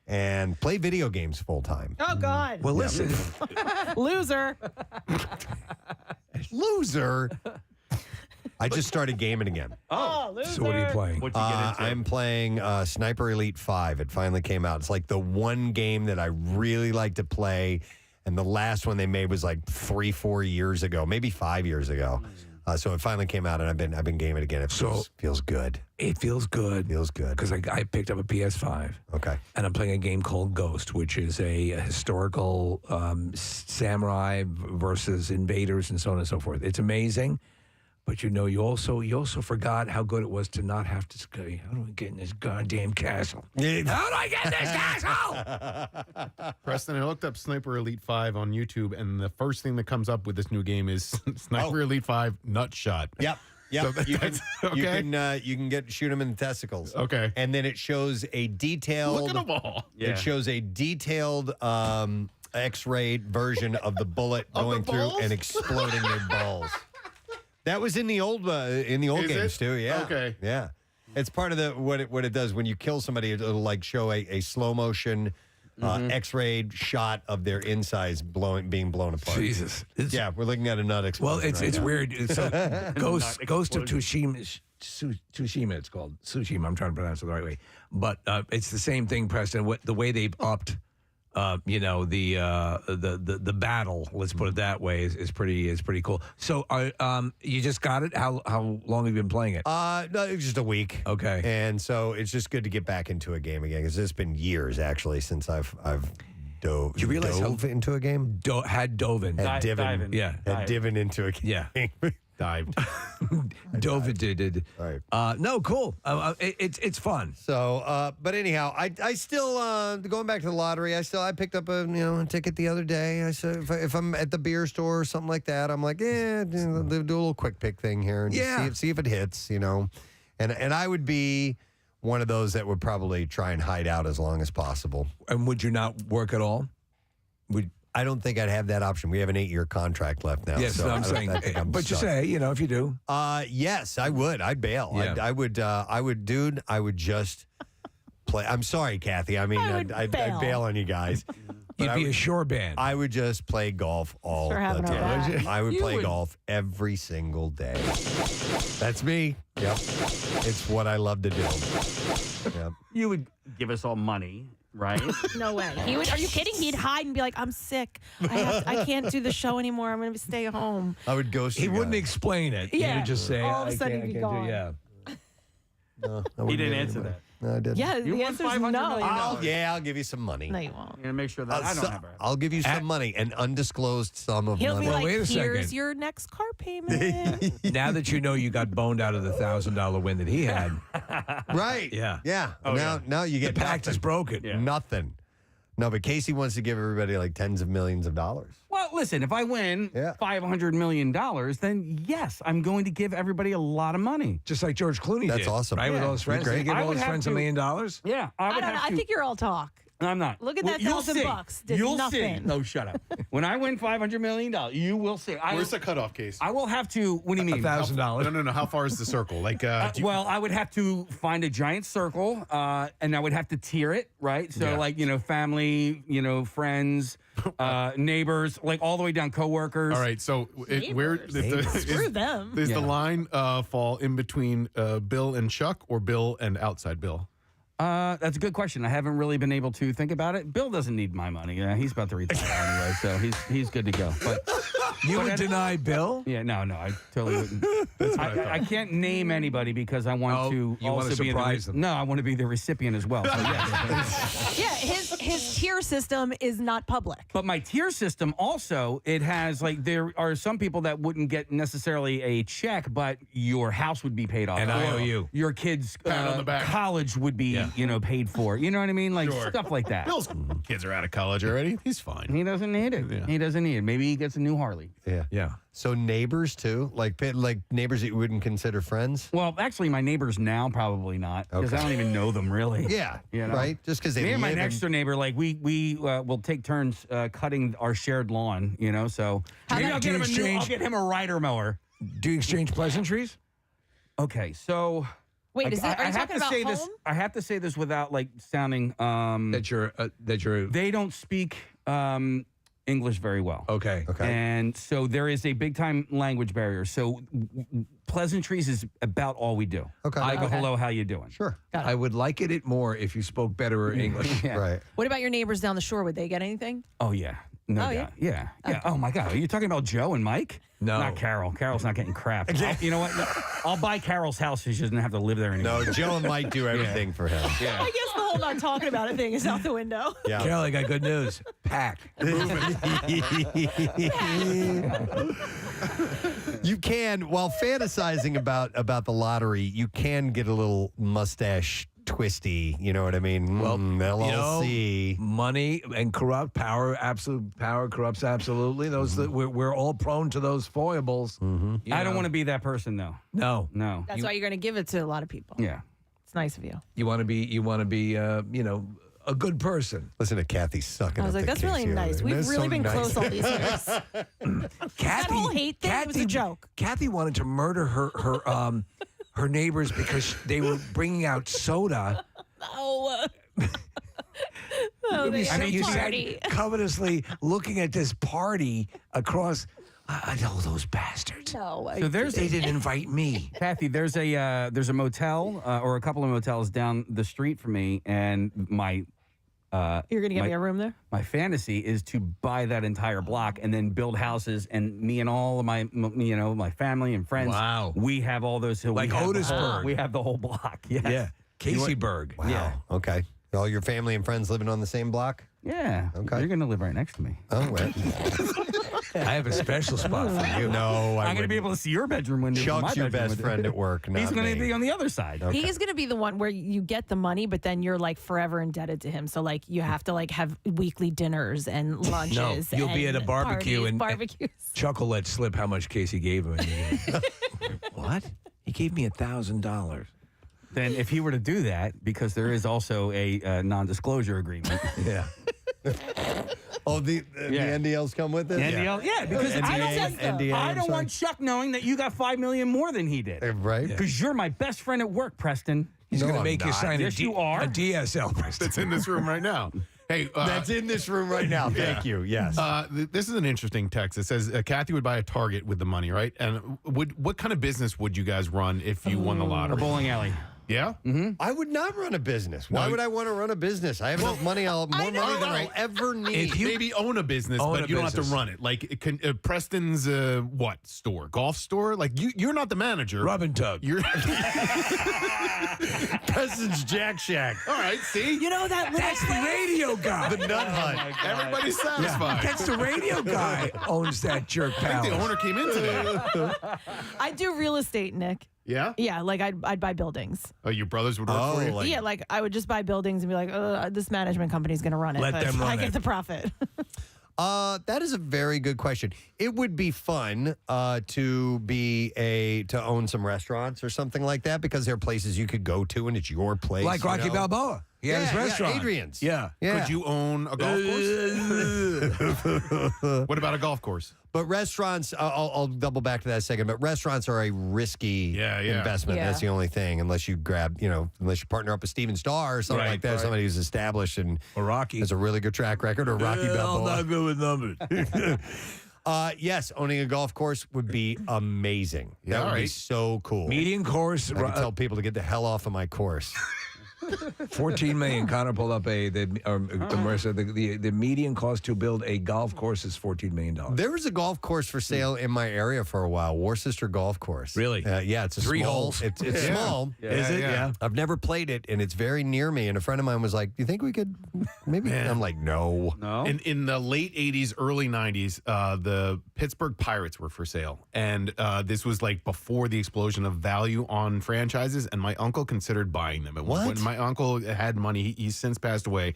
and play video games full time. Oh, God. Well, listen. Loser. Loser. I just started gaming again. Oh, loser. So what are you playing? What'd you get into? I'm playing Sniper Elite 5. It finally came out. It's like the one game that I really like to play, and the last one they made was like 3-4 years ago, maybe 5 years ago. So it finally came out, and I've been gaming it again. It feels good. It feels good. Feels good. Because I picked up a PS5. Okay. And I'm playing a game called Ghost, which is a historical samurai versus invaders and so on and so forth. It's amazing. But you also forgot how good it was to not have to say, how do I get in this goddamn castle? How do I get in this castle? Preston, I looked up Sniper Elite 5 on YouTube, and the first thing that comes up with this new game is Sniper Elite 5 Nut Shot. Yep. So You can, okay. you can shoot them in the testicles. Okay. And then it shows a detailed. Look at them all. It shows a detailed X-ray version of the bullet going through and exploding their balls. That was in the old games too. Yeah. Okay. Yeah. It's part of the what it does when you kill somebody. It'll like show a slow motion X-rayed shot of their insides being blown apart. Jesus. Yeah, we're looking at a nut explosion. Well, it's weird. So Ghost of Tsushima. Tsushima, it's called Tsushima. I'm trying to pronounce it the right way, but it's the same thing, Preston. The way they've upped, the battle. Let's put it that way is pretty cool. So, you just got it. How long have you been playing it? No, just a week. Okay, and so it's just good to get back into a game again because it's been years actually since I've dove. Do you realize dove into a game? Had dove in. Had divin. Diving. Yeah, had divin into a game. Yeah. Dived. Dove did. Right. No, cool. It's fun. So, but anyhow, I still going back to the lottery. I picked up a ticket the other day. I said if I'm at the beer store or something like that, I'm like, do a little quick pick thing here and just see if it hits, And I would be one of those that would probably try and hide out as long as possible. And would you not work at all? I don't think I'd have that option. We have an 8-year contract left now. Yes, so I'm saying. But you say, if you do. Yes, I would. I'd bail. Yeah. I would, dude. I would just play. I'm sorry, Kathy. I mean, I'd bail on you guys. You'd be a shore band. I would just play golf all the time. I would play golf every single day. That's me. Yep. It's what I love to do. Yep. You would give us all money, right? No way. He would. Are you kidding? He'd hide and be like, "I'm sick. I can't do the show anymore. I'm going to stay home." I would ghost. He wouldn't explain it. Yeah. He would just say, All of a sudden, he'd be gone. He didn't answer that. No, I didn't. Yeah, You the won answer is $500 no. million. I'll give you some money. No, you won't. I'm gonna make sure that I don't have her. I'll give you some money, an undisclosed sum of He'll money. be like, wait a here's second. your next car payment. Now that you know you got boned out of the $1,000 win that he had, Right. Yeah. Yeah. Oh, now you get the pact is nothing. broken. Nothing. No, but Casey wants to give everybody like tens of millions of dollars. Well, listen, if I win $500 million, then yes, I'm going to give everybody a lot of money. Just like George Clooney That's did. awesome. Right, with Yeah. all his friends. Did he give all his friends $1 million? Yeah. I don't know. I think you're all talk. I'm not. Look at Well, that you'll see. $1,000. Did You'll nothing. see. No, shut up. When I win $500 million, you will see. Where's the cutoff case? I will have to. What do you mean? $1,000. No. How far is the circle? Like, well, I would have to find a giant circle, and I would have to tier it, right? So, like, family, friends, neighbors, like all the way down, coworkers. All right. So, Screw them. Does the line fall in between Bill and Chuck or Bill and outside Bill? That's a good question. I haven't really been able to think about it. Bill doesn't need my money. He's about to retire anyway, so he's good to go. But you would deny Bill? Yeah, no, I totally wouldn't. I can't name anybody because I want to you want to surprise them. No, I want to be the recipient as well. So yes. Yeah, his tier system is not public. But my tier system also, it has there are some people that wouldn't get necessarily a check, but your house would be paid off. An or IOU. Your kids' Pat on the back. college would be paid for. You know what I mean? Like stuff like that. Bill's kids are out of college already. He's fine. He doesn't need it. Yeah. He doesn't need it. Maybe he gets a new Harley. Yeah. So neighbors too, like neighbors that you wouldn't consider friends. Well, actually, my neighbors now probably not because I don't even know them really. Yeah, you know? right. Just because they me and my live next door neighbor, like we will take turns cutting our shared lawn. So maybe I'll get him a rider mower. Do you exchange pleasantries? Okay, so. Wait, are you talking about home? I have to say this without sounding that you're. They don't speak English very well. Okay. And so there is a big time language barrier. So pleasantries is about all we do. Okay. I go, hello, how you doing? Sure. I would like it more if you spoke better English. Right. What about your neighbors down the shore? Would they get anything? Oh yeah. No doubt. Yeah. Oh my God. Are you talking about Joe and Mike? No. Not Carol. Carol's not getting crap. You know what? No, I'll buy Carol's house so she doesn't have to live there anymore. No, Joe and Mike do everything for him. Yeah. I guess the whole not talking about it thing is out the window. Yeah. Carol, I got good news. Pack. You can, while fantasizing about the lottery, you can get a little mustache twisty. You know what I mean? Well, LLC. Money and power, absolute power corrupts absolutely. Those we're all prone to those foibles. Mm-hmm. I don't want to be that person though. No. That's why you're going to give it to a lot of people. Yeah. It's nice of you. You want to be a good person. Listen to Kathy sucking. I was like, that's really nice. We've really been close all these years. That whole hate thing was a joke. Kathy wanted to murder her neighbors because they were bringing out soda. No. You sat party. covetously looking at this party across. I know those bastards. No, So they didn't invite me. Kathy, there's a motel or a couple of motels down the street from me, and my You're going to get me a room there? My fantasy is to buy that entire block and then build houses, and me and all of my my family and friends. Wow. We have all those. Like Otisburg. We have the whole block. Yes. Yeah. Caseyburg. Wow. Yeah. Okay. All your family and friends living on the same block? Yeah. Okay. You're going to live right next to me. Oh, well. I have a special spot for you. No, I'm going to be able to see your bedroom window. from my Chuck's your bedroom best window. friend at work. He's going to be on the other side. Okay. He is going to be the one where you get the money, but then you're like forever indebted to him. So like you have to like have weekly dinners and lunches. No, you'll be at a and barbecue parties, and barbecues. Chuck will let slip how much Casey gave him. What? He gave me $1,000. Then if he were to do that, because there is also a non-disclosure agreement. Yeah. Oh, the NDLs come with it? NDL, yeah, because I don't want Chuck knowing that you got $5 million more than he did. Right. Because you're my best friend at work, Preston. He's going to make you sign yes, you are. a DSL. That's in this room right now. Hey, that's in this room right now. Thank you. Yes. This is an interesting text. It says Kathy would buy a Target with the money, right? And what kind of business would you guys run if you won the lottery? A bowling alley. Yeah? I would not run a business. Why would I want to run a business? I have enough money. I'll have more money than I'll ever need. If you maybe own a business, but you don't have to run it. Like Preston's what store? Golf store? Like you're not the manager. Rub and tug. You're Preston's Jack Shack. All right, see? You know that's the radio guy. The Nut Hut. Everybody's satisfied. That's the radio guy owns that jerk I palace. think the owner came in today. I do real estate, Nick. Yeah? Yeah, like I'd buy buildings. Oh, your brothers would work for you? Yeah, like I would just buy buildings and be like, this management company's going to run it. Let but them run I get it. the profit. That is a very good question. It would be fun to own some restaurants or something like that because there are places you could go to and it's your place. Like Rocky Balboa. He had his restaurant. Yeah, Adrian's. Yeah. Could you own a golf course? What about a golf course? But restaurants, I'll double back to that a second, but restaurants are a risky investment. Yeah. That's the only thing, unless you unless you partner up with Steven Starr or something like that, somebody who's established and Rocky has a really good track record, or Rocky Balboa. I'm not good with numbers. Yes, owning a golf course would be amazing. That would be so cool. Median course. I can tell people to get the hell off of my course. 14 million. Connor pulled up Marissa, the median cost to build a golf course is $14 million. There was a golf course for sale in my area for a while, Worcester Golf Course. Really? Yeah, it's a 3 small, holes. It's small. Is it? Yeah. I've never played it, and it's very near me. And a friend of mine was like, "Do you think we could maybe?" I'm like, "No." In the late 80s, early 90s, the Pittsburgh Pirates were for sale. And this was like before the explosion of value on franchises. And my uncle considered buying them at one point. My uncle had money. He's since passed away.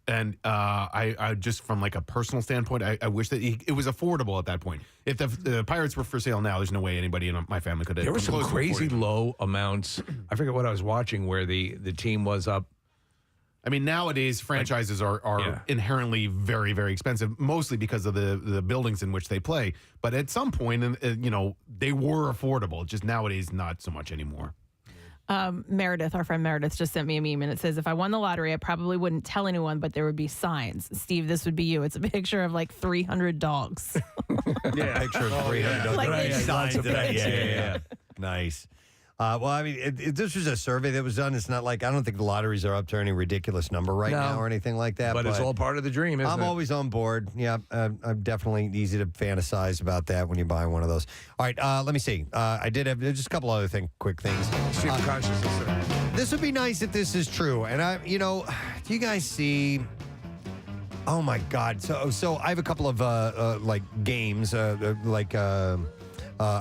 And I just, from like a personal standpoint, I wish that it was affordable at that point. If the Pirates were for sale now, there's no way anybody in my family could have. There were some crazy low amounts. I forget what I was watching where the team was up. I mean, nowadays franchises are inherently very, very expensive, mostly because of the buildings in which they play. But at some point, they were affordable. Just nowadays, not so much anymore. Meredith, our friend Meredith, just sent me a meme, and it says, if I won the lottery, I probably wouldn't tell anyone, but there would be signs. Steve, this would be you. It's a picture of like 300 dogs. Yeah, picture of 300 dogs. Like Signs of that. pictures. Yeah. Nice. Well, I mean, this was a survey that was done. It's not like, I don't think the lotteries are up to any ridiculous number right now or anything like that. But it's all part of the dream, isn't it? I'm always on board. Yeah, I'm definitely easy to fantasize about that when you buy one of those. All right, let me see. I did have just a couple other quick things. Stream of consciousness, sir. This would be nice if this is true. And do you guys see? Oh my God! So I have a couple of like games, I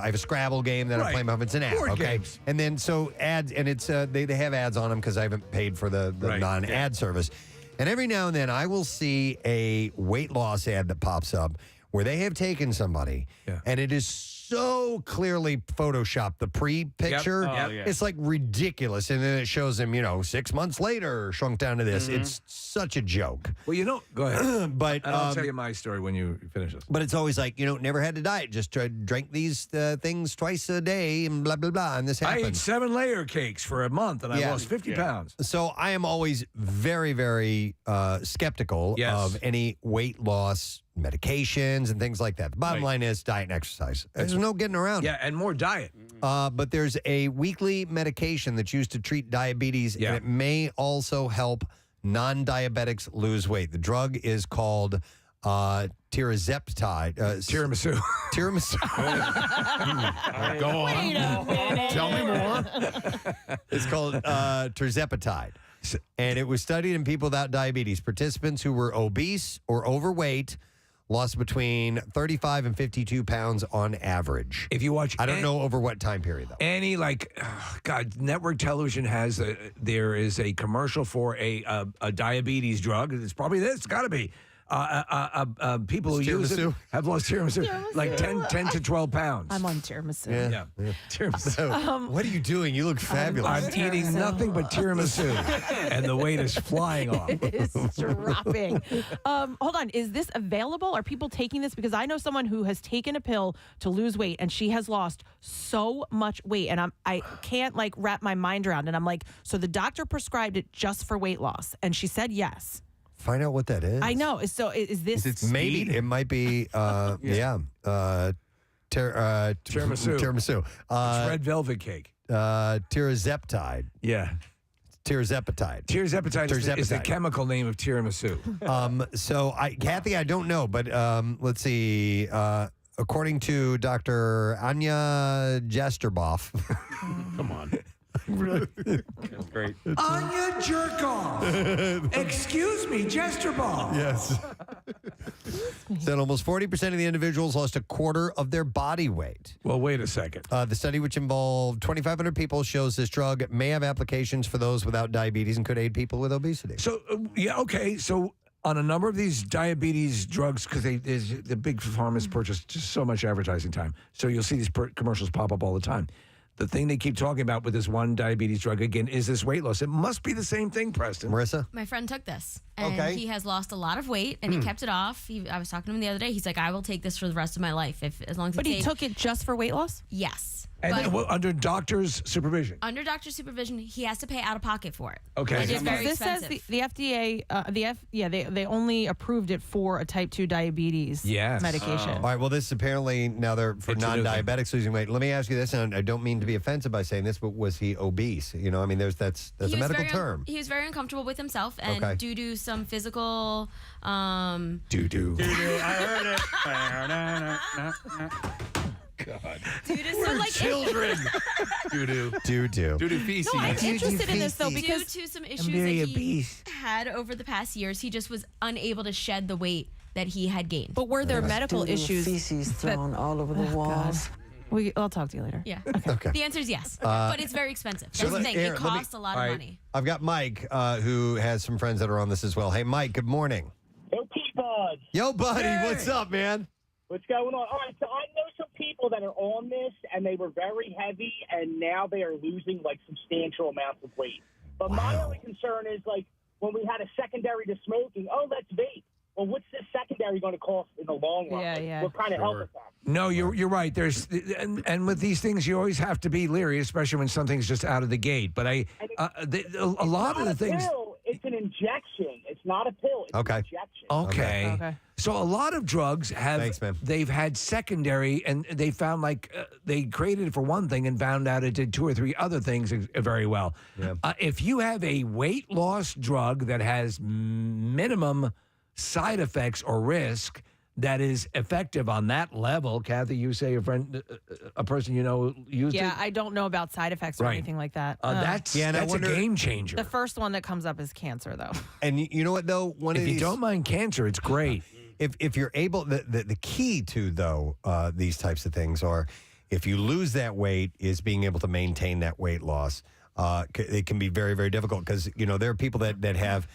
have a Scrabble game that I play. It's an app, Board okay? games. And then so ads, and it's they have ads on them because I haven't paid for the non-ad service. And every now and then I will see a weight loss ad that pops up where they have taken somebody, and it is so clearly photoshopped, the pre-picture. Yep. Oh, yeah. It's like ridiculous. And then it shows them, 6 months later, shrunk down to this. It's such a joke. Well, go ahead. But and I'll tell you my story when you finish this. But it's always like, never had to diet. Just drank these things twice a day and blah, blah, blah. And this happens. I ate 7 layer cakes for a month and I lost 50 pounds. So I am always very, very skeptical of any weight loss medications and things like that. The bottom line is diet and exercise. There's no getting around it. Yeah, and more diet. But there's a weekly medication that's used to treat diabetes, and it may also help non-diabetics lose weight. The drug is called tirzepatide. Tiramisu. Go on. Wait a minute. Tell me more. It's called tirzepatide. And it was studied in people without diabetes. Participants who were obese or overweight lost between 35 and 52 pounds on average. If you watch, I don't know over what time period though. Any network television has there is a commercial for a diabetes drug. It's probably this. It's got to be. People who use it have lost tiramisu. Like 10 to 12 pounds. I'm on tiramisu. Yeah. Tiramisu. What are you doing? You look fabulous. I'm eating nothing but tiramisu, and the weight is flying off. It's dropping. Hold on. Is this available? Are people taking this? Because I know someone who has taken a pill to lose weight, and she has lost so much weight, and I can't wrap my mind around. And I'm like, so the doctor prescribed it just for weight loss, and she said yes. Find out what that is. I know. So is this maybe it might be? Tiramisu. Tiramisu. It's red velvet cake. Tirzepatide. Yeah. Tirzepatide. Tirzepatide is the chemical name of tiramisu. Kathy, I don't know, but let's see. According to Dr. Anya Jasterboff. Come on. That's great. Anya Jerkoff. Excuse me, Jesterbaum. Yes. Said almost 40% of the individuals lost a quarter of their body weight. Well, wait a second. The study, which involved 2,500 people, shows this drug may have applications for those without diabetes and could aid people with obesity. So, okay. So, on a number of these diabetes drugs, because the big pharmas purchase just so much advertising time. So, you'll see these commercials pop up all the time. The thing they keep talking about with this one diabetes drug, again, is this weight loss. It must be the same thing, Preston. Marissa? My friend took this, and he has lost a lot of weight, and he kept it off. I was talking to him the other day. He's like, I will take this for the rest of my life, as long as But he took it just for weight loss? Yes. And under doctor's supervision? Under doctor's supervision, he has to pay out of pocket for it. Okay. Which is very This says expensive. the FDA, they only approved it for a type 2 diabetes medication. All right, well, this is apparently now they're for It's a new thing. non-diabetics losing weight. Let me ask you this, and I don't mean to be offensive by saying this, but was he obese? You know, I mean, that's He a was medical very term. He was very uncomfortable with himself, and Okay. due to some physical... Doo-doo. I heard it. God. Due to some, like... Children. Doo-doo. Doo-doo feces. No, I'm interested in this, though, because due to some issues that he had over the past years, he just was unable to shed the weight that he had gained. But were there medical issues? Feces thrown all over the walls. I'll talk to you later. Yeah. Okay. The answer is yes, but it's very expensive. That's the thing. It costs a lot of money. I've got Mike, who has some friends that are on this as well. Hey, Mike, good morning. Yo, P-Pod. Yo, buddy, what's up, man? What's going on? All right, so I know some people that are on this, and they were very heavy, and now they are losing, like, substantial amounts of weight. But my only concern is, like, when we had a secondary to smoking, let's vape. Well, what's this secondary going to cost in the long run? Yeah. What kind of help is that? No, you're right. There's and with these things, you always have to be leery, especially when something's just out of the gate. But a lot of the things. Pill, it's an injection. It's not a pill. It's an injection. Okay. So a lot of drugs they've had secondary, and they found they created it for one thing and found out it did 2 or 3 other things very well. Yeah. If you have a weight loss drug that has minimum side effects or risk that is effective on that level, Kathy, you say a person you know used it? Yeah, I don't know about side effects or anything like that. That's a game changer. The first one that comes up is cancer, though. And you know what, though? If you don't mind cancer, it's great. If you're able, the key to, though, these types of things are, if you lose that weight, is being able to maintain that weight loss. It can be very, very difficult because, there are people that have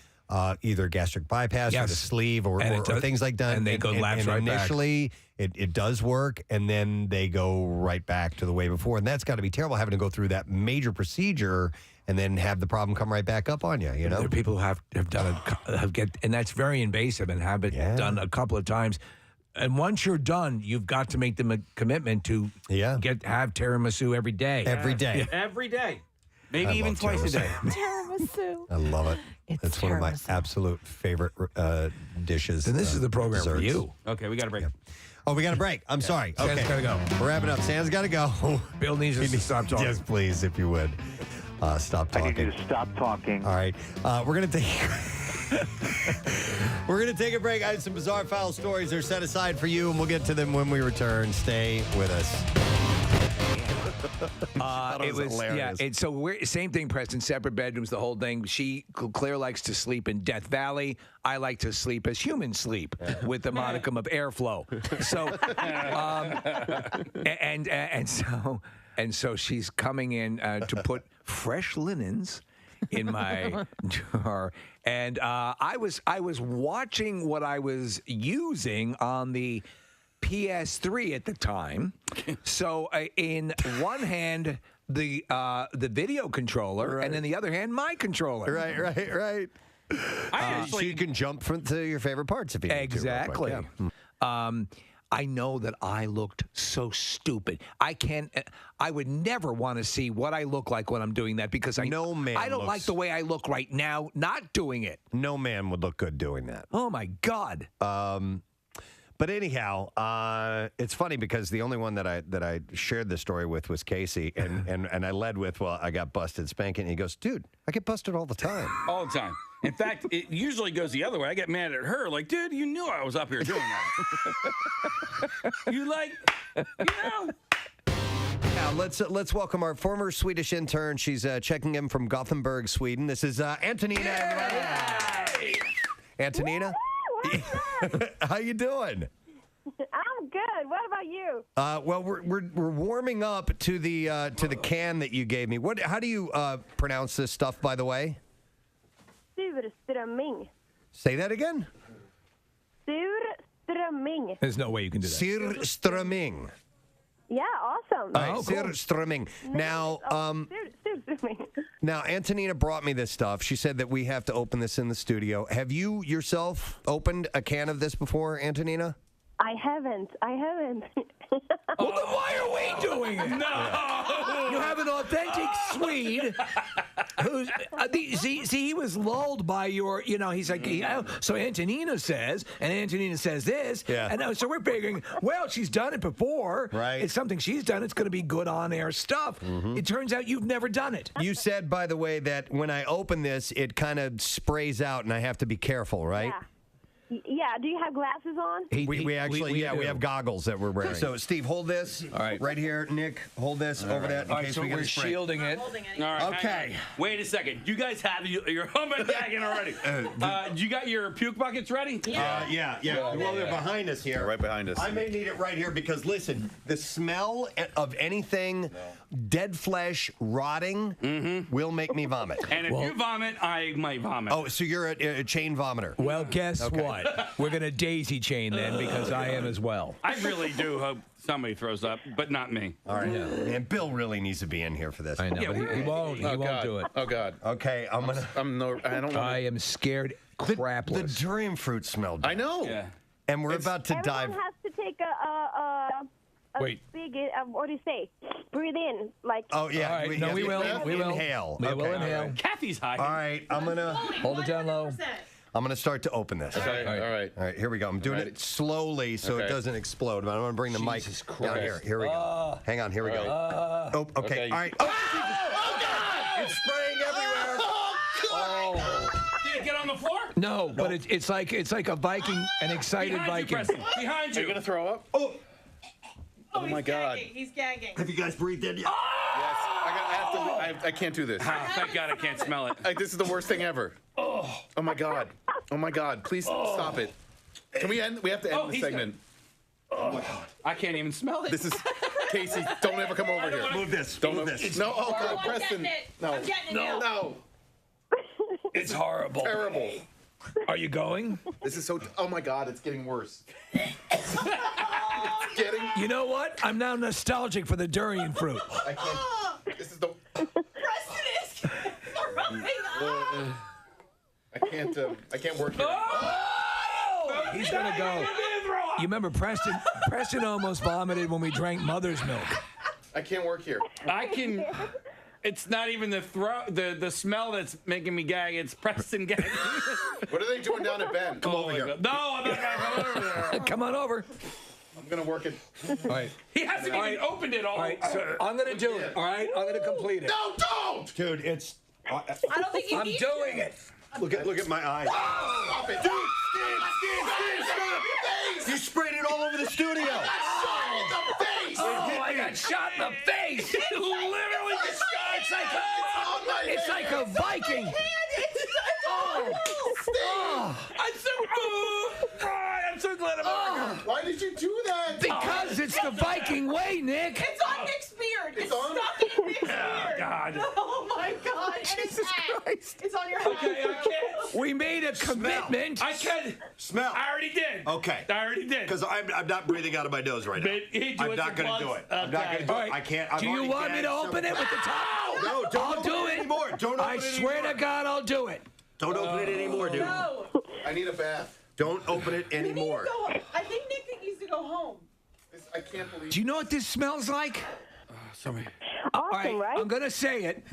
either gastric bypass or the sleeve or things like that. And they go lapse right back. Initially, it does work, and then they go right back to the way before. And that's got to be terrible, having to go through that major procedure and then have the problem come right back up on you, you know? There are people who have done and that's very invasive and have it done a couple of times. And once you're done, you've got to make them a commitment to have tiramisu every day. Every day. Yeah. Every day. Maybe I even love twice a day. Tiramisu. I love it. It's one of my absolute favorite dishes. And this is the program for you. Okay, we got a break. Oh, we got a break. I'm sorry. Santa's Okay. gotta go. We're wrapping up. Santa's got to go. Bill needs us to stop talking. Yes, please, if you would. Stop talking. I need you to stop talking. All right. We're going to take... We're going to take a break. I have some bizarre file stories. They're set aside for you, and we'll get to them when we return. Stay with us. It was hilarious. Yeah. So we're same thing, Preston. Separate bedrooms, the whole thing. Claire likes to sleep in Death Valley. I like to sleep as humans sleep, with the modicum of airflow. So, and so she's coming in to put fresh linens in my jar, and I was watching what I was using on the PS3 at the time. So in one hand, the video controller, and in the other hand, my controller. Right. So you can jump to your favorite parts if you need to. Exactly. real quick, yeah. I know that I looked so stupid. I would never want to see what I look like when I'm doing that, because I don't like the way I look right now not doing it. No man would look good doing that. Oh, my God. But anyhow, it's funny because the only one that I shared this story with was Casey, and I led with, well, I got busted spanking. And he goes, dude, I get busted all the time. All the time. In fact, it usually goes the other way. I get mad at her, like, dude, you knew I was up here doing that. You know. Now let's welcome our former Swedish intern. She's checking in from Gothenburg, Sweden. This is Antonina. Antonina, how you doing? I'm good. What about you? Well, we're warming up to the can that you gave me. How do you pronounce this stuff, by the way? Surströmming. Say that again. Surströmming. There's no way you can do that. Surströmming. Yeah, awesome. All right, Surströmming. Now, now, Antonina brought me this stuff. She said that we have to open this in the studio. Have you yourself opened a can of this before, Antonina? I haven't. Well, then why are we doing it? No! You have an authentic Swede who's... see, he was lulled by your... he's like... so Antonina says, and Antonina says this. Yeah. And so we're figuring, well, she's done it before. Right. It's something she's done. It's going to be good on-air stuff. Mm-hmm. It turns out you've never done it. You said, by the way, that when I open this, it kind of sprays out, and I have to be careful, right? Yeah. Do you have glasses on? We have goggles that we're wearing. So, Steve, hold this. All right. Right here. Nick, hold this over that in All right, case so we get we're a spray. shielding it. All right. Okay. Wait a second. You guys have your helmet gagging already. You got your puke buckets ready? Yeah. Well, they're behind us here. Right behind us. I may need it right here because, listen, the smell of anything dead flesh rotting will make me vomit. And if you vomit, I might vomit. Oh, so you're a chain vomiter. Well, guess what? We're going to daisy chain then because I am as well. I really do hope somebody throws up, but not me. All right. And Bill really needs to be in here for this. I know, but he won't. He won't do it. Oh, God. Okay, I don't I am scared crapless. The durian fruit smelled. I know. Yeah. And we're about to dive. Everyone has to take a Wait. big, what do you say? Breathe in, like. Oh, yeah. All right. No, we will. Inhale. We will Okay. inhale. Kathy's high. All right, I'm going to Hold it down low. I'm going to start to open this. Okay. All right. Here we go. I'm doing it slowly so it doesn't explode. But I'm going to bring the mic down here. Here we go. Hang on. Here we go. Okay. All right. Oh, God! It's spraying everywhere. Did it get on the floor? No, but it's like a Viking, an excited Behind Viking. you, Preston. Behind you. Are you going to throw up? Oh my God. He's gagging. Have you guys breathed in yet? Yes. I can't do this. Thank God I can't smell it. This is the worst thing ever. Oh my God. Oh my God. Please stop it. Can we end? We have to end the segment. Oh my God. I can't even smell it. This is Casey. Don't ever come over here. Move this. Move this. No. Oh God, Preston. No. No. It's horrible. Terrible. Are you going? This is so. Oh my God, it's getting worse. It's getting. You know what? I'm now nostalgic for the durian fruit. I can't. This is the. Preston is throwing up. I can't work here. He's gonna go. You remember Preston? Preston almost vomited when we drank mother's milk. I can't work here. I can. It's not even the smell that's making me gag. It's Preston gagging. What are they doing down at Ben? Come over here. No, I'm not going over there. Come on over. I'm gonna work it. All right. He hasn't even opened it all. All right, so I'm gonna do it. All right, I'm gonna complete it. No, don't! Dude, it's. I don't think you I'm need doing it. Look at my eyes. Stop it. Dude, stop. You sprayed it all over the studio. Shot in the face. Oh, I got shot in the face. Literally just shot. It's like a Viking. I'm so glad I'm over. Why did you do that? Because it's the Viking way, Nick. It's on Nick's beard. It's on? stuck in Nick's beard. God. Oh my God. Jesus Christ. It's on your head. Okay, I can't. We made a commitment. I can Smell. I already did. Okay. I already did. Because I'm not breathing out of my nose right now. I'm not going to do it. I'm not going to do it. I can't. Do you want me to open it with the top? No, don't open it anymore. Don't open it anymore. I swear to God, I'll do it. Don't open it anymore, dude. No. I need a bath. Don't open it anymore. I think Nick needs to go home. I can't believe. Do you know what this smells like? Sorry. Awesome, All right, right? I'm gonna say it.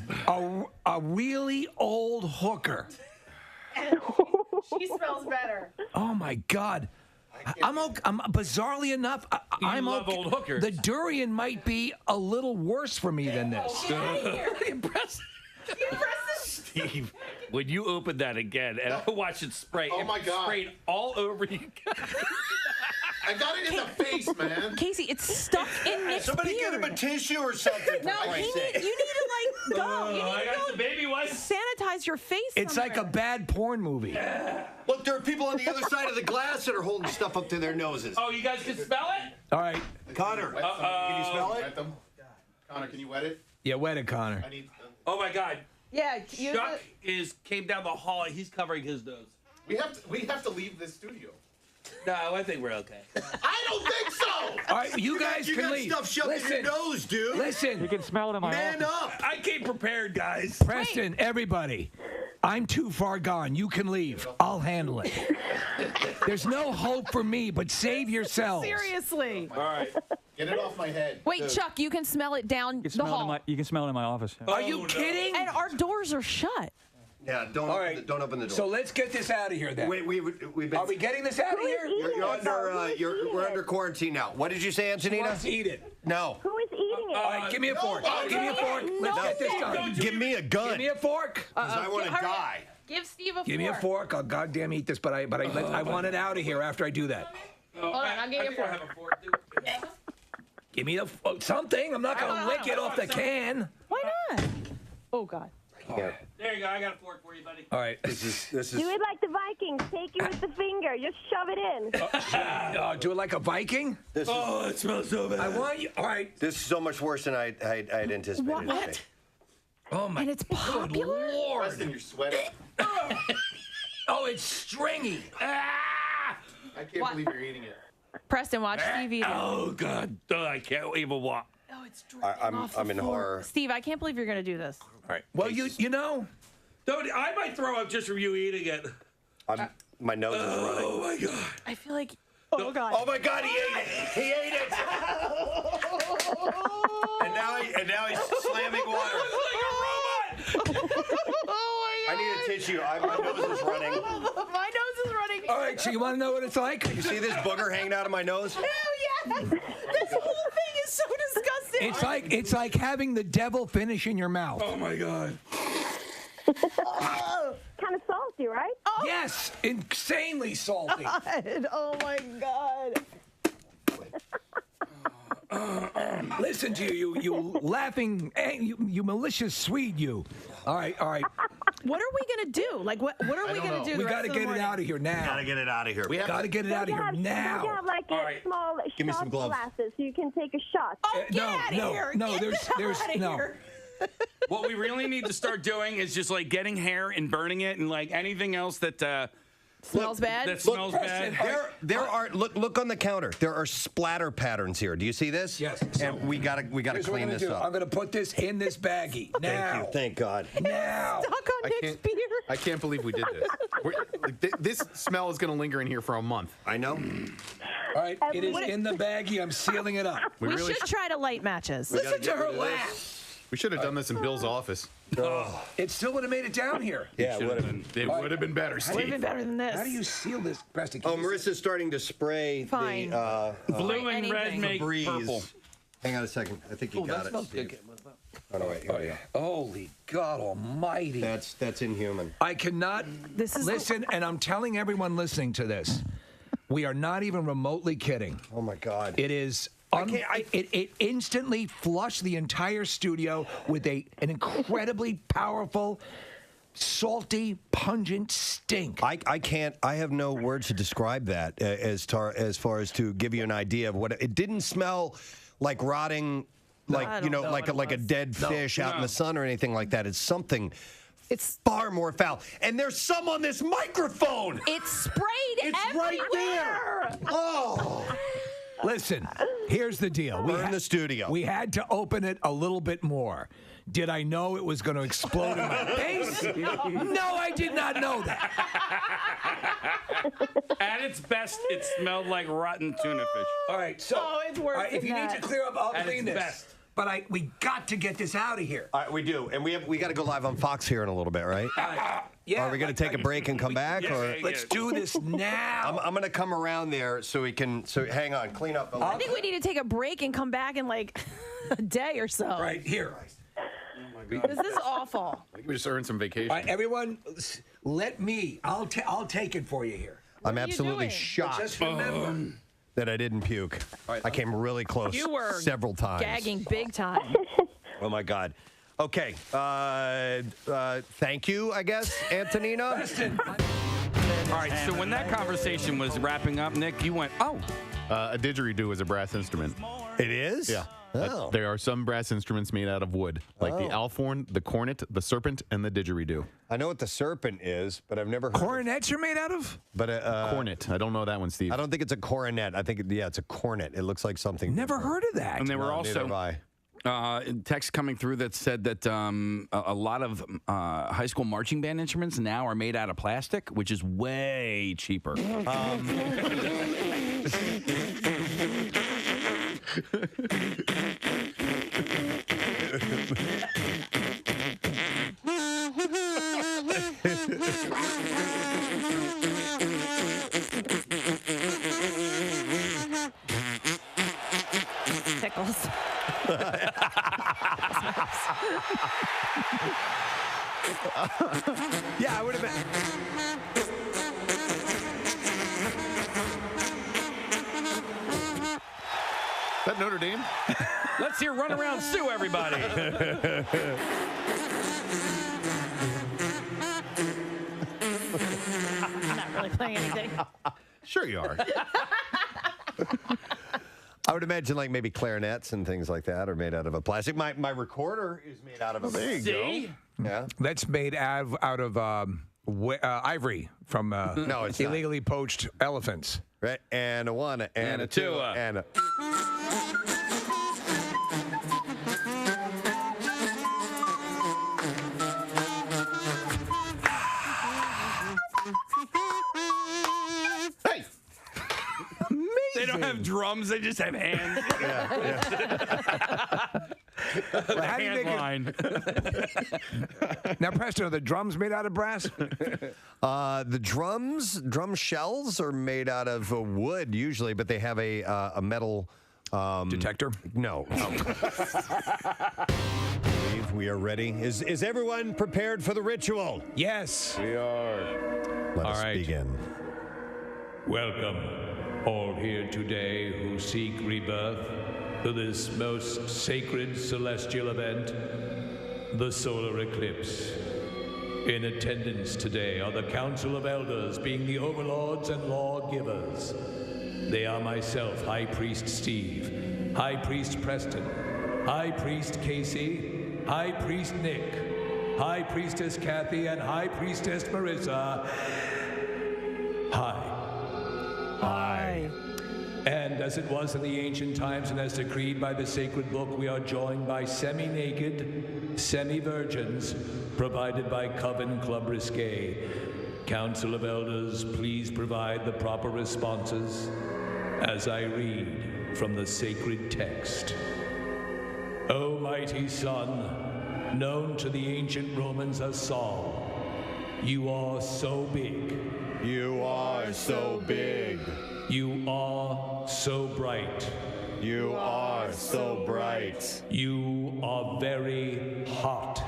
A really old hooker. She smells better. Oh my God. I'm bizarrely enough. I'm love okay. old hookers. The Durian might be a little worse for me than this. Impressive. Steve, when you open that again and I watch it spray, Oh my God. sprayed all over you. I got it in the face, man. Casey, it's stuck in Nick's Somebody beard. get him a tissue or something. No, you need to like go. You need I to got go the baby wipes. sanitize your face. It's like a somewhere. bad porn movie. Look, there are people on the other side of the glass that are holding stuff up to their noses. Oh, you guys can smell it? All right. Connor, can you smell it? Wet them. Connor, can you wet it? Yeah, wet it, Connor. I need. Oh my God. Yeah, Chuck came down the hall. He's covering his nose. We have to leave this studio. No, I think we're okay. I don't think so. All right, you guys You can got leave. stuff shoved in your nose, dude. Listen. You can smell it in my Man office. up. I came prepared, guys. Preston, everybody. I'm too far gone. You can leave. I'll handle it. There's no hope for me, but save yourselves. Seriously. All right. Get it off my head. Wait, Chuck, you can smell it down You can the smell it in hall. you can smell it in my office. Are you kidding? And our doors are shut. Yeah, don't open the door. So let's get this out of here then. We've been. Are we getting this out of here? We're under quarantine now. What did you say, She Antonina? wants to eat it. No. Who is eating it? All right, give me a fork. Give me a fork. Let's get this done. Give me a gun. Give me a fork. Because I want to die. Give Steve a fork. Give me a fork. I'll goddamn eat this, but I want it out of here after I do that. Hold on, I'll give you a fork. I have a fork, dude. Give me something. I'm not gonna lick it off the can. Why not? Oh, God. Here. There you go. I got a fork for you, buddy. All right. This is. Do it like the Vikings. Take it with the finger. Just shove it in. Do it like a Viking. Oh, it smells so bad. I want you. All right. This is so much worse than I'd anticipated. What? Oh my. And it's popular? Lord. Preston, you're sweating. Oh, it's stringy. I can't believe you're eating it. Preston, watch Steve eat it. Oh, God. I can't even walk. Oh, it's dripping off the I'm in floor. horror. Steve, I can't believe you're going to do this. All right. Well, you know. Don't, I might throw up just from you eating it. My nose is running. Oh, my God. I feel like. Oh, God. Oh my God, he ate it! He ate it! and now he's slamming water. I need a tissue. My nose is running. My nose is running. All right. So you want to know what it's like? You see this booger hanging out of my nose? Oh, yes. This whole thing is so disgusting. It's like having the devil finish in your mouth. Oh, my God. Kind of salty, right? Oh. Yes, insanely salty. God. Oh, my God. Listen to you laughing, you malicious Swede, you. All right. What are we going to do? Like, what are we going to do? We got to get it out of here now. Gotta get it out of here. We got to get it out of here Don't you now. have like a small Give me shot some gloves. glasses so you can take a shot? Oh, get out of here. No, Get there's the hell outta no. here. What we really need to start doing is just like getting hair and burning it and like anything else that Smells bad? That smells bad. There are look on the counter. There are splatter patterns here. Do you see this? Yes. And we gotta Here's what clean I'm this gonna do. up. I'm gonna put this in this baggie now. Thank you. Thank God. Now. Stuck on Nick's beard. I can't believe we did this. This smell is going to linger in here for a month. I know. All right, it is in the baggie. I'm sealing it up. We should try to light matches. Listen to her laugh. We should have done this in Bill's office. It still would have made it down here. Yeah, it would have been. It would have been better, Would have been Steve. better than this. How do you seal this, Preston? Oh, Marissa's starting to spray Fine. the blue and red anything. make Febreze. purple. Hang on a second. I think you got it. Steve. Oh no, wait. Here we go. Holy God Almighty! That's inhuman. I cannot listen, and I'm telling everyone listening to this, we are not even remotely kidding. Oh my God! It is. It instantly flushed the entire studio with an incredibly powerful, salty, pungent stink. I can't. I have no words to describe that as far as to give you an idea of what it didn't smell like rotting, like like a dead fish out in the sun or anything like that. It's something. It's far more foul. And there's some on this microphone. It's sprayed It's everywhere. right there. Oh. Listen, here's the deal. We're in the studio. We had to open it a little bit more. Did I know it was going to explode in my face? No, I did not know that. At its best, it smelled like rotten tuna fish. All right, so it's worse if than you need that. to clear up, I'll At clean its this. best. but we got to get this out of here. All right, we do, and we got to go live on Fox here in a little bit, right? Yeah. Are we going to take a break and come back? Or Let's do this now. I'm going to come around there so we can. So hang on, clean up. I think we need to take a break and come back in like a day or so. Right here. This is awful. I think we just earned some vacation. All right, everyone, let me. I'll take it for you here. I'm absolutely doing? shocked Just remember. that I didn't puke. I came really close You were several times. gagging big time. Oh my God. Okay. Thank you, I guess, Antonina. All right, so when that conversation was wrapping up, Nick, you went, oh. A didgeridoo is a brass instrument. It is? Yeah. Oh. There are some brass instruments made out of wood, like the alphorn, the cornet, the serpent, and the didgeridoo. I know what the serpent is, but I've never heard Coronets are made out of? But cornet. I don't know that one, Steve. I don't think it's a coronet. I think, it's a cornet. It looks like something. Never heard of that. And there were neither have also I. texts coming through that said that a lot of high school marching band instruments now are made out of plastic, which is way cheaper. Tickles. Yeah, I would have been. That Notre Dame? Let's hear Run Around Sue, everybody. I'm not really playing anything. Sure you are. I would imagine like maybe clarinets and things like that are made out of a plastic. My recorder is made out of a There you go. Yeah. That's made out of ivory from No, it's not. illegally poached elephants. Right. And a one and a two and a. Hey! They don't have drums, they just have hands. The How do you hand make line. Now, Preston, are the drums made out of brass? The drum shells are made out of wood usually, but they have a metal detector. No. Believe we are ready. Is everyone prepared for the ritual? Yes. We are. Let us begin. Welcome, all here today who seek rebirth, to this most sacred celestial event, the solar eclipse. In attendance today are the Council of Elders, being the overlords and lawgivers. They are myself, High Priest Steve, High Priest Preston, High Priest Casey, High Priest Nick, High Priestess Kathy, and High Priestess Marissa. Hi. And as it was in the ancient times and as decreed by the sacred book, we are joined by semi-naked, semi-virgins, provided by Coven Club Risque. Council of Elders, please provide the proper responses as I read from the sacred text. O mighty Son, known to the ancient Romans as Sol, you are so big. You are so big. You are so bright. You are so bright. You are very hot.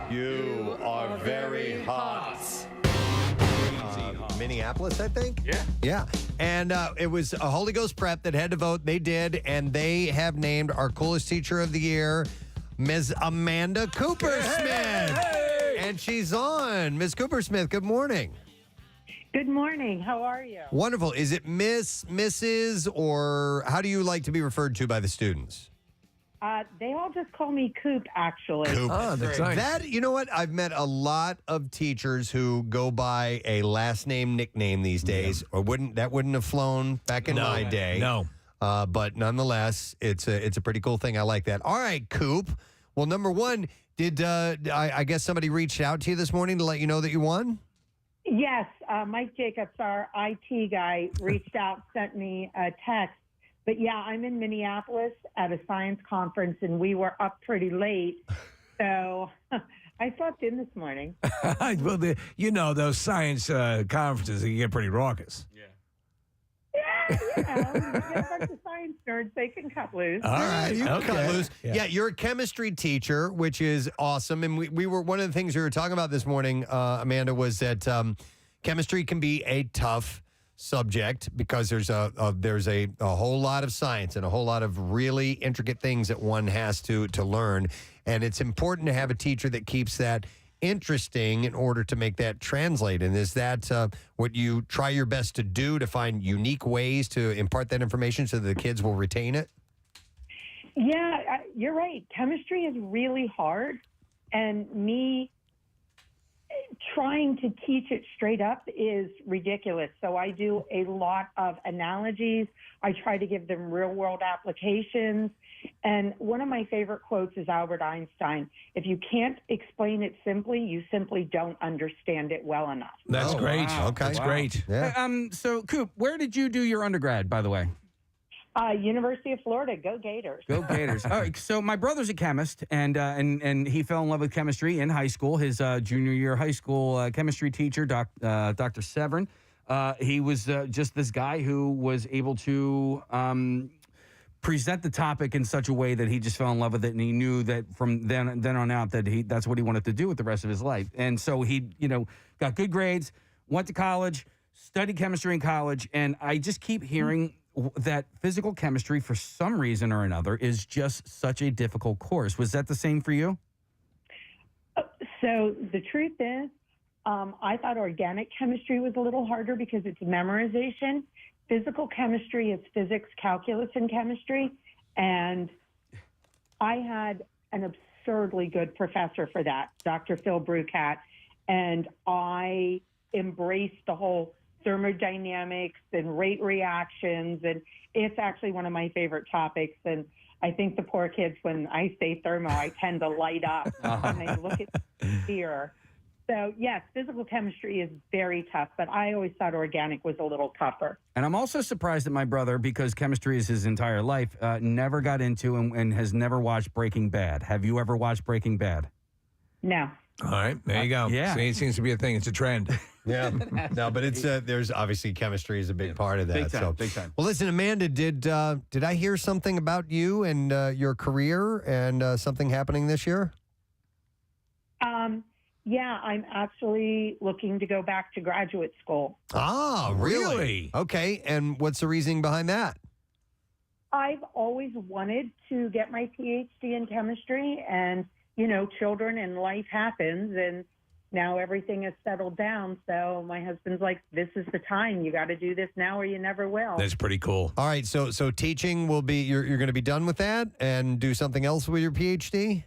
You are very hot. Minneapolis, I think? Yeah. Yeah. And it was a Holy Ghost prep that had to vote. They did, and they have named our coolest teacher of the year, Ms. Amanda Coopersmith. And she's on. Ms. Coopersmith, good morning. Good morning. How are you? Wonderful. Is it Miss, Mrs., or how do you like to be referred to by the students? They all just call me Coop, actually. Coop. that's nice. That, you know what? I've met a lot of teachers who go by a last name nickname these days, or that wouldn't have flown back in my day. No. But nonetheless, it's a pretty cool thing. I like that. All right, Coop. Well, number one, did I guess somebody reached out to you this morning to let you know that you won? Yes, Mike Jacobs, our IT guy, reached out, sent me a text But yeah, I'm in Minneapolis at a science conference, and we were up pretty late. So I slept in this morning. Well, those science conferences, they get pretty raucous. Yeah, a bunch of science nerds, they can cut loose. All right, you can cut Okay. loose. Yeah, you're a chemistry teacher, which is awesome. And we were one of the things we were talking about this morning, Amanda, was that chemistry can be a tough subject because there's a whole lot of science and a whole lot of really intricate things that one has to learn. And it's important to have a teacher that keeps that interesting in order to make that translate. And is that what you try your best to do, to find unique ways to impart that information so that the kids will retain it? Yeah, you're right. Chemistry is really hard. And me trying to teach it straight up is ridiculous. So I do a lot of analogies. I try to give them real world applications. And one of my favorite quotes is Albert Einstein. If you can't explain it simply, you simply don't understand it well enough. That's great. Wow. Okay. That's great. Yeah. So, Coop, where did you do your undergrad, by the way? University of Florida. Go Gators. Go Gators. All right, so my brother's a chemist, and he fell in love with chemistry in high school. His junior year high school chemistry teacher, Dr. Severin, he was just this guy who was able to present the topic in such a way that he just fell in love with it, and he knew that from then on out that that's what he wanted to do with the rest of his life. And so he, got good grades, went to college, studied chemistry in college, and I just keep hearing that physical chemistry, for some reason or another, is just such a difficult course. Was that the same for you? So the truth is, I thought organic chemistry was a little harder because it's memorization. Physical chemistry is physics, calculus, and chemistry. And I had an absurdly good professor for that, Dr. Phil Brucat. And I embraced the whole thermodynamics and rate reactions, and it's actually one of my favorite topics. And I think the poor kids, when I say thermo, I tend to light up when they look at fear. So yes, physical chemistry is very tough, but I always thought organic was a little tougher. And I'm also surprised that my brother, because chemistry is his entire life, never got into and has never watched Breaking Bad. Have you ever watched Breaking Bad? No. All right, there you go. Yeah. See, it seems to be a thing. It's a trend. Yeah. No, but it's there's obviously chemistry is a big part of that. Big time, so. big time. Well, listen, Amanda, did I hear something about you and your career and something happening this year? Yeah, I'm actually looking to go back to graduate school. Ah, really? Okay, and what's the reasoning behind that? I've always wanted to get my PhD in chemistry, and children and life happens, and now everything is settled down. So my husband's like, this is the time. You got to do this now or you never will. That's pretty cool. All right, so teaching will be, you're going to be done with that and do something else with your PhD?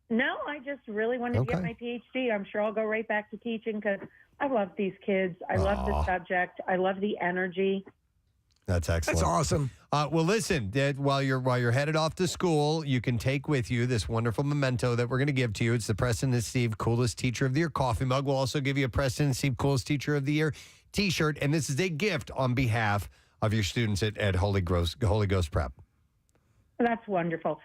No, I just really wanted to get my PhD. I'm sure I'll go right back to teaching because I love these kids. I love the subject. I love the energy. That's excellent. That's awesome. Well, listen, Dad, while you're headed off to school, you can take with you this wonderful memento that we're going to give to you. It's the Preston and Steve Coolest Teacher of the Year coffee mug. We'll also give you a Preston and Steve Coolest Teacher of the Year T-shirt, and this is a gift on behalf of your students at Holy Ghost Prep. That's wonderful.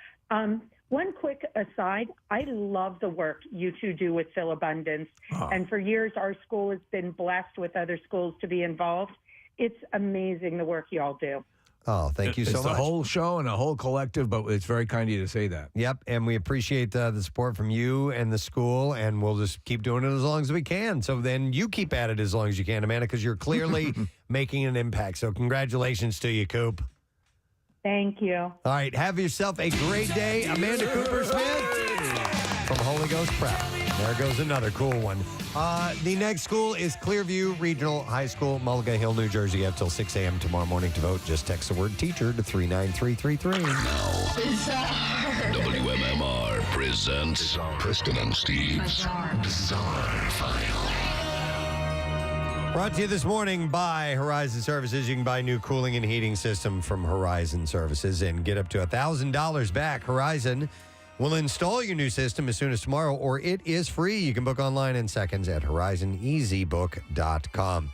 One quick aside, I love the work you two do with Phil Abundance. And for years, our school has been blessed with other schools to be involved. It's amazing the work you all do. Oh, thank you so much. It's the whole show and a whole collective, but it's very kind of you to say that. Yep, and we appreciate the support from you and the school, and we'll just keep doing it as long as we can. So then you keep at it as long as you can, Amanda, because you're clearly making an impact. So congratulations to you, Coop. Thank you. All right, have yourself a great day. Amanda Cooper-Smith from Holy Ghost Prep. There goes another cool one. The next school is Clearview Regional High School, Mulligan Hill, New Jersey. You have till 6 a.m. tomorrow morning to vote. Just text the word teacher to 39333. WMMR presents Preston and Steve's Bizarre File. Brought to you this morning by Horizon Services. You can buy a new cooling and heating system from Horizon Services and get up to $1,000 back. Horizon will install your new system as soon as tomorrow, or it is free. You can book online in seconds at horizoneasybook.com.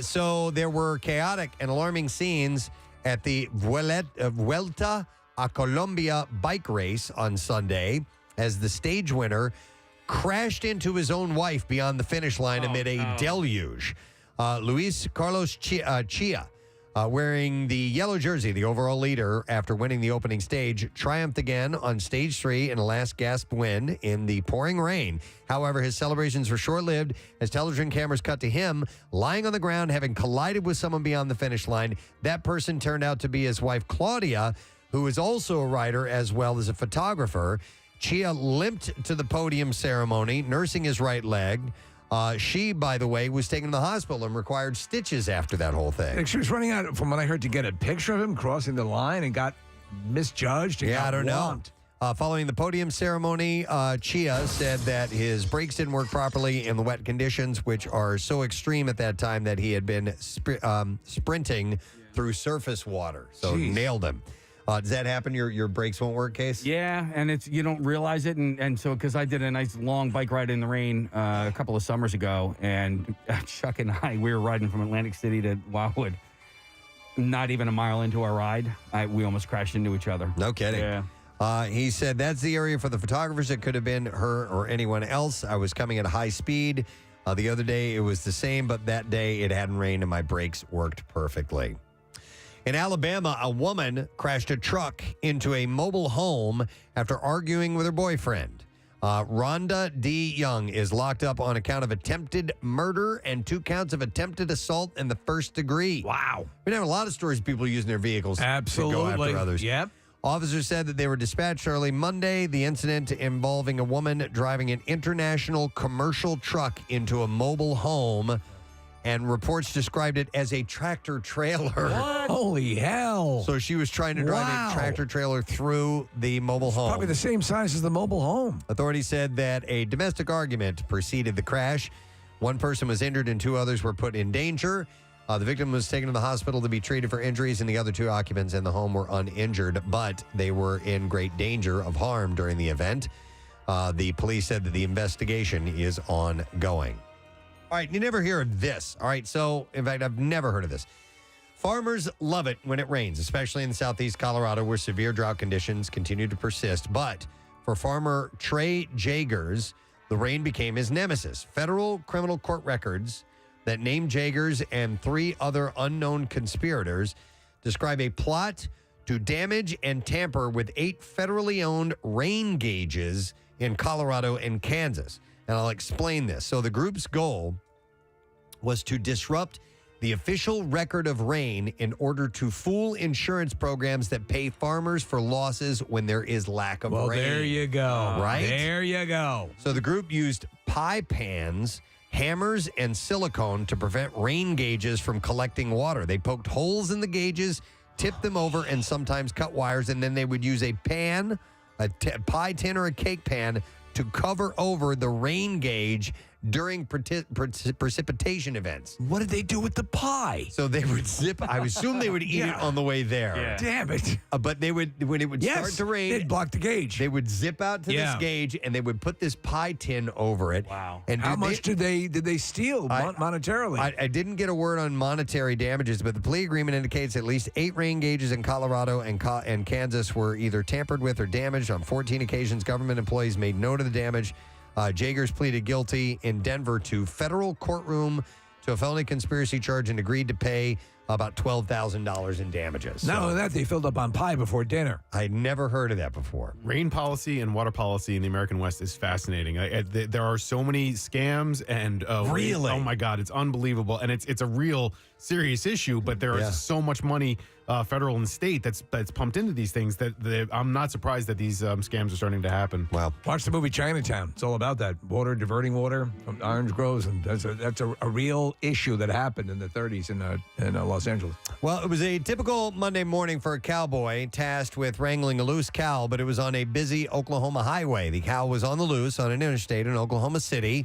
So there were chaotic and alarming scenes at the Vuelta a Colombia bike race on Sunday as the stage winner crashed into his own wife beyond the finish line amid a deluge. Luis Carlos Chia, wearing the yellow jersey, the overall leader after winning the opening stage, triumphed again on stage 3 in a last gasp win in the pouring rain. However, his celebrations were short-lived as television cameras cut to him lying on the ground, having collided with someone beyond the finish line. That person turned out to be his wife, Claudia, who is also a writer as well as a photographer. Chia limped to the podium ceremony, nursing his right leg. She, by the way, was taken to the hospital and required stitches after that whole thing. She was running out, from what I heard, to get a picture of him crossing the line and got misjudged. And Yeah, got I don't whomped. know. Following the podium ceremony, Chia said that his brakes didn't work properly in the wet conditions, which are so extreme at that time that he had been sprinting through surface water. So nailed him. Does that happen? Your brakes won't work, Case? Yeah, and you don't realize it, and so because I did a nice long bike ride in the rain a couple of summers ago, and Chuck and I, we were riding from Atlantic City to Wildwood. Not even a mile into our ride, we almost crashed into each other. No kidding. Yeah. He said that's the area for the photographers. It could have been her or anyone else. I was coming at a high speed. The other day it was the same, but that day it hadn't rained and my brakes worked perfectly. In Alabama, a woman crashed a truck into a mobile home after arguing with her boyfriend. Rhonda D. Young is locked up on account of attempted murder and 2 counts of attempted assault in the first degree. Wow. We have a lot of stories of people using their vehicles to go after others. Yep. Officers said that they were dispatched early Monday. The incident involving a woman driving an international commercial truck into a mobile home, and reports described it as a tractor trailer. What? Holy hell. So she was trying to drive a tractor trailer through the mobile home. Probably the same size as the mobile home. Authorities said that a domestic argument preceded the crash. 1 person was injured and 2 others were put in danger. The victim was taken to the hospital to be treated for injuries, and the other 2 occupants in the home were uninjured, but they were in great danger of harm during the event. The police said that the investigation is ongoing. All right, you never hear of this. All right, so, in fact, I've never heard of this. Farmers love it when it rains, especially in southeast Colorado where severe drought conditions continue to persist. But for farmer Trey Jagers, the rain became his nemesis. Federal criminal court records that name Jagers and 3 other unknown conspirators describe a plot to damage and tamper with 8 federally owned rain gauges in Colorado and Kansas. And I'll explain this. So the group's goal was to disrupt the official record of rain in order to fool insurance programs that pay farmers for losses when there is lack of rain. Well, there you go. Right? There you go. So the group used pie pans, hammers, and silicone to prevent rain gauges from collecting water. They poked holes in the gauges, tipped them over, and sometimes cut wires, and then they would use a pan, a pie tin or a cake pan, to cover over the rain gauge during precipitation events. What did they do with the pie? So they would zip. I assume they would eat it on the way there. Yeah. Damn it. But they would, when it would start to rain, they'd block the gauge. They would zip out to this gauge and they would put this pie tin over it. Wow. And how much did they steal monetarily? I didn't get a word on monetary damages, but the plea agreement indicates at least 8 rain gauges in Colorado and Kansas were either tampered with or damaged. On 14 occasions, government employees made note of the damage. Jagers pleaded guilty in Denver to federal courtroom to a felony conspiracy charge and agreed to pay about $12,000 in damages. Not only that, they filled up on pie before dinner. I'd never heard of that before. Rain policy and water policy in the American West is fascinating. There are so many scams and really, oh my God, it's unbelievable, and it's a real serious issue. But there is so much money, federal and state, that's pumped into these things that I'm not surprised that these scams are starting to happen. Wow. Watch the movie Chinatown. It's all about that diverting water from orange groves, and that's a real issue that happened in the 30s in Los Angeles. Well, it was a typical Monday morning for a cowboy tasked with wrangling a loose cow, but it was on a busy Oklahoma highway. The cow was on the loose on an interstate in Oklahoma City.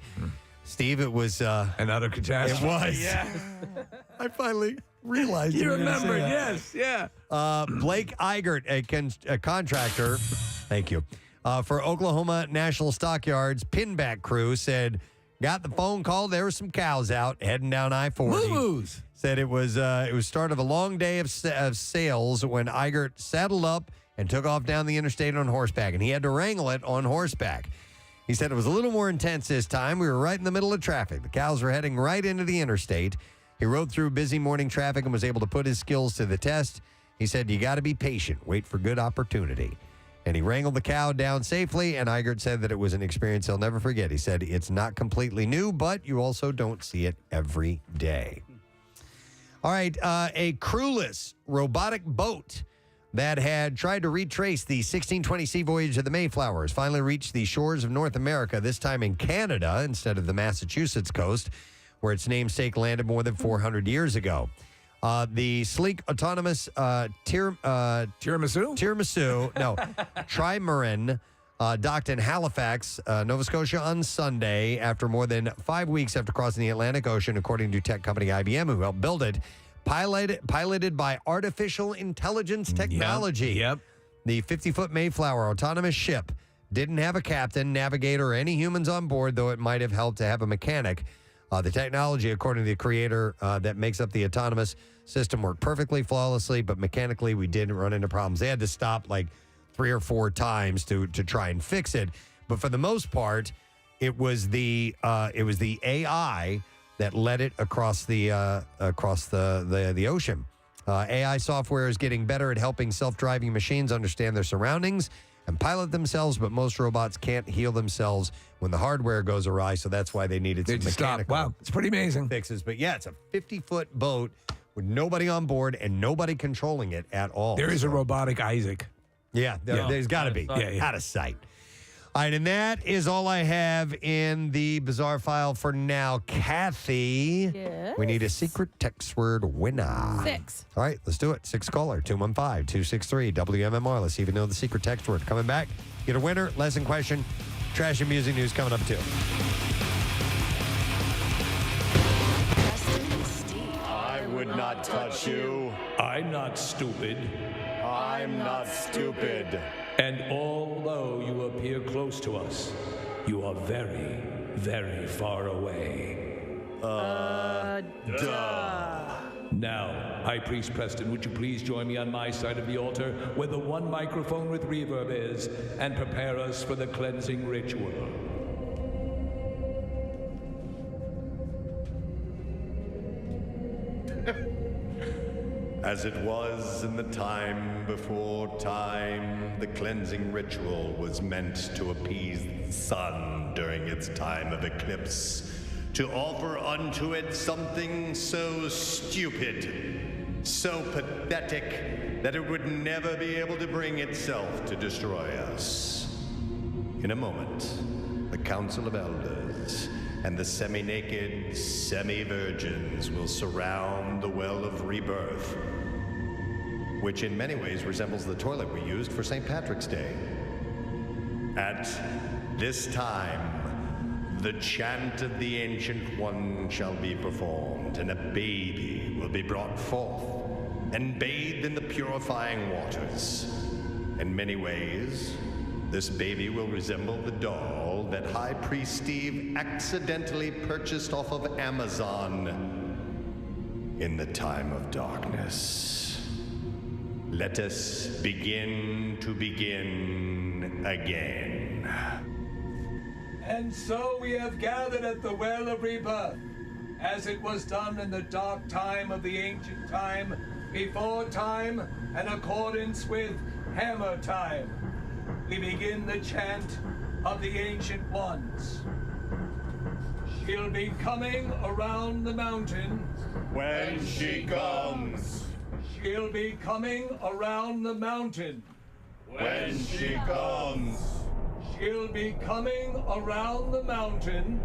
Steve, it was another catastrophe. It was. Yeah. I finally realized you were gonna remembered. say that. Yes, yeah. Blake Eigert, a contractor, thank you, for Oklahoma National Stockyards Pinback Crew, said Got the phone call. There were some cows out heading down I-40. Moo-moos. Said it was start of a long day of sales when Igert saddled up and took off down the interstate on horseback, and he had to wrangle it on horseback. He said it was a little more intense this time. We were right in the middle of traffic. The cows were heading right into the interstate. He rode through busy morning traffic and was able to put his skills to the test. He said, you got to be patient. Wait for good opportunity. And he wrangled the cow down safely, and Igert said that it was an experience he'll never forget. He said, it's not completely new, but you also don't see it every day. All right, a crewless robotic boat that had tried to retrace the 1620 sea voyage of the Mayflower has finally reached the shores of North America, this time in Canada instead of the Massachusetts coast, where its namesake landed more than 400 years ago. The sleek, autonomous trimaran docked in Halifax, Nova Scotia on Sunday after more than 5 weeks after crossing the Atlantic Ocean, according to tech company IBM, who helped build it. Piloted by artificial intelligence technology. Yep. The 50-foot Mayflower autonomous ship didn't have a captain, navigator, or any humans on board, though it might have helped to have a mechanic. The technology, according to the creator that makes up the autonomous system, worked perfectly, flawlessly, but mechanically we didn't run into problems. They had to stop like 3 or 4 times to try and fix it. But for the most part, it was the AI that led it across the ocean. AI software is getting better at helping self-driving machines understand their surroundings and pilot themselves, but most robots can't heal themselves when the hardware goes awry, so that's why they needed some mechanical Wow, it's pretty amazing. fixes. But yeah, it's a 50-foot boat with nobody on board and nobody controlling it at all. There is a robotic Isaac. Yeah, there's got to be. Out of sight. All right, and that is all I have in the bizarre file for now. Kathy, we need a secret text word winner. 6. All right, let's do it. 6 caller, 215-263 WMMR. Let's see if you know the secret text word. Coming back, get a winner, lesson question, trash and music news coming up too. I would not touch you. I'm not stupid. I'm not stupid. And although you appear close to us, you are very, very far away. Duh. Now, High Priest Preston, would you please join me on my side of the altar where the one microphone with reverb is and prepare us for the cleansing ritual? As it was in the time before time, the cleansing ritual was meant to appease the sun during its time of eclipse, to offer unto it something so stupid, so pathetic, that it would never be able to bring itself to destroy us. In a moment, the Council of Elders and the semi-naked, semi-virgins will surround the Well of Rebirth, which in many ways resembles the toilet we used for St. Patrick's Day. At this time, the chant of the Ancient One shall be performed, and a baby will be brought forth and bathed in the purifying waters. In many ways, this baby will resemble the doll that High Priest Steve accidentally purchased off of Amazon in the time of darkness. Let us begin to begin again. And so we have gathered at the Well of Rebirth, as it was done in the dark time of the ancient time, before time, in accordance with hammer time. We begin the chant of the Ancient Ones. She'll be coming around the mountain. When she comes. She'll be coming around the mountain. When she comes. She'll be coming around the mountain.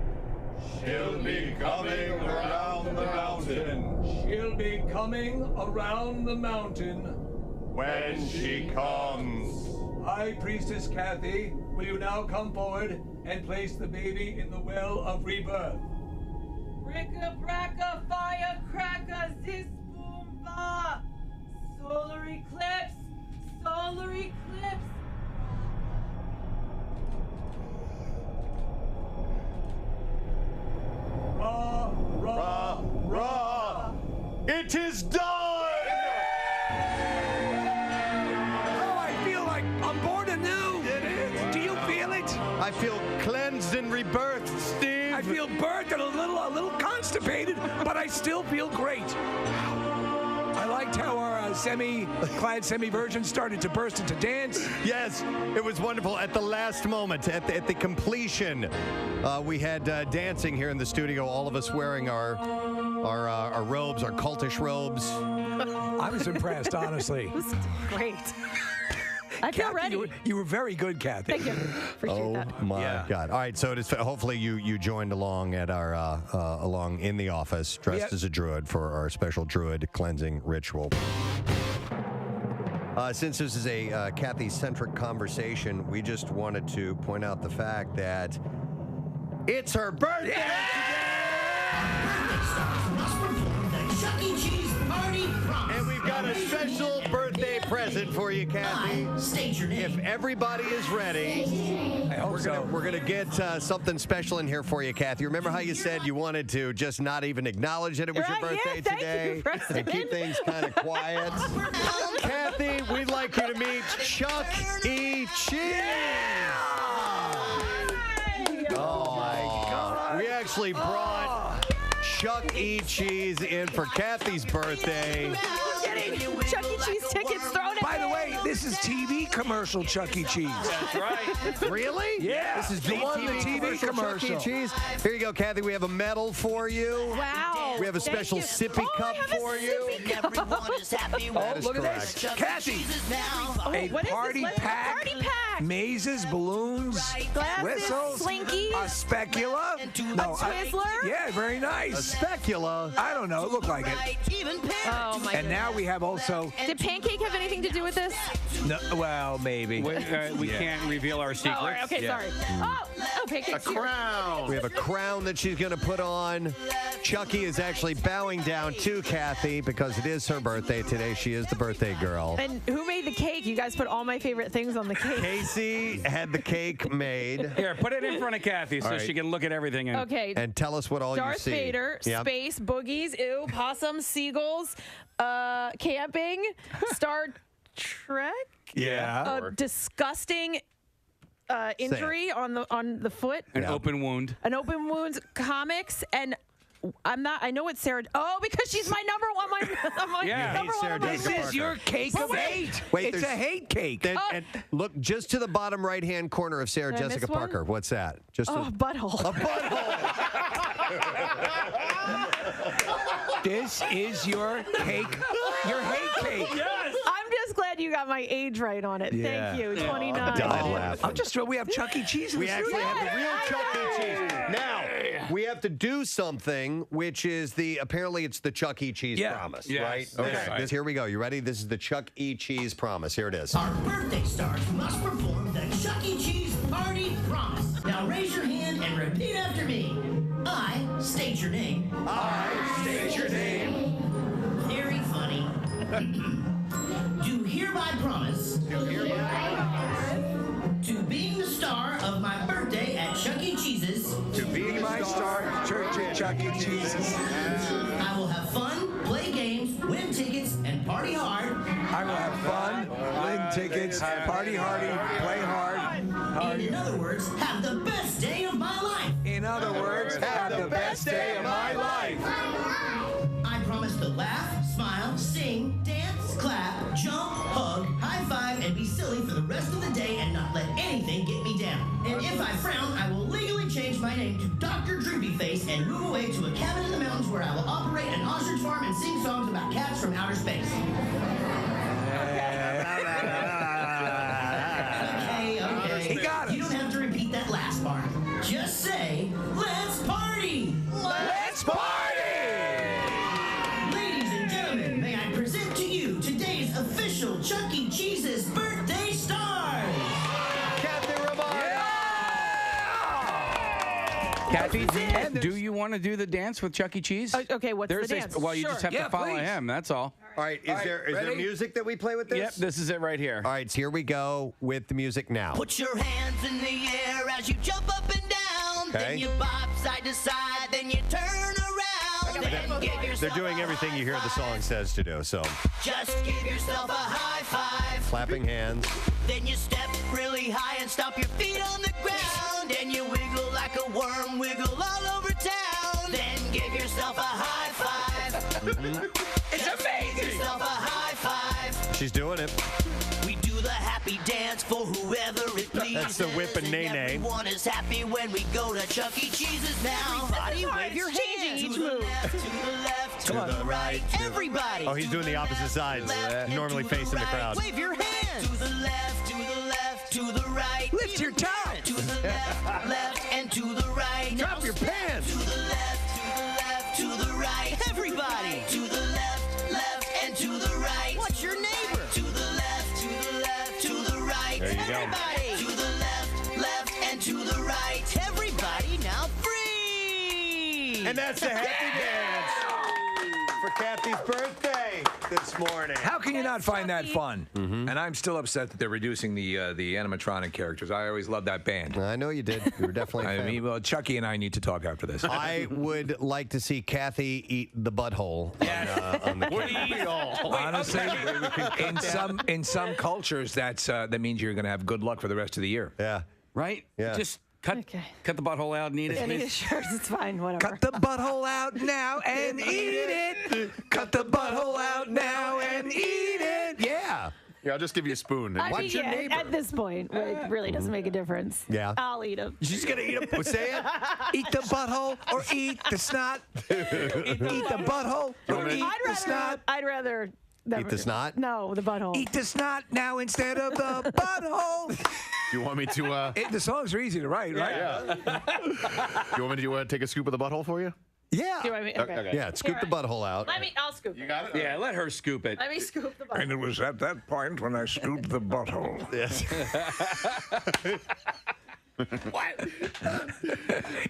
She'll be coming around the mountain. She'll be coming around the mountain. When she comes. High Priestess Kathy, will you now come forward and place the baby in the Well of Rebirth? Bricka bracka firecracker zis boom ba. Solar eclipse, solar eclipse. It is done! Oh, I feel like I'm born anew. It is. Do you feel it? I feel cleansed and rebirthed, Steve. I feel burnt and a little constipated, but I still feel great. I liked how our semi-clad semi-virgin started to burst into dance. Yes, it was wonderful. At the last moment, at the completion, we had dancing here in the studio. All of us wearing our robes, our cultish robes. I was impressed, honestly. It was great. I feel Kathy, ready. You were very good, Kathy. Thank you. Appreciate that. Oh my God! All right, so it is. Hopefully, you joined along at our along in the office, dressed as a druid for our special druid cleansing ritual. Since this is a Kathy-centric conversation, we just wanted to point out the fact that it's her birthday today. Chuck E. Cheese party promise. And we've got a special birthday present for you, Kathy. State your name. If everybody is ready, we're gonna get something special in here for you, Kathy. Remember how you said you wanted to just not even acknowledge that it was your birthday today and keep things kind of quiet? Kathy, we'd like you to meet Chuck E. Cheese. Oh my God! We actually brought Chuck E. Cheese in for Kathy's birthday. Getting Chuck E. Cheese tickets thrown at By the way, this is TV commercial Chuck E. Cheese. That's right. Really? Yeah. This is the one, the TV commercial. Chuck E. Cheese. Here you go, Kathy. We have a medal for you. Wow. We have a special sippy cup for you. Oh, look at this. Kathy, a party pack, mazes, balloons, Glasses, whistles, slinky, a specula. a Twizzler. Yeah, very nice. A specula? I don't know. It looked like it. Oh, my And now we have also... Did Pancake have anything to do with this? No, well, maybe. We can't reveal our secrets. Oh, all right, okay, sorry. Oh, Pancake. A crown. We have a crown that she's going to put on. Chucky is actually bowing down to Kathy because it is her birthday today. She is the birthday girl. And who made the cake? You guys put all my favorite things on the cake. Casey had the cake made. Here, put it in front of Kathy so she can look at everything. Okay. And tell us what all you Darth see. Vader, space, boogies, ew, possums, seagulls, camping, Star Trek. Yeah. A disgusting injury on the foot. An open wound. An open wound. Comics and. I know it's Sarah. Oh, because she's my number one. Number one. This is your cake of hate. Wait, it's a hate cake. And look just to the bottom right-hand corner of Sarah Did I Jessica miss one? Parker. What's that? Just butthole. A butthole. This is your cake. Your hate cake. Yes. I'm just glad you got my age right on it. Yeah. Thank you. 29. I'm just thrilled we have Chuck E. Cheese in We the actually studio. have the real Chuck E. Cheese. Now, we have to do something, which is apparently it's the Chuck E. Cheese promise, Yes. right? Okay. Here we go. You ready? This is the Chuck E. Cheese promise. Here it is. Our birthday stars must perform the Chuck E. Cheese party promise. Now raise your hand and repeat after me. I state your name. I state your name. Very funny. Do hereby promise. To being the star of my birthday at Chuck E. Cheese's. To be My star at church at Chuck E. Cheese's. I will have fun, play games, win tickets, and party hard. I will have fun, win tickets, party hardy, play hard. And in other words, have the best day of my life. In other words, have the best day of my life. I promise to laugh, smile, sing, dance, clap, jump, hug, high five, and be silly for the rest of the day and not let anything get me down. And if I frown, I will legally change my name to Dr. Droopyface and move away to a cabin in the mountains where I will operate an ostrich farm and sing songs about cats from outer space. Okay. He got us. You don't have to repeat that last part. Just say, let's party! Let's party! Ladies and gentlemen, may I present to you today's official Chuck E. Cheese's birthday stars! Kathy Romano. Kathy, do you want to do the dance with Chuck E. Cheese? Okay, what's the dance? Well, you just have to follow him. That's all. All right, is there music that we play with this? Yep, this is it right here. All right, so here we go with the music now. Put your hands in the air as you jump up and down. Okay. Then you bob side to side, then you turn around. They're doing everything you hear the song says to do. So Just give yourself a high five. clapping hands. Then you step really high and stomp your feet on the ground. And you wiggle like a worm, wiggle all over town. Then give yourself a high five. It's amazing. Give yourself a high five. She's doing it. We do the happy dance for whoever it pleases. That's the whip and nay nay. Everyone is happy when we go to Chuck E. Cheese's now. Everybody wave your hands. Each To the move. left, to the left, to the right. Everybody. Oh, he's doing the opposite sides. Normally facing the crowd. Wave your hands. To the left, to the left, to the right. Lift your tongue. To the left, left, and to the right. Drop your pants. To the left, to the left, to the right. Everybody. To the left, left, and to the right. What's your neighbor? To the left, to the left, to the right. There you go. Everybody. To the left, left, and to the right. Everybody now free. And that's the happy dance for Kathy's birthday this morning. How can you not find that fun? And I'm still upset that they're reducing the animatronic characters. I always loved that band. I know you did. You were definitely a I fan. mean, well, Chucky and I need to talk after this. I would like to see Kathy eat the butthole on the cake. Honestly, in some cultures, that means you're going to have good luck for the rest of the year. Yeah. Right? Yeah. Just cut the butthole out and eat it. And please. it sure, it's fine, whatever. Cut the butthole out now and eat it. Cut the butthole out now and eat it. Yeah. Yeah, I'll just give you a spoon. I Watch mean, your neighbor. at this point, it really doesn't make a difference. Yeah. I'll eat them. She's going to eat a say it. Eat the butthole or eat the snot. Eat the butthole or eat the snot. I'd rather never Eat the snot? No, the butthole. Eat the snot now instead of the butthole. You want me to? The songs are easy to write, right? Yeah. You want me to take a scoop of the butthole for you? Yeah. Do I mean, okay. Yeah, scoop the butthole out. I'll scoop it. got it. Yeah, let her scoop it. Let me scoop the butthole. And it was at that point when I scooped the butthole. Yes.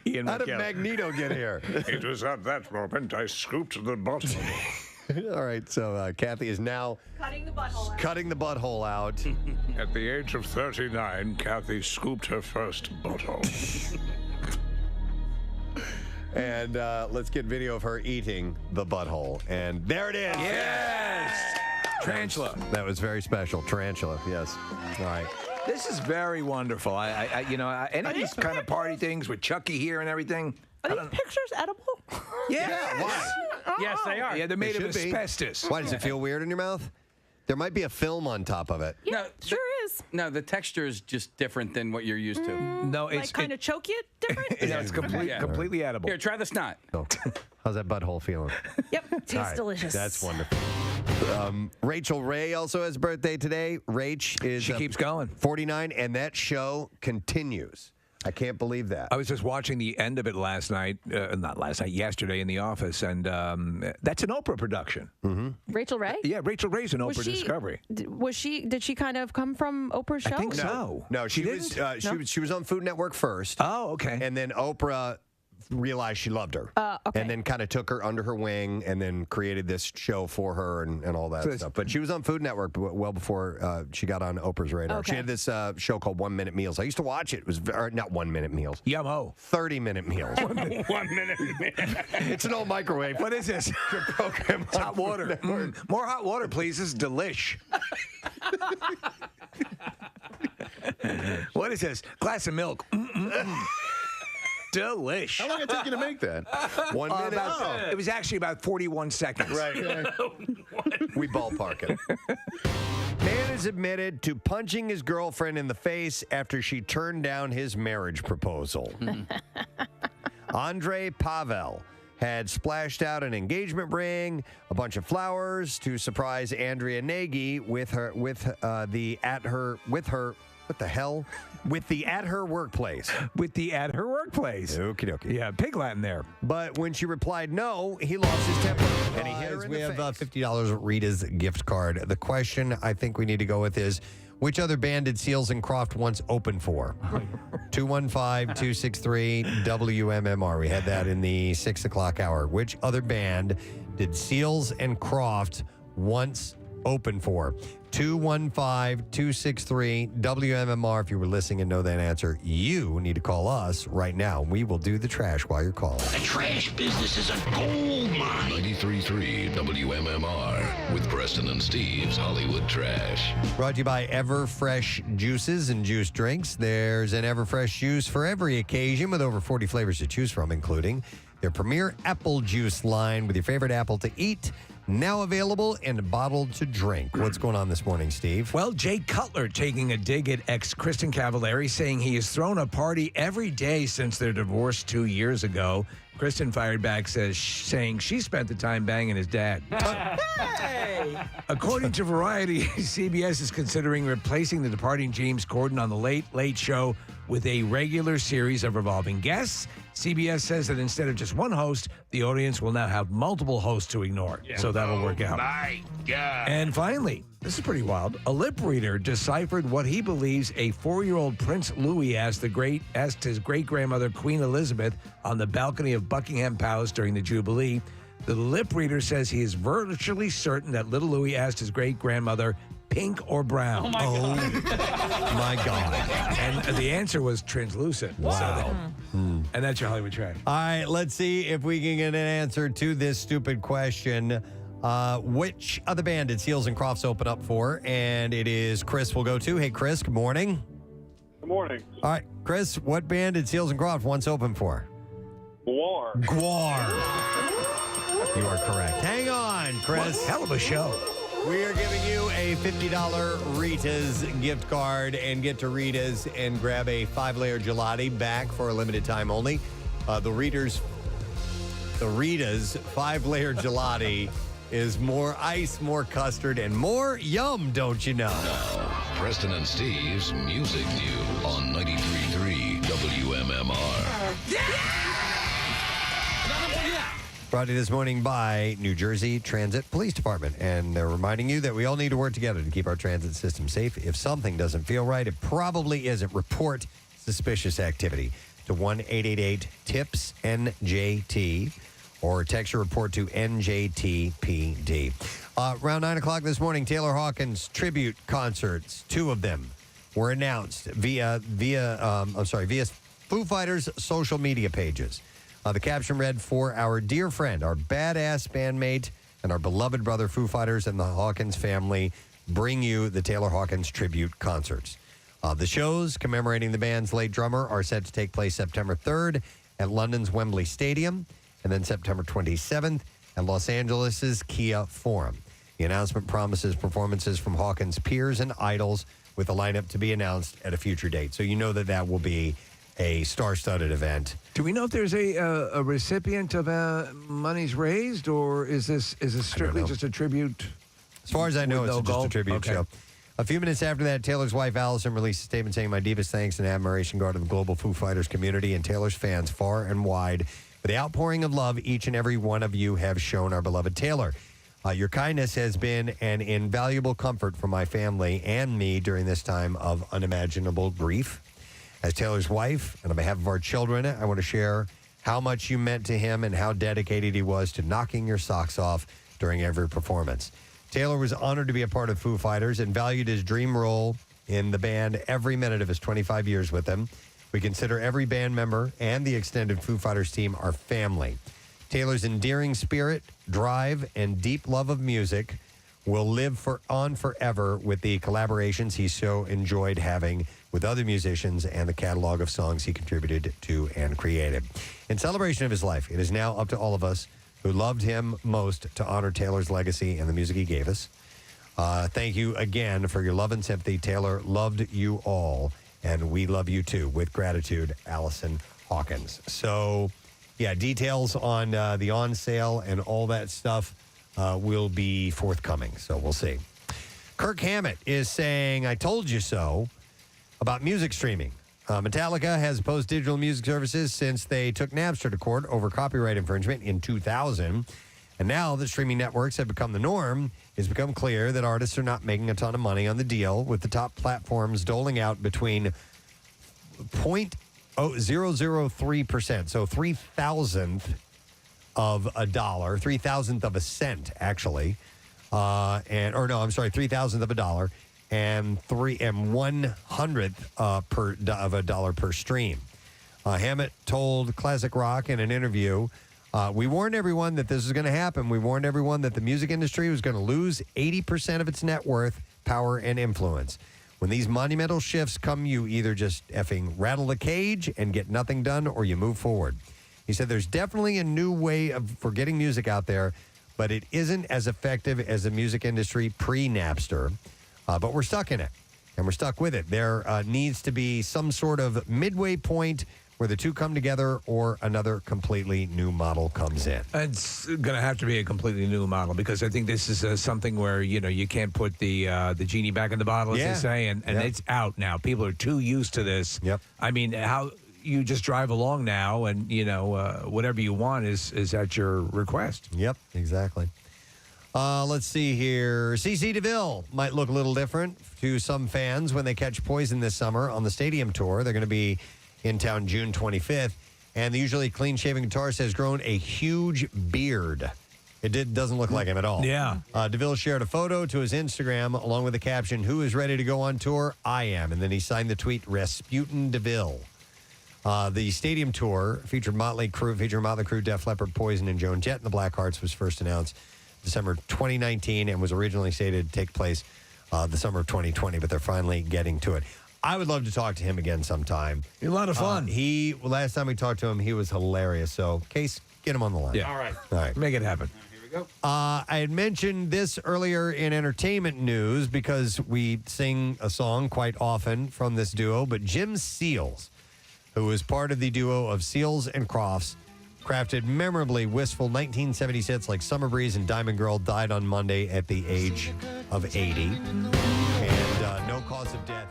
Ian How did McKellen. Magneto get here? It was at that moment I scooped the butthole. All right, so Kathy is now Cutting the butthole out. cutting the butthole out. At the age of 39, Kathy scooped her first butthole. And let's get video of her eating the butthole. And there it is. Yes! Tarantula. That was very special. Tarantula, yes. All right. This is very wonderful. Any of these kind of party things with Chucky here and everything. Are these pictures edible? Yeah. Why? Yes, they are. Yeah, they're made They of should be. asbestos. Why, does it feel weird in your mouth? There might be a film on top of it. No, Sure is. No, the texture is just different than what you're used to. No, Like it's kind of choke you different? it's completely edible. Here, try the snot. Oh. How's that butthole feeling? Yep. Tastes All right. delicious. That's wonderful. Rachel Ray also has birthday today. Rach is She keeps going. 49, and that show continues. I can't believe that. I was just watching the end of it last night, yesterday in the office, and that's an Oprah production. Rachel Ray? Yeah, Rachel Ray's an Was Oprah she- Discovery. Did she kind of come from Oprah's show? I think so. No, she didn't? was she was on Food Network first. Oh, okay. And then Oprah realized she loved her. Okay. And then kind of took her under her wing and then created this show for her and all that So stuff. But she was on Food Network well before she got on Oprah's radar. Okay. She had this show called 1 Minute Meals. I used to watch it. It was not 1 minute meals. Yum-o. 30-minute meals. 1 minute. It's an old microwave. What is this? Program It's hot water. More hot water, please. This is delish. What is this? Glass of milk. Delish. How long did it take you to make that? 1 minute. It was actually about 41 seconds. Right. We ballpark it. Man is admitted to punching his girlfriend in the face after she turned down his marriage proposal. Andre Pavel had splashed out an engagement ring, a bunch of flowers to surprise Andrea Nagy with the at her workplace. With the at her workplace. Okie dokie. Yeah, pig Latin there. But when she replied no, he lost his temper and he hit her in the face. We have $50 Rita's gift card. The question I think we need to go with is, which other band did Seals and Croft once open for? 215-263-WMMR. We had that in the 6 o'clock hour. Which other band did Seals and Croft once open for? 215-263-WMMR. If you were listening and know that answer, you need to call us right now. We will do the trash while you're calling. The trash business is a gold mine. 93.3 WMMR with Preston and Steve's Hollywood Trash. Brought to you by Everfresh Juices and Juice Drinks. There's an Everfresh juice for every occasion with over 40 flavors to choose from, including their premier apple juice line with your favorite apple to eat. Now available and bottled to drink. What's going on this morning, Steve? Well, Jay Cutler taking a dig at ex-Kristen Cavallari, saying he has thrown a party every day since their divorce 2 years ago. Kristen fired back, saying she spent the time banging his dad. Hey! According to Variety, CBS is considering replacing the departing James Corden on the Late Late Show with a regular series of revolving guests. CBS says that instead of just one host, the audience will now have multiple hosts to ignore. Yeah. So that'll work out. My God. And finally, this is pretty wild. A lip reader deciphered what he believes a 4-year-old Prince Louis asked his great-grandmother Queen Elizabeth on the balcony of Buckingham Palace during the Jubilee. The lip reader says he is virtually certain that little Louis asked his great-grandmother, pink or brown? Oh, my God. And the answer was translucent. Wow. And that's your Hollywood Trash. All right, let's see if we can get an answer to this stupid question. Which other band did Seals and Crofts open up for? And it is Chris we'll go to. Hey, Chris, good morning. Good morning. All right, Chris, what band did Seals and Crofts once open for? Guar. You are correct. Hang on, Chris. What hell of a show. We are giving you a $50 Rita's gift card, and get to Rita's and grab a 5-layer gelati back for a limited time only. The Rita's 5-layer gelati is more ice, more custard, and more yum, don't you know? Now, Preston and Steve's Music News on 93.3 WMMR. Brought to you this morning by New Jersey Transit Police Department. And they're reminding you that we all need to work together to keep our transit system safe. If something doesn't feel right, it probably isn't. Report suspicious activity to 1-888-TIPS-NJT or text your report to NJTPD. Around 9 o'clock this morning, Taylor Hawkins tribute concerts, 2 of them, were announced via Foo Fighters' social media pages. The caption read, "For our dear friend, our badass bandmate, and our beloved brother Foo Fighters and the Hawkins family bring you the Taylor Hawkins tribute concerts." The shows commemorating the band's late drummer are set to take place September 3rd at London's Wembley Stadium and then September 27th at Los Angeles' Kia Forum. The announcement promises performances from Hawkins' peers and idols with a lineup to be announced at a future date. So you know that will be a star-studded event. Do we know if there's a recipient of monies raised, or is this strictly just a tribute? As far as I know, it's just a tribute show. A few minutes after that, Taylor's wife, Allison, released a statement saying, "My deepest thanks and admiration go to the global Foo Fighters community and Taylor's fans far and wide for the outpouring of love each and every one of you have shown our beloved Taylor. Your kindness has been an invaluable comfort for my family and me during this time of unimaginable grief. As Taylor's wife, and on behalf of our children, I want to share how much you meant to him and how dedicated he was to knocking your socks off during every performance. Taylor was honored to be a part of Foo Fighters and valued his dream role in the band every minute of his 25 years with them. We consider every band member and the extended Foo Fighters team our family. Taylor's endearing spirit, drive, and deep love of music will live on forever with the collaborations he so enjoyed having with other musicians and the catalog of songs he contributed to and created. In celebration of his life, it is now up to all of us who loved him most to honor Taylor's legacy and the music he gave us. Thank you again for your love and sympathy. Taylor loved you all, and we love you too. With gratitude, Allison Hawkins." So, yeah, details on the on sale and all that stuff will be forthcoming. So we'll see. Kirk Hammett is saying, "I told you so," about music streaming. Metallica has opposed digital music services since they took Napster to court over copyright infringement in 2000. And now that streaming networks have become the norm, it's become clear that artists are not making a ton of money on the deal, with the top platforms doling out between 0.003%, so 3,000th of a dollar, 3,000th of a cent, actually, $0.03 of a dollar, and 1/100th of a dollar per stream. Hammett told Classic Rock in an interview, "We warned everyone that this was going to happen. We warned everyone that the music industry was going to lose 80% of its net worth, power, and influence. When these monumental shifts come, you either just effing rattle the cage and get nothing done, or you move forward." He said, "There's definitely a new way for getting music out there, but it isn't as effective as the music industry pre-Napster. But we're stuck in it, and we're stuck with it. There needs to be some sort of midway point where the two come together, or another completely new model comes in." It's going to have to be a completely new model, because I think this is something where, you can't put the genie back in the bottle, as they say, and it's out now. People are too used to this. Yep. I mean, how you just drive along now, and, whatever you want is at your request. Yep, exactly. Let's see here. CeCe DeVille might look a little different to some fans when they catch Poison this summer on the stadium tour. They're going to be in town June 25th, and the usually clean-shaven guitarist has grown a huge beard. It doesn't look like him at all. Yeah. DeVille shared a photo to his Instagram along with the caption, "Who is ready to go on tour? I am." And then he signed the tweet, "Rasputin DeVille." The stadium tour featured Motley Crue, Def Leppard, Poison, and Joan Jett and the Blackhearts was first announced December 2019 and was originally slated to take place the summer of 2020, but they're finally getting to it. I would love to talk to him again sometime. A lot of fun. Last time we talked to him, he was hilarious. So, Case, get him on the line. Yeah. All right. All right. Make it happen. Here we go. I had mentioned this earlier in entertainment news because we sing a song quite often from this duo, but Jim Seals, who was part of the duo of Seals and Crofts, crafted memorably wistful 1970s hits like Summer Breeze and Diamond Girl, died on Monday at the age of 80. And no cause of death.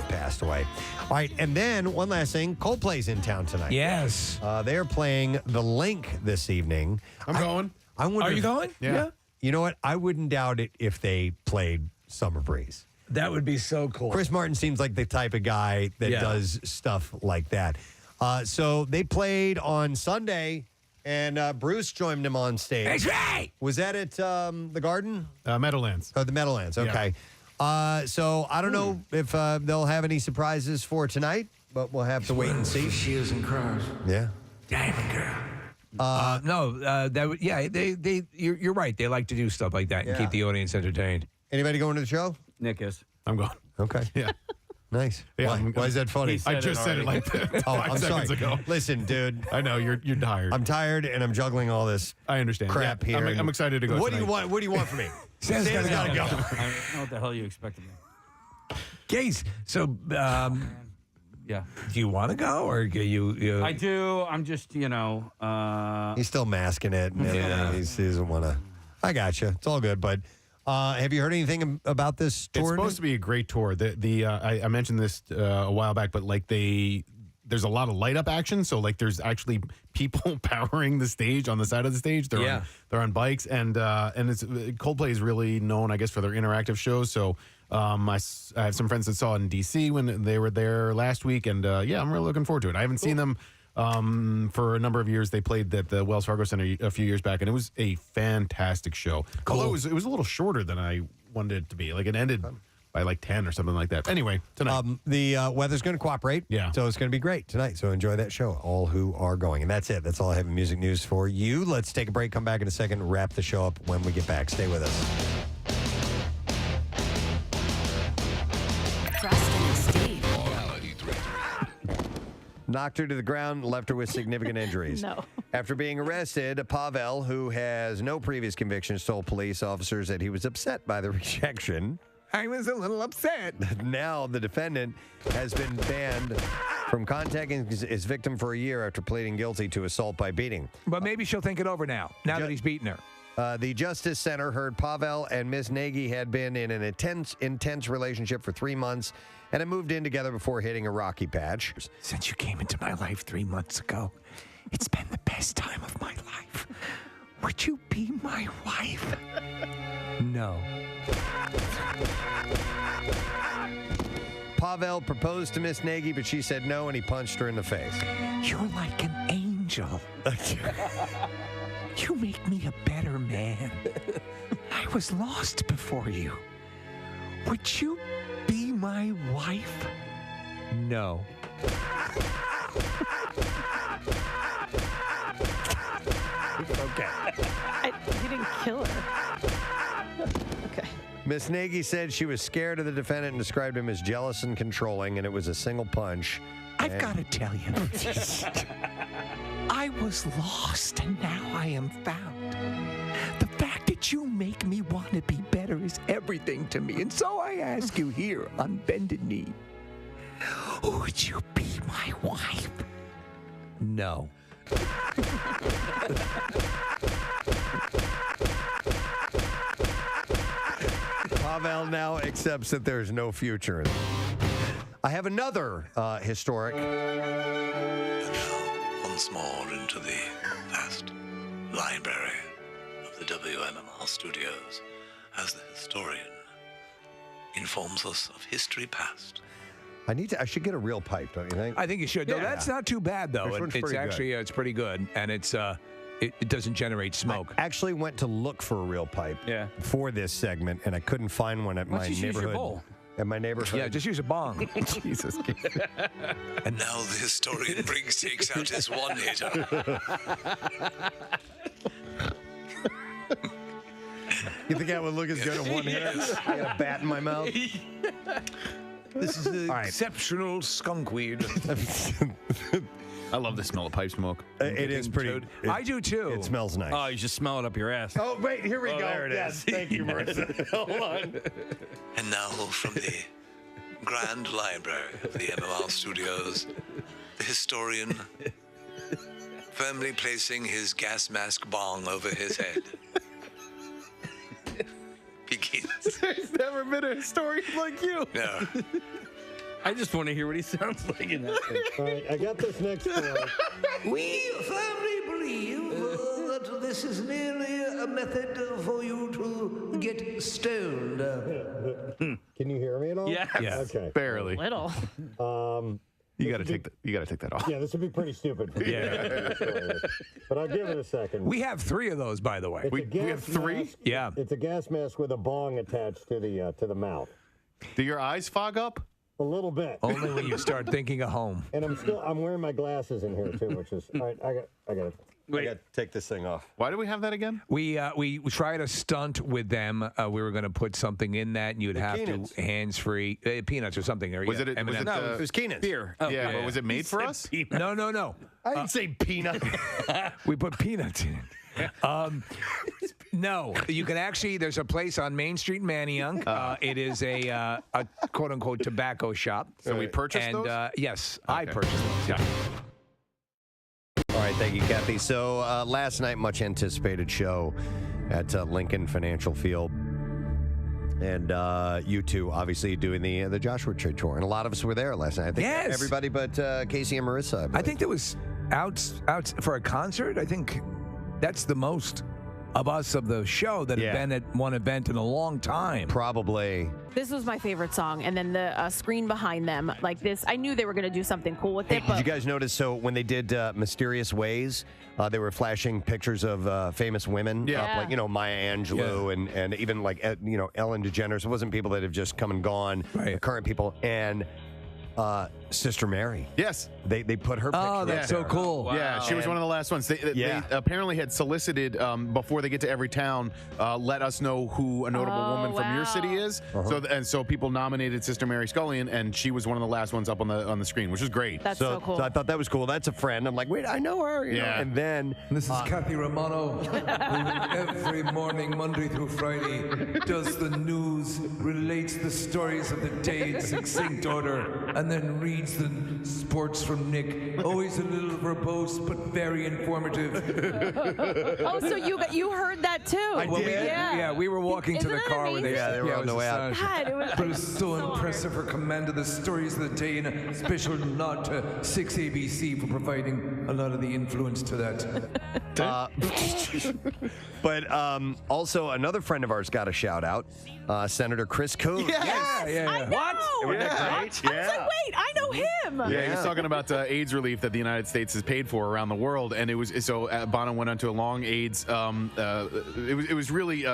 Passed away. All right, and then one last thing. Coldplay's in town tonight. Yes. They're playing The Link this evening. I'm going. I wonder Are you going? Yeah. You know what? I wouldn't doubt it if they played Summer Breeze. That would be so cool. Chris Martin seems like the type of guy that does stuff like that. So they played on Sunday, and Bruce joined him on stage. That's right. Was that at the Garden? Meadowlands. Oh, the Meadowlands. Okay. So I don't know if they'll have any surprises for tonight, but we'll have to wait and see. Shields and crows. Yeah. Diamond Girl. You're right. They like to do stuff like that and keep the audience entertained. Anybody going to the show? Nick is. I'm going. Okay. Yeah. Nice. Yeah, Why is that funny? I just said it like that. Oh, 5 I'm seconds sorry. ago. Listen, dude. I know you're tired. I'm tired, and I'm juggling all this. I understand. Crap Yeah, here. I'm excited to go. What do you tonight. want? What do you want from me? Sam's Sam's gotta gotta go. I don't know what the hell you expected me. Case. So, Yeah. do you want to go, or you? I do. I'm just, He's still masking it. And he doesn't want to. I got you. It's all good. But have you heard anything about this tour? It's supposed to be a great tour. I mentioned this a while back, but like they there's a lot of light up action. So like there's actually people powering the stage on the side of the stage. They're on bikes, and it's Coldplay is really known, I guess, for their interactive shows. So I have some friends that saw it in DC when they were there last week, and I'm really looking forward to it. I haven't seen them for a number of years. They played at the Wells Fargo Center a few years back, and it was a fantastic show. Cool. Although it was a little shorter than I wanted it to be. Like it ended by like 10 or something like that. Anyway, tonight. The weather's going to cooperate. Yeah. So it's going to be great tonight. So enjoy that show, all who are going. And that's it. That's all I have in music news for you. Let's take a break, come back in a second, wrap the show up when we get back. Stay with us. Preston and Steve. Knocked her to the ground, left her with significant injuries. No. After being arrested, Pavel, who has no previous convictions, told police officers that he was upset by the rejection. I was a little upset. Now the defendant has been banned from contacting his victim for a year after pleading guilty to assault by beating. But maybe she'll think it over now that he's beaten her. The Justice Center heard Pavel and Ms. Nagy had been in an intense relationship for 3 months and had moved in together before hitting a rocky patch. Since you came into my life 3 months ago, it's been the best time of my life. Would you be my wife? No. Pavel proposed to Miss Nagy, but she said no, and he punched her in the face. You're like an angel. You make me a better man. I was lost before you. Would you be my wife? No. Okay. You didn't kill her. Okay. Miss Nagy said she was scared of the defendant and described him as jealous and controlling, and it was a single punch. I've got to tell you, I was lost and now I am found. The fact that you make me want to be better is everything to me. And so I ask you here on bended knee, would you be my wife? No. Pavel now accepts that there's no future in it. I have another historic. And now, once more into the vast library of the WMMR studios as the historian informs us of history past. I should get a real pipe, don't you think? I think you should. Yeah. No, that's not too bad, though. This one's It's pretty actually good. it's pretty good, and it doesn't generate smoke. I actually went to look for a real pipe for this segment, and I couldn't find one at my just use your neighborhood. bowl. At my neighborhood. Yeah, just use a bong. Jesus. And now the historian takes out his one-hitter. You think I would look as good at one hitter? I got a bat in my mouth. This is exceptional skunk weed. I love the smell of pipe smoke. It is pretty. I do too. It smells nice. Oh, you just smell it up your ass. Oh, wait, here we go. There it Yes, is. thank you, Marissa. Hold on. And now from the Grand Library of the MMR studios, the historian firmly placing his gas mask bong over his head begins. There's never been a historian like you. No. I just want to hear what he sounds like in that thing. All right, I got this next story. We firmly believe that this is merely a method for you to get stoned. Can you hear me at all? Yes. Okay. Barely. Little. You got to take that. You got to take that off. Yeah, this would be pretty stupid. For but I'll give it a second. We have 3 of those, by the way. We have 3. Mask. Yeah. It's a gas mask with a bong attached to the mouth. Do your eyes fog up? A little bit. Only when you start thinking of home. And I'm wearing my glasses in here too, which is all right. I got to take this thing off. Why do we have that again? We tried a stunt with them. We were going to put something in that, and you'd have Keenan's. to hands-free peanuts or something. There, Was yeah. it? Was M&Ms. it? No, It was Keenan's. Beer. Yeah, yeah. but was it made for us? No. I didn't say peanut. We put peanuts in it. No, you can actually. There's a place on Main Street in Manayunk. It is a quote unquote tobacco shop. So we purchased and, those? Yes, I purchased those. Yeah. All right, thank you, Kathy. So last night, much anticipated show at Lincoln Financial Field. And you two, obviously, doing the Joshua Tree tour. And a lot of us were there last night. I think everybody but Casey and Marissa. I think there was out for a concert. I think that's the most of us of the show that have been at one event in a long time. Probably. This was my favorite song, and then the screen behind them, like this. I knew they were going to do something cool with it. Did you guys notice? So when they did Mysterious Ways, they were flashing pictures of famous women, like Maya Angelou and even like Ellen DeGeneres. It wasn't people that have just come and gone, current people, and Sister Mary. Yes. They put her picture. Oh, that's so cool. Wow. Yeah, she was one of the last ones. They apparently had solicited, before they get to every town, let us know who a notable woman from your city is. So people nominated Sister Mary Scullion, and she was one of the last ones up on the screen, which was great. That's so cool. So I thought that was cool. That's a friend. I'm like, wait, I know her. You know? And then this is Kathy Romano, who every morning, Monday through Friday, does the news, relates the stories of the day in succinct order, and then reads the sports from Nick. Always a little verbose, but very informative. Oh, so you heard that too? I did. Yeah, we were walking to the car when they were on the way out. But it was so impressive. Her command of the stories of the day, and a special nod to 6ABC for providing a lot of the influence to that. But also another friend of ours got a shout out, Senator Chris Coons. I know. What? Wasn't that great? I was like, wait, I know him. Yeah, he's talking about AIDS relief that the United States has paid for around the world, and it was so Bono went on to a long AIDS. It was really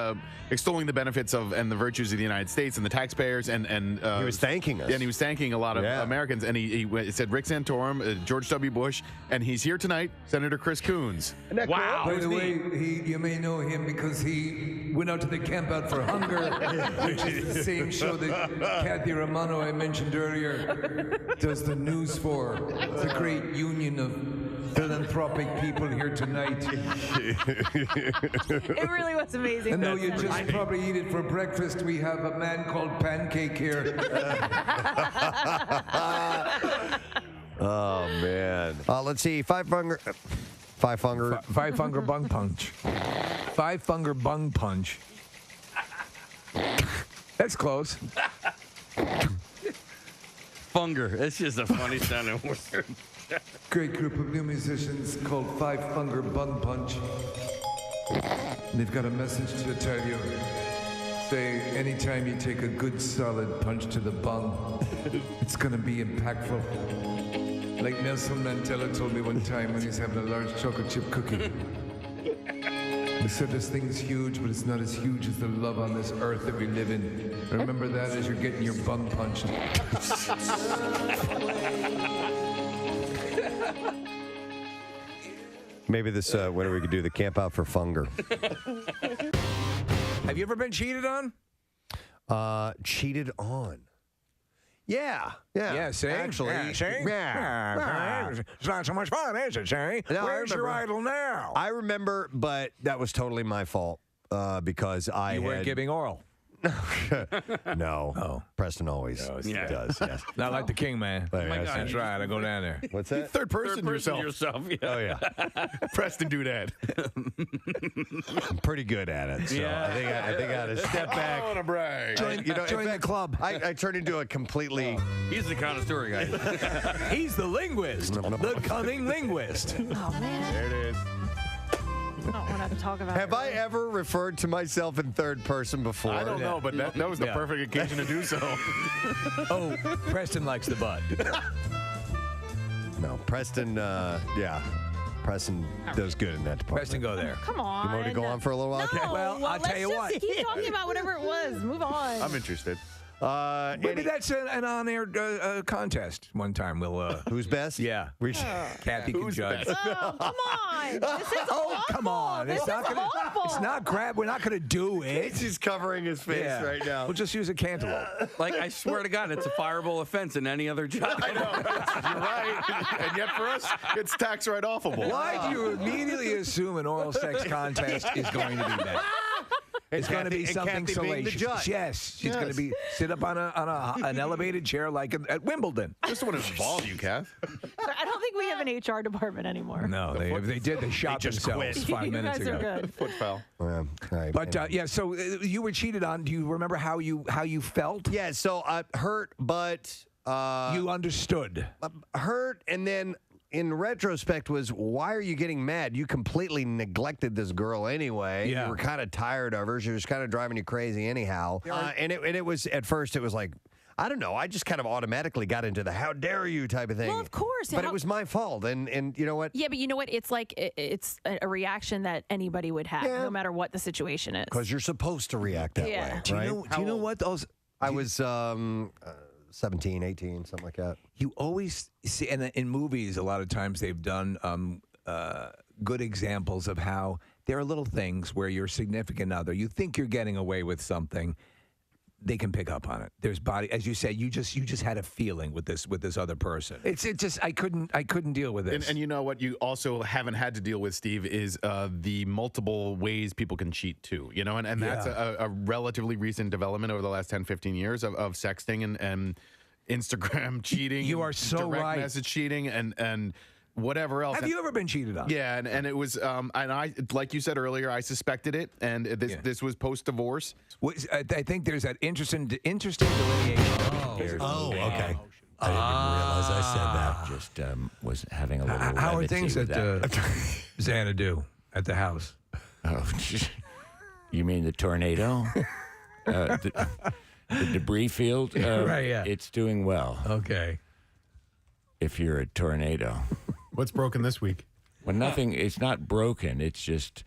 extolling the benefits of and the virtues of the United States and the taxpayers, and he was thanking us. And he was thanking a lot of Americans, and he said Rick Santorum, George W. Bush, and he's here tonight, Senator Chris Coons. Wow! By the way, you may know him because he went out to the Camp Out for Hunger, which is the same show that Kathy Romano I mentioned earlier does the news for. It's a great union of philanthropic people here tonight. It really was amazing. And though you just probably eat it for breakfast, we have a man called Pancake here. Oh man. Let's see. Five Funger Bung Punch. Five Funger Bung Punch. That's close. Funger. It's just a funny sounding word. Great group of new musicians called Five Funger Bung Punch. And they've got a message to tell you. Say, anytime you take a good solid punch to the bung, it's gonna be impactful. Like Nelson Mandela told me one time when he was having a large chocolate chip cookie. He said this thing's huge, but it's not as huge as the love on this earth that we live in. Remember that as you're getting your bung punched. Maybe this winter we could do the Camp Out for Funger. Have you ever been cheated on? Cheated on? Yeah. See? Actually. Yeah. It's not so much fun, is it, Sherry? No, Where's your idol now? I remember, but that was totally my fault because I You weren't had... giving oral. No. Oh. Preston always does, yes. Not like the king, man. Oh my God. That's right. I go down there. What's that? Third person yourself. Yeah. Oh, yeah. Preston do that. I'm pretty good at it. So I think I got to step back. I want to brag. Join the club. I turned into a completely... He's the connoisseur guy. He's the linguist. The cunning linguist. Oh, man. There it is. I don't want to talk about Have I ever referred to myself in third person before? I don't know, but that was the perfect occasion to do so. Oh, Preston likes the butt. No, Preston, Preston does good in that department. Preston, go there. Come on. You want to go on for a little while? No, Okay. Well, I'll tell you what. Let's just keep talking about whatever it was. Move on. I'm interested. Maybe that's an on-air contest one time. We'll who's best? Yeah. Kathy can judge. Oh, come on. This is awful. Come on. This is awful. It's not grab. We're not going to do it. He's covering his face right now. We'll just use a cantaloupe. Like, I swear to God, it's a fireable offense in any other job. I know. You're right. And yet for us, it's tax write-offable. Why do you immediately assume an oral sex contest is going to be bad? It's going to be something Kathy being the salacious. judge. Yes, she's going to be sit up on an elevated chair like at Wimbledon. I just want to involve you, Kath. I don't think we have an HR department anymore. No, if they did, they shot just themselves quit. 5 You minutes guys ago. are good. Foot fell. But so you were cheated on. Do you remember how you felt? Yeah, so hurt, but you understood. Hurt, and then in retrospect was, why are you getting mad? You completely neglected this girl anyway. Yeah. You were kind of tired of her. She was kind of driving you crazy anyhow. And it was, at first, it was like, I don't know. I just kind of automatically got into the how dare you type of thing. Well, of course. But it was my fault. And you know what? Yeah, but you know what? It's like it's a reaction that anybody would have, no matter what the situation is. Because you're supposed to react that Yeah. way. Do you know what those? I was 17, 18, something like that. You always see, and in movies, a lot of times they've done good examples of how there are little things where your significant other, you think you're getting away with something, they can pick up on it. There's body, as you said, you just had a feeling with this other person. It just I couldn't deal with this. And you know what you also haven't had to deal with, Steve, is the multiple ways people can cheat too. You know, and that's a relatively recent development over the last 10, 15 years of sexting and Instagram cheating. You are so direct right. message cheating and whatever else. Have you ever been cheated on? Yeah, and it was, and I, like you said earlier, I suspected it, and this was post-divorce. I think there's that interesting delineation. Oh, okay. I didn't realize I said that. Just was having a little. How are levity things with that that. Xanadu at the house? Oh, you mean the tornado? The debris field? Right, yeah. It's doing well. Okay. If you're a tornado. What's broken this week? Well, nothing. It's not broken. It's just,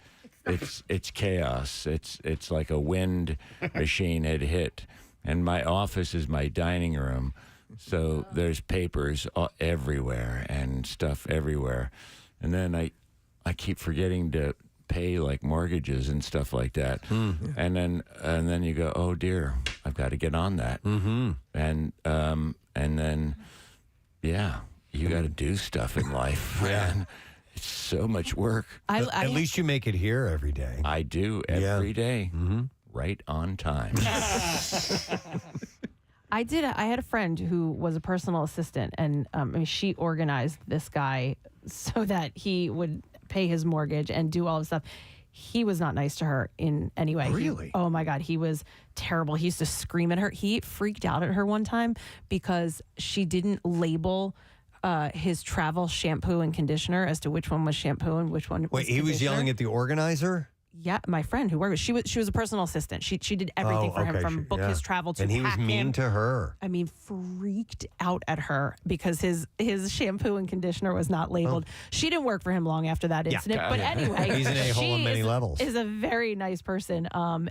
it's chaos. It's like a wind machine had hit, and my office is my dining room, so there's papers everywhere and stuff everywhere, and then I keep forgetting to pay like mortgages and stuff like that, and then you go, oh dear, I've got to get on that, and then. Yeah, you got to do stuff in life. Man. It's so much work. At least you make it here every day. I do every day, right on time. I had a friend who was a personal assistant, and she organized this guy so that he would pay his mortgage and do all this stuff. He was not nice to her in any way. Really? Oh my God, he was terrible. He used to scream at her. He freaked out at her one time because she didn't label his travel shampoo and conditioner as to which one was shampoo and which one was Wait, he was conditioner. yelling at the organizer? Yeah, my friend who worked with, she was a personal assistant. She did everything for him, from book his travel to and he was pack mean him. to her. I mean, freaked out at her because his shampoo and conditioner was not labeled. She didn't work for him long after that incident. But anyway, he's an a-hole on many levels. Is a very nice person.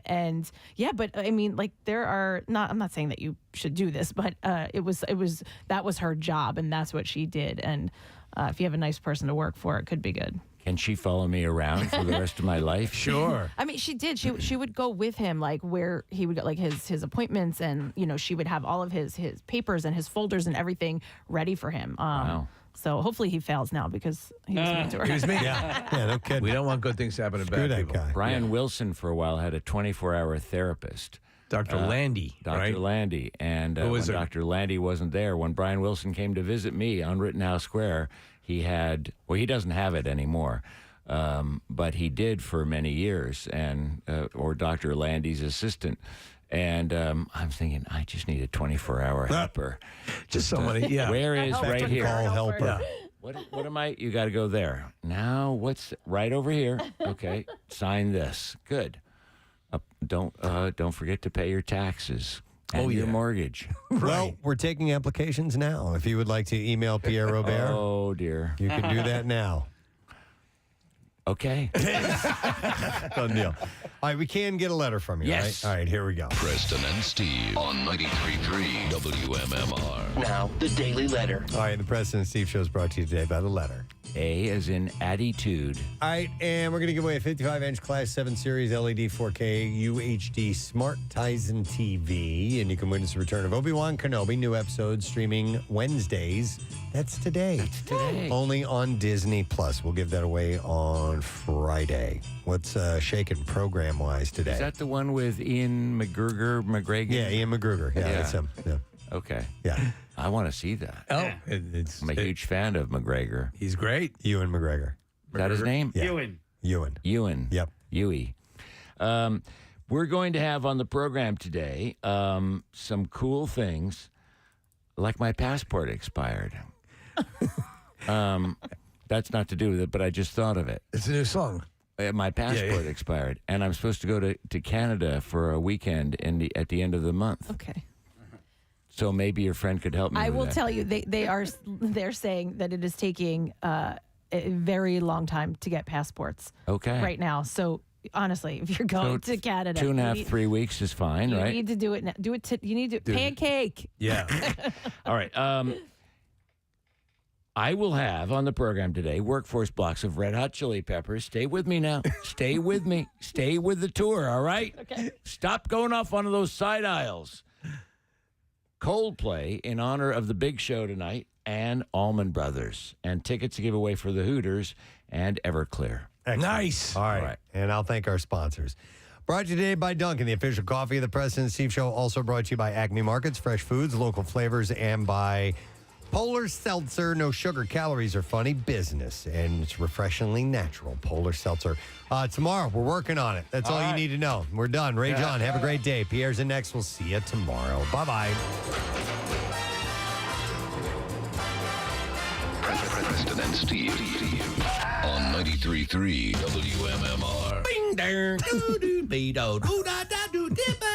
And yeah, but I mean, like I'm not saying that you should do this, but that was her job, and that's what she did. And if you have a nice person to work for, it could be good. Can she follow me around for the rest of my life? Sure. I mean, she did. She would go with him, like where he would get like his appointments, and she would have all of his papers and his folders and everything ready for him. Wow. So hopefully he fails now because he was mean to her. He was mean. Yeah, no kidding. We don't want good things to happen to Screw bad that people. guy. Brian Wilson, for a while, had a 24-hour therapist. Dr. Landy, Dr. right? Landy. And when Dr. Landy wasn't there, when Brian Wilson came to visit me on Rittenhouse Square, he doesn't have it anymore. But he did for many years, or Dr. Landy's assistant. And I'm thinking, I just need a 24-hour helper. Just somebody, yeah. Where is right here? Call helper. What am I? You got to go there. Now, what's right over here? Okay, sign this. Good. Don't forget to pay your taxes and your mortgage. Well, we're taking applications now. If you would like to email Pierre Robert, oh dear, you can do that now. Okay. Done deal. All right, we can get a letter from you, Yes. right? All right, here we go. Preston and Steve on 93.3 WMMR. Now, the Daily Letter. All right, the Preston and Steve show is brought to you today by the letter. A as in attitude. All right, and we're going to give away a 55-inch Class 7 Series LED 4K UHD Smart Tizen TV, and you can witness the return of Obi-Wan Kenobi, new episodes streaming Wednesdays That's today. Only on Disney Plus. We'll give that away on Friday. What's shaking program-wise today? Is that the one with Ian McGregor? Yeah, Ian McGregor. Yeah, that's him. Yeah. Okay. Yeah. I want to see that. Oh, I'm a huge fan of McGregor. He's great. Ewan McGregor. Is that his name? Yeah. Ewan. Yep. Huey. We're going to have on the program today some cool things, like my passport expired. That's not to do with it, but I just thought of it. It's a new song. My passport expired, and I'm supposed to go to Canada for a weekend at the end of the month. Okay. So maybe your friend could help me. I with will that. tell you, they're saying that it is taking a very long time to get passports. Okay. Right now, so honestly, if you're going to Canada, 2.5, 3 weeks is fine, you right? need to do it now. You need to pancake. Yeah. All right. I will have on the program today workforce blocks of Red Hot Chili Peppers. Stay with me now. Stay with me. Stay with the tour, all right? Okay. Stop going off one of those side aisles. Coldplay in honor of the big show tonight and Allman Brothers. And tickets to give away for the Hooters and Everclear. Excellent. Nice. All right. And I'll thank our sponsors. Brought to you today by Dunkin', the official coffee of the Preston and Steve Show. Also brought to you by Acme Markets, fresh foods, local flavors, and by Polar Seltzer. No sugar, calories, or funny business. And it's refreshingly natural. Polar Seltzer. Tomorrow, we're working on it. That's all you need to know. We're done. Ray John, have a great day. Pierre's in next. We'll see you tomorrow. Bye-bye. Preston and Steve on 93.3 WMMR. Bing, dang, doo, doo, be, do, da, da, do, dipper.